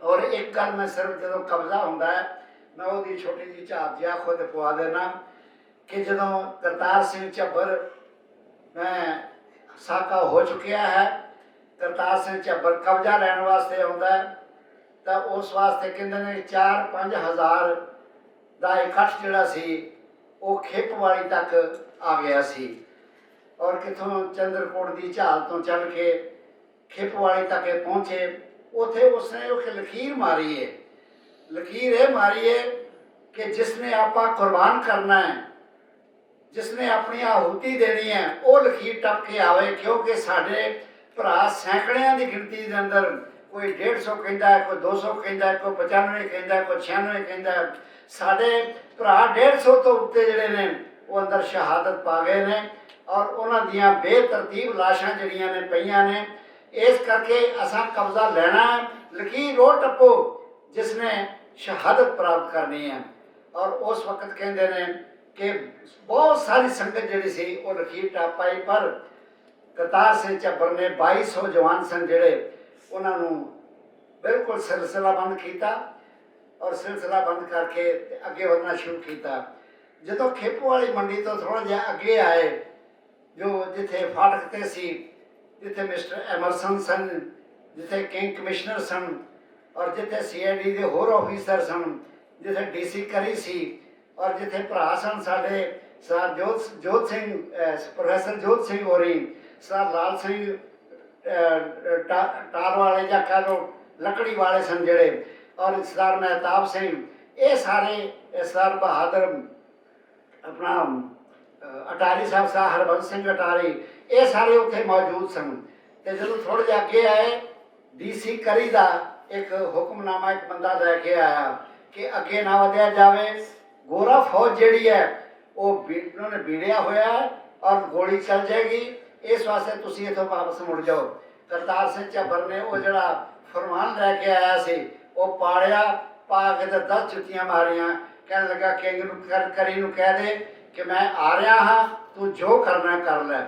ਔਰ ਇੱਕ ਗੱਲ ਮੈਂ ਸਿਰਫ ਜਦੋਂ ਕਬਜ਼ਾ ਹੁੰਦਾ ਹੈ ਮੈਂ ਉਹਦੀ ਛੋਟੀ ਜਿਹੀ ਝਾਤ ਜਿਹਾ ਖੁਦ ਪਵਾ ਦੇਣਾ ਕਿ ਜਦੋਂ ਕਰਤਾਰ ਸਿੰਘ ਝੱਬਰ ਮੈਂ ਸਾਕਾ ਹੋ ਚੁੱਕਿਆ ਹੈ, ਕਰਤਾਰ ਸਿੰਘ ਝੱਬਰ ਕਬਜ਼ਾ ਲੈਣ ਵਾਸਤੇ ਆਉਂਦਾ ਹੈ ਤਾਂ ਉਸ ਵਾਸਤੇ ਕਹਿੰਦੇ ਨੇ 4-5 ਹਜ਼ਾਰ ਦਾ ਇਕੱਠ ਜਿਹੜਾ ਸੀ ਉਹ ਖੇਪਵਾਲੀ ਤੱਕ ਆ ਗਿਆ ਸੀ ਔਰ ਕਿੱਥੋਂ ਚੰਦਰਕੋਟ ਦੀ ਝਾਲ ਤੋਂ ਚੱਲ ਕੇ ਖੇਪਵਾਲੀ ਤੱਕ ਇਹ ਪਹੁੰਚੇ। ਉੱਥੇ ਉਸਨੇ ਇੱਕ ਲਕੀਰ ਮਾਰੀ ਹੈ, ਲਕੀਰ ਇਹ ਮਾਰੀ ਹੈ ਕਿ ਜਿਸਨੇ ਆਪਾਂ ਕੁਰਬਾਨ ਕਰਨਾ ਹੈ, ਜਿਸਨੇ ਆਪਣੀ ਆਹੂਤੀ ਦੇਣੀ ਹੈ ਉਹ ਲਕੀਰ ਟੱਪ ਕੇ ਆਵੇ, ਕਿਉਂਕਿ ਸਾਡੇ ਭਰਾ ਸੈਂਕੜਿਆਂ ਦੀ ਗਿਣਤੀ ਦੇ ਅੰਦਰ ਕੋਈ 150 ਕਹਿੰਦਾ ਹੈ, ਕੋਈ 200 ਕਹਿੰਦਾ ਹੈ, ਕੋਈ 95 ਕਹਿੰਦਾ ਹੈ, ਕੋਈ 96 ਕਹਿੰਦਾ ਹੈ। ਸਾਡੇ ਭਰਾ 150 ਤੋਂ ਉੱਤੇ ਜਿਹੜੇ ਨੇ ਉਹ ਅੰਦਰ ਸ਼ਹਾਦਤ ਪਾ ਗਏ ਨੇ ਔਰ ਉਹਨਾਂ ਦੀਆਂ ਬੇਤਰਤੀਬ ਲਾਸ਼ਾਂ ਜਿਹੜੀਆਂ ਨੇ ਪਈਆਂ ਨੇ। ਇਸ ਕਰਕੇ ਅਸਾਂ ਕਬਜ਼ਾ ਲੈਣਾ, ਲਕੀਰ ਉਹ ਟੱਪੋ ਜਿਸਨੇ ਸ਼ਹਾਦਤ ਪ੍ਰਾਪਤ ਕਰਨੀ ਹੈ। ਔਰ ਉਸ ਵਕਤ ਕਹਿੰਦੇ ਨੇ ਕਿ ਬਹੁਤ ਸਾਰੀ ਸੰਗਤ ਜਿਹੜੀ ਸੀ ਉਹ ਲਕੀਰ ਟੱਪ ਪਾਈ, ਪਰ ਕਰਤਾਰ ਸਿੰਘ ਝੱਬਰ ਨੇ 2200 ਜਵਾਨ ਸਨ ਜਿਹੜੇ ਉਹਨਾਂ ਨੂੰ ਬਿਲਕੁਲ ਸਿਲਸਿਲਾਬੰਦ ਕੀਤਾ ਔਰ ਸਿਲਸਿਲਾਬੰਦ ਕਰਕੇ ਅੱਗੇ ਵਧਣਾ ਸ਼ੁਰੂ ਕੀਤਾ। ਜਦੋਂ ਖੇਪਵਾਲੀ ਮੰਡੀ ਤੋਂ ਥੋੜ੍ਹਾ ਜਿਹਾ ਅੱਗੇ ਆਏ, ਜੋ ਜਿੱਥੇ ਫਾਟਕ 'ਤੇ ਸੀ, ਜਿੱਥੇ ਮਿਸਟਰ ਐਮਰਸਨ ਸਨ, ਜਿੱਥੇ ਕਿੰਗ ਕਮਿਸ਼ਨਰ ਸਨ ਔਰ ਜਿੱਥੇ CID ਦੇ ਹੋਰ ਆਫੀਸਰ ਸਨ, ਜਿੱਥੇ DC ਕਰੀ ਸੀ ਔਰ ਜਿੱਥੇ ਭਰਾ ਸਨ ਸਾਡੇ ਸਰ ਜੋਤ ਸਿੰਘ, ਪ੍ਰੋਫੈਸਰ ਜੋਤ ਸਿੰਘ ਹੋਰੀ, ਸਰ ਲਾਲ ਸਿੰਘ ਟਾਰ ਵਾਲੇ ਜਾਂ ਕਹਿ ਲਓ ਲੱਕੜੀ ਵਾਲੇ ਸਨ ਜਿਹੜੇ, ਔਰ ਸਰ ਮਹਿਤਾਬ ਸਿੰਘ, ਇਹ ਸਾਰੇ ਸਰ ਬਹਾਦਰ ਆਪਣਾ ਅਟਾਰੀ ਸਾਹਿਬ ਸਰ ਹਰਬੰਸ ਸਿੰਘ ਅਟਾਰੀ, ਇਹ ਸਾਰੇ ਉੱਥੇ ਮੌਜੂਦ ਸਨ। ਤੇ ਜਦੋਂ ਥੋੜ੍ਹੇ ਜਿਹੇ ਅੱਗੇ ਆਏ, DC ਕਰੀ ਦਾ ਇੱਕ ਹੁਕਮਨਾਮਾ ਇੱਕ ਬੰਦਾ ਲੈ ਕੇ ਆਇਆ ਕਿ ਅੱਗੇ ਨਾ ਵਧਿਆ ਜਾਵੇ, ਗੋਰਾ ਫੌਜ ਜਿਹੜੀ ਹੈ ਉਹ ਉਹਨਾਂ ਨੇ ਬੀੜਿਆ ਹੋਇਆ ਹੈ ਔਰ ਗੋਲੀ ਚੱਲ ਜਾਏਗੀ, ਇਸ ਵਾਸਤੇ ਤੁਸੀਂ ਇੱਥੋਂ ਵਾਪਸ ਮੁੜ ਜਾਓ। ਕਰਤਾਰ ਸਿੰਘ ਝੱਬਰ ਨੇ ਉਹ ਜਿਹੜਾ ਫਰਮਾਨ ਲੈ ਕੇ ਆਇਆ ਸੀ ਉਹ ਪਾੜਿਆ, ਪਾ ਕੇ ਤੇ 10 ਜੁੱਤੀਆਂ ਮਾਰੀਆਂ। ਕਹਿਣ ਲੱਗਾ ਕਿੰਗ ਨੂੰ ਕਰੀ ਨੂੰ ਕਹਿ ਦੇ ਕਿ ਮੈਂ ਆ ਰਿਹਾ ਹਾਂ, ਤੂੰ ਜੋ ਕਰਨਾ ਕਰ ਲੈ।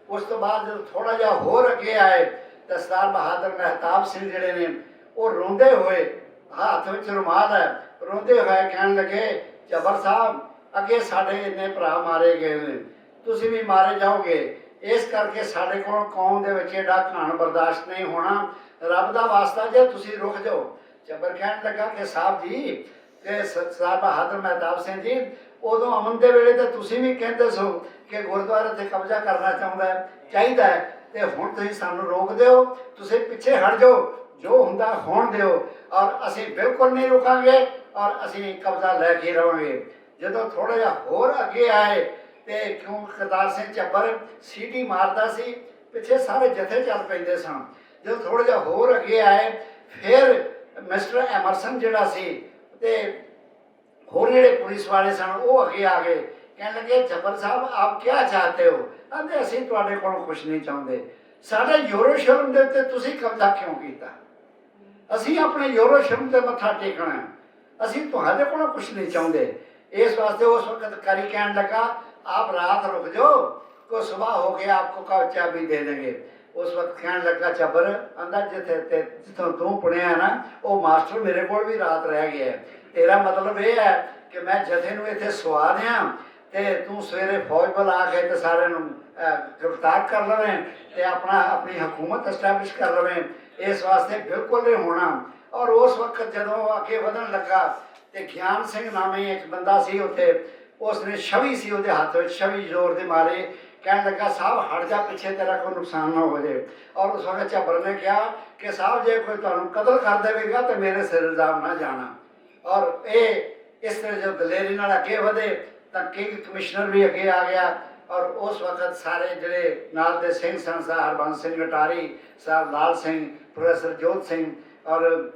ਉਸ ਤੋਂ ਬਾਅਦ ਜਦੋਂ ਥੋੜ੍ਹਾ ਜਿਹਾ ਹੋਰ ਅੱਗੇ ਆਏ ਤਾਂ ਸਰਦਾਰ ਬਹਾਦਰ ਮਹਿਤਾਬ ਸਿੰਘ ਜਿਹੜੇ ਨੇ ਉਹ ਰੋਂਦੇ ਹੋਏ, ਹੱਥ ਵਿੱਚ ਰੁਮਾਲ ਹੈ, ਰੋਂਦੇ ਹੋਏ ਕਹਿਣ ਲੱਗੇ ਝੱਬਰ ਸਾਹਿਬ ਅੱਗੇ ਸਾਡੇ ਇੰਨੇ ਭਰਾ ਮਾਰੇ ਗਏ ਨੇ, ਤੁਸੀਂ ਵੀ ਮਾਰੇ ਜਾਓਗੇ, ਇਸ ਕਰਕੇ ਸਾਡੇ ਕੋਲ ਕੌਮ ਦੇ ਵਿੱਚ ਐਡਾ ਘਾਣ ਬਰਦਾਸ਼ਤ ਨਹੀਂ ਹੋਣਾ, ਰੱਬ ਦਾ ਵਾਸਤਾ ਜੇ ਤੁਸੀਂ ਰੁਕ ਜਾਓ। ਝੱਬਰ ਕਹਿਣ ਲੱਗਾ ਕਿ ਸਾਹਿਬ ਜੀ ਤੇ ਸਰਦਾਰ ਬਹਾਦਰ ਮਹਿਤਾਬ ਸਿੰਘ ਜੀ, ਉਦੋਂ ਅਮਨ ਦੇ ਵੇਲੇ ਤਾਂ ਤੁਸੀਂ ਵੀ ਕਹਿੰਦੇ ਸੋ ਕਿ ਗੁਰਦੁਆਰੇ ਤੇ ਕਬਜ਼ਾ ਕਰਨਾ ਚਾਹੀਦਾ ਹੈ, ਤੇ ਹੁਣ ਤੁਸੀਂ ਸਾਨੂੰ ਰੋਕ ਦਿਓ, ਤੁਸੀਂ ਪਿੱਛੇ ਹਟ ਜਾਓ, ਜੋ ਹੁੰਦਾ ਹੋਣ ਦਿਓ, ਔਰ ਅਸੀਂ ਬਿਲਕੁਲ ਨਹੀਂ ਰੁਕਾਂਗੇ ਔਰ ਅਸੀਂ ਕਬਜ਼ਾ ਲੈ ਕੇ ਰਹਾਂਗੇ। ਜਦੋਂ ਥੋੜ੍ਹਾ ਜਿਹਾ ਹੋਰ ਅੱਗੇ ਆਏ ਤੇ ਕਿਉਂ ਕਰਤਾਰ ਸਿੰਘ ਝੱਬਰ ਸੀਟੀ ਮਾਰਦਾ ਸੀ, ਪਿੱਛੇ ਸਾਰੇ ਜਥੇ ਚੱਲ ਪੈਂਦੇ ਸਨ। ਜਦੋਂ ਥੋੜ੍ਹਾ ਜਿਹਾ ਹੋਰ ਅੱਗੇ ਆਏ, ਫਿਰ ਮਿਸਟਰ ਐਮਰਸਨ ਜਿਹੜਾ ਸੀ ਤੇ ਹੋਰ ਜਿਹੜੇ ਪੁਲਿਸ ਵਾਲੇ ਸਨ ਉਹ ਅੱਗੇ ਆ ਗਏ, ਕਹਿਣ ਲੱਗੇ ਝੱਬਰ ਸਾਹਿਬ ਆਪ ਕੀ ਚਾਹਤੇ ਹੋ? ਕਹਿੰਦੇ ਅਸੀਂ ਤੁਹਾਡੇ ਕੋਲੋਂ ਕੁਛ ਨਹੀਂ ਚਾਹੁੰਦੇ, ਸਾਡੇ ਯੂਰੋਸ਼ਲਮ ਦੇ ਉੱਤੇ ਤੁਸੀਂ ਕਬਜ਼ਾ ਕਿਉਂ ਕੀਤਾ? ਅਸੀਂ ਆਪਣੇ ਯੂਰੋਸ਼ਲਮ ਤੇ ਮੱਥਾ ਟੇਕਣਾ, ਅਸੀਂ ਤੁਹਾਡੇ ਕੋਲੋਂ ਕੁਛ ਨਹੀਂ ਚਾਹੁੰਦੇ। ਇਸ ਵਾਸਤੇ ਉਸ वक्त करी कहने लगा आप रात रुक जाओ, को सुबह हो गया आपको का चाबी दे देंगे। उस वक्त कहने लगा ਝੱਬਰ अंदर जितों तू पढ़िया ना वो मास्टर मेरे को भी रात रह गया है, तेरा मतलब ये है कि मैं जथे नूं इत्थे सुआ दियां ते तू सवेरे फौज बुला के ते सारे नूं गिरफ्तार कर लवें ते अपनी हुकूमत एस्टैबलिश कर लवें, इस वास्ते बिल्कुल नहीं होना। और उस वक्त जदों अगे वधन लगा ਤੇ ਗਿਆਨ ਸਿੰਘ ਨਾਮੇ ਇੱਕ ਬੰਦਾ ਸੀ ਉੱਥੇ, ਉਸਨੇ ਛਵੀ ਸੀ ਉਹਦੇ ਹੱਥ ਵਿੱਚ, ਛਵੀ ਜ਼ੋਰ ਦੇ ਮਾਰੇ, ਕਹਿਣ ਲੱਗਾ ਸਾਹਿਬ ਹਟ ਜਾ ਪਿੱਛੇ, ਤੇਰਾ ਕੋਈ ਨੁਕਸਾਨ ਨਾ ਹੋ ਜਾਏ। ਔਰ ਉਸ ਵਕਤ ਝੱਬਰ ਨੇ ਕਿਹਾ ਕਿ ਸਾਹਿਬ ਜੇ ਕੋਈ ਤੁਹਾਨੂੰ ਕਤਲ ਕਰ ਦੇਵੇਗਾ ਤਾਂ ਮੇਰੇ ਸਿਰ ਇਲਜ਼ਾਮ ਨਾ ਜਾਣਾ। ਔਰ ਇਹ ਇਸ ਤਰ੍ਹਾਂ ਜਦੋਂ ਦਲੇਰੀ ਨਾਲ ਅੱਗੇ ਵਧੇ ਤਾਂ ਕਿੰਗ ਕਮਿਸ਼ਨਰ ਵੀ ਅੱਗੇ ਆ ਗਿਆ। ਔਰ ਉਸ ਵਕਤ ਸਾਰੇ ਜਿਹੜੇ ਨਾਲ ਦੇ ਸਿੰਘ ਸਨ, sir Harbans Singh Attari, sir Lal Singh, professor Jot Singh, ਔਰ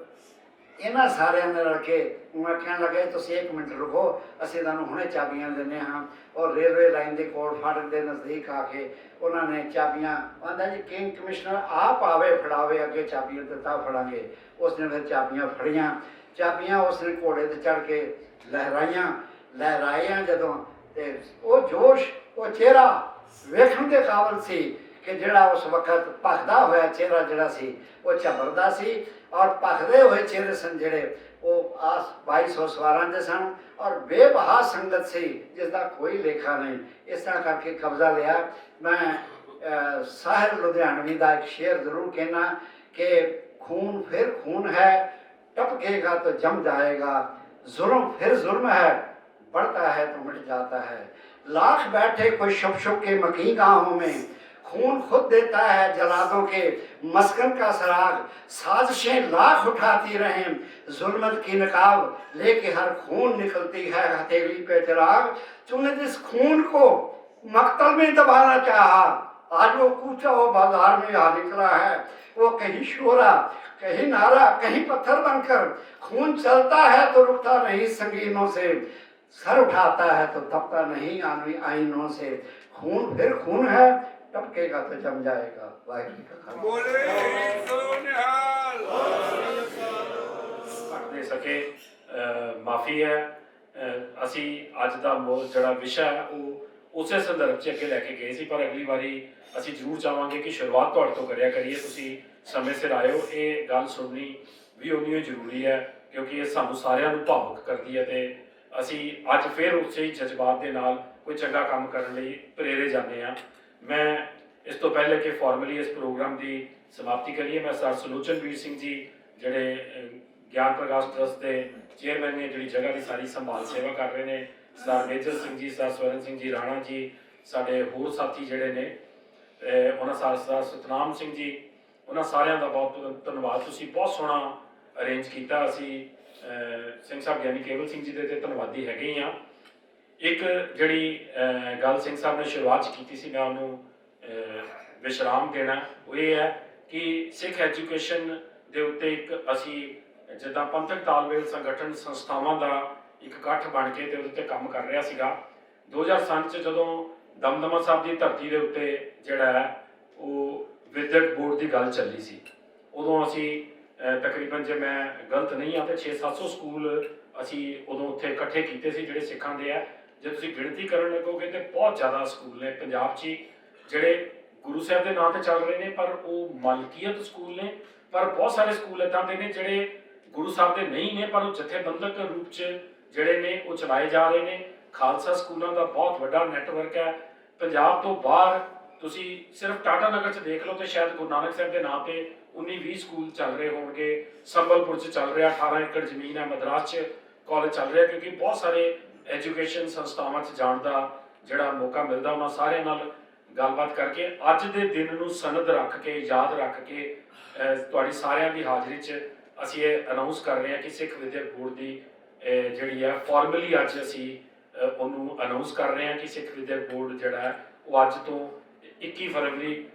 ਇਹਨਾਂ ਸਾਰਿਆਂ ਨੇ ਰਲ ਕੇ ਉਹਨਾਂ ਕਹਿਣ ਲੱਗੇ ਤੁਸੀਂ 1 ਮਿੰਟ ਰੁਕੋ, ਅਸੀਂ ਤੁਹਾਨੂੰ ਹੁਣੇ ਚਾਬੀਆਂ ਦਿੰਦੇ ਹਾਂ। ਔਰ ਰੇਲਵੇ ਲਾਈਨ ਦੇ ਕੋਲ ਫਾਟਕ ਦੇ ਨਜ਼ਦੀਕ ਆ ਕੇ ਉਹਨਾਂ ਨੇ ਚਾਬੀਆਂ, ਆਂਦਾ ਜੀ ਕਿੰਗ ਕਮਿਸ਼ਨਰ ਆਪ ਆਵੇ ਫੜਾਵੇ, ਅੱਗੇ ਚਾਬੀਆਂ ਦਿੱਤਾ ਫੜਾਂਗੇ। ਉਸ ਨੇ ਫਿਰ ਚਾਬੀਆਂ ਫੜੀਆਂ, ਚਾਬੀਆਂ ਉਸਨੇ ਘੋੜੇ ਤੇ ਚੜ੍ਹ ਕੇ ਲਹਿਰਾਈਆਂ ਜਦੋਂ, ਤੇ ਉਹ ਜੋਸ਼, ਉਹ ਚਿਹਰਾ ਵੇਖਣ ਦੇ ਕਾਬਲ ਸੀ ਕਿ ਜਿਹੜਾ ਉਸ ਵਕਤ ਭਖਦਾ ਹੋਇਆ ਚਿਹਰਾ ਜਿਹੜਾ ਸੀ ਉਹ ਝੱਬਰ ਦਾ ਸੀ। ਔਰ ਭਖਦੇ ਹੋਏ ਚਿਹਰੇ ਸਨ ਜਿਹੜੇ ਉਹ 2200 ਸਵਾਰਾਂ ਦੇ ਸਨ ਔਰ ਬੇਬਹਾ ਸੰਗਤ ਸੀ ਜਿਸ ਦਾ ਕੋਈ ਲੇਖਾ ਨਹੀਂ। ਇਸ ਤਰ੍ਹਾਂ ਕਰਕੇ ਕਬਜ਼ਾ ਲਿਆ। ਮੈਂ ਸਾਹਿਰ ਲੁਧਿਆਣਵੀ ਦਾ ਇੱਕ ਸ਼ੇਰ ਜ਼ਰੂਰ ਕਹਿਣਾ ਕਿ खून फिर खून है, टपकेगा तो जम जाएगा, जुर्म फिर जुर्म है, बढ़ता है तो मिट जाता है। लाख बैठे कोई शुभ शुभ के मकी गाहों में, खून खुद देता है जलादों के मस्कन का सराग। साजिशें लाख उठाती रहें, जुल्मत की नकाब लेके हर खून निकलती है हथेली पे चिराग। तुमने जिस खून को मक्तल में दबाना चाहा, आज वो कूचा वो बाजार में आ निकला है। वो कहीं शोरा, कहीं नारा, कहीं पत्थर बनकर, खून चलता है तो रुकता नहीं संगीनों से, सर उठाता है तो दबता नहीं आईनों से। खून फिर खून है, टपकेगा तो जम जाएगा। वाहिगुरू का खालसा। ਦੇ ਸਕੇ ਮਾਫੀ ਹੈ। ਅਸੀਂ ਅੱਜ ਦਾ ਜਿਹੜਾ ਵਿਸ਼ਾ ਹੈ ਉਹ ਉਸੇ ਸੰਦਰਭ 'ਚ ਅੱਗੇ ਲੈ ਕੇ ਗਏ ਸੀ, ਪਰ ਅਗਲੀ ਵਾਰੀ ਅਸੀਂ ਜ਼ਰੂਰ ਚਾਹਾਂਗੇ ਕਿ ਸ਼ੁਰੂਆਤ ਤੁਹਾਡੇ ਤੋਂ ਕਰਿਆ ਕਰੀਏ। ਤੁਸੀਂ ਸਮੇਂ ਸਿਰ ਆਇਓ, ਇਹ ਗੱਲ ਸੁਣਨੀ ਵੀ ਉਨੀ ਹੀ ਜ਼ਰੂਰੀ ਹੈ ਕਿਉਂਕਿ ਇਹ ਸਾਨੂੰ ਸਾਰਿਆਂ ਨੂੰ ਭਾਵੁਕ ਕਰਦੀ ਹੈ ਤੇ ਅਸੀਂ ਅੱਜ ਫਿਰ ਉਸੇ ਹੀ ਜਜ਼ਬਾਤ ਦੇ ਨਾਲ ਕੋਈ ਚੰਗਾ ਕੰਮ ਕਰਨ ਲਈ ਪ੍ਰੇਰੇ ਜਾਂਦੇ ਹਾਂ। ਮੈਂ ਇਸ ਤੋਂ ਪਹਿਲੇ ਕਿ ਫਾਰਮਲੀ ਇਸ ਪ੍ਰੋਗਰਾਮ ਦੀ ਸਮਾਪਤੀ ਕਰੀਏ, ਮੈਂ ਸਰ ਸੁਲੋਚਨਵੀਰ ਸਿੰਘ ਜੀ ਜਿਹੜੇ ਗਿਆਨ ਪ੍ਰਕਾਸ਼ ਟਰਸਟ ਦੇ ਚੇਅਰਮੈਨ ਨੇ, ਜਿਹੜੀ ਜਗ੍ਹਾ ਦੀ ਸਾਰੀ ਸੰਭਾਲ ਸੇਵਾ ਕਰ ਰਹੇ ਨੇ, sir major Singh ji, sir Swaran Singh ji Rana ji, ਸਾਡੇ ਹੋਰ ਸਾਥੀ ਜਿਹੜੇ ਨੇ, ਉਹਨਾਂ ਸਰਦਾਰ ਸਤਨਾਮ ਸਿੰਘ ਜੀ, ਉਹਨਾਂ ਸਾਰਿਆਂ ਦਾ ਬਹੁਤ ਧੰਨਵਾਦ। ਤੁਸੀਂ ਬਹੁਤ ਸੋਹਣਾ ਅਰੇਂਜ ਕੀਤਾ। ਅਸੀਂ ਸਿੰਘ ਸਾਹਿਬ ਗਿਆਨੀ ਕੇਵਲ ਸਿੰਘ ਜੀ ਦੇ ਤੇ ਧੰਨਵਾਦੀ ਹੈਗੇ ਹਾਂ। ਇੱਕ ਜਿਹੜੀ ਗੱਲ ਸਿੰਘ ਸਾਹਿਬ ਨੇ ਸ਼ੁਰੂਆਤ 'ਚ ਕੀਤੀ ਸੀ, ਮੈਂ ਉਹਨੂੰ ਵਿਸ਼ਰਾਮ ਦੇਣਾ, ਉਹ ਇਹ ਹੈ ਕਿ ਸਿੱਖ ਐਜੂਕੇਸ਼ਨ ਦੇ ਉੱਤੇ ਇੱਕ ਅਸੀਂ ਜਿੱਦਾਂ ਪੰਥਕ ਤਾਲਮੇਲ ਸੰਗਠਨ ਸੰਸਥਾਵਾਂ ਦਾ ਇੱਕ ਇਕੱਠ ਬਣ ਕੇ ਤੇ ਉਹਦੇ ਉੱਤੇ ਕੰਮ ਕਰ ਰਿਹਾ ਸੀਗਾ। 2007 'ਚ ਜਦੋਂ ਦਮਦਮਾ ਸਾਹਿਬ ਦੀ ਧਰਤੀ ਦੇ ਉੱਤੇ ਜਿਹੜਾ ਹੈ ਉਹ ਵਿਦਿਅਕ ਬੋਰਡ ਦੀ ਗੱਲ ਚੱਲੀ ਸੀ, ਉਦੋਂ ਅਸੀਂ ਤਕਰੀਬਨ, ਜੇ ਮੈਂ ਗਲਤ ਨਹੀਂ ਹਾਂ, ਤੇ 600-700 ਸਕੂਲ ਅਸੀਂ ਉਦੋਂ ਉੱਥੇ ਇਕੱਠੇ ਕੀਤੇ ਸੀ ਜਿਹੜੇ ਸਿੱਖਾਂ ਦੇ ਆ। ਜੇ ਤੁਸੀਂ ਗਿਣਤੀ ਕਰਨ ਲੱਗੋਗੇ ਤੇ ਬਹੁਤ ਜ਼ਿਆਦਾ ਸਕੂਲ ਨੇ ਪੰਜਾਬ 'ਚ ਜਿਹੜੇ ਗੁਰੂ ਸਾਹਿਬ ਦੇ ਨਾਂ ਤੇ ਚੱਲ ਰਹੇ ਨੇ, ਪਰ ਉਹ ਮਲਕੀਅਤ ਸਕੂਲ ਨੇ। ਪਰ ਬਹੁਤ ਸਾਰੇ ਸਕੂਲ ਇੱਦਾਂ ਦੇ ਨੇ ਜਿਹੜੇ ਗੁਰੂ ਸਾਹਿਬ ਦੇ ਨਹੀਂ ਨੇ, ਪਰ ਉਹ ਜਥੇਬੰਦਕ ਰੂਪ 'ਚ ਜਿਹੜੇ ਨੇ ਉਹ ਚਲਾਏ ਜਾ ਰਹੇ ਨੇ। ਖਾਲਸਾ ਸਕੂਲਾਂ ਦਾ ਬਹੁਤ ਵੱਡਾ ਨੈਟਵਰਕ ਹੈ। ਪੰਜਾਬ ਤੋਂ ਬਾਹਰ ਤੁਸੀਂ ਸਿਰਫ ਟਾਟਾ ਨਗਰ 'ਚ ਦੇਖ ਲਓ ਤੇ ਸ਼ਾਇਦ ਗੁਰੂ ਨਾਨਕ ਸਾਹਿਬ ਦੇ ਨਾਂ ਤੇ 19-20 ਸਕੂਲ ਚੱਲ ਰਹੇ ਹੋਣਗੇ। ਸੰਬਲਪੁਰ 'ਚ ਚੱਲ ਰਿਹਾ, 18 ਏਕੜ ਜ਼ਮੀਨ ਹੈ। ਮਦਰਾਸ 'ਚ ਕਾਲਜ ਚੱਲ ਰਿਹਾ, ਕਿਉਂਕਿ ਬਹੁਤ ਸਾਰੇ ਐਜੂਕੇਸ਼ਨ ਸੰਸਥਾਵਾਂ 'ਚ ਜਾਣ ਦਾ ਜਿਹੜਾ ਮੌਕਾ ਮਿਲਦਾ। ਉਹਨਾਂ ਸਾਰਿਆਂ ਨਾਲ ਗੱਲਬਾਤ ਕਰਕੇ ਅੱਜ ਦੇ ਦਿਨ ਨੂੰ ਸਨਦ ਰੱਖ ਕੇ, ਯਾਦ ਰੱਖ ਕੇ, ਤੁਹਾਡੀ ਸਾਰਿਆਂ ਦੀ ਹਾਜ਼ਰੀ 'ਚ ਅਸੀਂ ਇਹ ਅਨਾਉਂਸ ਕਰ ਰਹੇ ਹਾਂ ਕਿ ਸਿੱਖ ਵਿਦਿਅਕ ਬੋਰਡ ਦੀ ਜਿਹੜੀ ਹੈ ਫਾਰਮਲੀ ਅੱਜ ਅਸੀਂ ਉਹਨੂੰ ਅਨਾਉਂਸ ਕਰ ਰਹੇ ਹਾਂ ਕਿ ਸਿੱਖ ਵਿਦਿਅਕ ਬੋਰਡ ਜਿਹੜਾ ਹੈ ਉਹ ਅੱਜ ਤੋਂ 21 ਫਰਵਰੀ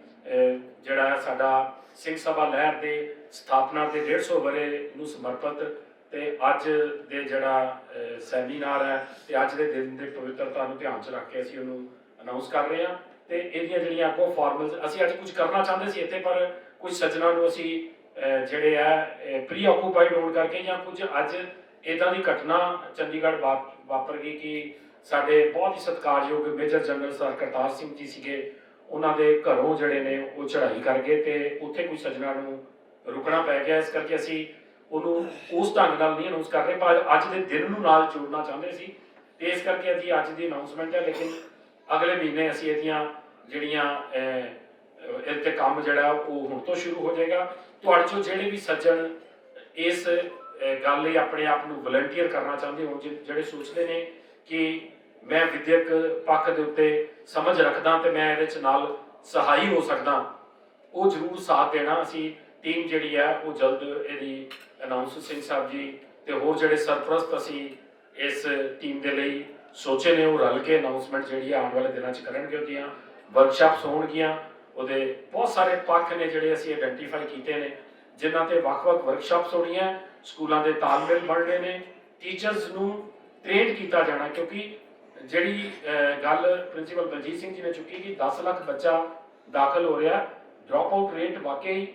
ਜਿਹੜਾ ਸਾਡਾ ਸਿੰਘ ਸਭਾ ਲਹਿਰ ਦੇ ਸਥਾਪਨਾ ਦੇ 150 ਵਰ੍ਹੇ ਨੂੰ ਸਮਰਪਿਤ ਤੇ ਅੱਜ ਦੇ ਜਿਹੜਾ ਸੈਮੀਨਾਰ ਹੈ ਤੇ ਅੱਜ ਦੇ ਦਿਨ ਦੇ ਪਵਿੱਤਰਤਾ ਨੂੰ ਧਿਆਨ 'ਚ ਰੱਖ ਕੇ ਅਸੀਂ ਉਹਨੂੰ ਅਨਾਉਂਸ ਕਰ ਰਹੇ ਹਾਂ। ਤੇ ਇਹਦੀਆਂ ਜਿਹੜੀਆਂ ਅੱਗੋਂ ਫਾਰਮਲਸ ਅਸੀਂ ਅੱਜ ਕੁਝ ਕਰਨਾ ਚਾਹੁੰਦੇ ਸੀ ਇੱਥੇ, ਪਰ ਕੁਝ ਸੱਜਣਾ ਨੂੰ ਅਸੀਂ ਜਿਹੜੇ ਹੈ ਪ੍ਰੀ ਆਕੂਪਾਈਡ ਹੋਣ ਕਰਕੇ ਜਾਂ ਕੁਝ ਅੱਜ ਇੱਦਾਂ ਦੀ ਘਟਨਾ ਚੰਡੀਗੜ੍ਹ ਵਾਪਰ ਗਈ ਕਿ ਸਾਡੇ ਬਹੁਤ ਹੀ ਸਤਿਕਾਰਯੋਗ major general sir Kartar Singh ji ਸੀਗੇ, ਉਹਨਾਂ ਦੇ ਘਰੋਂ ਜਿਹੜੇ ਨੇ ਉਹ ਚੜ੍ਹਾਈ ਕਰ ਗਏ ਤੇ ਉੱਥੇ ਕੁਝ ਸੱਜਣਾ ਨੂੰ ਰੁਕਣਾ ਪੈ ਗਿਆ। ਇਸ ਕਰਕੇ ਅਸੀਂ ਉਹਨੂੰ ਉਸ ਢੰਗ ਨਾਲ ਨਹੀਂ ਅਨਾਉਂਸ ਕਰ ਰਹੇ, ਪਰ ਅੱਜ ਦੇ ਦਿਨ ਨੂੰ ਨਾਲ ਜੋੜਨਾ ਚਾਹੁੰਦੇ ਸੀ ਤੇ ਇਸ ਕਰਕੇ ਅਸੀਂ ਅੱਜ ਦੀ ਅਨਾਉਂਸਮੈਂਟ ਹੈ। ਲੇਕਿਨ ਅਗਲੇ ਮਹੀਨੇ ਅਸੀਂ ਇਹਦੀਆਂ ਜਿਹੜੀਆਂ ਇਹ 'ਤੇ ਕੰਮ ਜਿਹੜਾ ਉਹ ਹੁਣ ਤੋਂ ਸ਼ੁਰੂ ਹੋ ਜਾਏਗਾ। ਤੁਹਾਡੇ 'ਚੋਂ ਜਿਹੜੇ ਵੀ ਸੱਜਣ ਇਸ ਗੱਲ ਲਈ ਆਪਣੇ ਆਪ ਨੂੰ ਵਲੰਟੀਅਰ ਕਰਨਾ ਚਾਹੁੰਦੇ ਹੋਣ, ਜਿਹੜੇ ਸੋਚਦੇ ਨੇ ਕਿ ਮੈਂ ਵਿਦਿਅਕ ਪੱਖ ਦੇ ਉੱਤੇ ਸਮਝ ਰੱਖਦਾ ਤੇ ਮੈਂ ਇਹਦੇ 'ਚ ਨਾਲ ਸਹਾਈ ਹੋ ਸਕਦਾ, ਉਹ ਜ਼ਰੂਰ ਸਾਥ ਦੇਣਾ। ਅਸੀਂ ਟੀਮ ਜਿਹੜੀ ਹੈ ਉਹ ਜਲਦ ਇਹਦੀ ਅਨਾਉਂਸ ਸਿੰਘ ਸਾਹਿਬ ਜੀ ਤੇ ਹੋਰ ਜਿਹੜੇ ਸਰਪ੍ਰਸਤ ਅਸੀਂ ਇਸ ਟੀਮ ਦੇ ਲਈ ਸੋਚੇ ਨੇ ਉਹ ਰਲ ਕੇ ਅਨਾਉਂਸਮੈਂਟ ਜਿਹੜੀ ਆਉਣ ਵਾਲੇ ਦਿਨਾਂ 'ਚ ਕਰਨਗੇ। ਉਹਦੀਆਂ ਵਰਕਸ਼ਾਪਸ ਹੋਣਗੀਆਂ, ਉਹਦੇ ਬਹੁਤ ਸਾਰੇ ਪੱਖ ਨੇ ਜਿਹੜੇ ਅਸੀਂ ਆਇਡੈਂਟੀਫਾਈ ਕੀਤੇ ਨੇ ਜਿਨ੍ਹਾਂ ਤੇ ਵੱਖ-ਵੱਖ ਵਰਕਸ਼ਾਪਸ ਹੋਣੀਆਂ। ਸਕੂਲਾਂ ਦੇ ਤਾਲਮੇਲ ਬਣਨੇ ਨੇ, ਟੀਚਰਸ ਨੂੰ ਟ੍ਰੇਨ ਕੀਤਾ ਜਾਣਾ, ਕਿਉਂਕਿ ਜਿਹੜੀ ਗੱਲ ਪ੍ਰਿੰਸੀਪਲ ਬਲਜੀਤ ਸਿੰਘ ਜੀ ਨੇ ਚੁੱਕੀ ਕਿ 10 ਲੱਖ ਬੱਚਾ ਦਾਖਲ ਹੋ ਰਿਹਾ, ਡ੍ਰੌਪ ਆਊਟ ਰੇਟ ਵਾਕਈ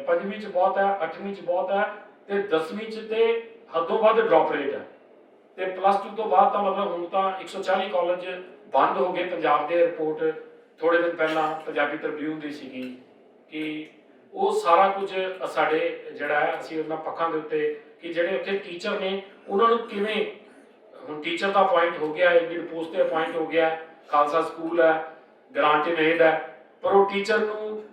5ਵੀਂ 'ਚ ਬਹੁਤ ਹੈ, 8ਵੀਂ 'ਚ ਬਹੁਤ ਹੈ ਤੇ 10ਵੀਂ 'ਚ ਤੇ ਹੱਦੋਂ ਵੱਧ ਡ੍ਰੌਪ ਰੇਟ ਹੈ ਤੇ +2 ਤੋਂ ਬਾਅਦ ਤਾਂ ਮਤਲਬ ਹੁਣ ਤਾਂ 140 ਕਾਲਜ ਬੰਦ ਹੋ ਗਏ ਪੰਜਾਬ ਦੇ। ਰਿਪੋਰਟ ਥੋੜੇ ਦਿਨ ਪਹਿਲਾਂ ਪੰਜਾਬੀ ਟ੍ਰਿਬਿਊਨ ਦੀ ਸੀਗੀ ਕਿ ਉਹ ਸਾਰਾ ਕੁਝ ਸਾਡੇ ਜਿਹੜਾ ਹੈ ਅਸੀਂ ਉਹਨਾਂ ਪੱਖਾਂ ਦੇ ਉੱਤੇ ਕਿ ਜਿਹੜੇ ਉੱਥੇ ਟੀਚਰ ਨੇ ਉਹਨਾਂ ਨੂੰ ਕਿਵੇਂ, ਹੁਣ ਟੀਚਰ ਦਾ ਅਪਾਇੰਟ ਹੋ ਗਿਆ, ਐਡਮਿਨ ਪੋਸਟ ਤੇ ਅਪਾਇੰਟ ਹੋ ਗਿਆ, ਖਾਲਸਾ ਸਕੂਲ ਹੈ, ਗ੍ਰਾਂਟ ਇਨ ਏਡ ਹੈ, ਪਰ ਉਹ ਟੀਚਰ ਨੂੰ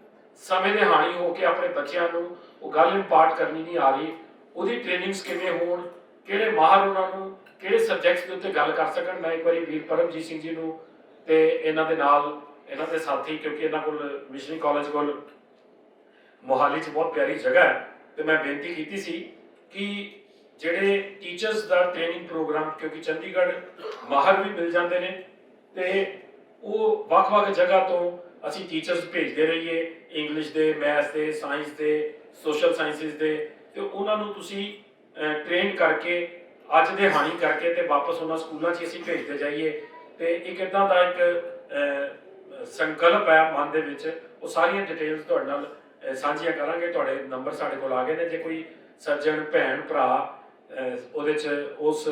ਸਮੇਂ ਦੇ ਹਾਣੀ ਹੋ ਕੇ ਆਪਣੇ ਬੱਚਿਆਂ ਨੂੰ ਉਹ ਗੱਲ ਇੰਪਾਰਟ ਕਰਨੀ ਨਹੀਂ ਆ ਰਹੀ। ਉਹਦੀ ਟ੍ਰੇਨਿੰਗਸ ਕਿਵੇਂ ਹੋਣ, ਕਿਹੜੇ ਮਾਹਰ ਉਹਨਾਂ ਨੂੰ ਕਿਹੜੇ ਸਬਜੈਕਟਸ ਦੇ ਉੱਤੇ ਗੱਲ ਕਰ ਸਕਣ। ਮੈਂ ਇੱਕ ਵਾਰੀ ਵੀਰ ਪਰਮਜੀਤ ਸਿੰਘ ਜੀ ਨੂੰ ਤੇ ਇਹਨਾਂ ਦੇ ਨਾਲ ਇਹਨਾਂ ਦੇ ਸਾਥੀ, ਕਿਉਂਕਿ ਇਹਨਾਂ ਕੋਲ ਮਿਸ਼ਨਰੀ ਕਾਲਜ ਕੋਲ ਮੋਹਾਲੀ 'ਚ ਬਹੁਤ ਪਿਆਰੀ ਜਗ੍ਹਾ ਹੈ, ਤੇ ਮੈਂ ਬੇਨਤੀ ਕੀਤੀ ਸੀ ਕਿ ਜਿਹੜੇ ਟੀਚਰਸ ਦਾ ਟ੍ਰੇਨਿੰਗ ਪ੍ਰੋਗਰਾਮ, ਕਿਉਂਕਿ ਚੰਡੀਗੜ੍ਹ ਮਾਹਰ ਵੀ ਮਿਲ ਜਾਂਦੇ ਨੇ ਤੇ ਉਹ ਵੱਖ-ਵੱਖ ਜਗ੍ਹਾ ਤੋਂ ਅਸੀਂ ਟੀਚਰਸ ਭੇਜਦੇ ਰਹੀਏ, ਇੰਗਲਿਸ਼ ਦੇ, ਮੈਥਸ ਦੇ, ਸਾਇੰਸ ਦੇ, ਸੋਸ਼ਲ ਸਾਇੰਸਿਸ ਦੇ, ਤੇ ਉਹਨਾਂ ਨੂੰ ਤੁਸੀਂ ਟ੍ਰੇਨ ਕਰਕੇ ਅੱਜ ਦੇ ਹਾਣੀ ਕਰਕੇ ਤੇ ਵਾਪਸ ਉਹਨਾਂ ਸਕੂਲਾਂ 'ਚ ਅਸੀਂ ਭੇਜਦੇ ਜਾਈਏ। ਤੇ ਇੱਕ ਇੱਦਾਂ ਦਾ ਇੱਕ ਸੰਕਲਪ ਹੈ ਮਨ ਦੇ ਵਿੱਚ, ਉਹ ਸਾਰੀਆਂ ਡਿਟੇਲਸ ਤੁਹਾਡੇ ਨਾਲ ਸਾਂਝੀਆਂ ਕਰਾਂਗੇ। ਤੁਹਾਡੇ ਨੰਬਰ ਸਾਡੇ ਕੋਲ ਆ ਗਏ ਨੇ, ਜੇ ਕੋਈ ਸੱਜਣ ਭੈਣ ਭਰਾ ਉਹਦੇ 'ਚ ਉਸ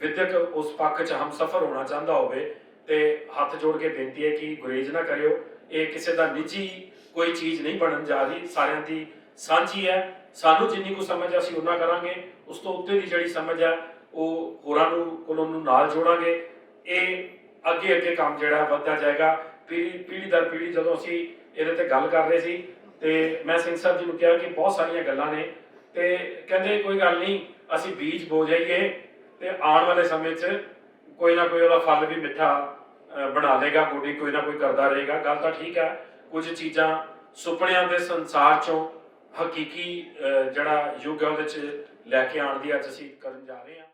ਵਿਦਿਅਕ ਉਸ ਪੱਖ 'ਚ ਹਮਸਫਰ ਹੋਣਾ ਚਾਹੁੰਦਾ ਹੋਵੇ ਤੇ ਹੱਥ ਜੋੜ ਕੇ ਬੇਨਤੀ ਹੈ ਕਿ ਗੁਰੇਜ਼ ਨਾ ਕਰਿਓ। ਇਹ ਕਿਸੇ ਦਾ ਨਿੱਜੀ ਕੋਈ ਚੀਜ਼ ਨਹੀਂ ਬਣਨ ਜਾ ਰਹੀ, ਸਾਰਿਆਂ ਦੀ ਸਾਂਝੀ ਹੈ। ਸਾਨੂੰ ਜਿੰਨੀ ਕੁ ਸਮਝ ਅਸੀਂ ਉਹਨਾਂ ਕਰਾਂਗੇ, ਉਸ ਤੋਂ ਉੱਤੇ ਦੀ ਜਿਹੜੀ ਸਮਝ ਹੈ ਉਹ ਹੋਰਾਂ ਨੂੰ ਕੋਲੋਂ ਨੂੰ ਨਾਲ ਜੋੜਾਂਗੇ। ਇਹ ਅੱਗੇ ਕੰਮ ਜਿਹੜਾ ਵੱਧਦਾ ਜਾਏਗਾ ਪੀੜ੍ਹੀ ਦਰ ਪੀੜ੍ਹੀ। ਜਦੋਂ ਅਸੀਂ ਇਹਦੇ ਤੇ ਗੱਲ ਕਰ ਰਹੇ ਸੀ ਤੇ ਮੈਂ ਸਿੰਘ ਸਾਹਿਬ ਜੀ ਨੂੰ ਕਿਹਾ ਕਿ ਬਹੁਤ ਸਾਰੀਆਂ ਗੱਲਾਂ ਨੇ, ਤੇ ਕਹਿੰਦੇ ਕੋਈ ਗੱਲ ਨਹੀਂ, ਅਸੀਂ ਬੀਜ ਬੋ ਜਾਈਏ ਤੇ ਆਉਣ ਵਾਲੇ ਸਮੇਂ 'ਚ ਕੋਈ ਨਾ ਕੋਈ ਉਹਦਾ ਫਲ ਵੀ ਮਿੱਠਾ ਬਣਾ ਲੇਗਾ, ਕੋਈ ਨਾ ਕੋਈ ਕਰਦਾ ਰਹੇਗਾ। ਗੱਲ ਤਾਂ ਠੀਕ ਹੈ, ਕੁਝ ਚੀਜ਼ਾਂ ਸੁਪਨਿਆਂ ਦੇ ਸੰਸਾਰ ਚੋਂ ਹਕੀਕੀ ਜਿਹੜਾ ਯੁੱਗ ਹੈ ਉਹਦੇ 'ਚ ਲੈ ਕੇ ਆਉਣ ਦੀ ਅੱਜ ਅਸੀਂ ਕਰਨ ਜਾ ਰਹੇ ਹਾਂ।